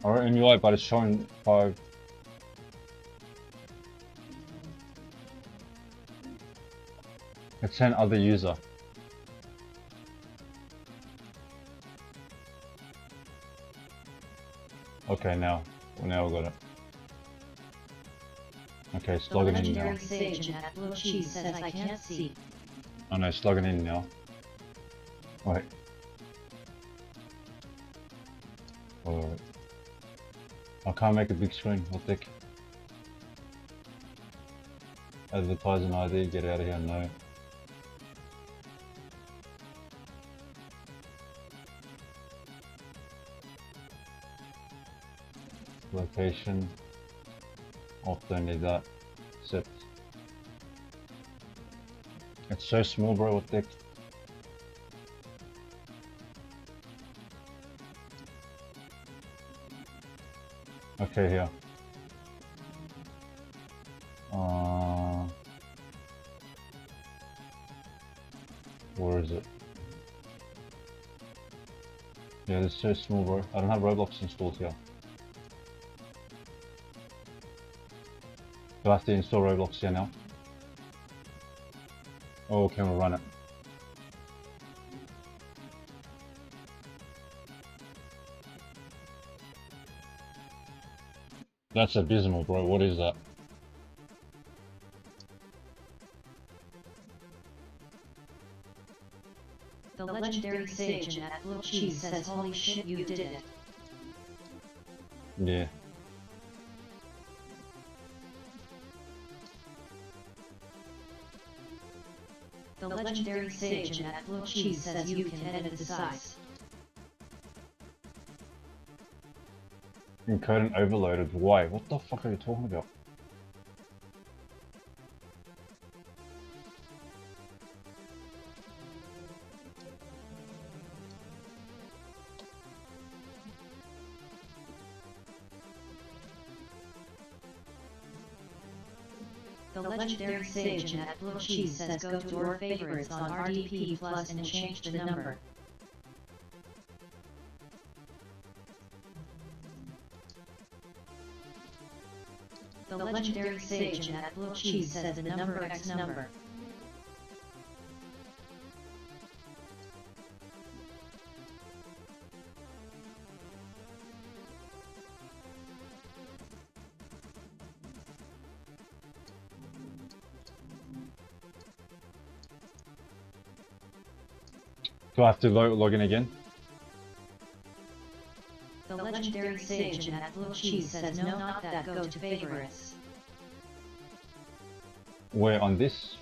A: Alright, in UI, but it's showing 5. It's saying other user. Okay, now we got it. Okay, it's
B: The
A: logging in
B: legendary
A: now.
B: sage at Blue Cheese says I can't see.
A: Oh no, it's logging in now. Wait. Wait. I can't make a big screen. What the heck? Advertising ID, get out of here, no. Location. Oh, don't need that. Accept. It's so small, bro, what the heck? Okay, here. Where is it? Yeah, this is so small, bro. I don't have Roblox installed here. Do I have to install Roblox here now? Oh, can we run it? That's abysmal, bro. What is that?
B: The legendary sage at Blue Cheese says holy shit you did it.
A: Yeah.
B: The legendary sage at Blue Cheese says you can edit the size.
A: Encoded and overloaded. Why? What the fuck are you talking about?
B: The legendary sage at Blue Cheese says go to your favorites on RDP Plus and change the number. The legendary sage at Blue Cheese says the number X number.
A: Do I have to log in again?
B: The legendary sage at Blue Cheese says no, not that, go to favorites.
A: Where on this?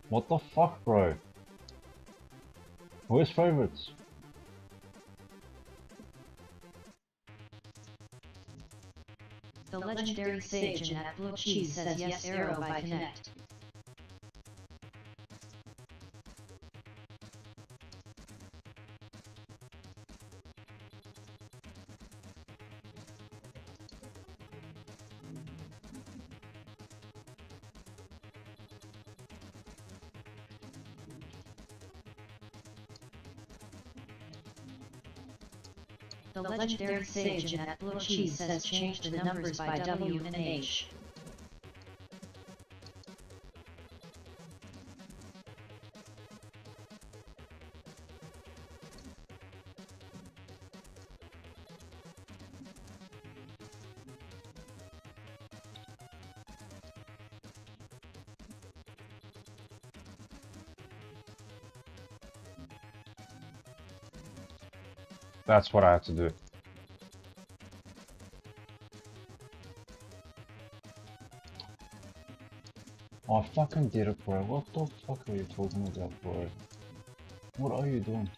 A: What the fuck, bro? Where's favorites?
B: The legendary sage at Blue Cheese says yes arrow by connect. The legendary sage at Blue Cheese says change the numbers by W and H.
A: That's what I have to do. I fucking did it, bro. What the fuck are you talking about, bro? What are you doing?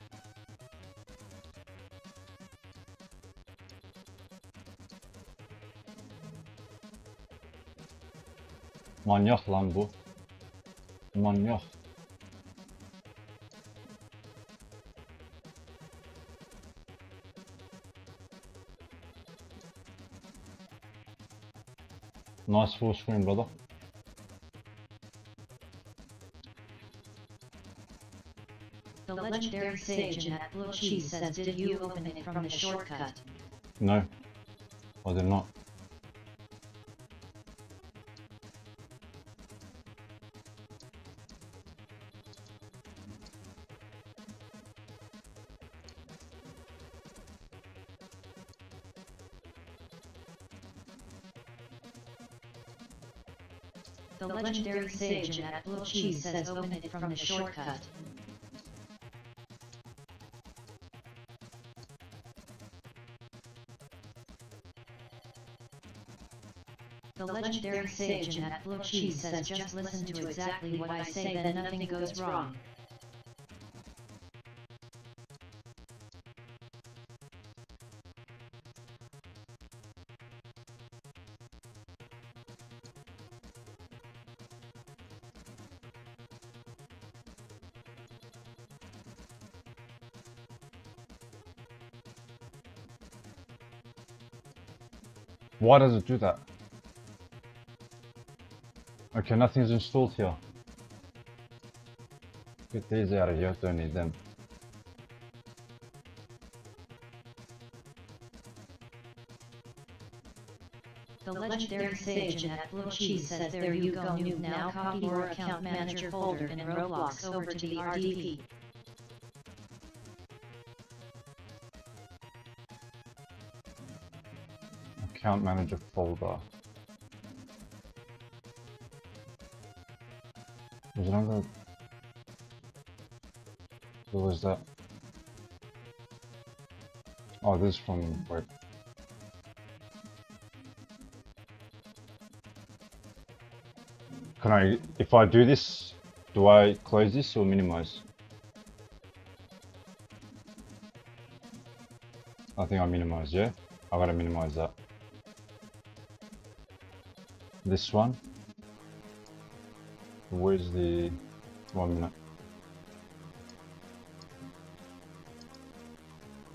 A: Manyak lan bu. Manyak. Nice full screen, brother.
B: The legendary sage at Blue Cheese says did you open it from the shortcut?
A: No, I did not.
B: The legendary sage at Blue Cheese says open it from the shortcut. The legendary sage at Blue Cheese says just listen to exactly what I say, then nothing goes wrong.
A: Why does it do that? Okay, nothing's installed here. Get these out of here, don't need them.
B: The legendary sage at Blue Cheese says there you go noob, now copy your account manager folder in Roblox over to the RDP.
A: Account manager folder. Was it under... What was that? Oh, this is from... Wait. Can I... If I do this, do I close this or minimize? I think I minimize, yeah? I gotta minimize that. This one. Where's the... 1 minute.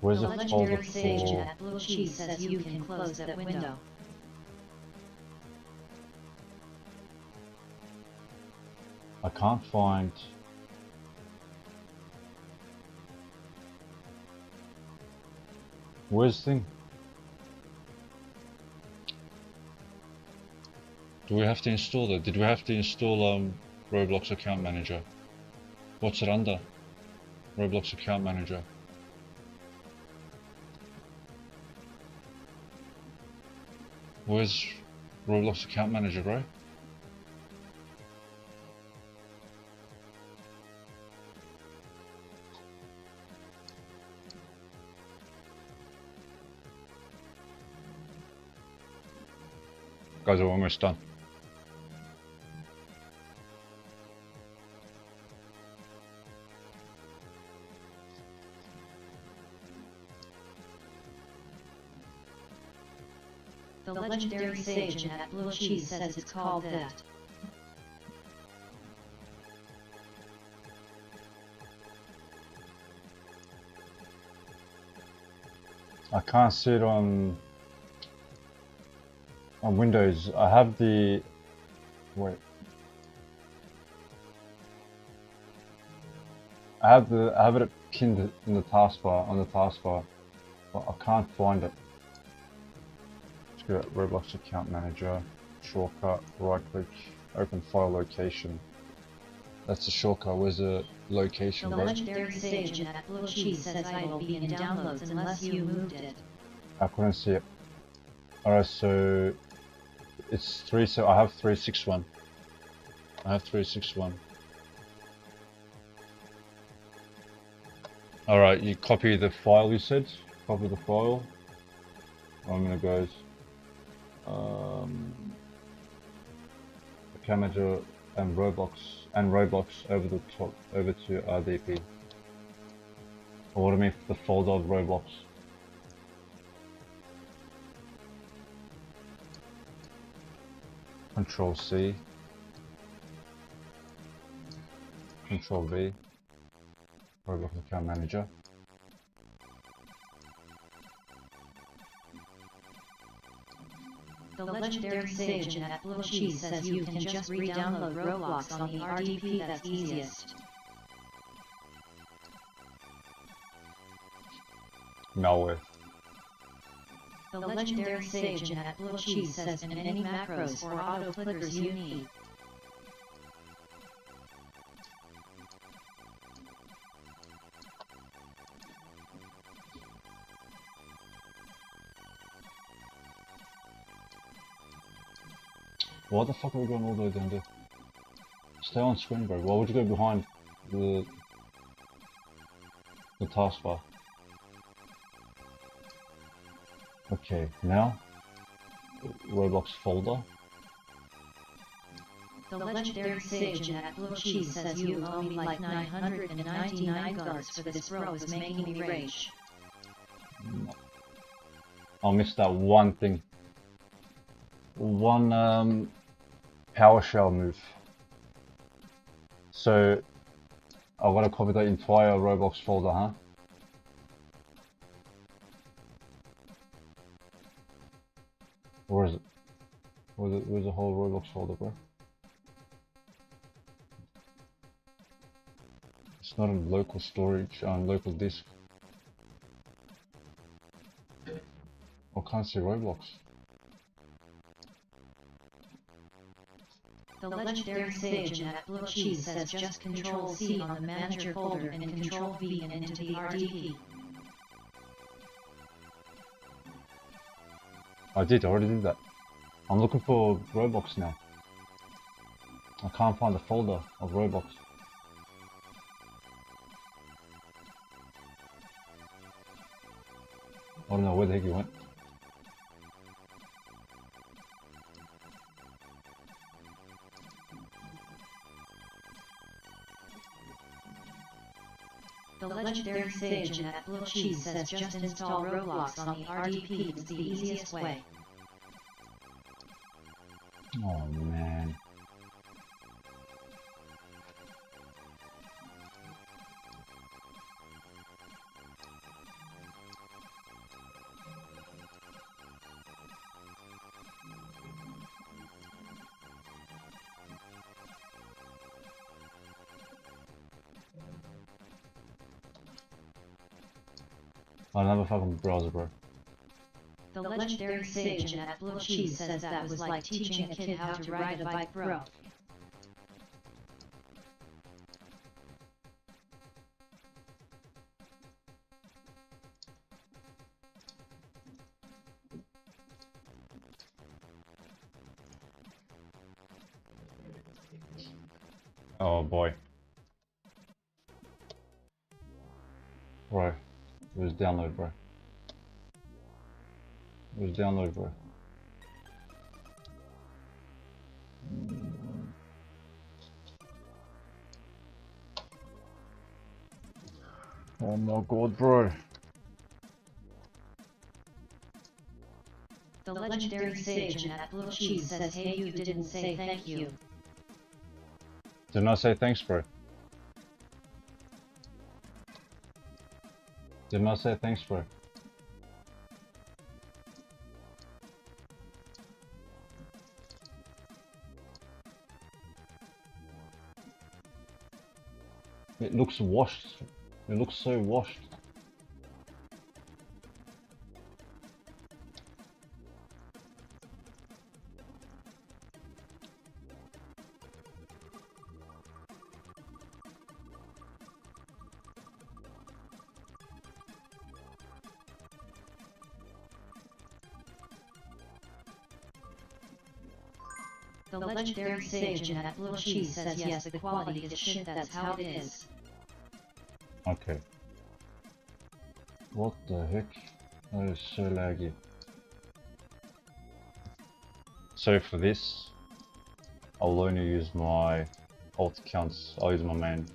A: Where's the folder
B: legendary sage
A: for...
B: at Blue Cheese says you can close that window.
A: I can't find... Where's the thing? Do we have to install it? Did we have to install Roblox Account Manager? What's it under? Roblox Account Manager. Where's Roblox Account Manager, bro? Guys, we're almost done.
B: The legendary sage at Blue Cheese says it's called that.
A: I can't see it on Windows. I have the... Wait. I have it pinned in the taskbar, on the taskbar, but I can't find it. Let's go to Roblox Account Manager, shortcut, right click, open file location. That's the shortcut. Where's the location,
B: The
A: bro?
B: legendary sage at Blue Cheese says I will be in downloads unless you moved it.
A: I couldn't see it. Alright, so it's 3, so I have 361. I have 361. Alright, you copy the file you said. Copy the file. I'm gonna go account manager and Roblox over the top over to RDP. Automate the folder of Roblox. Control C. Control V. Roblox account manager.
B: The legendary sage at Blue Cheese says you can just re-download Roblox on the RDP, that's easiest.
A: Malware.
B: The legendary sage at Blue Cheese says in any macros or auto clickers you need.
A: What the fuck are we going all the way down there? Stay on screen, bro. Why would you go behind the taskbar? Okay, now Roblox folder.
B: The legendary sage at Blue Cheese says you owe me like 999 guards for this, bro is making me rage.
A: I missed that one thing. One PowerShell move. So I've got to copy the entire Roblox folder, huh? Where is it? Where's the whole Roblox folder, bro? It's not in local storage, on local disk. I can't see Roblox.
B: The legendary sage at Blue Cheese says just Control C on the manager folder and Control V and into the RDP.
A: I already did that. I'm looking for Roblox now. I can't find the folder of Roblox. I don't know where the heck he went.
B: The legendary sage at Blue Cheese says just install Roblox on the RDP, it's the easiest way.
A: Oh man. I don't have a fucking browser, bro.
B: The legendary sage at Blue Cheese says that was like teaching a kid how to ride a bike, bro.
A: Oh boy. Bro, where's download, bro? Where's download, bro? Oh my god, bro.
B: The legendary sage at Blue Cheese says hey you didn't say thank you.
A: Did not say thanks, bro. Did not say thanks, bro. It looks washed. It looks so washed.
B: The legendary sage at Blue Cheese says yes, the quality is shit, that's how it is.
A: Okay. What the heck? That is so laggy. So for this, I'll only use my alt accounts. I'll use my main.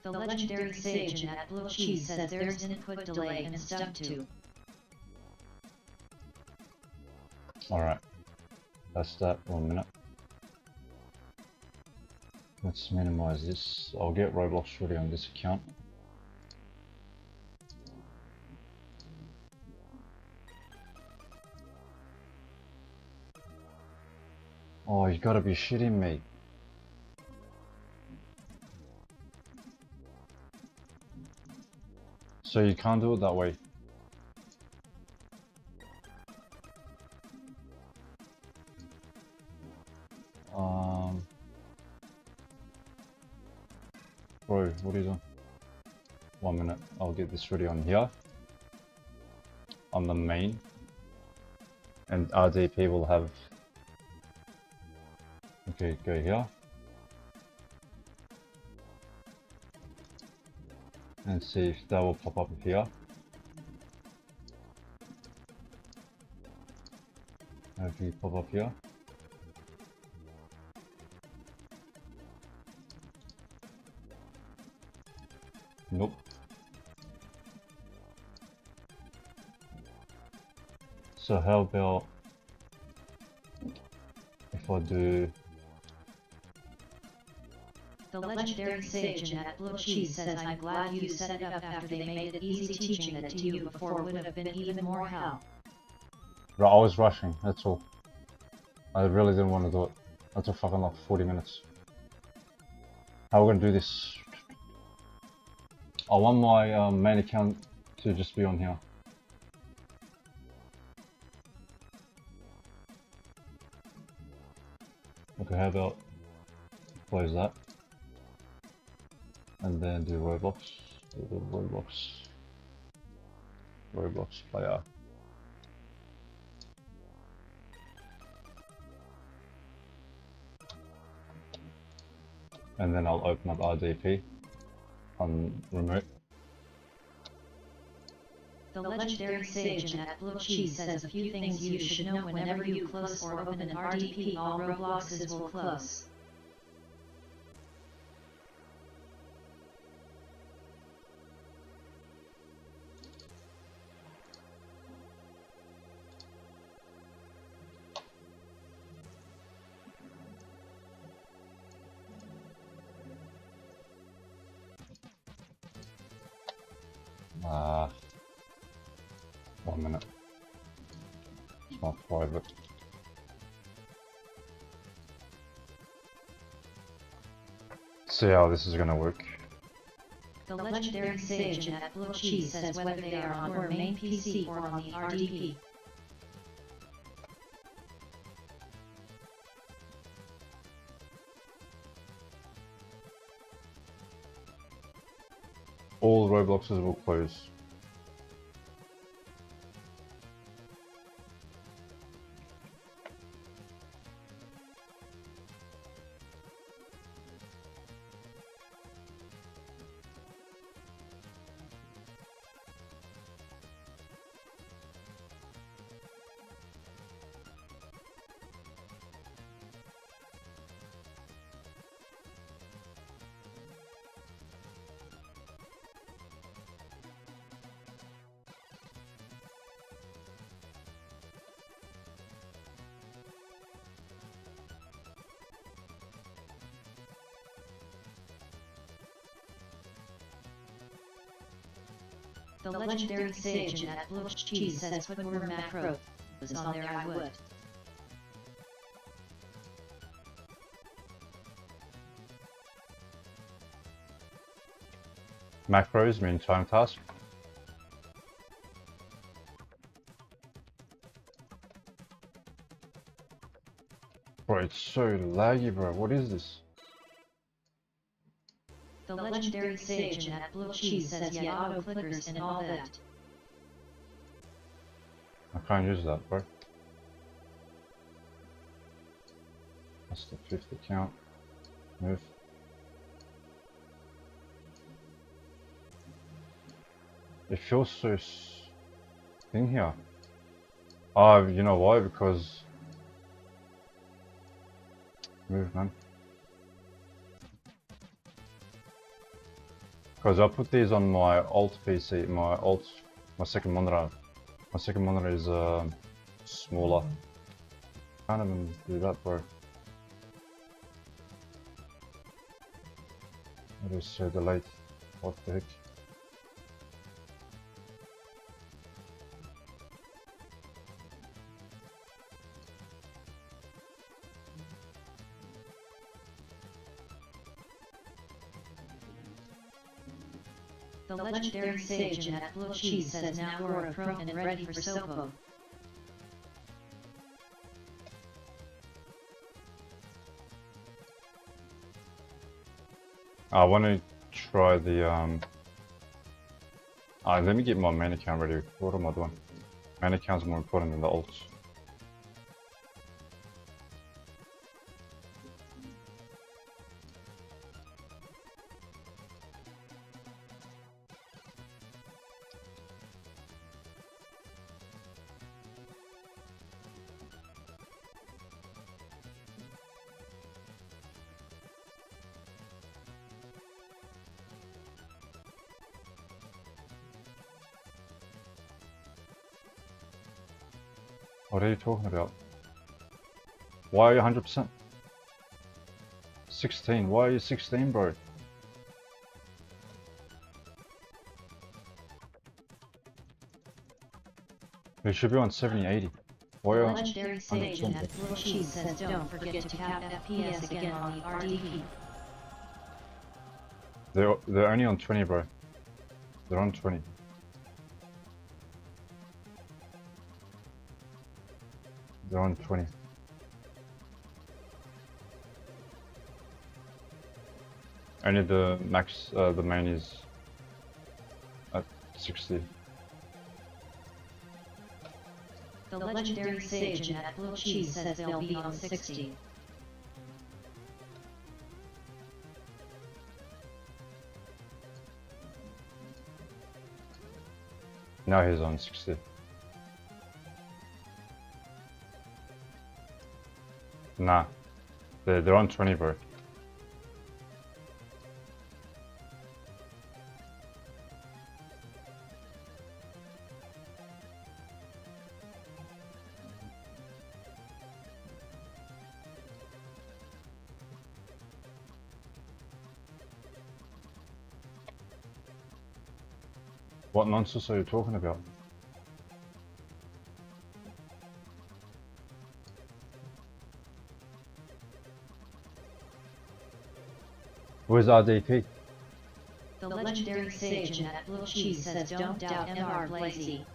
B: The legendary sage at Blue Cheese says there's input delay and stub too.
A: Alright. That's that. 1 minute. Let's minimize this. I'll get Roblox ready on this account. Oh, you gotta be shitting me. So you can't do it that way. Bro, what are you doing? 1 minute, I'll get this ready on here. On the main. And RDP will have... Okay, go here. And see if that will pop up here. Hopefully pop up here. Nope. So how about if I do...
B: The legendary sage at Blue Cheese says, I'm glad you set it up after they made it easy. Teaching it to you before would have been even more hell.
A: I was rushing, that's all. I really didn't want to do it. That took fucking like 40 minutes. How are we gonna do this? I want my main account to just be on here. Okay, how about close that? And then do Roblox. Roblox player. And then I'll open up RDP on remote.
B: The legendary sage at Blue Cheese says a few things you should know whenever you close or open an RDP. All Robloxes will close.
A: Ah. 1 minute. It's not private. See how this is gonna work.
B: The legendary sage at Blue Cheese says whether they are on your main PC or on the RDP.
A: All Robloxes will close.
B: The legendary sage at Blue Cheese says put more macros on there. I would.
A: Macros mean time task. Bro, it's so laggy, bro. What is this?
B: The legendary sage at Blue Cheese says yeah, auto clickers and all that.
A: I can't use that, bro. That's the 5th account. Move. It feels so thing here. Oh, you know why? Because move, man. Because I put these on my alt PC, my second monitor. My second monitor is smaller. Can't even do that, bro. It is so delayed. What the heck?
B: The legendary sage at Blue Cheese says now you're a pro and ready for Sopo.
A: I want to try the let me get my main account ready. What am I doing? Main account's more important than the alts. What are you talking about? Why are you 100%? 16, why are you 16, bro? You should be on 70, 80. Why
B: The
A: are you
B: legendary sage at Blue Cheese says don't forget to cap FPS again on the RDP.
A: They're only on 20, bro. They're on 20. They're on 20. Only the max, the main is at 60.
B: The legendary sage at Blue Cheese says they'll be on 60.
A: Now he's on 60. Nah. They're on 20, bro. What nonsense are you talking about? Where's RDP?
B: The legendary sage at Blue Cheese says don't doubt MR Blazy.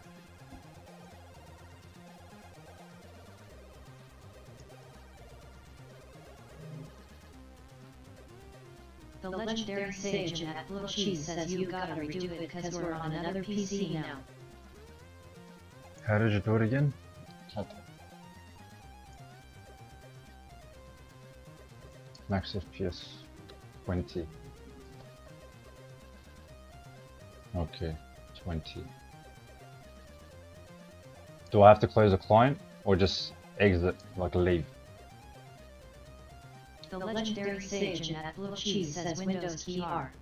B: The legendary sage at Blue Cheese says you gotta redo it because we're on another PC now.
A: How did you do it again? Max FPS 20. Okay, 20. Do I have to close the client or just exit, like leave?
B: The legendary sage at Blue Cheese says Windows key R.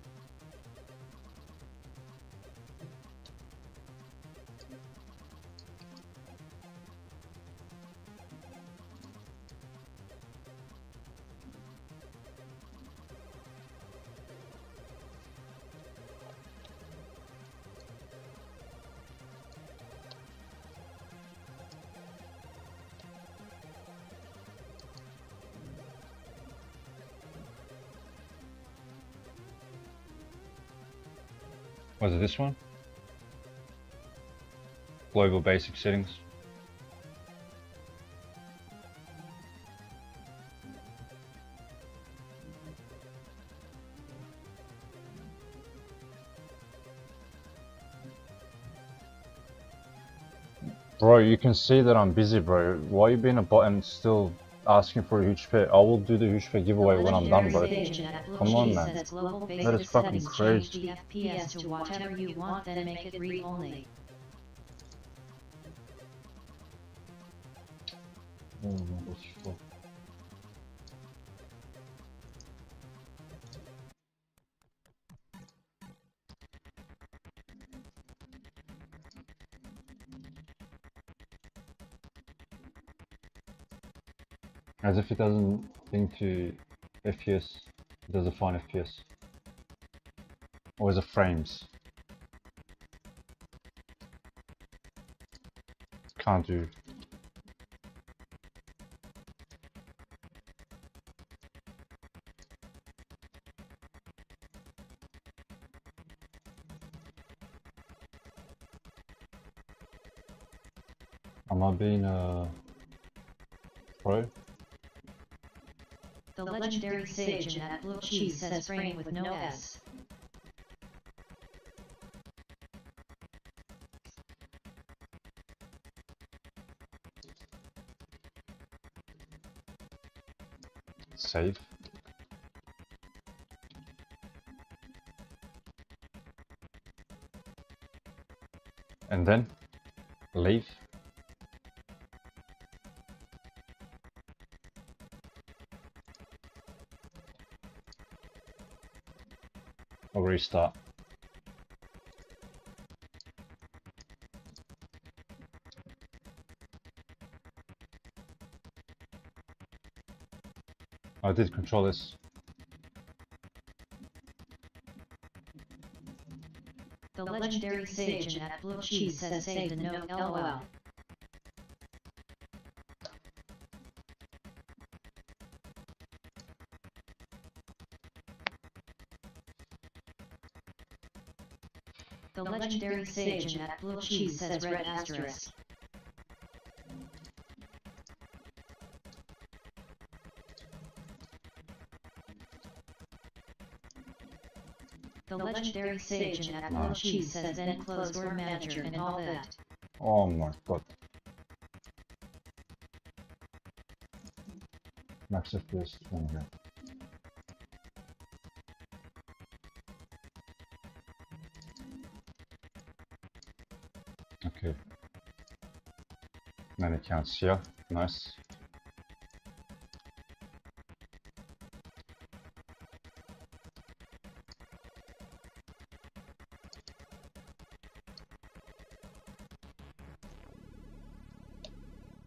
A: Was it this one? Global basic settings. Bro, you can see that I'm busy, bro. Why are you being a bot and still asking for a huge pet? I will do the huge pet giveaway when I'm done, bro. Come on, man. That is fucking crazy.
B: FPS to whatever you want, then make it read only.
A: Oh, what the fuck? As if it doesn't think to FPS, it doesn't find FPS. Or is it frames? Can't do. Am I being a pro?
B: The legendary sage at Blue Cheese says frame with no S.
A: Save. And then leave. Or restart. I did control this.
B: The legendary sage at Blue Cheese says save the note LOL. The legendary sage at Blue Cheese says red asterisk. The legendary sage at Blue Cheese says then close door manager and all that.
A: Oh my god. Max FPS in here. Okay. Many counts here. Nice.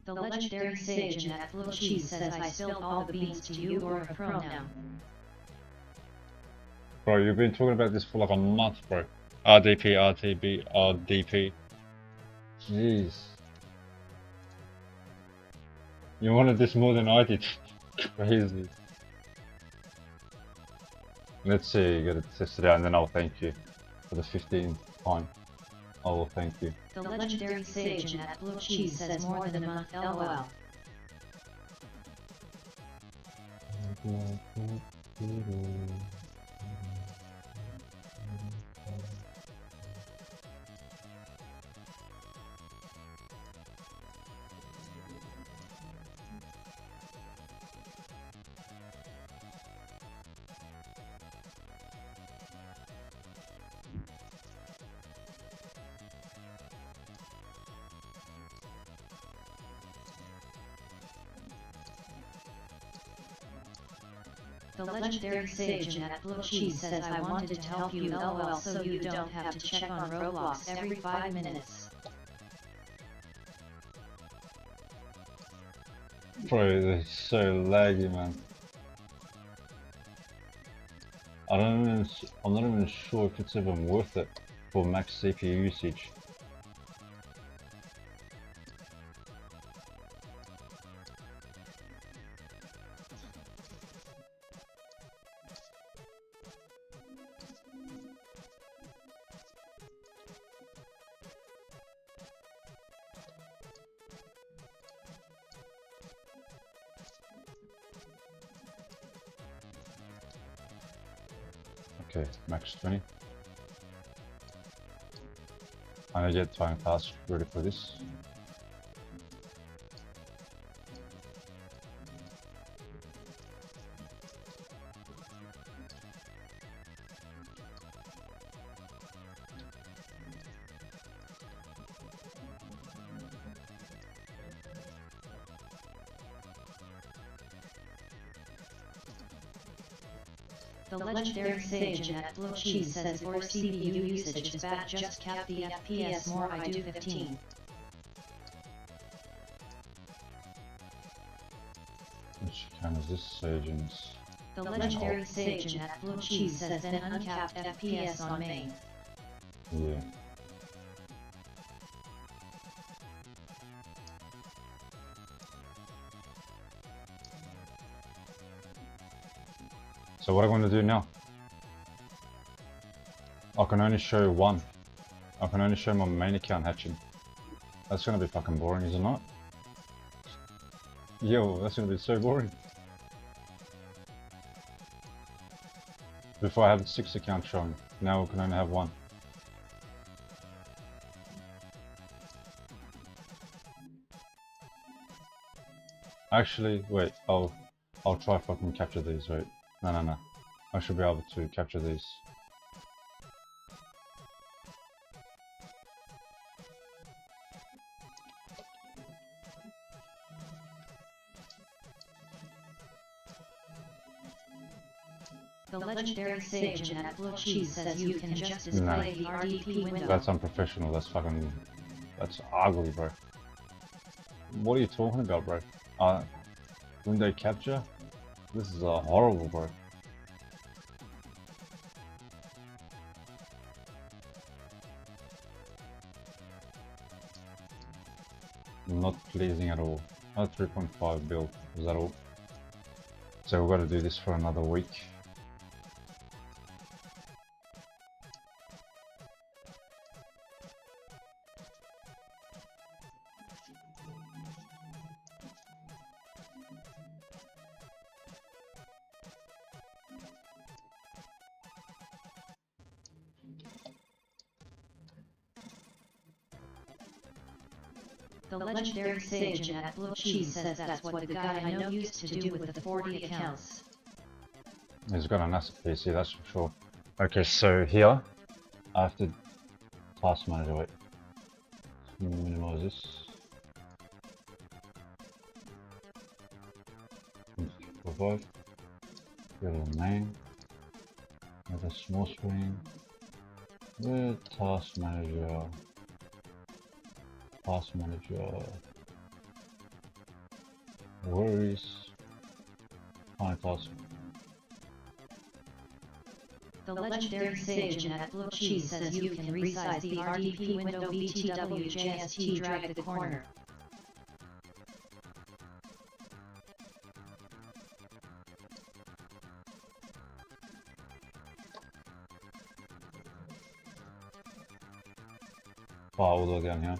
B: The legendary sage at Blue Cheese says I spilled all the beans to you or a pronoun.
A: Bro, you've been talking about this for like a month, bro. RDP, RTB, RDP. Jeez. You wanted this more than I did. Crazy. Let's see, you gotta test it out and then I'll thank you for the 15th time. I will thank you.
B: The legendary sage at Blue Cheese says more than a month LOL. The legendary sage at Blue Cheese says I wanted to help you LOL so you don't have to check on Roblox every 5 minutes.
A: Bro, they're so laggy, man. I'm not even sure if it's even worth it for max CPU usage. Okay, max 20. I'm gonna get time task ready for this.
B: The legendary sage at Blue Cheese says for CPU usage is bad, just cap the FPS more. I do 15.
A: Which kind is this Sage's?
B: The legendary sage at Blue Cheese says an uncapped FPS on main.
A: Yeah. So what am I going to do now? I can only show one. I can only show my main account hatching. That's going to be fucking boring, is it not? Yo, that's going to be so boring. Before I had 6 accounts showing, now we can only have 1. Actually, wait, I'll try if I can capture these, wait. No. I should be able to capture these.
B: The legendary sage at Blue Cheese says you can just display the RDP window.
A: That's unprofessional, that's fucking... That's ugly, bro. What are you talking about, bro? Window capture? This is horrible, bro. Not pleasing at all. 3.5 build, is that all? So we've got to do this for another week.
B: The legendary sage at Blue Cheese says that's what the guy I know used to do with the 40 accounts.
A: He's got a nice PC, that's for sure. Okay, so here I have to task manager. Wait, minimize this. Provide. Go to the main. Have a small screen. The task manager. Task manager. Worries. Find task.
B: The legendary sage at Blue Cheese says you can resize the RDP window BTWJST drag the corner.
A: All the way down here.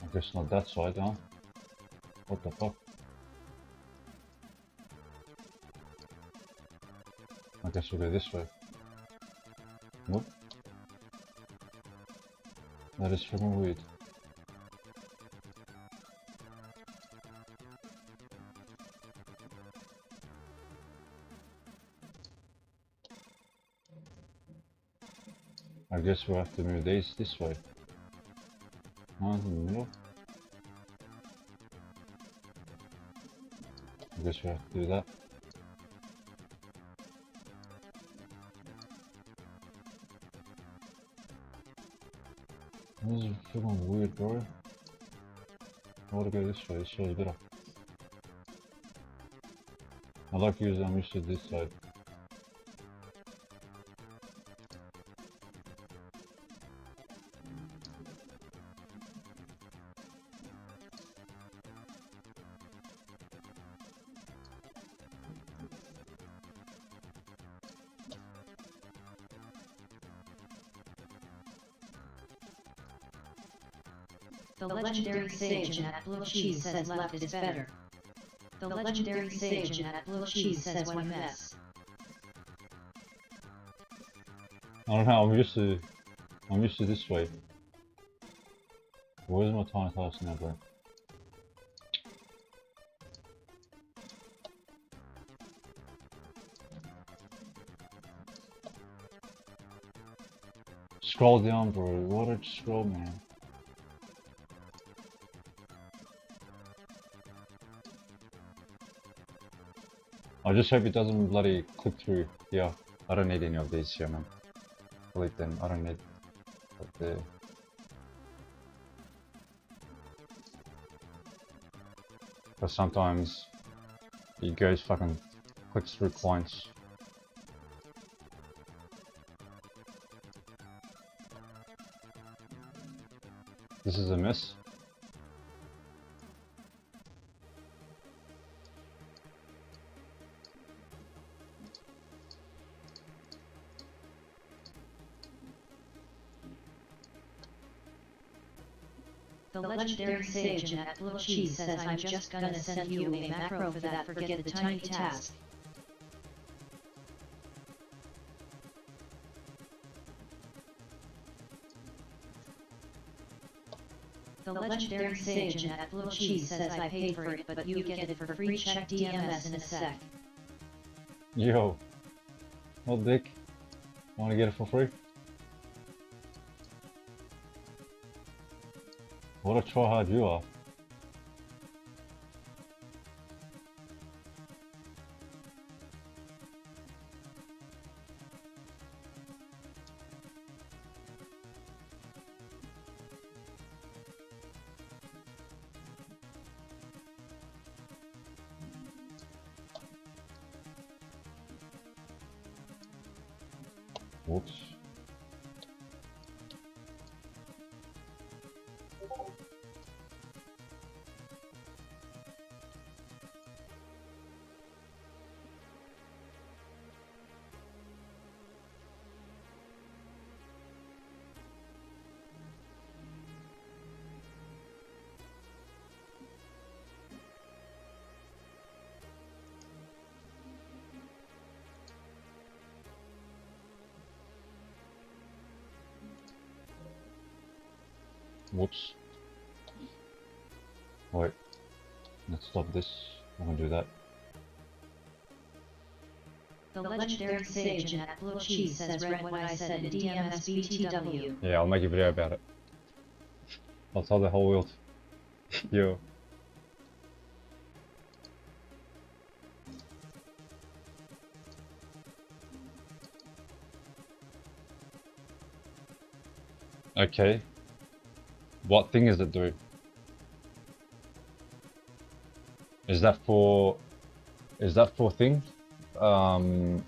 A: I guess not that side, huh? What the fuck? I guess we'll go this way. Nope. That is freaking weird. I guess we'll have to move these this way. No, in the middle. I guess we have to do that. This is freaking weird, bro. I want to go this way, this shows better. I like using, I'm used to this side.
B: The legendary sage at Blue Cheese says left is better. The legendary sage at Blue Cheese says one mess.
A: I don't know, I'm used to this way. Where's my tiny task now, bro? Scroll down, bro. Why did you scroll, man? I just hope it doesn't bloody click through. Yeah, I don't need any of these here, man. Delete them. I don't need that there. Because sometimes it goes fucking clicks through clients. This is a mess.
B: The legendary sage at Blue Cheese says I'm just gonna send you a macro for that, forget the tiny task. The legendary sage at Blue Cheese says I paid for it, but you get it for free. Check DMS in a sec.
A: Yo, What dick? Wanna get it for free? What a tryhard you are. Whoops. Whoops. Wait. Let's stop this. I'm gonna do that.
B: The legendary sage at Blue Cheese says read what I said in DMSBTW.
A: Yeah, I'll make a video about it. I'll tell the whole world. Yo. Okay. What thing is it do? Is that for thing? Tiny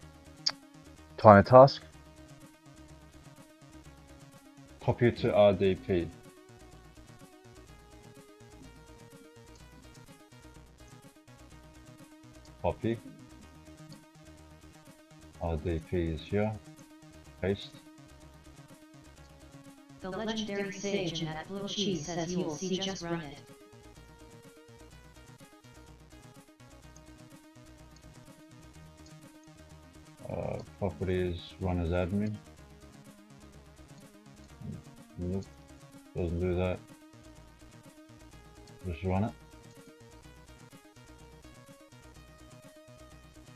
A: task? Copy it to RDP. Copy. RDP is here. Paste.
B: The legendary sage at Blue Cheese says you'll see, just run it.
A: Properties, run as admin. Nope, doesn't do that. Just run it.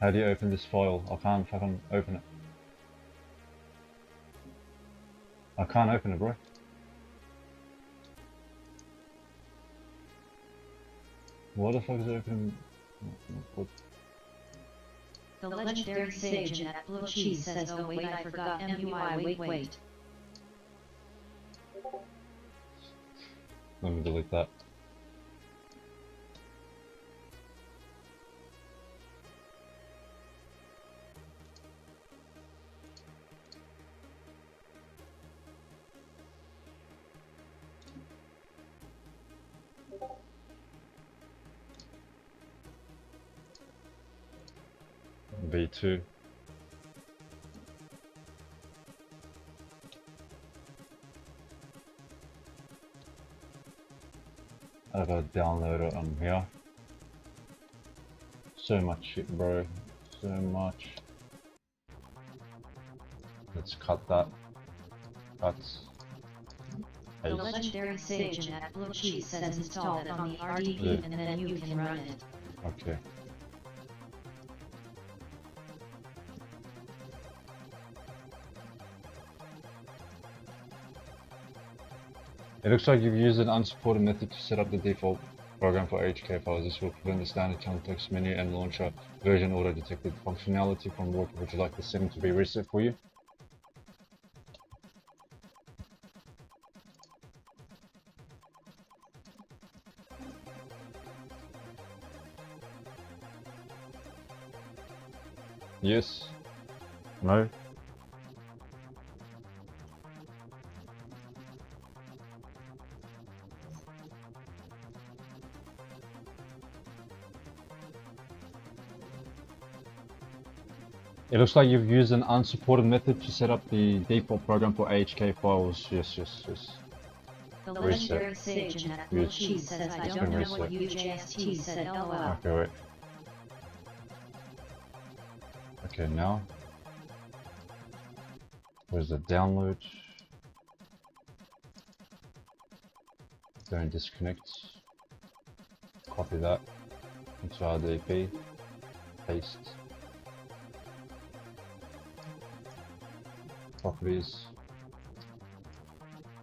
A: How do you open this file? I can't fucking open it. I can't open it, bro. What the fuck is opening? What?
B: The legendary sage at Blue Cheese says, oh wait, I forgot MUI, wait.
A: Let me delete that. V2. I gotta download it on here. So much shit, bro. So much. Let's cut that. Cuts.
B: The legendary sage at Blue Cheese says install it on the RDP and then you can run it.
A: Okay. It looks like you've used an unsupported method to set up the default program for HK files. This will prevent the standard context menu and launcher version auto-detected functionality from working. Would you like the setting to be reset for you? Yes. No. It looks like you've used an unsupported method to set up the default program for AHK files. Yes.
B: The legendary sage at Blue Cheese says I don't know what UJST said, lol.
A: Okay, wait. Okay, now. Where's the download? Go and disconnect. Copy that into RDP. Paste. properties.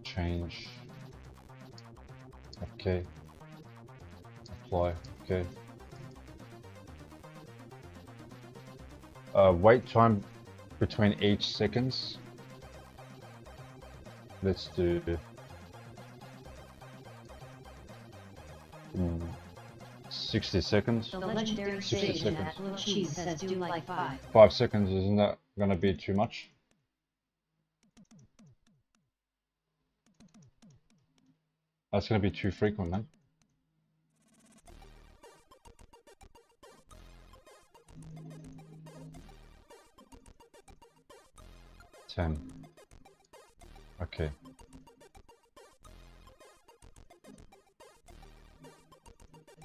A: Change. Okay. Apply. Okay. Wait time between each seconds. Let's do 60 seconds.
B: The legendary
A: 60
B: sage
A: seconds.
B: at Blue Cheese says do like 5.
A: 5 seconds, isn't that gonna be too much? That's gonna be too frequent, man. 10. Okay.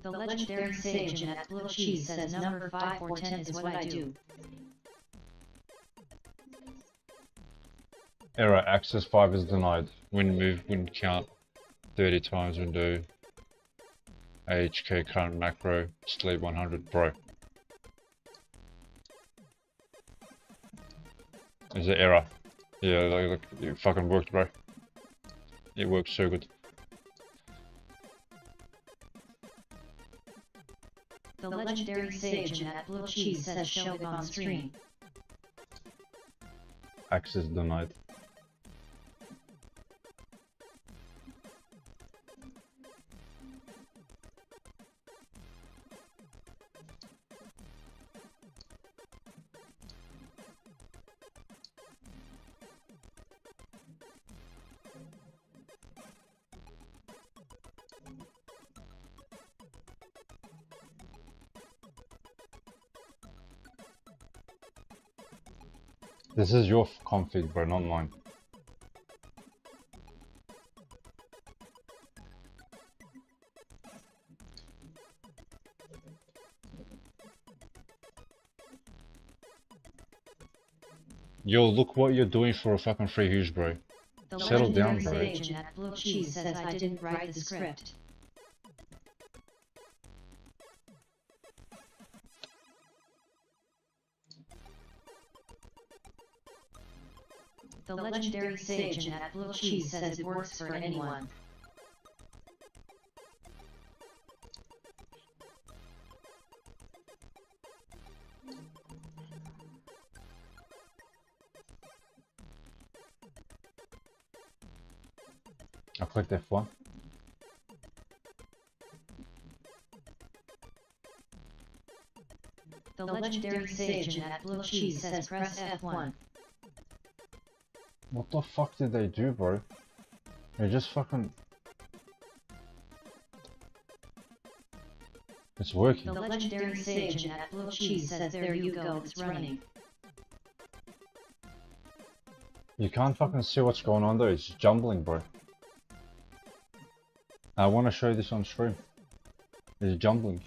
B: The legendary sage at Blue Cheese says number 5 or 10 is what I do.
A: Error, access 5 is denied. Win move, win count 30 times window. AHK current macro, sleep 100, bro. Is it error? Yeah, like, it fucking worked, bro. It worked so good.
B: The legendary sage at Blue Cheese says show it on stream.
A: Access denied. This is your config, bro, not mine. Yo, look what you're doing for a fucking free huge, bro.
B: The
A: Settle down,
B: legendary
A: bro.
B: sage at Blue Cheese says I didn't write the script. The legendary sage at Blue Cheese says it works for anyone.
A: I clicked F1.
B: The legendary sage at Blue Cheese says press F1.
A: What the fuck did they do, bro? They just fucking... It's working.
B: The legendary sage at Blue Cheese says there you go, it's running.
A: You can't fucking see what's going on there, it's jumbling, bro. I want to show this on stream. It's jumbling.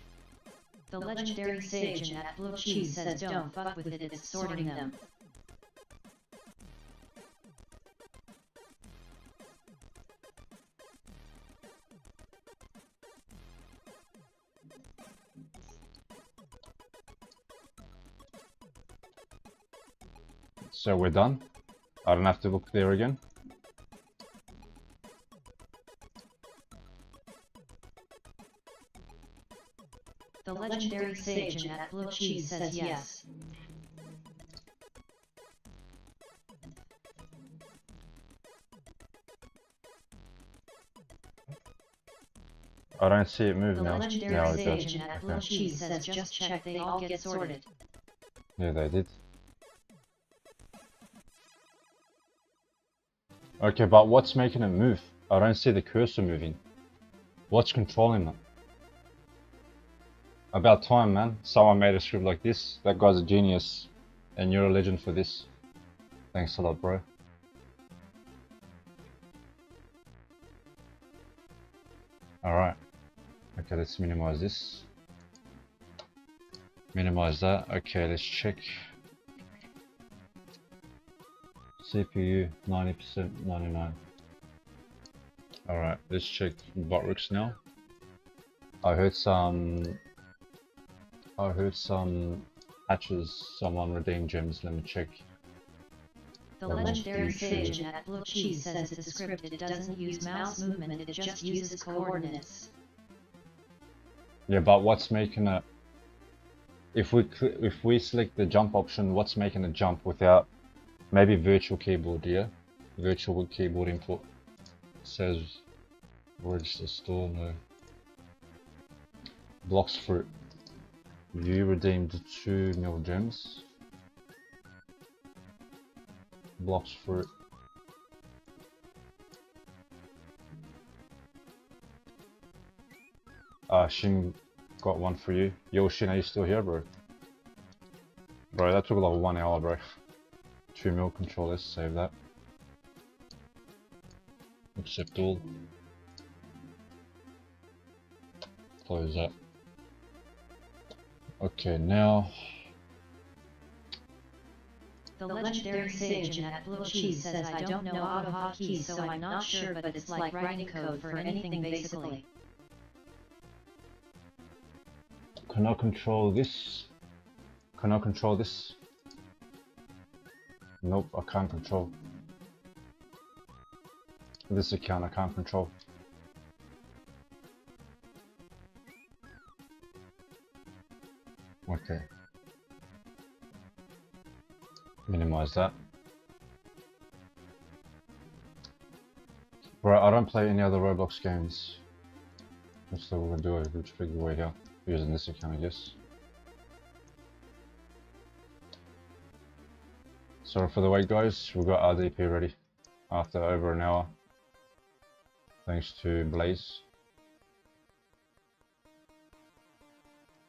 B: The legendary sage at Blue Cheese says don't fuck with it, it's sorting them.
A: So we're done. I don't have to look there again.
B: The legendary sage at Blue Cheese says yes.
A: I don't see it move
B: The
A: now.
B: legendary
A: Now it
B: sage
A: does.
B: at Blue Cheese says just check they all get sorted.
A: Yeah, they did. Okay, but what's making it move? I don't see the cursor moving. What's controlling them? About time, man. Someone made a script like this. That guy's a genius. And you're a legend for this. Thanks a lot, bro. Alright. Okay, let's minimize this. Minimize that. Okay, let's check. CPU 90%, 99. Alright, let's check Botrix now. I heard some patches, someone redeemed gems, let me check.
B: The legendary sage at Blue Cheese says it's a script. It doesn't use mouse movement, it just uses coordinates.
A: Yeah, but what's making it? If we select the jump option, what's making it jump without maybe virtual keyboard? Yeah, virtual keyboard input. It says register store, no. Blocks fruit. You redeemed 2 mil gems. Blocks fruit. Shin got one for you. Yo, Shin, are you still here, bro? Bro, that took like 1 hour, bro. 2 mil control, let's save that. Accept all. Close that. Okay, now.
B: The legendary sage at Blue Cheese says I don't know auto hotkey, so I'm not sure, but it's like writing code for anything basically.
A: Can I control this? Can I control this? Nope, I can't control. This account I can't control. Okay. Minimize that. Bro, I don't play any other Roblox games. So we're gonna do a good figure way here. Using this account, I guess. Sorry for the wait, guys. We've got RDP ready after over an hour. Thanks to Blaze.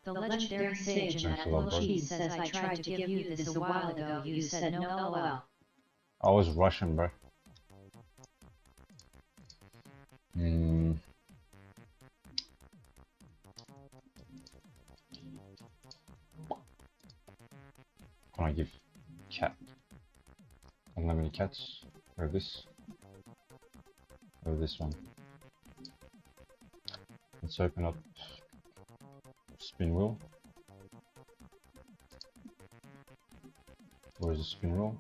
B: The legendary sage at Blue Cheese says I tried to give you this a while ago. You said no, lol.
A: I was rushing, bro. Can I give cat? I don't have any cats. Or this. Or this one. Let's open up spin wheel. Where's the spin wheel?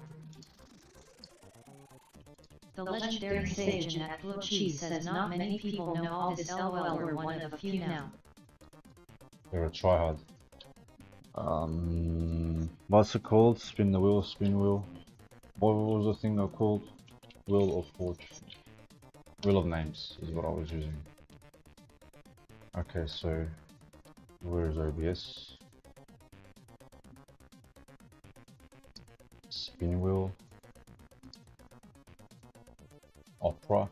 B: The legendary sage at Blue Cheese says not many people know all this, lol. We're one of a few now.
A: They're a tryhard. What's it called? Spin the wheel, spin wheel. What was the thing called? Wheel of Fortune. Wheel of Names is what I was using. Okay, so where's OBS? Spin wheel. Opera.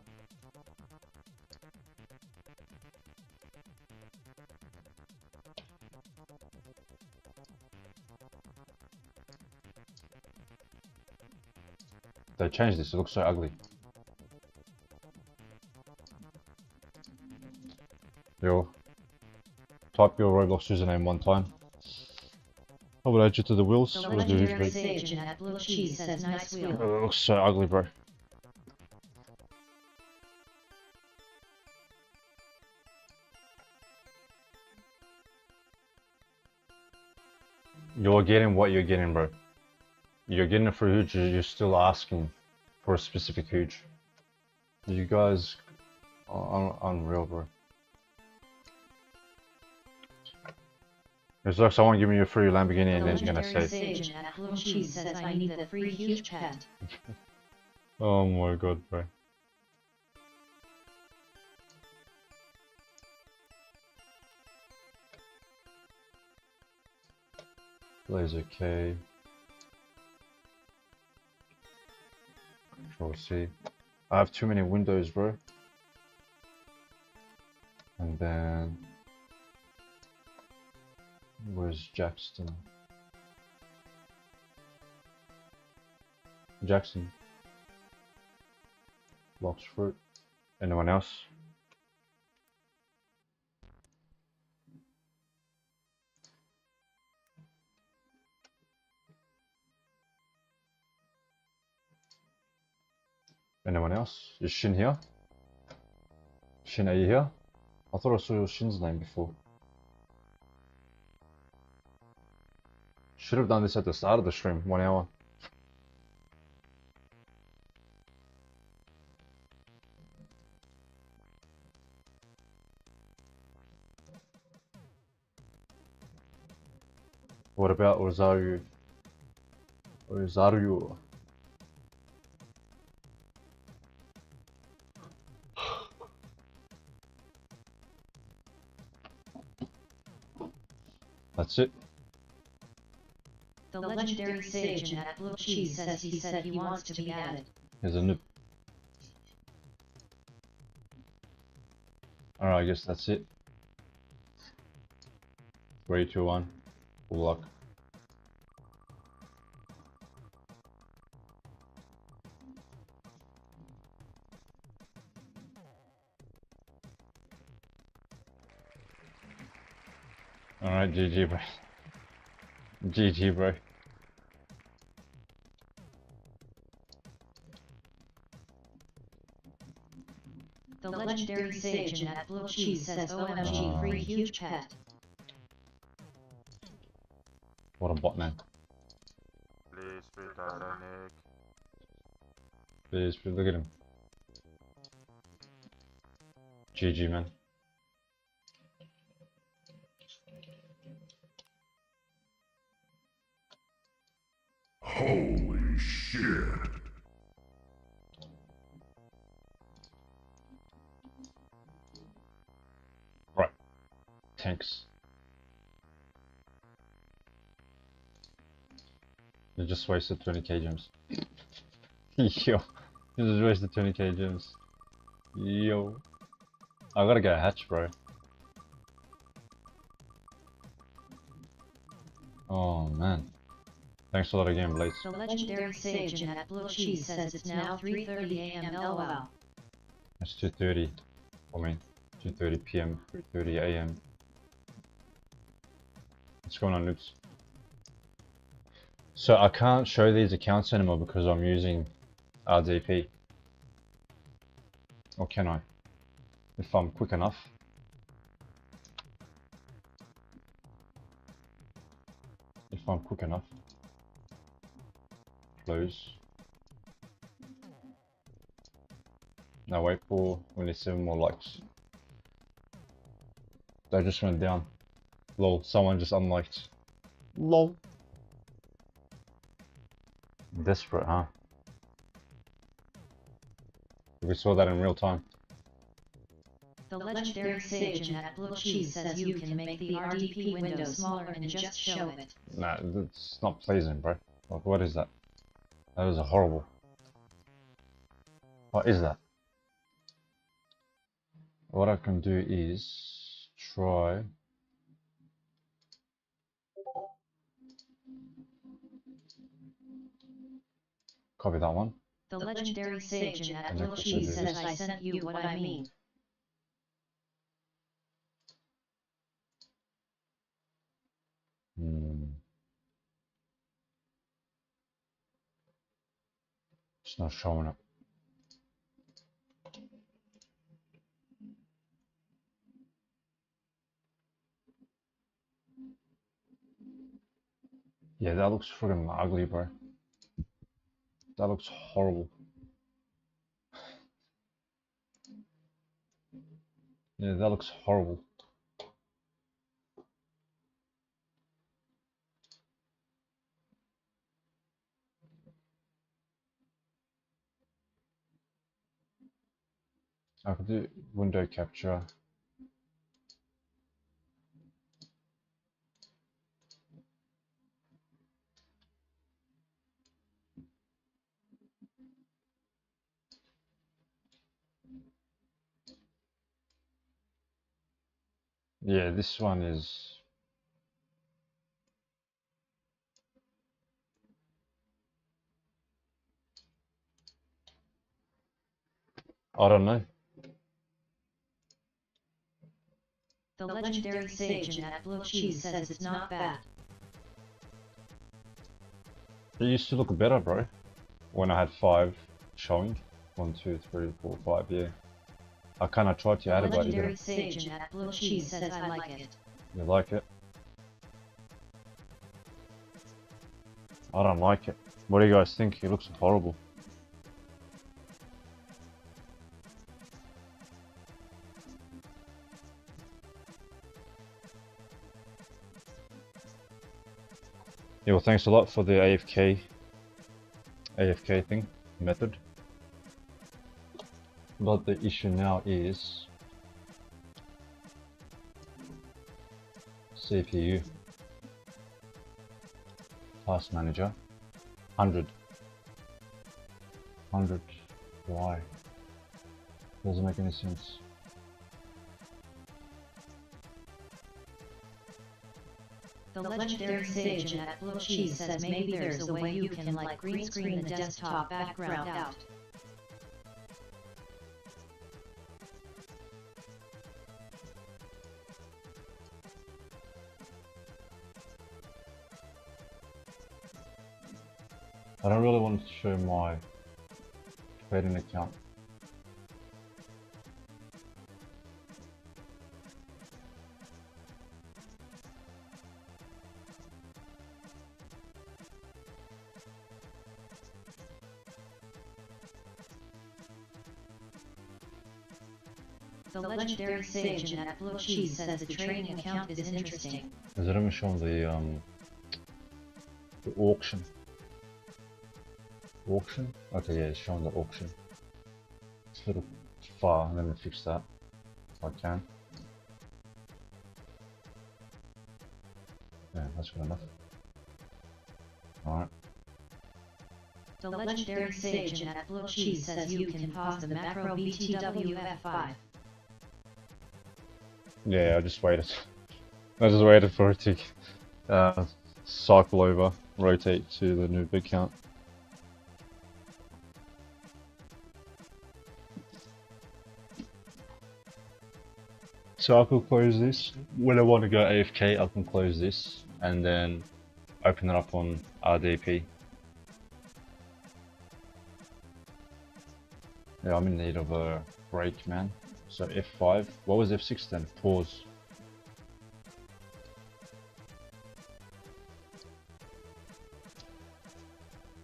A: They changed this, it looks so ugly. Yo, type your Roblox username one time. I will add you to the wheels.
B: The legendary sage at Blue Cheese says nice wheel.
A: It looks so ugly, bro. You're getting what you're getting, bro. You're getting it for huge, you're still asking for a specific huge. You guys are unreal, bro. It's like someone giving you a free Lamborghini and then you're gonna say,
B: sage at Blue Cheese says I need the free huge pet.
A: oh my god, bro. Laser K. Control C. I have too many windows, bro. And then where's Jackson? Jackson. Blocks fruit. Anyone else? Anyone else? Is Shin here? Shin, are you here? I thought I saw Shin's name before. Should have done this at the start of the stream, 1 hour. What about Rosario? Rosario. That's it.
B: The legendary sage at Blue Cheese says he wants to be added.
A: Here's a noob. Alright, I guess that's it. 3, 2, 1. Good luck. Alright, GG, bro. GG, bro.
B: The legendary sage at Blue Cheese says OMG free huge pet.
A: What a bot, man.
C: Please be Titanic.
A: Please, look at him. GG, man.
D: Holy shit.
A: Right. Tanks. You just wasted 20k gems. Yo. You just wasted 20k gems. Yo. I gotta get a hatch, bro. Oh, man. Thanks for that again, Blaze.
B: The legendary sage at Blue Cheese says it's now 3:30 AM LOL.
A: It's 2:30 for me. 2:30 PM, 3:30 AM. What's going on, noobs? So I can't show these accounts anymore because I'm using RDP. Or can I? If I'm quick enough. If I'm quick enough. Close. Now wait for, we need 7 more likes. They just went down. Lol, someone just unliked. Lol. Desperate, huh? We saw that in real time.
B: The legendary sage at Blue Cheese says you can make the RDP window smaller and just show it.
A: Nah, it's not pleasing, bro. Like, what is that? That is horrible. What is that? What I can do is try. Copy that one.
B: The legendary sage at Blue Cheese says I sent you what I mean.
A: It's not showing up. Yeah, that looks friggin' ugly, bro. That looks horrible. Yeah, that looks horrible. I could do window capture. Yeah, this one is. I don't know.
B: The legendary sage at Blue Cheese says it's not bad.
A: It used to look better, bro. When I had 5 showing. 1, 2, 3, 4, 5, yeah. I kinda tried to add it, but it
B: Legendary
A: didn't.
B: sage at Blue Cheese says I like it.
A: You like it? I don't like it. What do you guys think? It looks horrible. Yeah, well, thanks a lot for the AFK thing, method. But the issue now is CPU. Task manager. 100. Why? Doesn't make any sense.
B: The legendary sage at Blue Cheese says maybe there's a way you can like green screen the desktop background out.
A: I don't really want to show my trading account.
B: The legendary sage at Blue Cheese says the trading account is interesting.
A: Is it even showing the auction? Auction? Okay, yeah, it's showing the auction. It's a little far. Let me fix that if I can. Yeah, that's good enough. Alright.
B: The legendary sage at Blue Cheese says you can pause the macro BTWF5.
A: Yeah, I just waited. I just waited for it to cycle over, rotate to the new big count. So I could close this. When I want to go AFK, I can close this and then open it up on RDP. Yeah, I'm in need of a break, man. So F5. What was F6 then? Pause.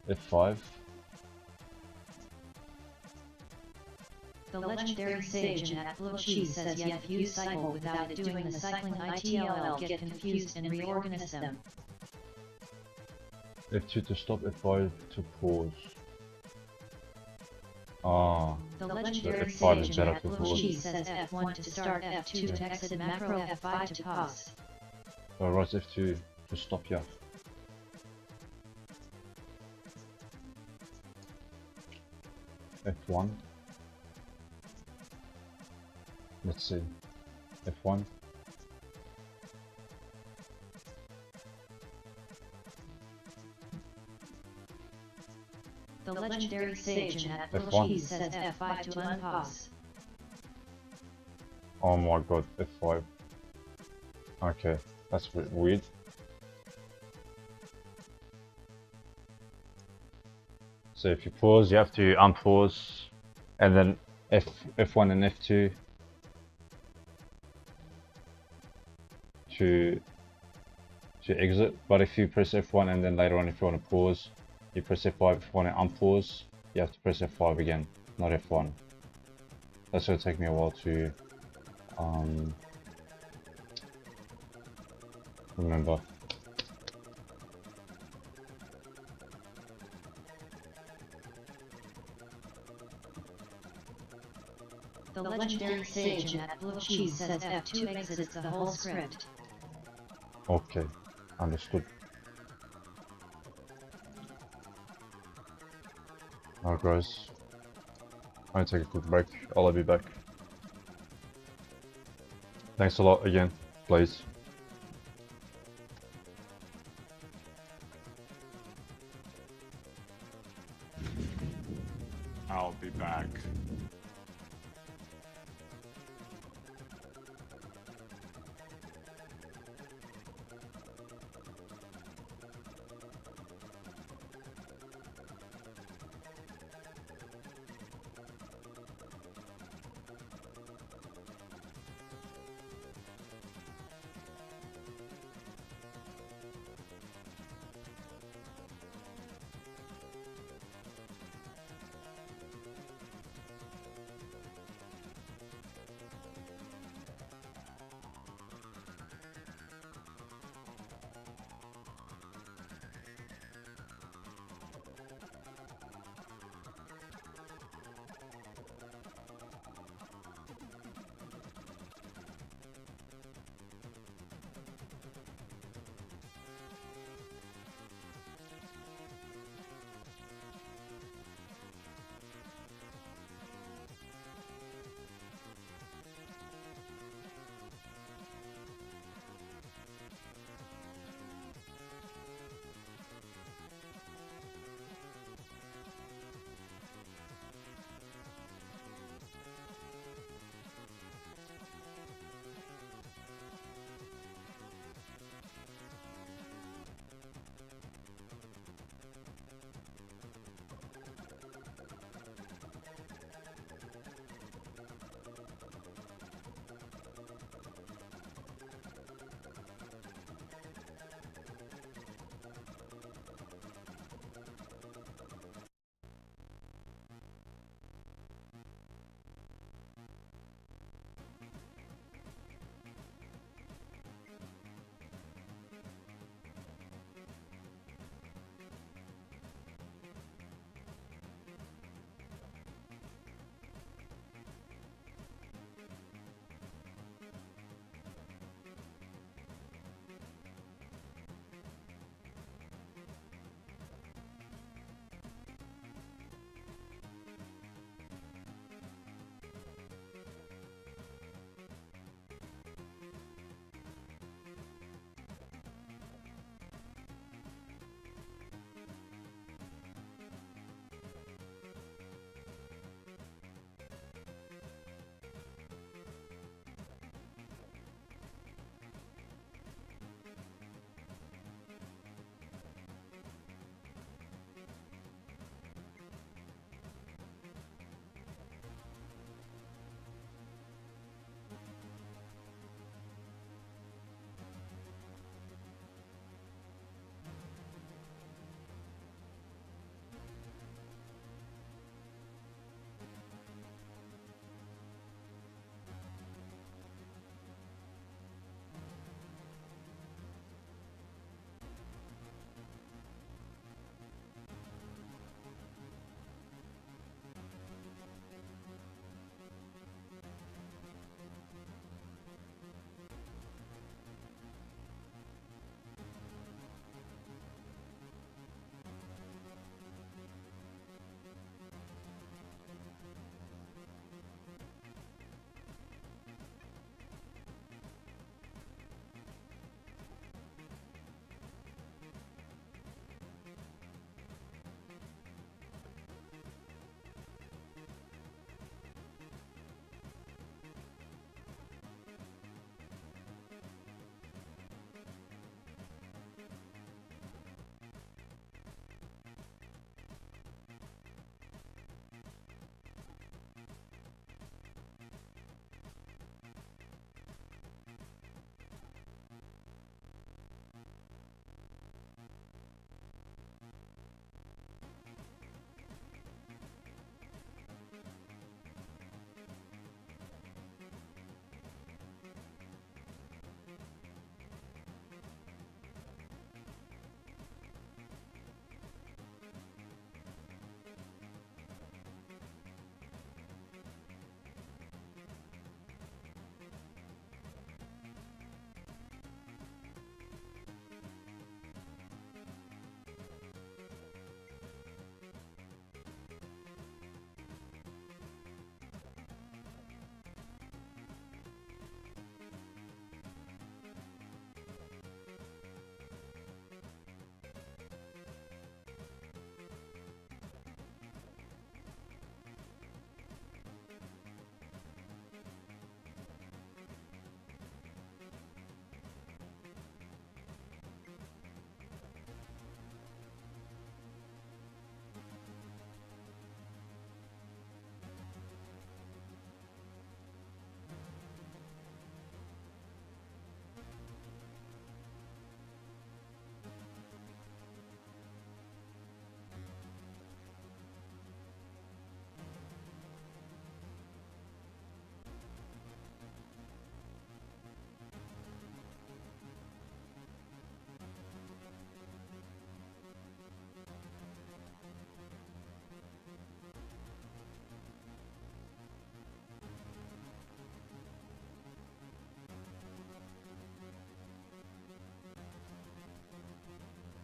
A: F5.
B: The legendary sage at Blue Cheese says yeah, if you cycle without it doing the cycling ITLL get confused and reorganize them.
A: F2 to stop, F5 to pause. Ah,
B: The legendary
A: F5 is
B: sage
A: better
B: at
A: to
B: Blue
A: pause.
B: Cheese says F1 to start, F2 to exit, macro F5 to pause.
A: So right F2 to stop here. F1. Let's see. F1.
B: The legendary sage at Blue
A: F1.
B: Cheese says F5 to unpause.
A: Oh my god, F5. Okay, that's a bit weird. So if you pause, you have to unpause, and then F1 and F2 to exit. But if you press F1 and then later on if you want to pause, you press F5. If you want to unpause, you have to press F5 again, not F1. That's going to take me a while to remember.
B: The legendary sage at Blue Cheese says F2 exits the whole script.
A: Okay, understood. Alright guys, I'm gonna take a quick break. I'll be back. Thanks a lot again, please.
C: I'll be back.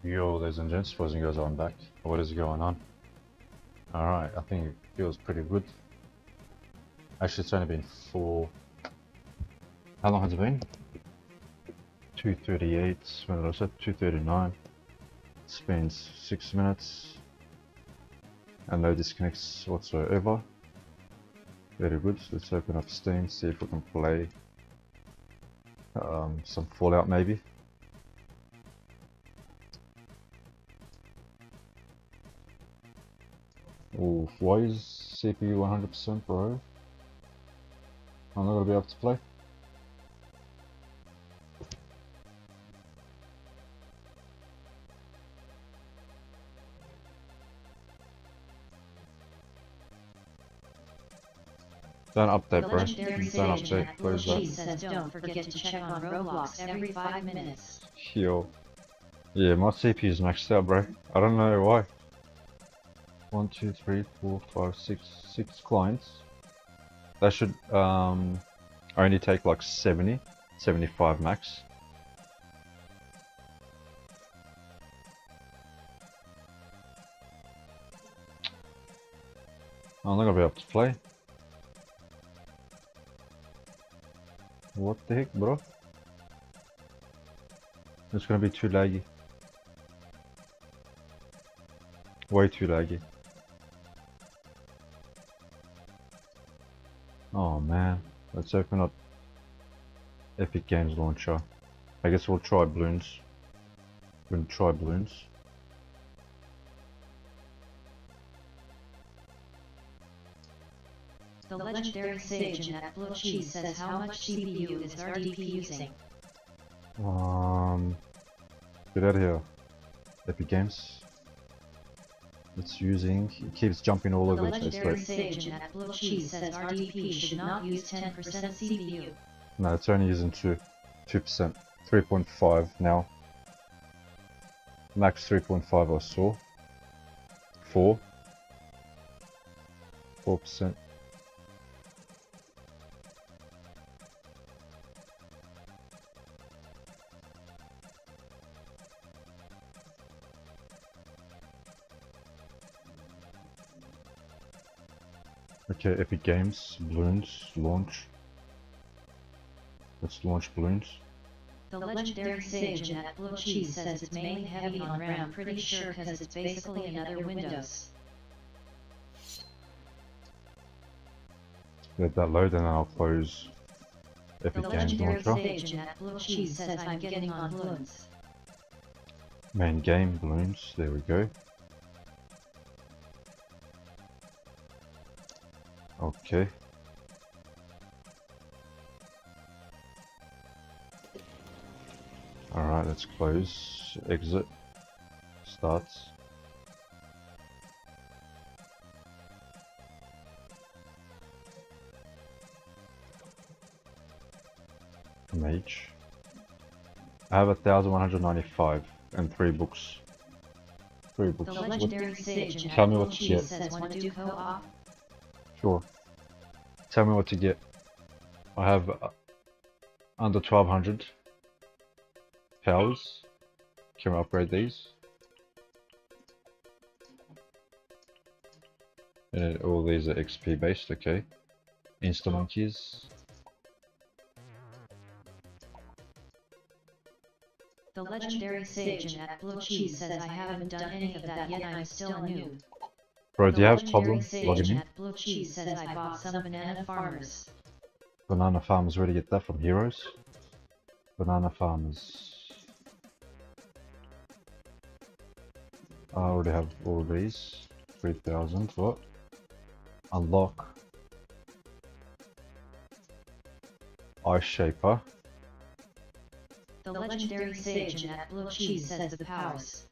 A: Yo, ladies and gents, boys and girls, I'm back. What is going on? Alright, I think it feels pretty good. Actually, it's only been how long has it been? 2:38, when did I say? 2:39. It's been 6 minutes. And no disconnects whatsoever. Very good. Let's open up Steam, see if we can play some Fallout maybe. Ooh, why is CPU 100%, bro? I'm not gonna be able to play. Don't update, bro. Don't update, please.
B: She says don't forget to check on Roblox every 5 minutes.
A: Yo. Yeah, my CPU is maxed out, bro. I don't know why. 1, 2, 3, 4, 5, 6 clients. That should only take like 70, 75 max. I'm not gonna be able to play. What the heck, bro? It's gonna be too laggy. Way too laggy. Oh man, let's open up Epic Games Launcher. I guess we'll try Balloons. We're gonna try Balloons.
B: The legendary sage in that blue cheese says how much CPU is RDP using.
A: Get out of here. Epic Games. It's using, it keeps jumping all over the place.
B: The legendary sage in that blue cheese says RDP should not use 10% CPU.
A: No, it's only using 2%. 3.5 now. Max 3.5 I saw. 4%. Okay, Epic Games, Balloons, launch. Let's launch Balloons.
B: The legendary sage in that blue cheese says it's mainly heavy on RAM, pretty sure cause it's basically another Windows.
A: Let that load and then I'll close Epic
B: The
A: Games
B: legendary
A: Launcher.
B: sage in that blue cheese says I'm getting on balloons.
A: Main game, Balloons, there we go. Okay. Alright, let's close, exit, starts. Mage. I have 1,195 and 3 books. 3 books.
B: The legendary sage in
A: Tell
B: that
A: me
B: blue
A: what to
B: cheese
A: get.
B: says wanna do co-op?
A: Sure. Tell me what to get. I have under 1,200 powers. Can we upgrade these? And all these are XP based, okay. Insta monkeys.
B: The legendary sage in that blue cheese says I haven't done any of that yet, I'm still new.
A: Bro, do you have
B: The legendary
A: problems
B: sage
A: logging
B: in
A: in?
B: that blue cheese says I bought some banana farmers.
A: Banana farmers, where to get that from? Heroes? Banana farmers. I already have all these. 3,000, what? Unlock. Ice Shaper.
B: The legendary sage in that blue cheese says the powers.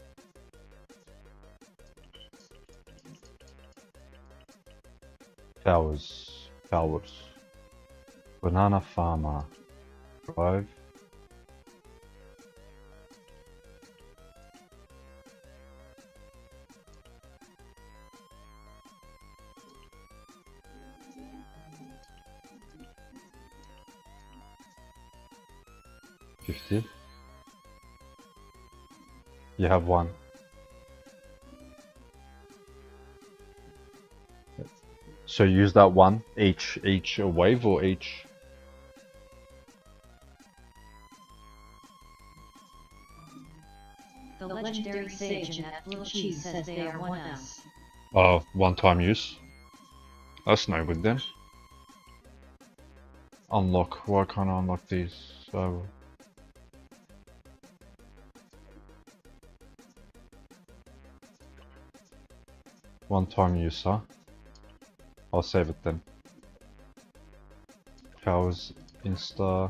A: Powers. Banana farmer. Drive. You have one. So use that one each wave or each.
B: The legendary sage at Blue Cheese says they are 1S.
A: Oh, one-time use. That's no good then. Unlock. Why can't I unlock these? So. One-time use, huh? I'll save it then. Powers, Insta.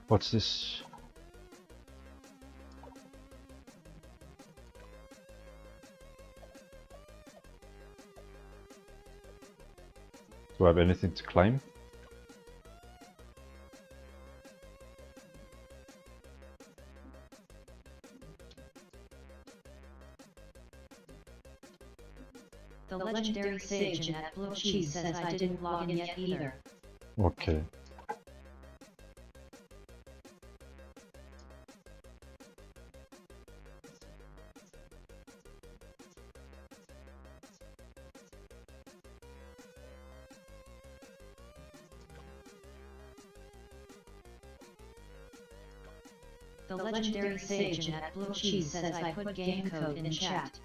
A: What's this? Do I have anything to claim?
B: The legendary sage at Blue Cheese says I didn't log in yet either.
A: Okay.
B: The legendary sage at Blue Cheese says I put game code in chat.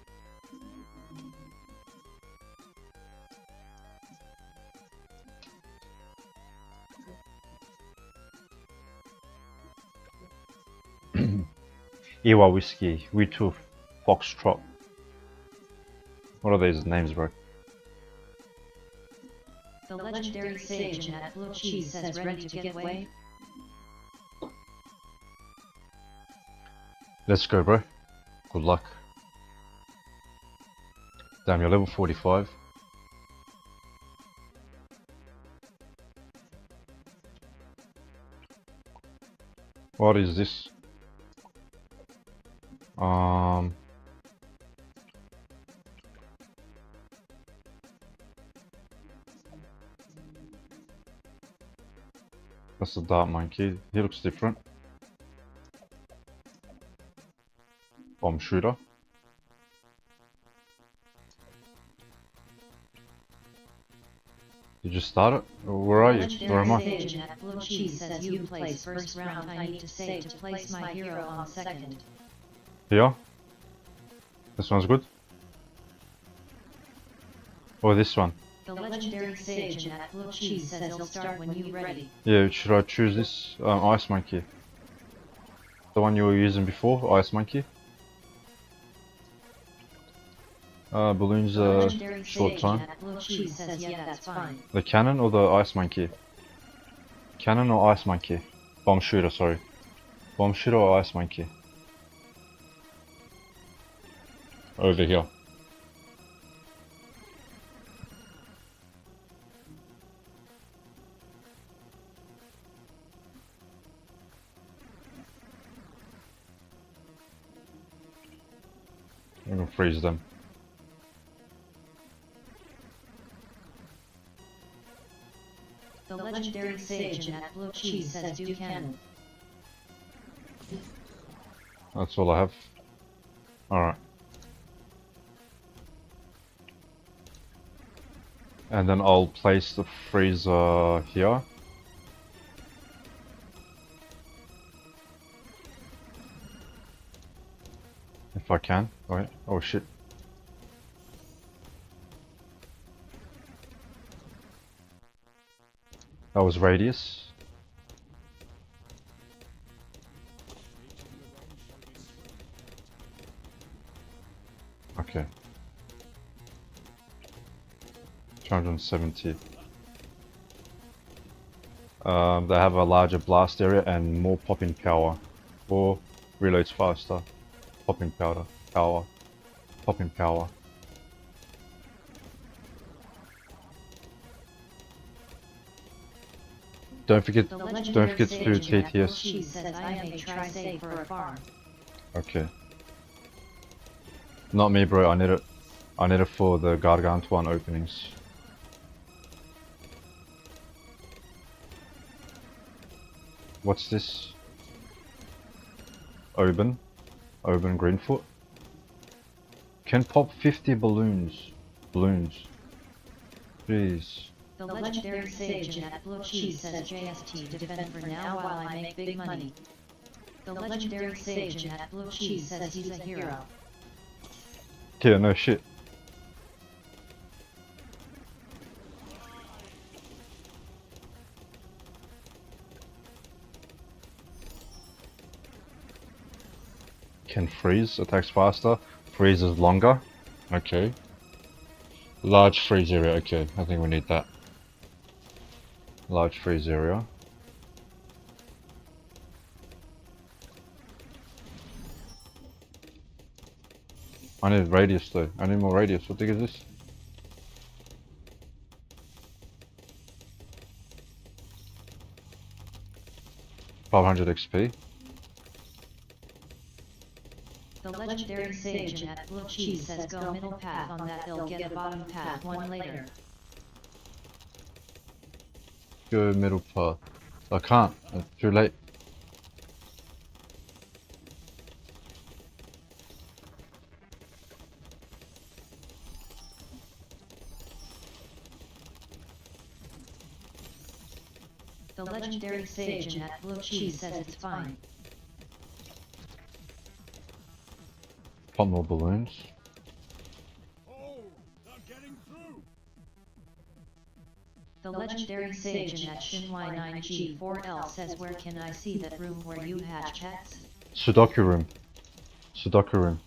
A: Iwa Whiskey, V2 Foxtrot. What are these names, bro?
B: The legendary sage at Blue Cheese says ready to get away.
A: Let's go, bro. Good luck. Damn, you're level 45. What is this? That's the Dark Monkey. He looks different. Bomb shooter. Did you start it? Where are you? Where am I?
B: Sage at Blue Cheese says you place first round. I need to save to place my hero on second.
A: Here? This one's good? Or this one?
B: The legendary sage at Blue Cheese says he'll start when you're ready.
A: Yeah, should I choose this? Ice Monkey. The one you were using before, Ice Monkey. Balloons short time.
B: Blue Cheese says yeah, that's fine.
A: The cannon or the Ice Monkey? Cannon or Ice Monkey? Bomb shooter, sorry. Bomb shooter or Ice Monkey? Over here. I'm gonna freeze them.
B: The legendary sage at Blue Cheese says do cannon.
A: That's all I have. Alright. And then I'll place the freezer here. If I can. Wait. Oh shit. That was radius. Okay. 270. They have a larger blast area and more popping power. Or reloads faster. Popping power. Popping power. Don't forget to do TTS.
B: Says I may try save for a farm.
A: Okay. Not me, bro. I need it. I need it for the Gargantuan openings. What's this? Oban Greenfoot. Can pop 50 balloons. Jeez.
B: The legendary sage at Blue Cheese says JST defend for now while I make big money. The legendary sage at Blue Cheese says he's a hero.
A: Yeah, no shit. Can freeze, attacks faster, freezes longer. Okay. Large freeze area, okay, I think we need that. Large freeze area. I need radius though, I need more radius, what the heck is this? $500 XP.
B: The legendary sage at Blue Cheese says go middle path on that, they'll get a bottom path one later.
A: Go middle path. I can't, it's too late.
B: The legendary sage at Blue Cheese says it's fine.
A: Pop more balloons.
D: Oh, not getting through.
B: The legendary sage at Shinwai 9G4L says where can I see that room where you hatch pets?
A: Sudoku room. Sudoku room.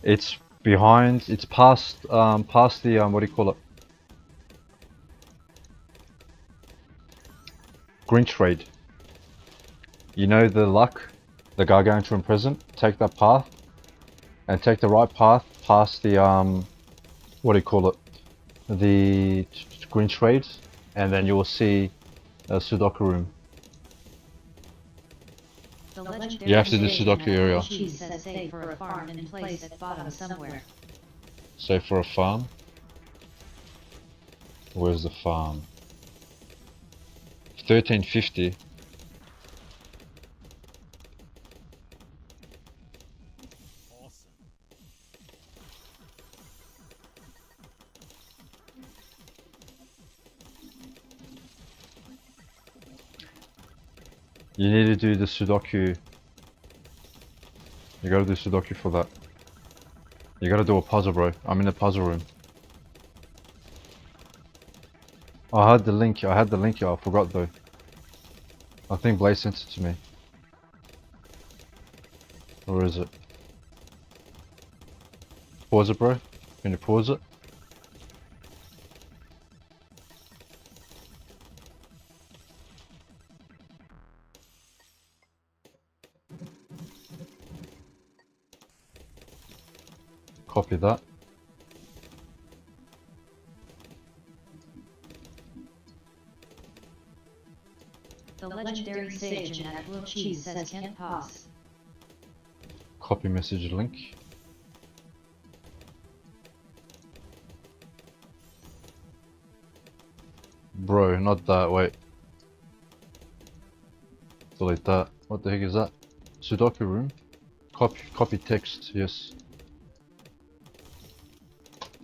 A: It's behind, it's past the, what do you call it? Green trade. You know the luck? The Gargantuan present? Take that path. And take the right path past the, what do you call it? The green trade. And then you will see a Sudoku room. You have to do Sudoku area.
B: Says save for a farm in place at bottom somewhere.
A: Save for a farm? Where's the farm? 1350.
D: Awesome.
A: You need to do the Sudoku. You gotta do Sudoku for that. You gotta do a puzzle, bro. I'm in the puzzle room. I had the link, yeah, I forgot though. I think Blaze sent it to me. Where is it? Pause it, bro. Can you pause it? Copy that.
B: The legendary sage at Blue Cheese says can't pass.
A: Copy message link. Bro, not that, wait. Delete that. What the heck is that? Sudoku room? Copy text, yes.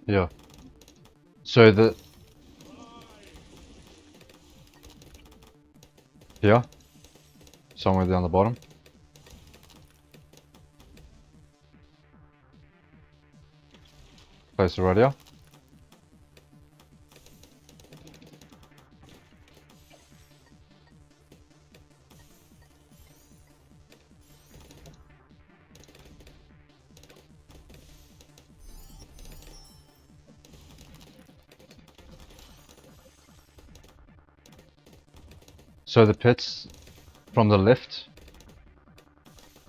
A: Yeah. So the... Here? Somewhere down the bottom. Place it right here. So the pits from the left.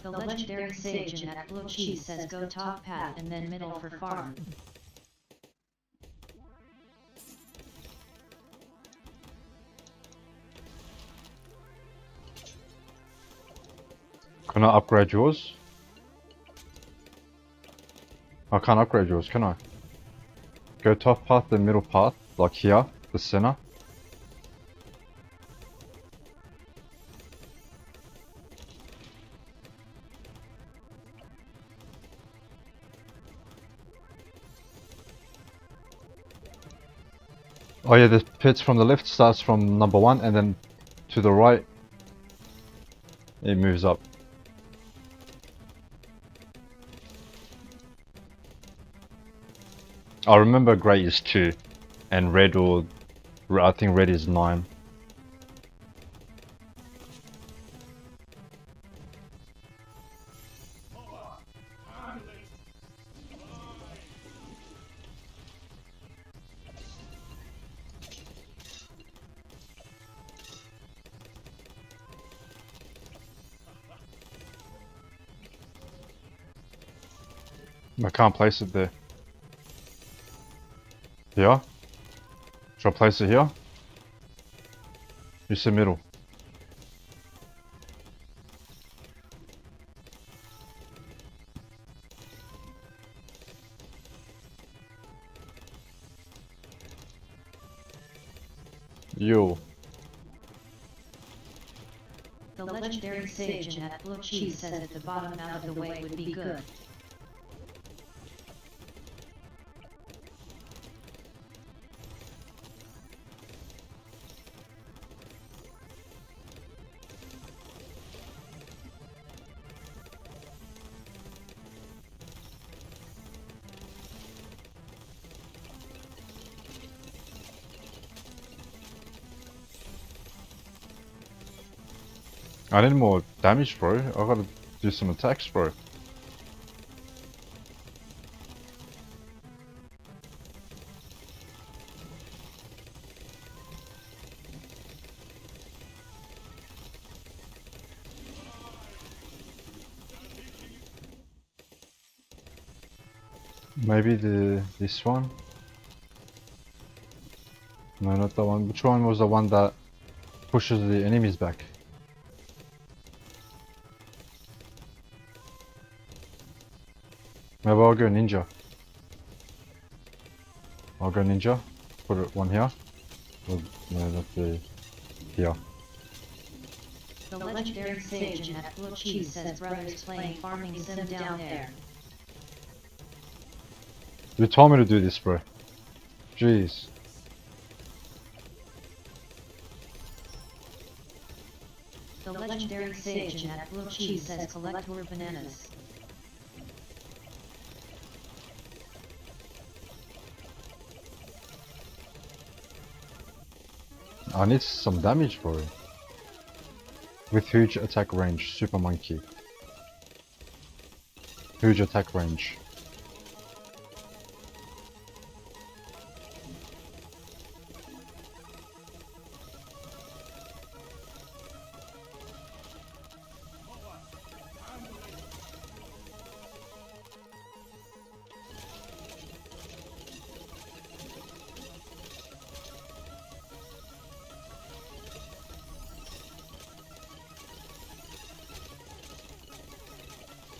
B: The legendary sage at Blue Cheese says go top path and then middle for farm.
A: Can I upgrade yours? I can't upgrade yours, can I? Go top path, then middle path, like here, the center. Oh yeah, the pits from the left starts from number 1 and then to the right it moves up. I remember grey is 2 and red, or I think red is 9. I can't place it there. Here? Should I place it here? You say middle. Yo.
B: The legendary sage at Blue Cheese says at the bottom out of the way would be good.
A: I need more damage, bro. I gotta do some attacks, bro. Maybe this one? No, not that one. Which one was the one that pushes the enemies back? Maybe I'll go ninja. I'll go ninja. Put it one here. Or, no, not the here.
B: The legendary sage at Blue Cheese says brothers playing farming sim down there.
A: You told me to do this, bro. Jeez.
B: The legendary sage at Blue Cheese says collect more bananas.
A: I need some damage, bro. With huge attack range, super monkey. Huge attack range.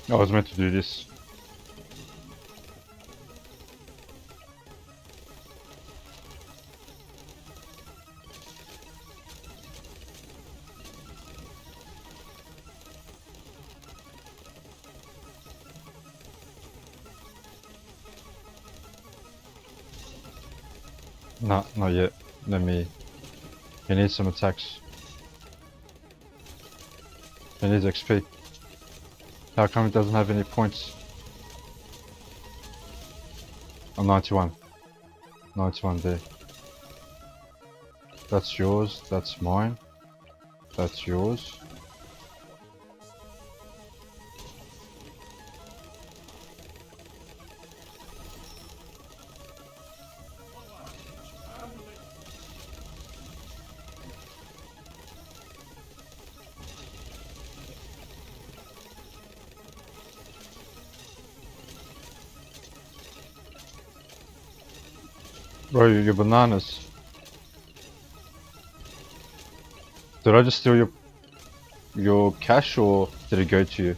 A: I was meant to do this. No, not yet. Let me... He needs some attacks. He needs XP. How come it doesn't have any points? Oh, 91. 91 there. That's yours, that's mine. That's yours. Bro, your bananas. Did I just steal your... your cash or did it go to you?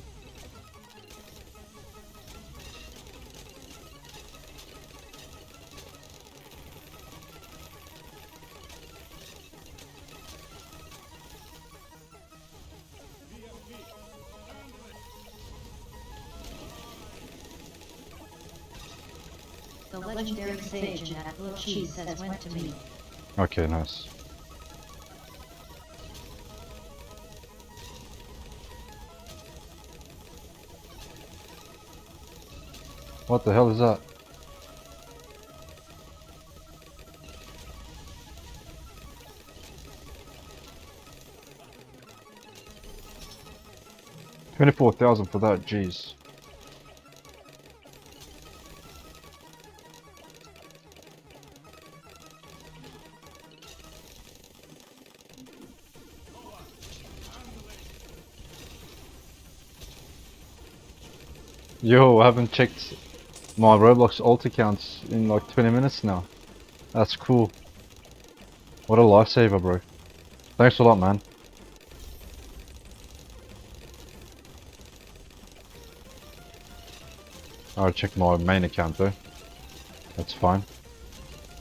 B: The legendary sage at Blue Cheese says went to me.
A: Okay, nice. What the hell is that? $24,000 for that, jeez. Yo, I haven't checked my Roblox alt accounts in like 20 minutes now. That's cool. What a lifesaver, bro. Thanks a lot, man. I'll check my main account though. That's fine.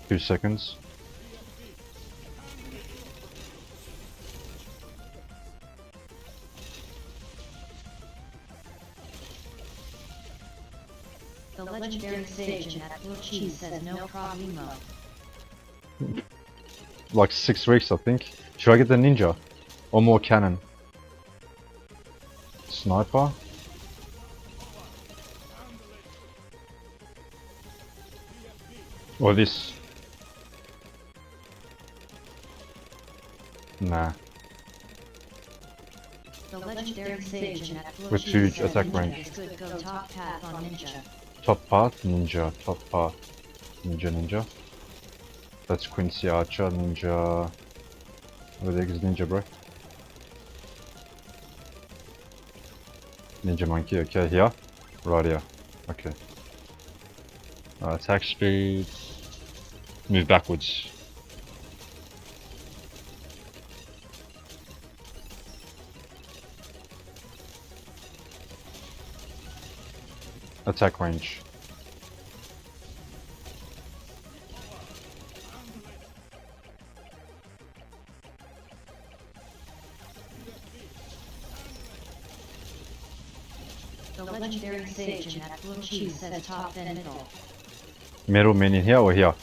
A: 2 seconds.
B: The legendary sage at Blue Cheese says no problemo.
A: Like 6 weeks, I think. Should I get the ninja? Or more cannon? Sniper? Or this? Nah.
B: The legendary sage at Blue
A: With
B: Cheese
A: huge
B: says
A: attack
B: ninja
A: range.
B: is good, go top path on ninja.
A: Top path, ninja, top path. Ninja. That's Quincy Archer, ninja. Where the heck is ninja, bro? Ninja monkey, okay, here? Right here. Okay. Attack speed. Move backwards. Attack range.
B: The legendary sage at Blue Cheese says top and middle.
A: Middle meaning here or here?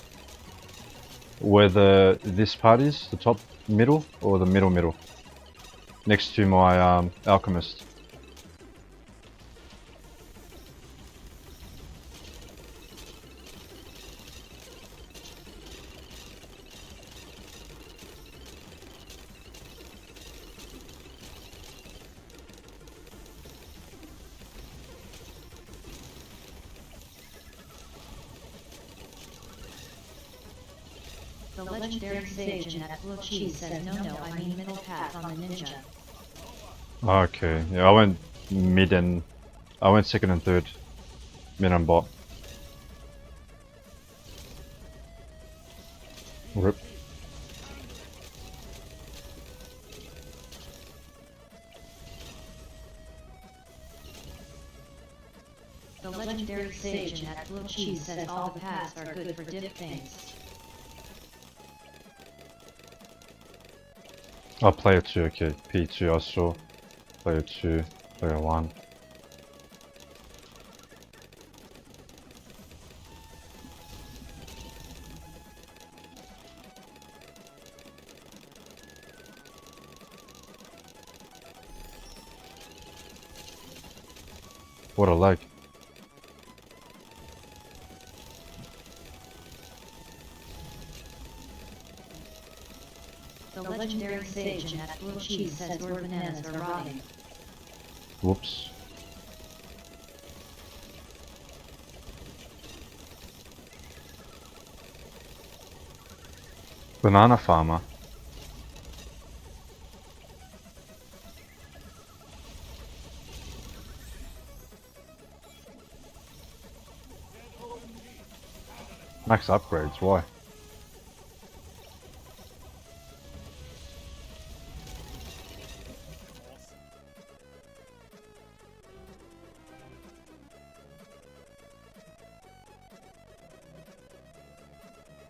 A: Where this part is? The top middle or the middle? Next to my alchemist.
B: The legendary sage at Blue Cheese says no, I mean middle path on the ninja.
A: Okay, yeah, I went mid and I went second and third. Mid and bot. Rip.
B: The legendary sage at Blue Cheese says all the paths are good for dip things.
A: Oh, player 2, okay. P2 I saw. Player 2, player 1. What a lag.
B: The legendary sage at Blue Cheese says your bananas are rotting.
A: Whoops. Banana farmer. Max upgrades, why?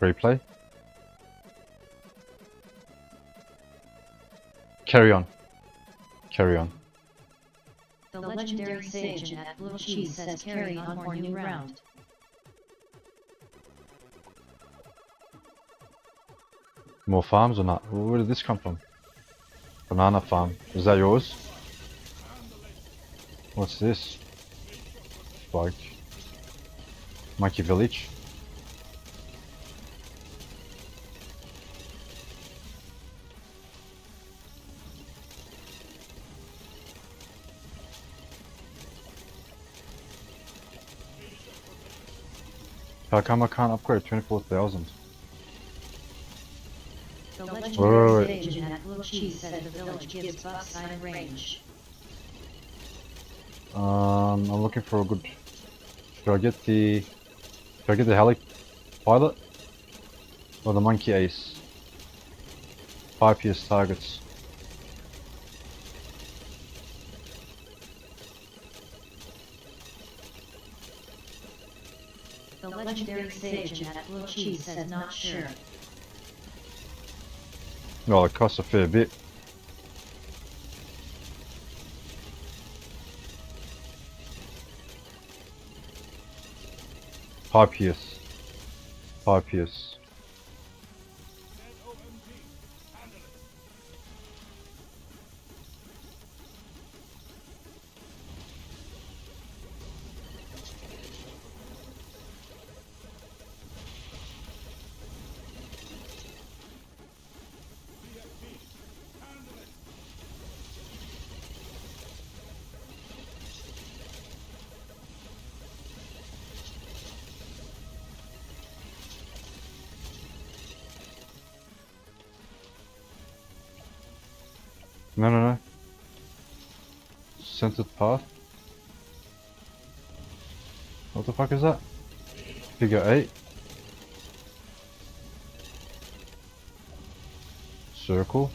A: Replay. Carry on. Carry on.
B: The legendary sage at Blue Cheese says carry on for new round.
A: More farms or not? Where did this come from? Banana farm. Is that yours? What's this? Spike. Monkey village. How come I can't upgrade 24,000?
B: The legendary sage at Blue Cheese says the village gives buff sign range.
A: I'm looking for a good. Should I get the heli pilot or the monkey ace? 5 PS targets.
B: The legendary sage at Blue Cheese says not sure.
A: Well, it costs a fair bit. Five PS. 5 PS. No. Centered path. What the fuck is that? Figure 8. Circle.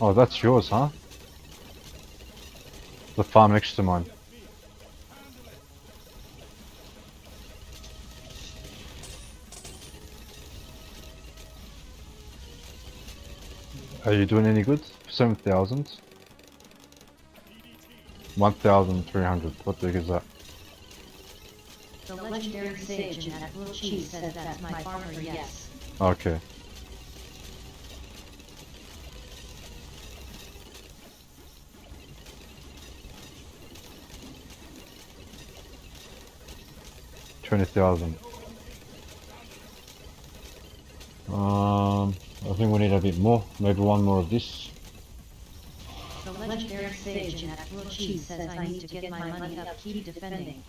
A: Oh, that's yours, huh? The farm next to mine. Are you doing any good? 7,000? 1,300. What the heck is that?
B: The legendary sage at Blue Cheese says that's my farmer, yes.
A: Okay. $20,000. I think we need a bit more. Maybe one more of this.
B: The legendary sage at Blue Cheese says I need to get my money up, keep defending.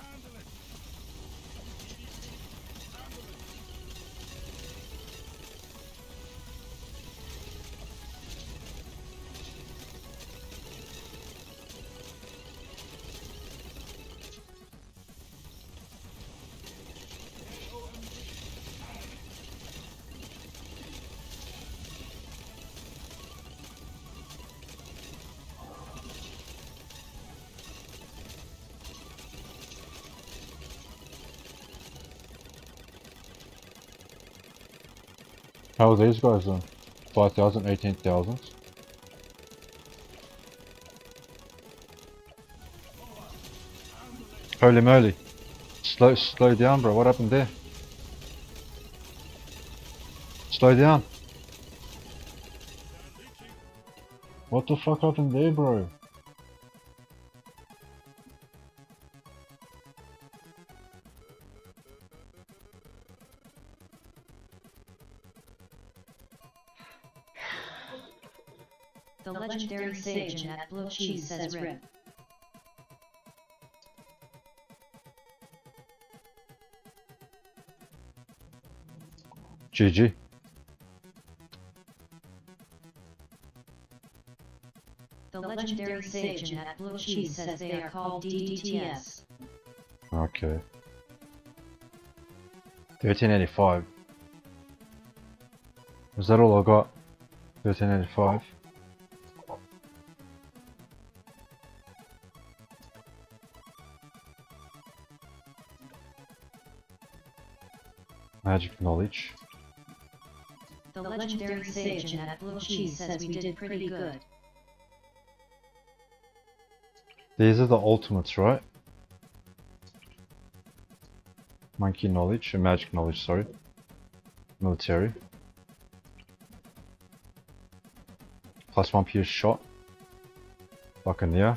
A: How are these guys then? 5,000, 18,000. Holy moly. Slow down, bro. What happened there? Slow down. What the fuck happened there, bro?
B: The legendary sage at Blue Cheese says rip.
A: GG.
B: The legendary sage at Blue Cheese says they are called DDTS.
A: Okay. 1385. Is that all I got? 1385. Magic knowledge.
B: The legendary sage at Blue Cheese says we did pretty good.
A: These are the ultimates, right? Monkey knowledge and magic knowledge, sorry. Military. +1 pierce shot. Buccaneer.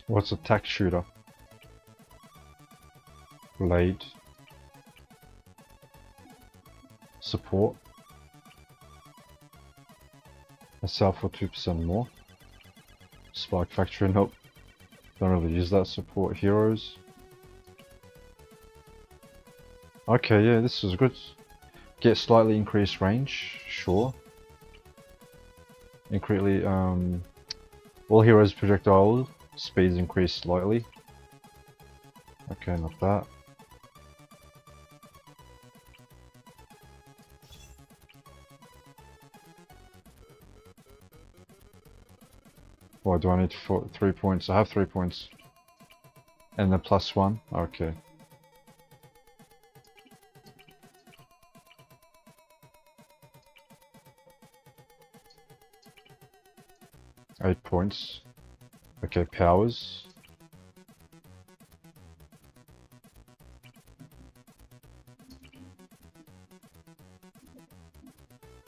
A: What's attack shooter? Blade. Support. I sell for 2% more. Spark factory, nope. Don't really use that. Support heroes. Okay, yeah, this is good. Get slightly increased range, sure. Increasingly, all heroes projectile speeds increase slightly. Okay, not that. Why do I need 3 points? I have 3 points. And the +1, okay. Eight points. Okay, powers.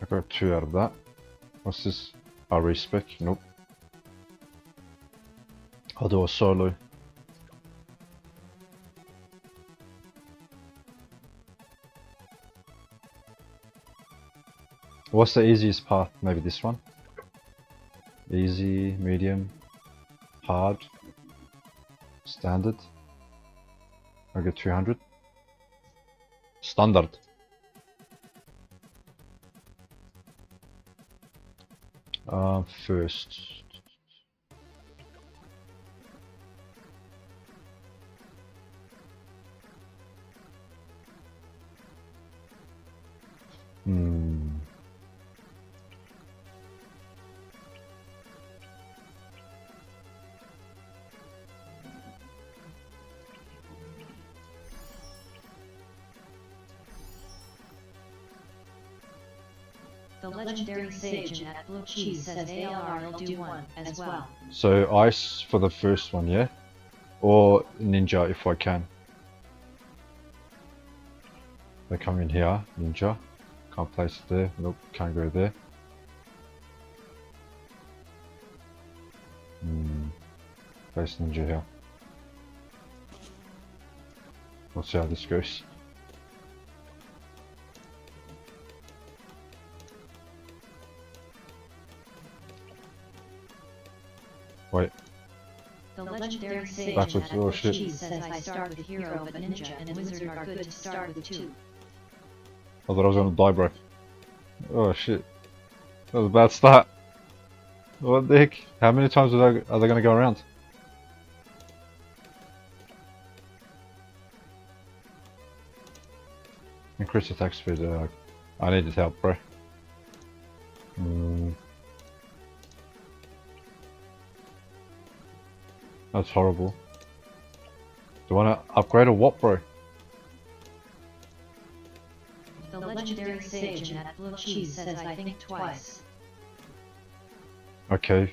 A: I got 2 out of that. What's this? Oh, respec? Nope. I'll do a solo. What's the easiest path? Maybe this one? Easy, medium, hard, standard. I get 200. Standard. First.
B: The legendary sage at Blue Cheese says ALR will do one as well.
A: So ice for the first one, yeah? Or ninja if I can. They come in here, ninja. Can't place it there, nope, can't go there. Place ninja here. We'll see how this goes. Wait.
B: The legendary sage
A: Backwards,
B: at
A: oh
B: Blue
A: shit.
B: Cheese says I start with hero but ninja and wizard are good to start with too.
A: I thought I was gonna die, bro. Oh shit. That was a bad start. What the heck? How many times are they gonna go around? Increase attack speed. I needed help, bro. That's horrible. Do you wanna upgrade or what, bro?
B: The legendary sage at Blue Cheese says I think twice.
A: Okay.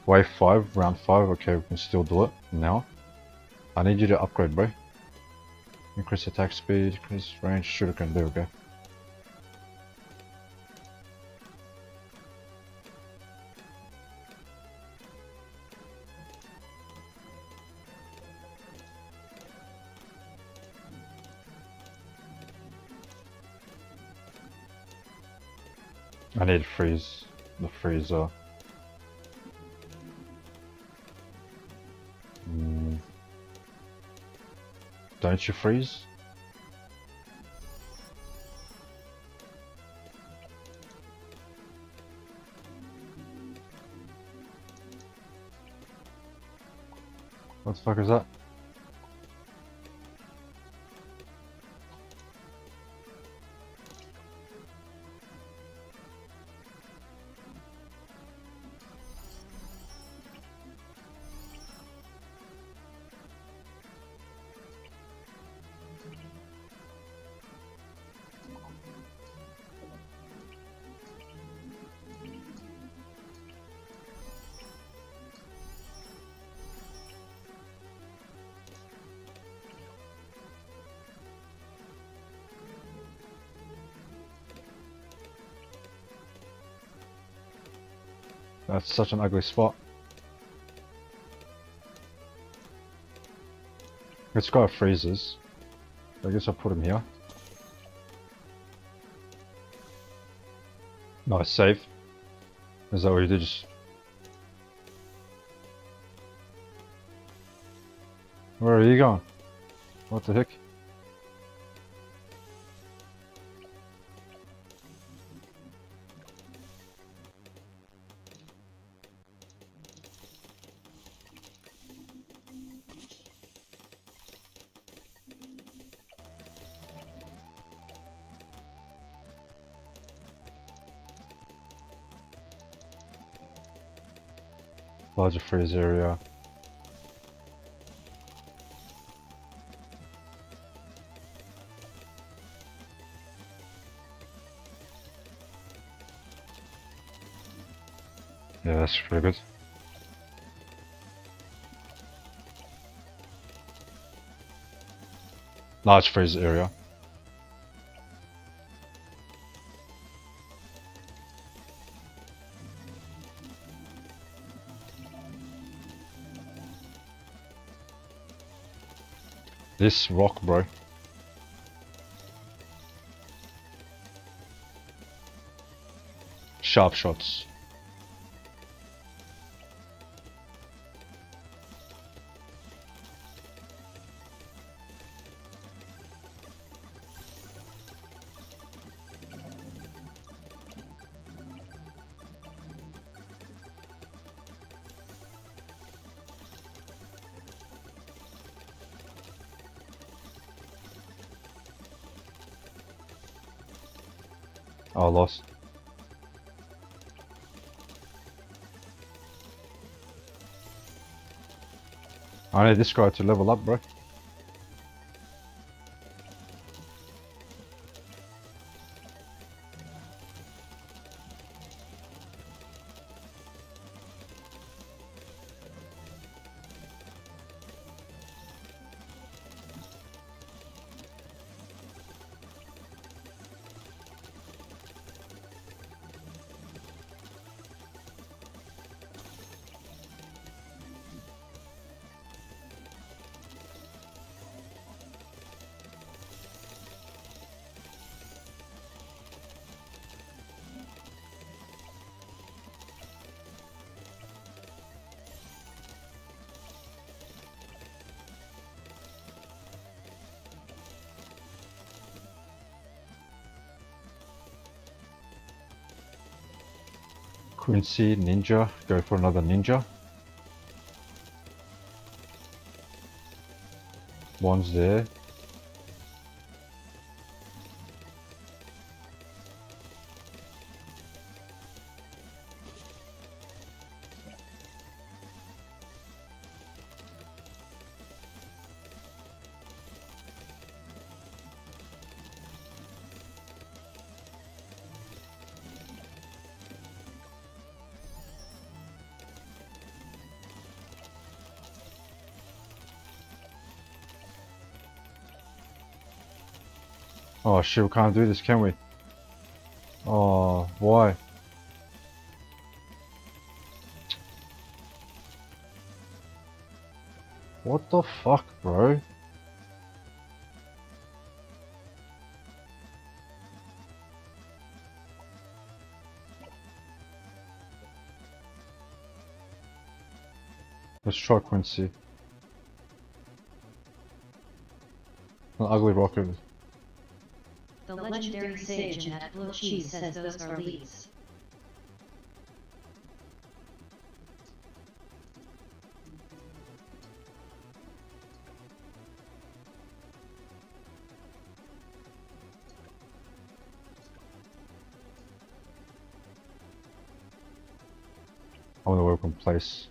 A: Wave 5, round 5. Okay, we can still do it now. I need you to upgrade, bro. Increase attack speed, increase range, shuriken, there we go. I need to freeze the freezer. Don't you freeze? What the fuck is that? That's such an ugly spot. This guy freezes. I guess I'll put him here. Nice save. Is that what you did? Just... Where are you going? What the heck? Larger freeze area. Yeah, that's pretty good. Large freeze area. This rock, bro. Sharp shots. Oh, I lost. I need this guy to level up, bro. Quincy, ninja, go for another ninja. One's there. Oh shit, we can't do this, can we? Oh, why? What the fuck, bro? Let's try Quincy. An ugly rocket.
B: The legendary sage at Blue Cheese says those are leads.
A: I wonder where we can place.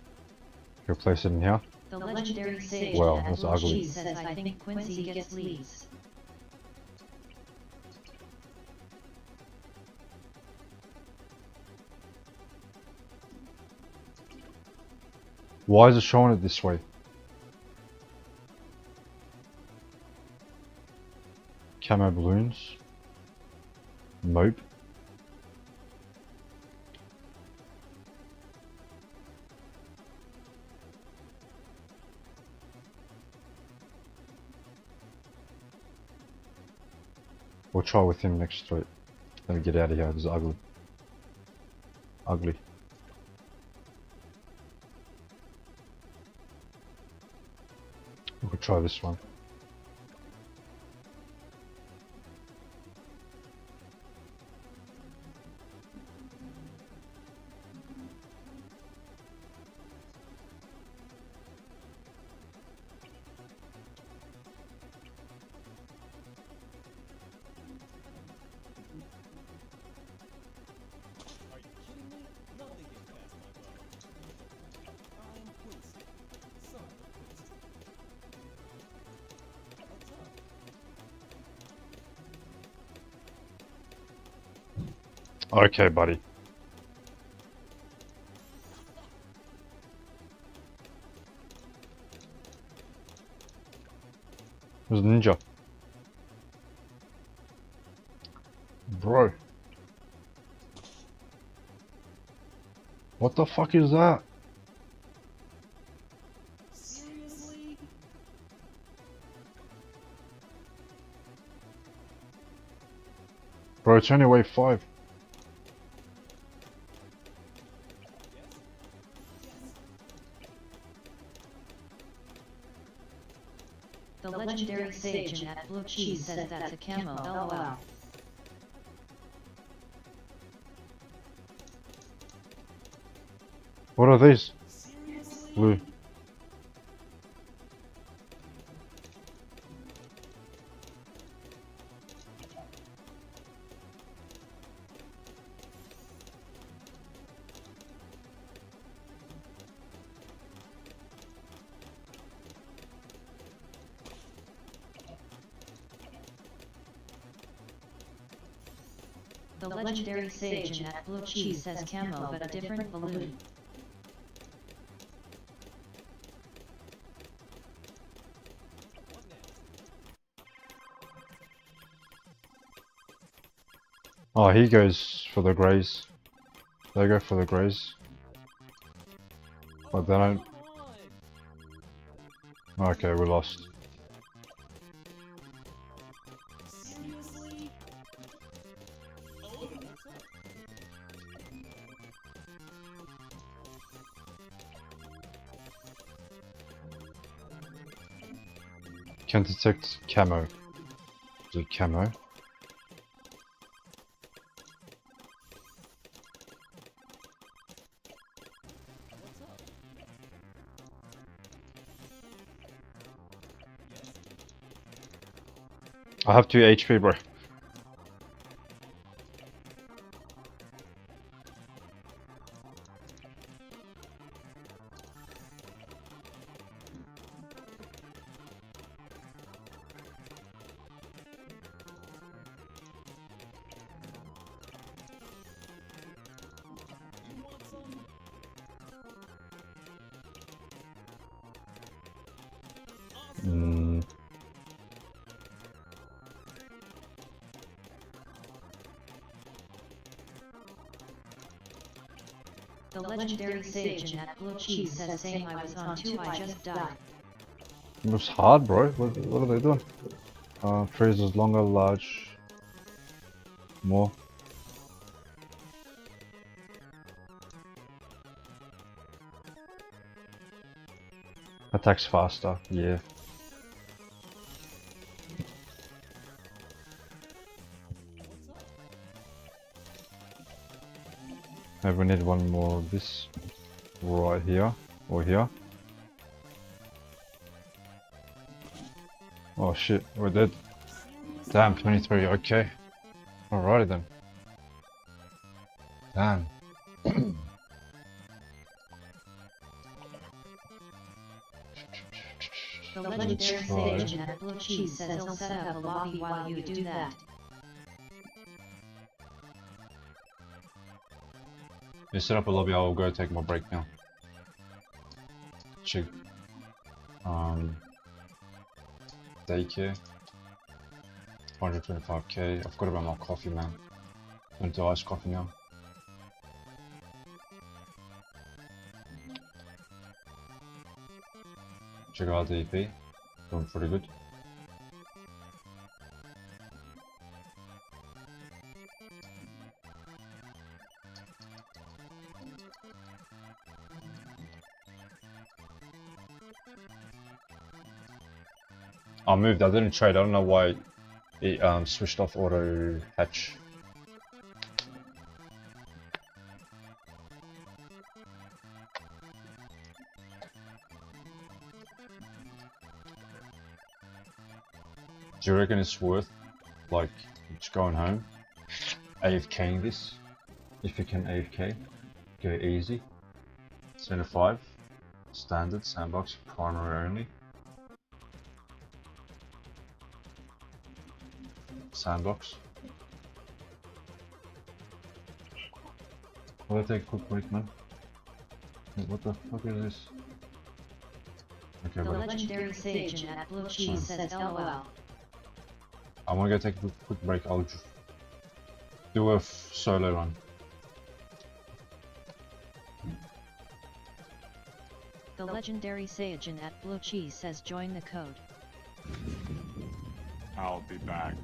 A: Can we place it in here?
B: The legendary sage
A: Wow,
B: at
A: that's
B: Blue
A: ugly.
B: Cheese says I think Quincy gets leaves.
A: Why is it showing it this way? Camo balloons. Nope. We'll try with him next to it. Let me get out of here, this is ugly. Ugly. We'll try this one.
D: Are you kidding me? Nothing gets past my brother. I'm Quincy, son of Quincy. What's up?
A: Okay, buddy. There's a ninja. Bro. What the fuck is that?
D: Seriously?
A: Bro, it's only wave 5.
B: The legendary sage at Blue Cheese says that's a camo, lol.
A: What are these?
D: Seriously?
A: Blue.
B: The legendary sage at Blue Cheese says camo but a different balloon.
D: What next?
A: Oh, he goes for the greys. They go for the greys. But they don't.
D: Come on!
A: Okay, we lost.
D: Seriously? Oh, what's up?
A: Can detect camo. Is it camo?
D: What's up? Yes?
A: I have 2 HP, bro.
D: You want some? Awesome!
A: Mm,
B: The legendary sage at Blue Cheese says same I was on 2 I just died.
A: it was hard, bro. What are they doing? Freezes longer, large, more. Attacks faster, yeah.
D: What's up?
A: Maybe we need one more of this right here or here. Oh shit, we're dead. Damn, 23, okay. Alrighty then. Damn.
B: The legendary Say agent at Blue Cheese says he'll set up a lobby while you do that.
A: You set up a lobby, I'll go take my break now. Check. Daycare. 125k. I forgot about my coffee, man. Went to iced coffee now. Check out the EP. Doing pretty good. I moved, I didn't trade, I don't know why it switched off auto hatch. Do you reckon it's worth, like, just going home, AFKing this? If you can AFK, go easy. 75, standard, sandbox, primary only. Sandbox. I'll take a quick break, man. What the fuck is this? Okay,
B: The
A: buddy.
B: legendary Say agent at Blue Cheese says LOL.
A: I'm gonna go take a quick break. I'll just do a solo run.
B: The legendary Say agent at Blue Cheese says join the code.
C: I'll be back.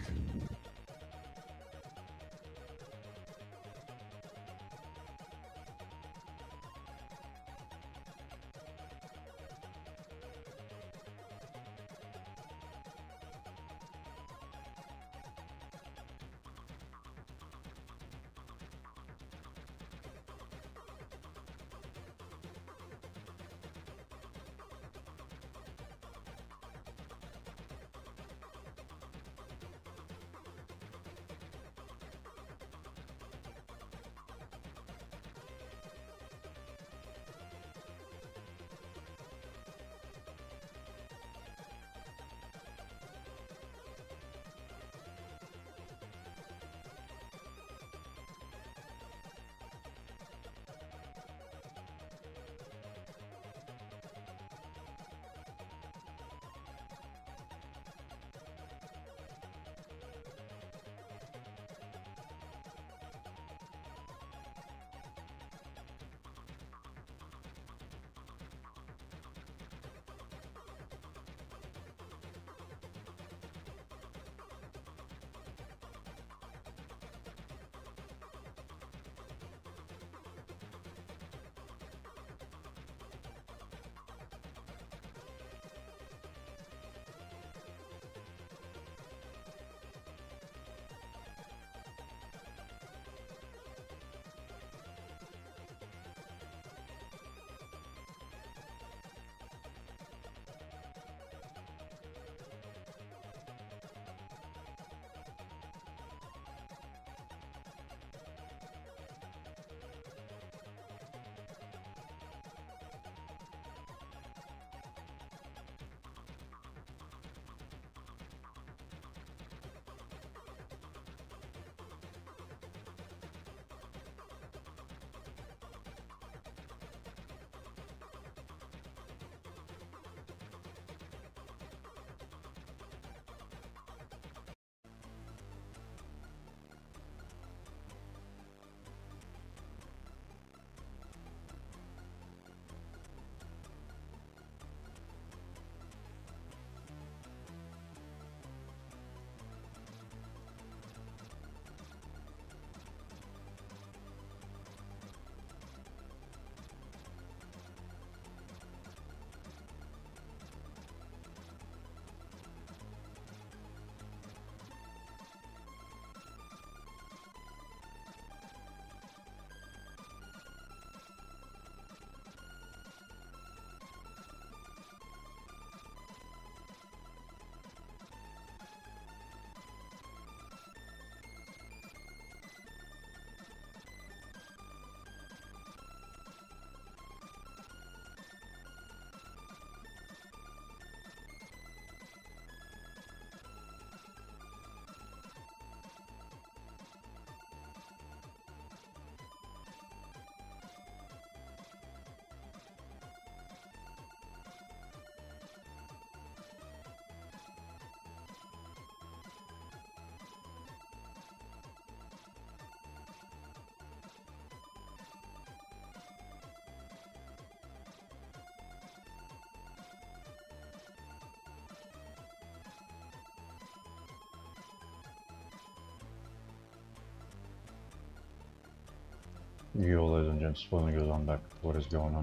A: Yo, ladies and gents, spoiling goes on back. What is going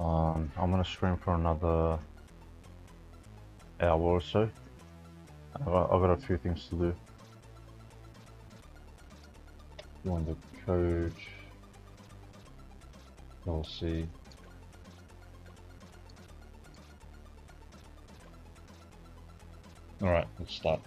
A: on? I'm gonna stream for another hour or so. I've got a few things to do. Join the coach. We'll see. Alright, let's start.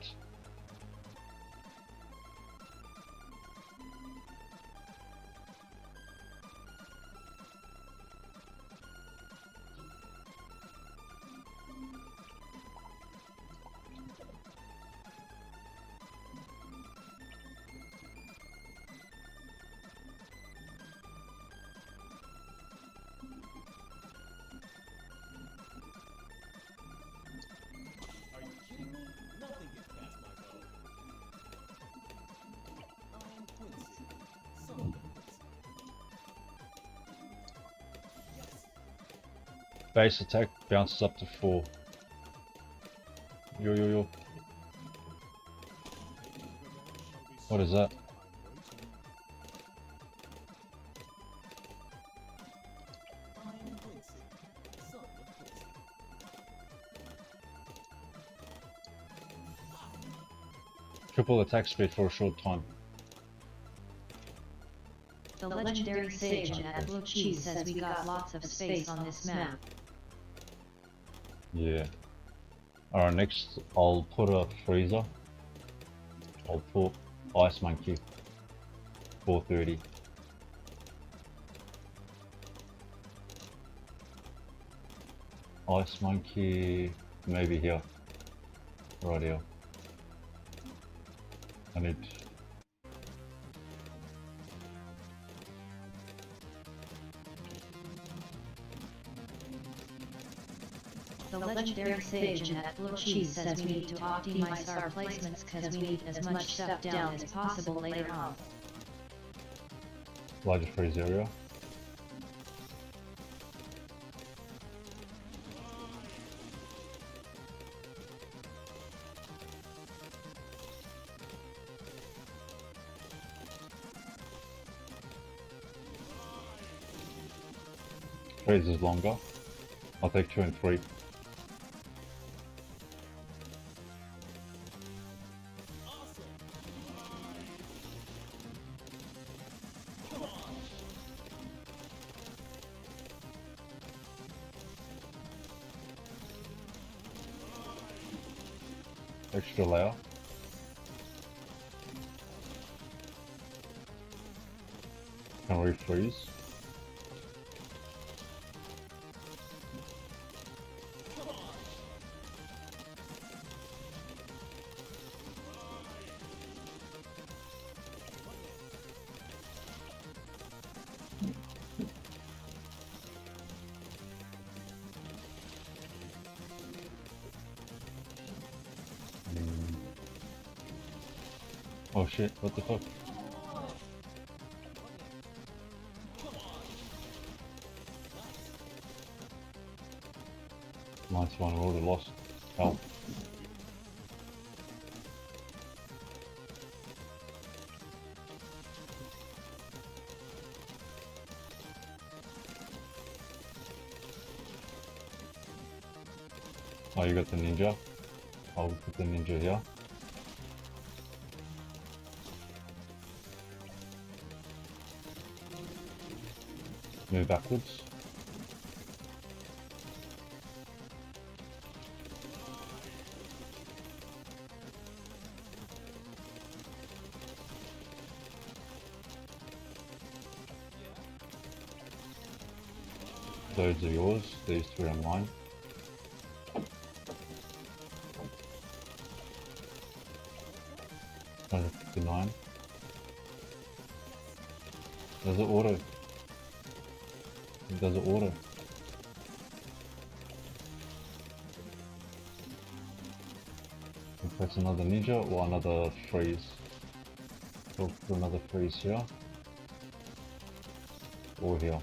D: Are you kidding me? Nothing gets past my bow. I'm Quincy, son of Quincy. Yes.
A: Base attack bounces up to 4. Yo. What is that?
D: I'm Quincy, son of Quincy.
A: Triple attack speed for a short time.
B: The legendary sage at Blue Cheese says we got lots of space on this map.
A: Yeah. Alright, next I'll put a freezer. I'll put Ice Monkey. 430. Ice Monkey, maybe here. Right here. I need...
B: The legendary sage at Blue Cheese says we need to optimize our placements cause we need as much stuff down as possible later on.
A: larger freeze area. Freeze is longer. I'll take 2 and 3. Extra layer. Can refreeze. Oh shit, what the fuck? Nice one, already lost. Help. Oh, you got the ninja? I'll put the ninja here. Move backwards. Those are yours, these 3 are mine. $159. Does it auto? It does it auto? Press another ninja or another freeze. We'll put another freeze here. Or here.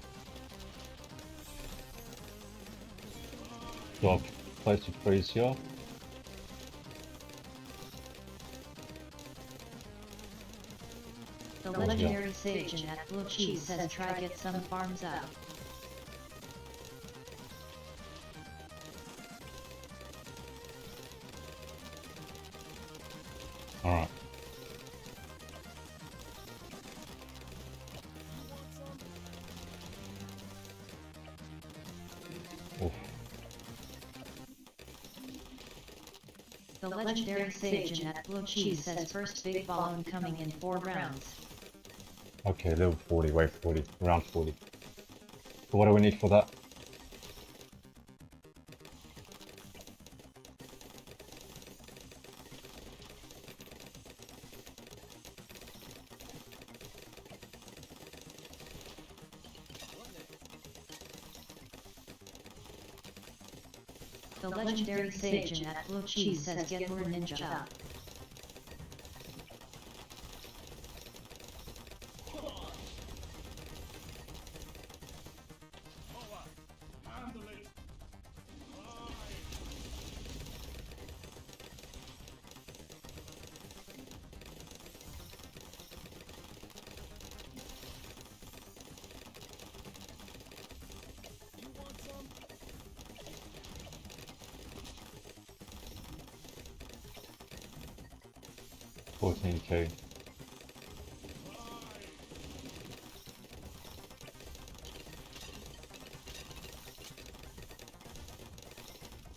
A: So I'll place a freeze here.
B: The legendary Sage at Blue Cheese says try get some farms up.
A: Alright. Oof.
B: The legendary Sage at Blue Cheese says first big balloon coming in 4 rounds.
A: Okay, level 40, wave 40, round 40. So what do we need for that?
B: The legendary Sage at Blue Cheese says get more ninja up.
A: $14K.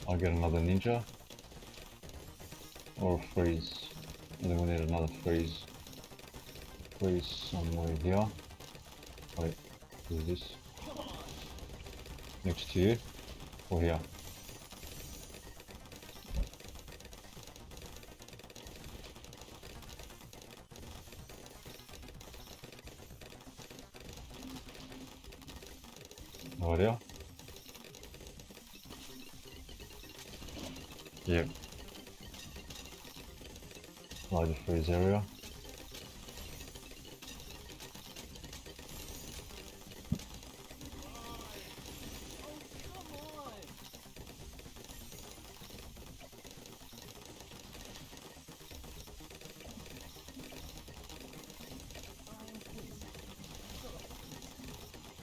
A: I'll get another ninja or a freeze, and then we need another freeze. Freeze somewhere here. Wait, is this next to you or here? No idea. Yep. Larger freeze area.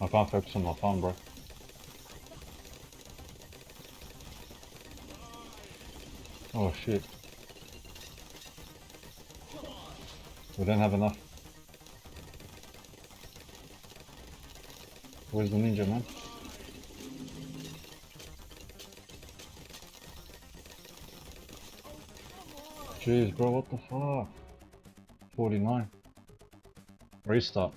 A: I can't focus on my phone, bro. Oh shit. We don't have enough. Where's the ninja, man? Jeez, bro, what the fuck? 49. Restart.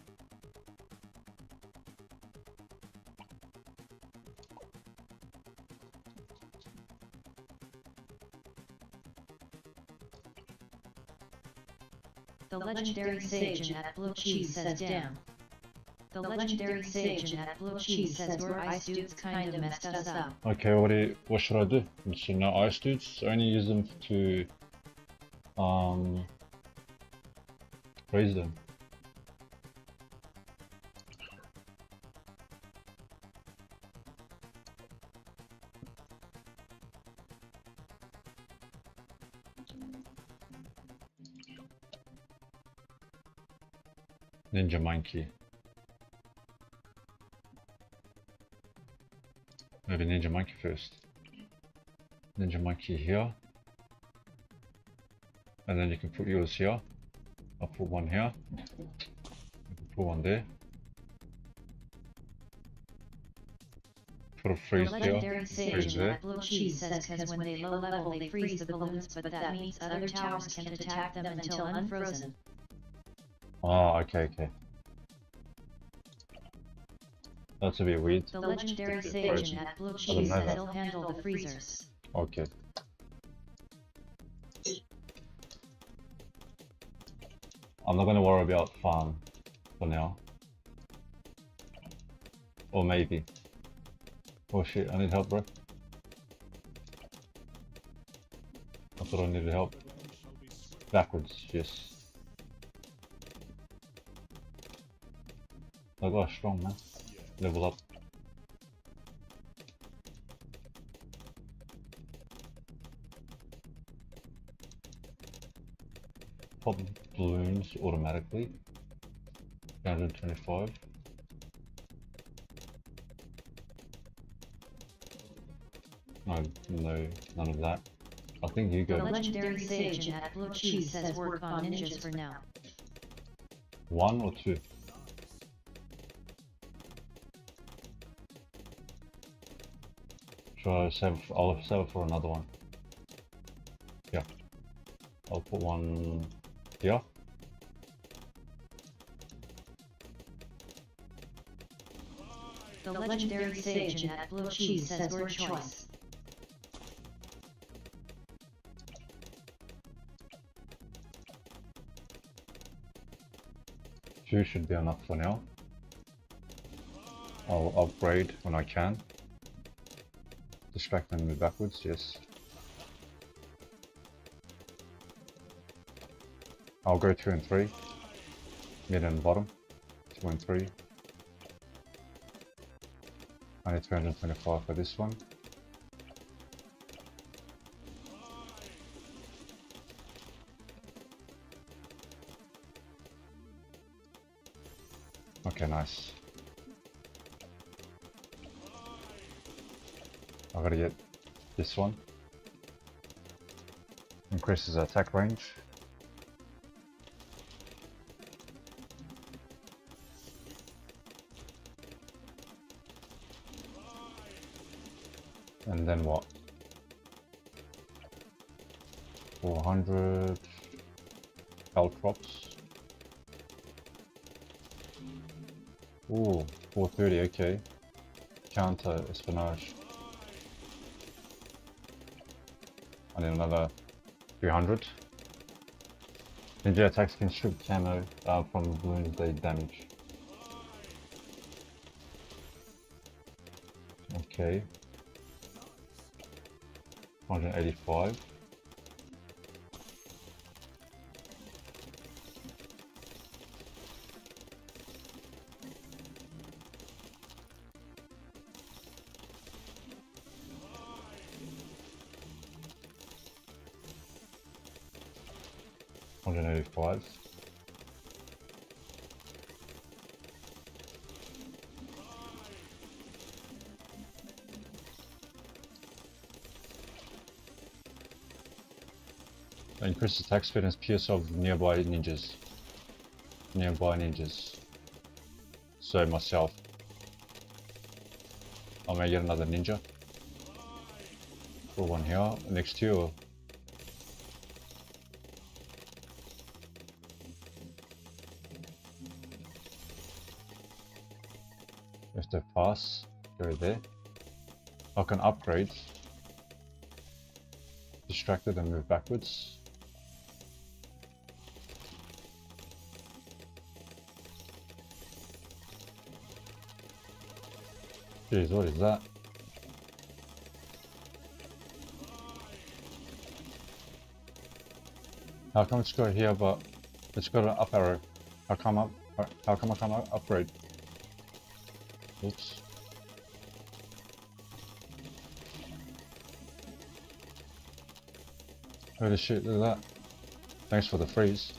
B: The legendary Sage at Blue Cheese says damn. The legendary Sage at Blue Cheese says we're ice dudes kinda messed us up.
A: Okay, what should I do? So no ice dudes, only use them to raise them. Ninja monkey. Maybe ninja monkey first. Ninja monkey here. And then you can put yours here. I'll put one here. You can put one there. Put a freeze
B: The
A: here.
B: legendary
A: Freeze
B: Sage
A: there.
B: at Blue Cheese says cause when they low level they freeze the balloons, but that means other towers can't attack them until unfrozen.
A: Oh, okay, okay. That's a bit weird.
B: The legendary Sage at Blue Cheese says he'll handle the freezers.
A: Okay. I'm not gonna worry about farm for now. Or maybe. Oh shit, I need help, bro. I thought I needed help. Backwards, yes. That guy's strong, man. Level up. Pop balloons automatically. 325. No, none of that. I think you
B: The
A: go
B: legendary sage at Blue Cheese says work on ninjas for now.
A: 1 or 2. Should I save? I'll save it for another one. Yeah. I'll put one here.
B: The legendary sage at Blue Cheese says word choice.
A: Two should be enough for now. I'll upgrade when I can. Distract and move backwards, yes. I'll go 2 and 3. Mid and bottom. 2 and 3. I need 325 for this one. Okay, nice. I gotta get this one. Increases attack range. And then what? 400 health drops. Ooh, 430, okay. Counter espionage. I need another 300. Ninja attacks can strip camo from balloons they damage. Okay. 185. $185. Increase attack speed and pierce of nearby ninjas. So myself. I may get another ninja. Put one here, next to you. If they pass, go there. I can upgrade. Distracted and move backwards. Jeez, what is that? How come it's got here but it's got an up arrow? How come I can't upgrade? Oops. Holy shit, look at that. Thanks for the freeze.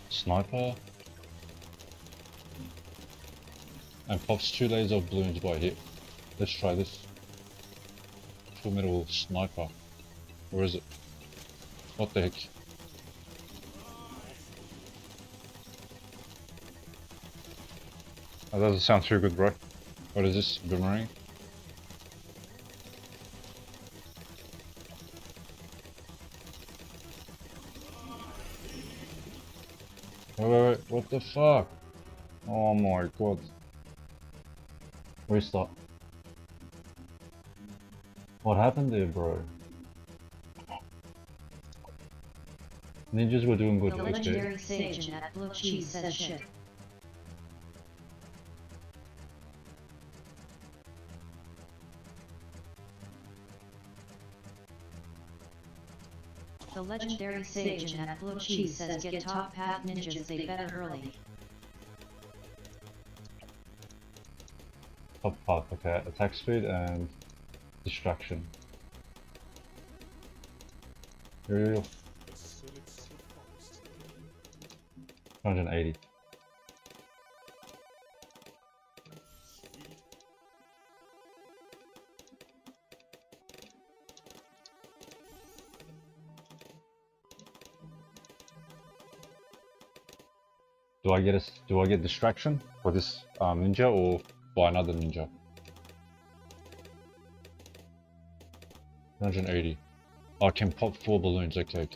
A: Sniper. And pops 2 layers of balloons by hit. Let's try this. Full metal sniper. Where is it? What the heck? That doesn't sound too good, bro. What is this? Boomerang? Wait, what the fuck? Oh my god. Restart. What happened there, bro? Ninjas were doing good.
B: The legendary sage at Blue Cheese says shit. The legendary Sage at Blue Cheese says get top path ninjas, they better early.
A: Top path, okay. Attack speed and distraction. Real. 180. Do I get distraction for this ninja or buy another ninja? 180. Oh, I can pop 4 balloons. Okay.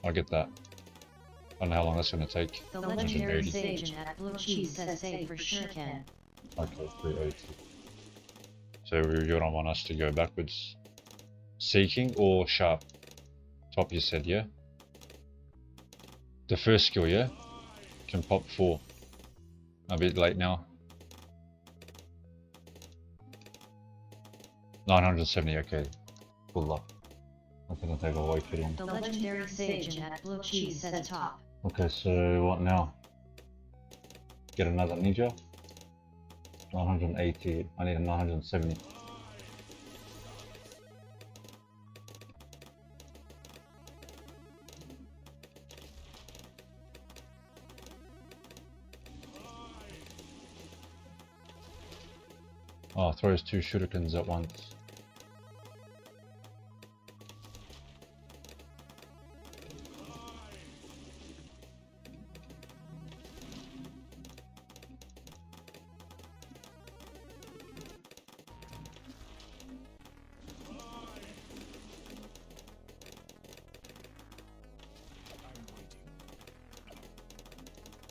A: I get that. I don't know how long that's gonna take.
B: The legendary Sage at Blue Cheese says save for sure can.
A: Okay, 380. So you don't want us to go backwards. Seeking or sharp? Top you said, yeah? The first skill, yeah? Can pop 4. A bit late now. 970, okay. Good luck. I'm gonna take a white fitting.
B: The legendary Sage at Blue Cheese says top.
A: Okay, so what now? Get another ninja. 980. I need a 970. Oh, throws 2 shurikens at once.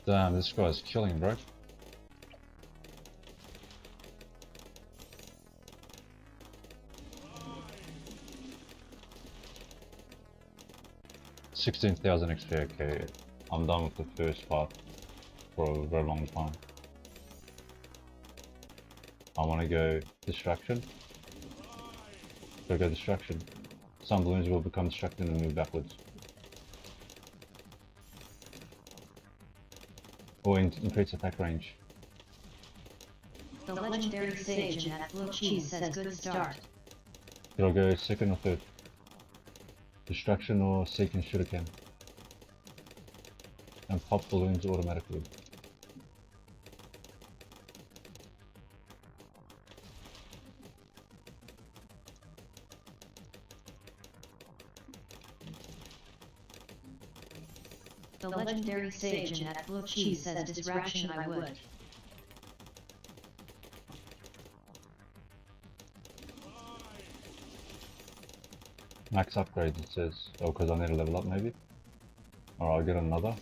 A: Damn, this guy's killing, bro. $16,000 XP, okay. I'm done with the first part for a very long time. I want to go distraction. Go distraction. Some balloons will become distracted and move backwards. Or increase attack range.
B: The legendary Sage at Blue Cheese says good start.
A: Should I go second or third? Distraction or seeking shuriken? And pop balloons automatically.
B: The legendary Sage at Blue Cheese says distraction I would.
A: Max upgrades it says. Oh, because I need to level up maybe? Alright, I'll get another.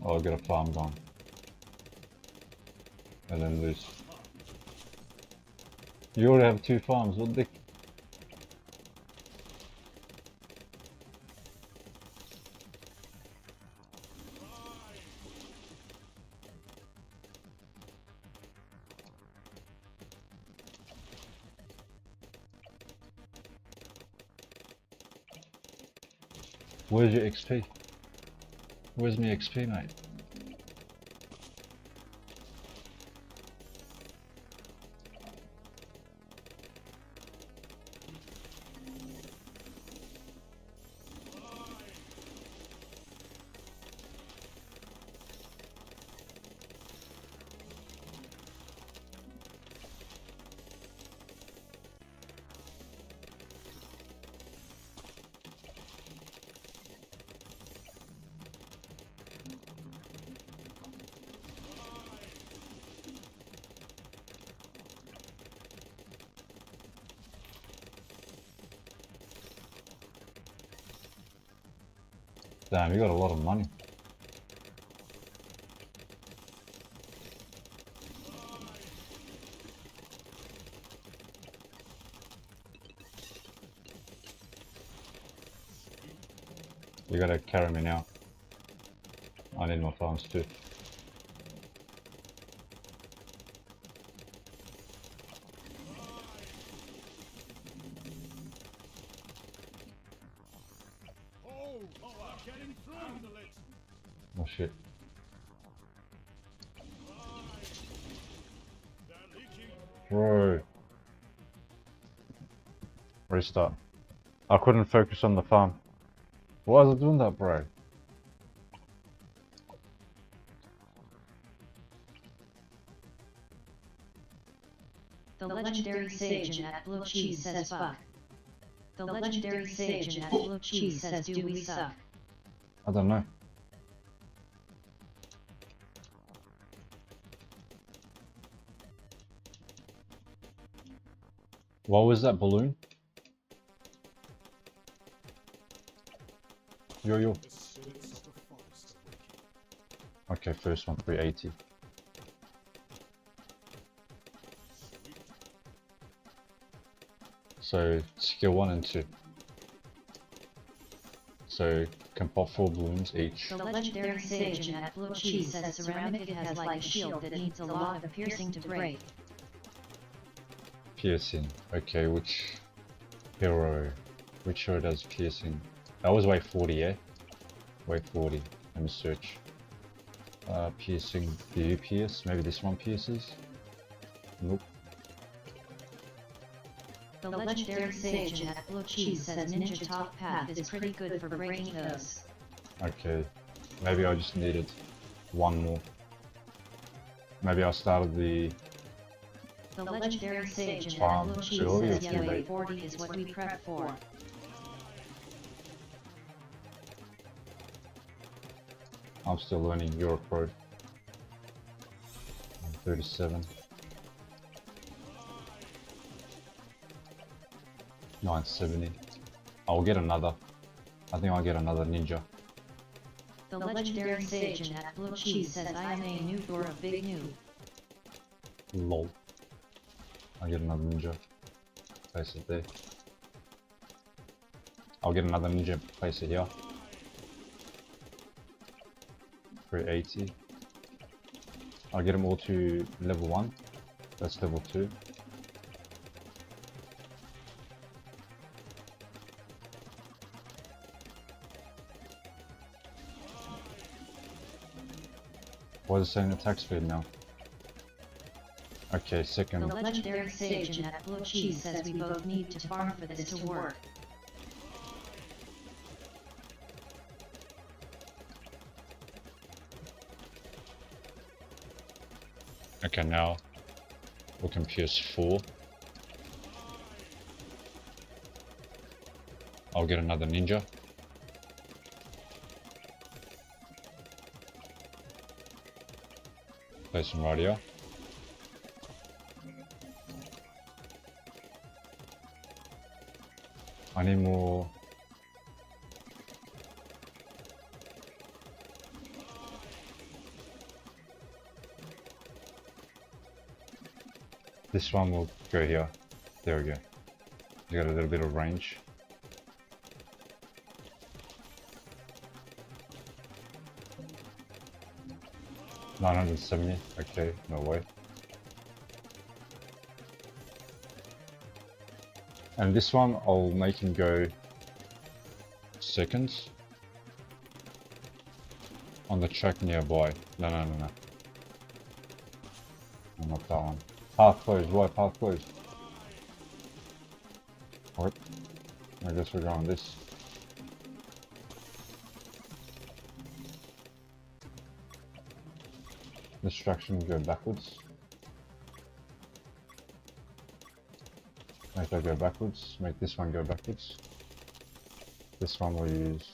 A: Oh, I'll get a farm going. And then lose. You already have 2 farms, what the... Where's your XP? Where's my XP, mate? Damn, you got a lot of money. You gotta carry me now. I need my farms too. Oh shit. Bro. Restart. I couldn't focus on the farm. Why is it doing that, bro?
B: The legendary sage at Blue Cheese says fuck. The legendary sage at Blue Cheese says do we suck?
A: I don't know. What was that balloon? Yo yo.
D: The spirits of the forest awaken.
A: Okay, first one 380.
D: Sweet.
A: So skill 1 and 2. So can pop 4 balloons each.
B: The legendary sage at Blue Cheese says ceramic it has like a shield that needs a lot of piercing to break.
A: Piercing. Okay, which hero does piercing? That was wave 40, yeah? Wave 40. Let me search. Piercing. Do you pierce? Maybe this one pierces? Nope.
B: The legendary sage at Blue Cheese says Ninja Top Path is pretty good for breaking those.
A: Okay. Maybe I just needed one more. Maybe I started the...
B: The legendary sage at
A: Farm
B: Blue Cheese
A: early or
B: says
A: too
B: yeah, wave
A: late?
B: 40 is what we prep for.
A: I'm still learning Europe Road. I'm 37. 970. I'll get another. I think I'll get another ninja.
B: The legendary sage at Blue Cheese says I am a noob or a big noob.
A: Lol. I'll get another ninja. Place it there. I'll get another ninja. Place it here. 380. I'll get them all to level 1. That's level 2. What is it saying attack speed now? Okay,
B: The
A: second.
B: legendary sage at Blue Cheese says we both need to farm for this to work.
A: Okay, now we can pierce 4. I'll get another ninja. Place some right here. I need more. This one will go here. There we go. You got a little bit of range. $970. Okay, no way. And this one, I'll make him go seconds on the track nearby. No. Not that one. Path closed. Why path closed? What? I guess we're going this. Distraction go backwards. Make that go backwards. Make this one go backwards. This one will use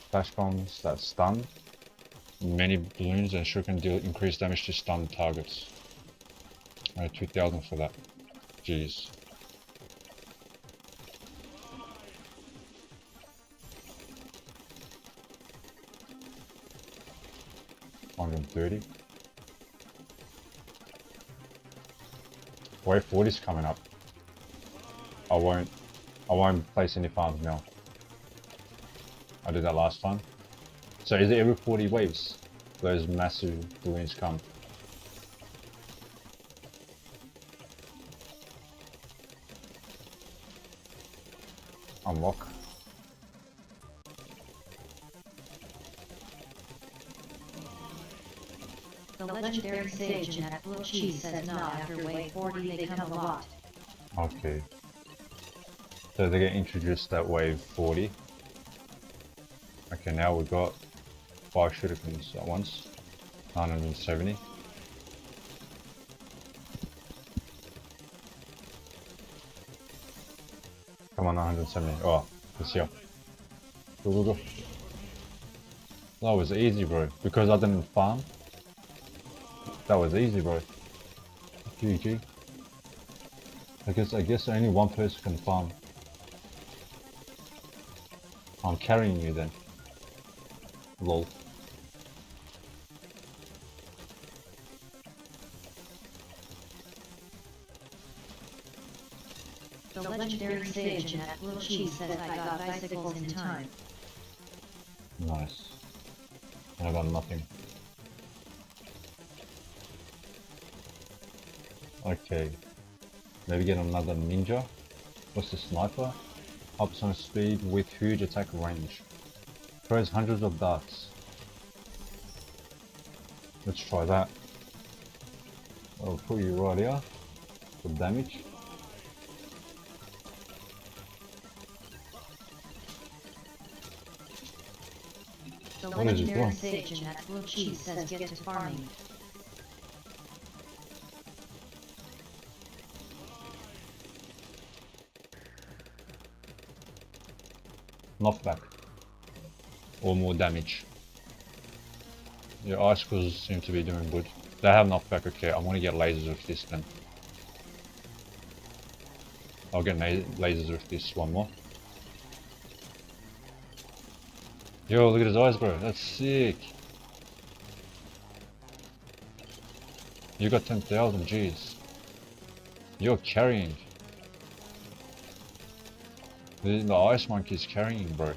A: flash bombs that stun many balloons and sure can deal increased damage to stunned targets. 2000 for that. Jeez. $130. Wave 40 is coming up. I won't place any farms now. I did that last time. So is it every 40 waves those massive balloons come? Unlock.
B: The legendary sage at Blue Cheese says nah, after wave 40 they come a lot.
A: Okay. So they get introduced at wave 40. Okay, now we've got 5 shurikens at once. 970. Come on, 970. Oh, it's here. Go, go, go. That was easy, bro. Because I didn't farm. That was easy, bro. GG. I guess only one person can farm. I'm carrying you then. Lol.
B: The legendary sage at Blue Cheese says I got bicycles in time.
A: Nice. And I got nothing. Okay. Maybe get another ninja. What's the sniper? Ups on speed with huge attack range. Throws hundreds of darts. Let's try that. I'll put you right here for damage.
B: The
A: What is it
B: legendary
A: doing?
B: sage at Blue Cheese says get to farming.
A: Knockback. Or more damage. Your icicles seem to be doing good. They have knockback, okay, I want to get lasers with this then. I'll get lasers with this one more. Yo, look at his eyes, bro. That's sick. You got 10,000, jeez. You're carrying. The ice monkey's carrying, bro.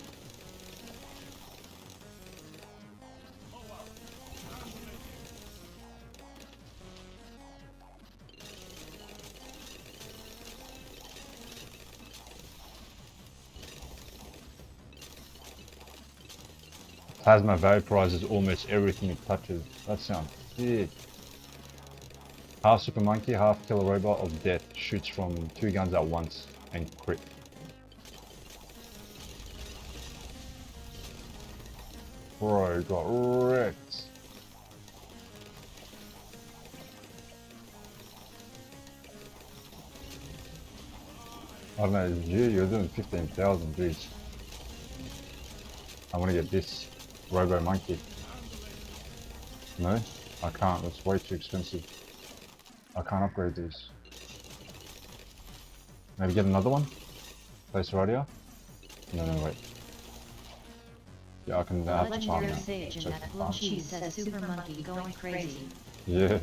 A: Plasma vaporizes almost everything it touches. That sounds sick. Half super monkey, half killer robot of death. Shoots from 2 guns at once and crit. Bro, got wrecked. I don't know, you're doing 15,000, jeez. I want to get this Robo Monkey. No, I can't, that's way too expensive. I can't upgrade these. Maybe get another one? Place right here? No, wait. Yeah, I can have to farm
B: Legendary
A: now.
B: sage
A: So
B: at Blue
A: farm.
B: Cheese says Super Monkey going crazy.
A: Yeah.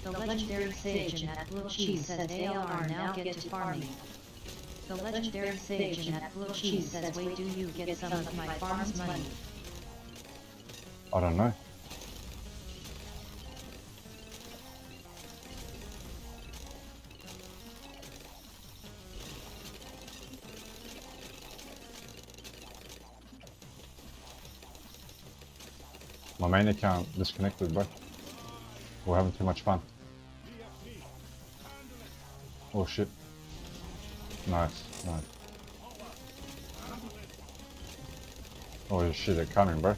B: The legendary sage at Blue Cheese says ALR now get to farming. The legendary sage at Blue Cheese says wait do you get some of my farm's money.
A: I don't know. My main account disconnected, bro. We're having too much fun. Oh shit. Nice. Oh shit, they're coming, bro.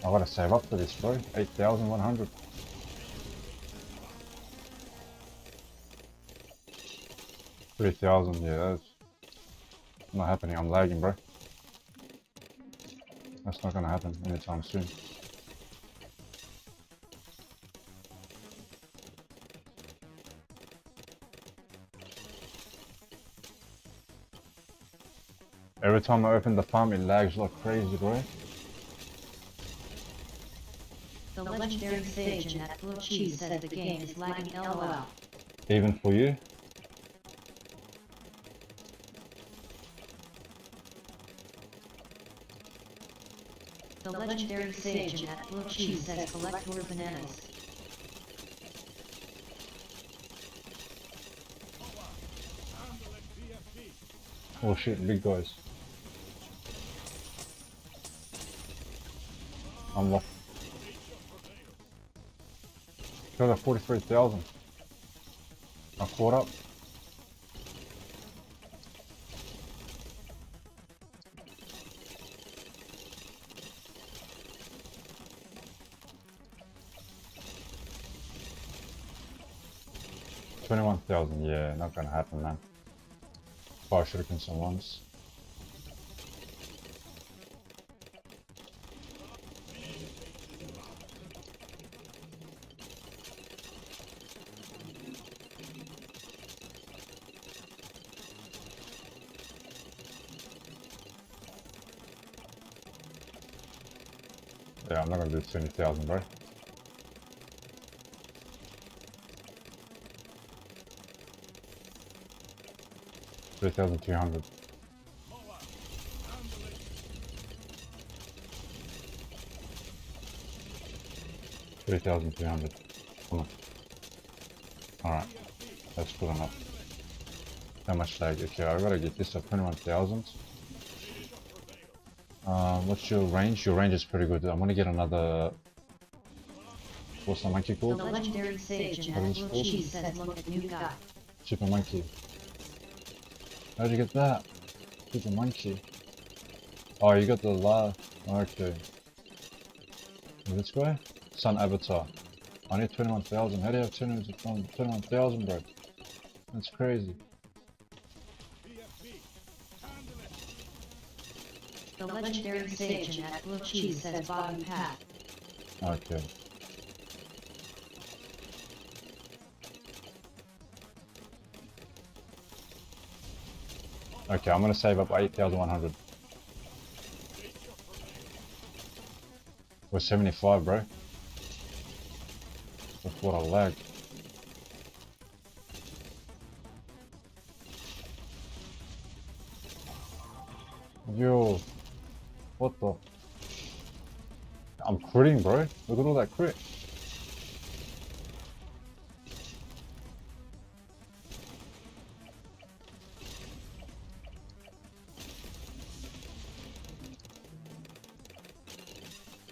A: I gotta save up for this, bro. 8,100. $3,000, yeah, that's not happening. I'm lagging, bro. That's not gonna happen anytime soon. Every time I open the farm, it lags like crazy, bro.
B: The legendary sage at Blue Cheese says the game is lagging LOL.
A: Even for you?
B: The legendary sage at Blue Cheese says collect more bananas.
A: Oh shit, big guys. I'm lucky. Got a 43,000. I caught up. $21,000, yeah, not gonna happen, man. Fire shurikens some ones. Yeah, I'm not gonna do 20,000, bro. $3,200. $3,300. Come on. Alright, that's good enough. How much lag? Okay, I gotta get this at 21,000. What's your range? Your range is pretty good. I'm gonna get another. What's the monkey
B: The
A: called?
B: legendary sage at Blue Cheese says look at new guy.
A: Super monkey. How'd you get that? Super monkey. Oh, you got the okay. This guy? Sun Avatar. I need 21,000. How do you have 21,000, bro? That's crazy.
B: The legendary sage at Blue Cheese says bottom path.
A: Okay. Okay, I'm gonna save up 8,100. We're 75, bro. That's what a lag. Yo, what the? I'm critting, bro. Look at all that crit.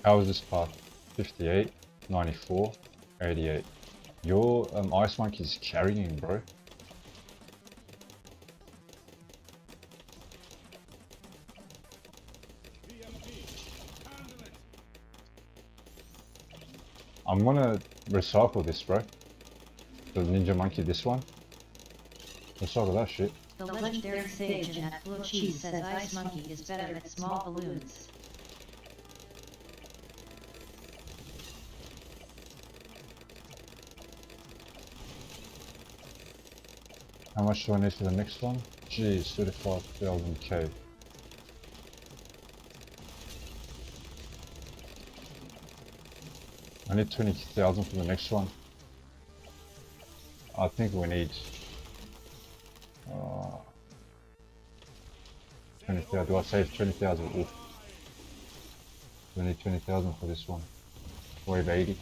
A: How is this path? 58, 94, 88. Your Ice Monkey's carrying, bro. I'm gonna recycle this, bro. The Ninja Monkey, this one. Recycle that shit.
B: The legendary sage at Blue Cheese says Ice Monkey is better at small balloons.
A: How much do I need for the next one? Jeez, 35,000 K. I need 20,000 for the next one. I think we need 20,000. Do I save 20,000? Oof. We need 20,000 for this one. Wave 80.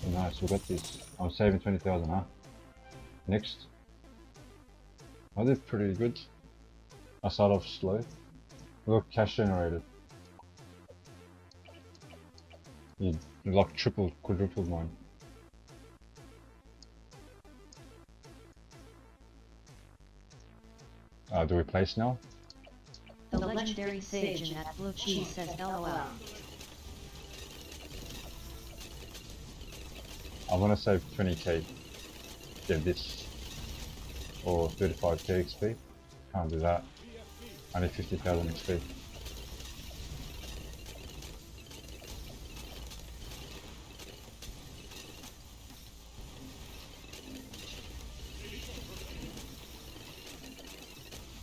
A: Oh, nice, we got this. I'm saving 20,000, huh? Next. I did pretty good. I start off slow. Look, cash generated. You like triple, quadrupled mine. Do we place now?
B: The legendary sage at Blue Cheese says LOL.
A: I'm gonna save 20k. Get this. Or 35k XP. Can't do that. I need 50,000 XP.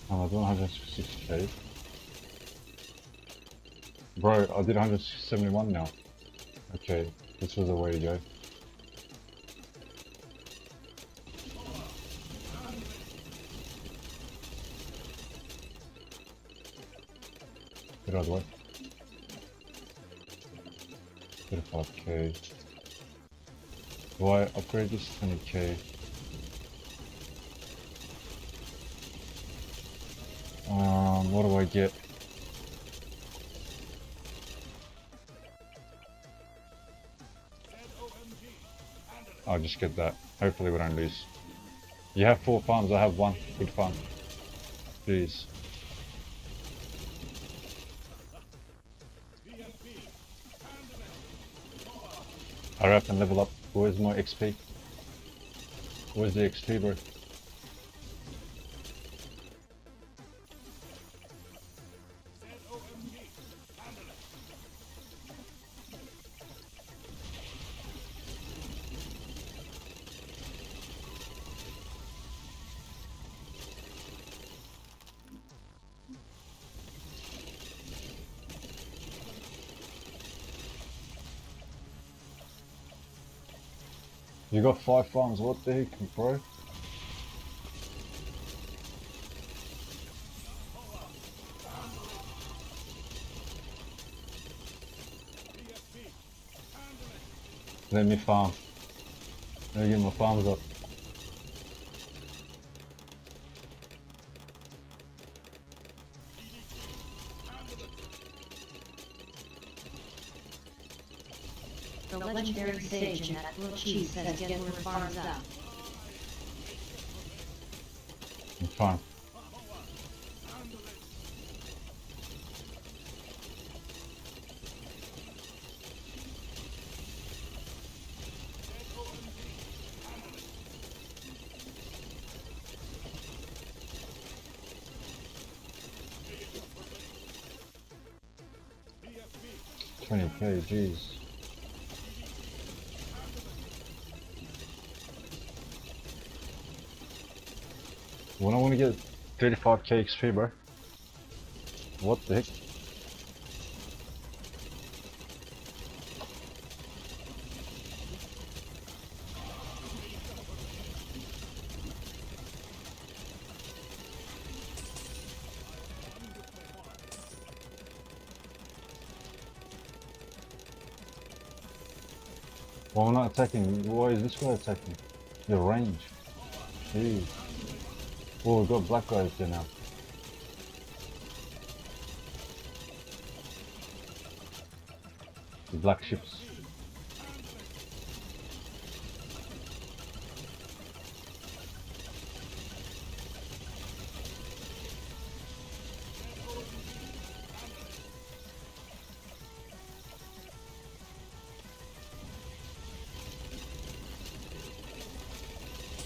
A: I'm doing 166k. Bro, I did 171 now. Okay, this was the way to go. Get out of the way. 35k. Do I upgrade this? 20k. What do I get? I'll just get that. Hopefully we don't lose. You have 4 farms, I have 1. Good farm. Jeez. Hurry up and level up. Where's my XP? Where's the XP, bro? You got 5 farms, what the heck, bro? Let me farm. Let me get my farms up.
B: The legendary sage in that blue cheese says get your farms up.
A: I'm fine. $20k, jeez. When I want to get 35k XP, bro. What the heck? Well, I'm not attacking. Why is this guy attacking? Your range. Jeez. Oh, we've got black guys there now. The black ships.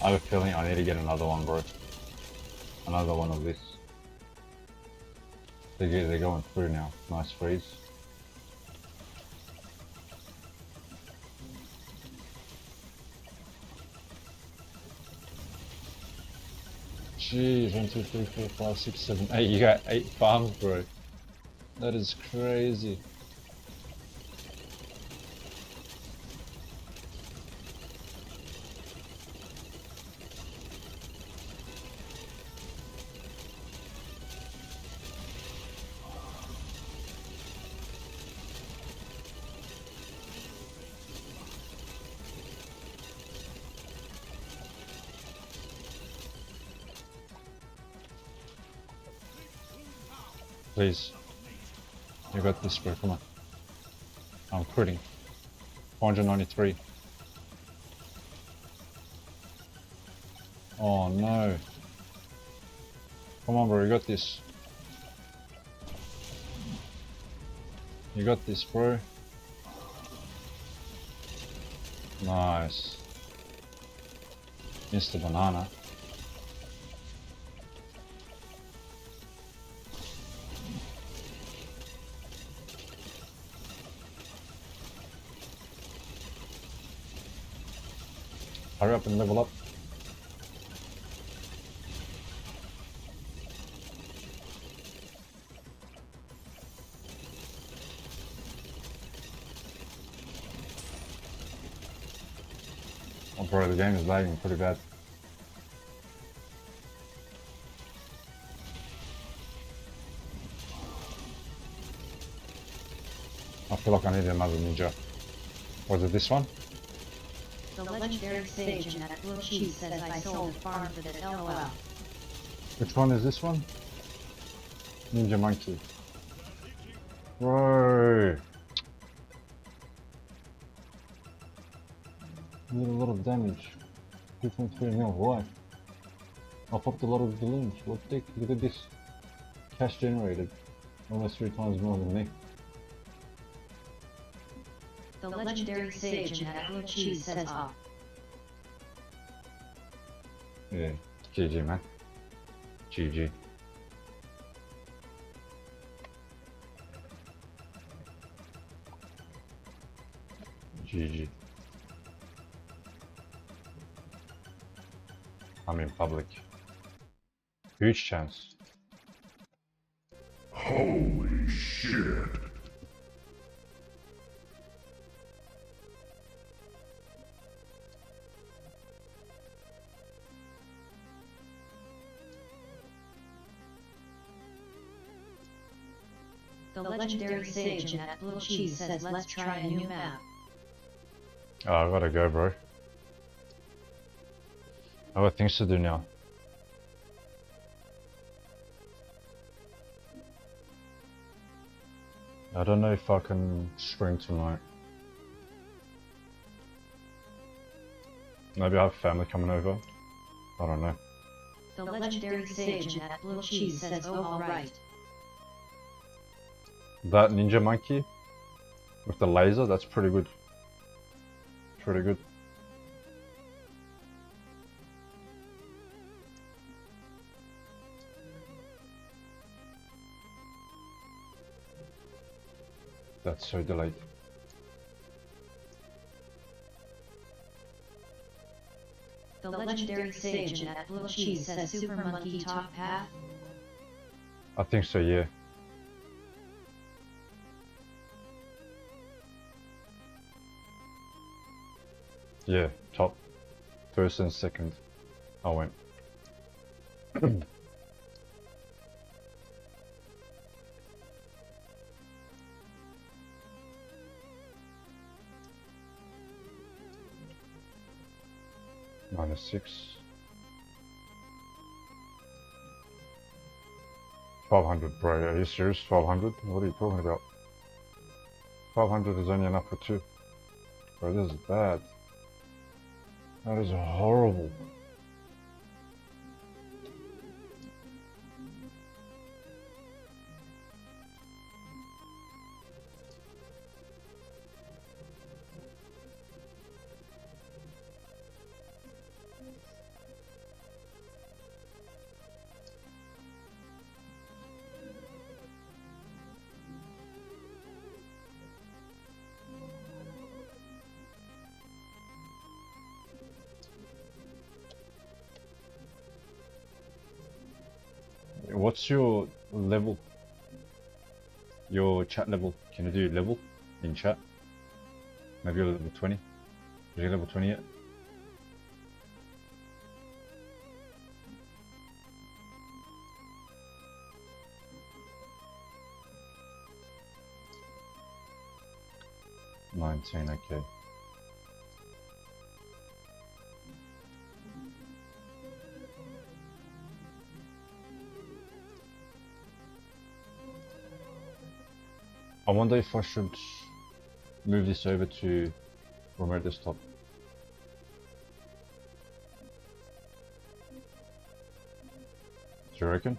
A: I have a feeling I need to get another one, bro. Another one of this. They're going through now. Nice freeze. Jeez, 1, 2, 3, 4, 5, 6, 7, 8. You got 8 farms, bro. That is crazy. Please. You got this, bro. Come on. I'm quitting. 493. Oh no. Come on, bro. You got this. You got this, bro. Nice. Missed the banana. Hurry up and level up. Oh bro, the game is lagging pretty bad. I feel like I need another ninja. Was it this one?
B: The legendary sage in that blue cheese says I sold a farm for that LOL.
A: Which one is this one? Ninja monkey. Bro! Did a lot of damage. 2.3 mil, why? I popped a lot of balloons. What the heck? Look at this. Cash generated. Almost 3 times more than me.
B: The legendary sage in that blue cheese says ah.
A: Yeah, GG man. GG. GG. I'm in public. Huge chance.
E: Holy shit.
B: The legendary sage in that blue cheese says let's try a new map.
A: Oh, I gotta go, bro. I got things to do now. I don't know if I can stream tonight. Maybe I have family coming over. I don't know.
B: The legendary sage in that blue cheese says oh alright.
A: That ninja monkey with the laser, that's pretty good. Pretty good. That's so delayed.
B: The legendary sage in that blue cheese says super monkey top path.
A: I think so, yeah. Yeah, top. First and second. I went. -6. 1200, bro. Are you serious? 1200? What are you talking about? 1200 is only enough for 2. Bro, this is bad. That is horrible. What's your level? Your chat level? Can you do level in chat? Maybe you're level 20? Are you level 20 yet? Okay. I wonder if I should move this over to remote desktop. Do you reckon?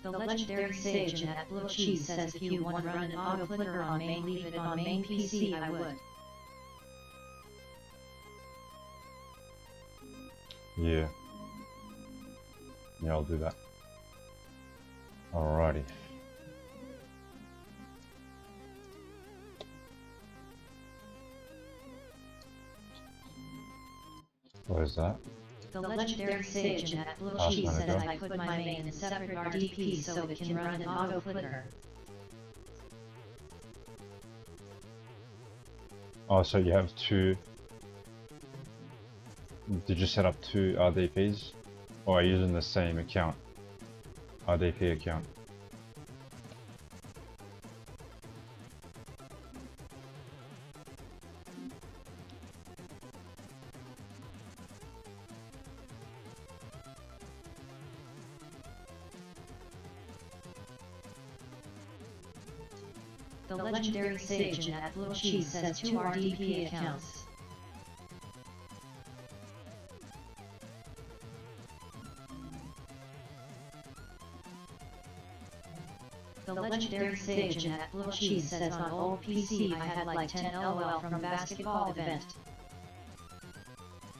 B: The legendary sage in that blue cheese says if you want to run an auto flicker on main, leave it on main PC, I would.
A: Yeah. Yeah, I'll do that. Alrighty. What is that?
B: The legendary sage at Blue
A: Oh,
B: Cheese
A: it's
B: says
A: gonna go.
B: I put my main in separate RDP so it can run an auto clicker.
A: Oh, so you have two. Did you set up two RDPs? Or are you using the same account? RDP account.
B: The legendary sage at Blue Cheese says 2 RDP accounts. The legendary sage at Blue Cheese says on old PC I had like 10 LOL from basketball event.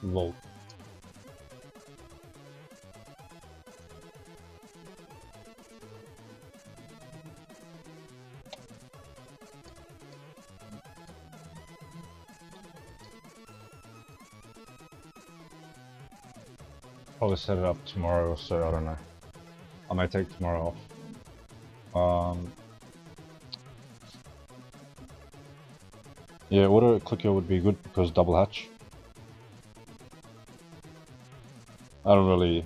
A: Lol. Probably set it up tomorrow or so, I don't know. I might take tomorrow off. Yeah, auto clicker would be good because double hatch. I don't really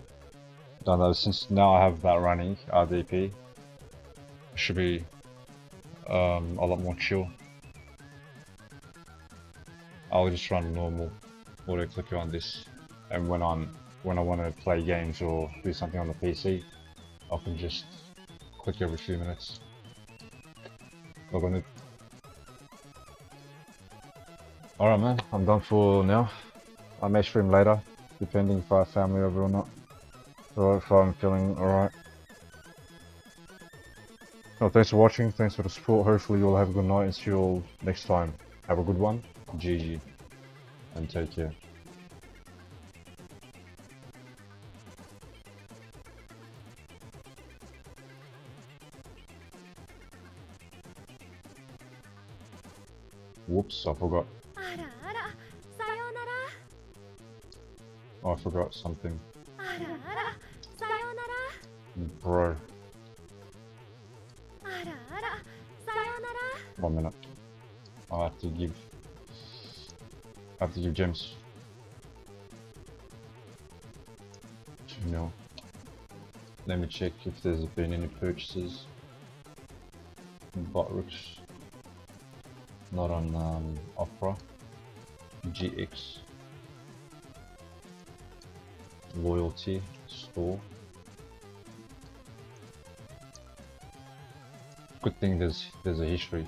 A: done that since now I have that running RDP. It should be a lot more chill. I'll just run normal auto clicker on this, and when I want to play games or do something on the PC, I can just click every few minutes. Log on it. Alright man, I'm done for now. I may stream later, depending if I have family over or not. Or if I'm feeling alright. No, thanks for watching, thanks for the support. Hopefully you'll have a good night and see you all next time. Have a good one. GG. And take care. Whoops, I forgot. Oh, I forgot something. Bro. 1 minute. I have to give gems. 2 mil. Let me check if there's been any purchases. Botrix. Not on Opera. GX. Loyalty store. Good thing there's a history.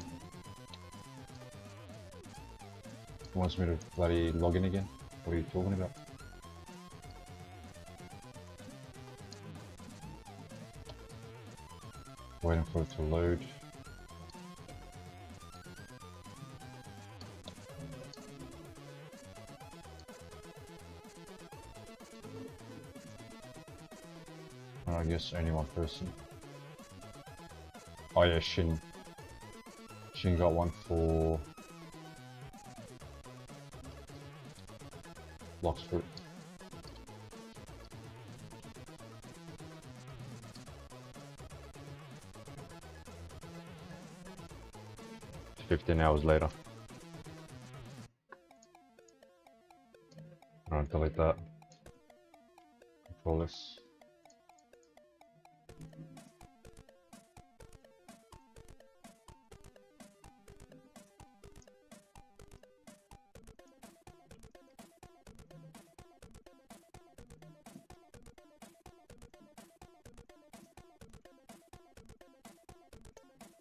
A: Wants me to bloody log in again? What are you talking about? Waiting for it to load. I guess only one person. Oh yeah, Shin got one for Locksford. $15 later. Alright, delete that. Control this.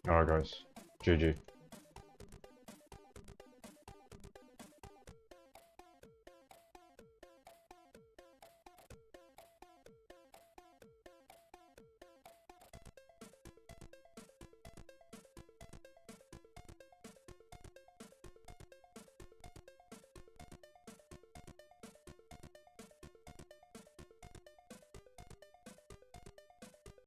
A: Alright guys, GG.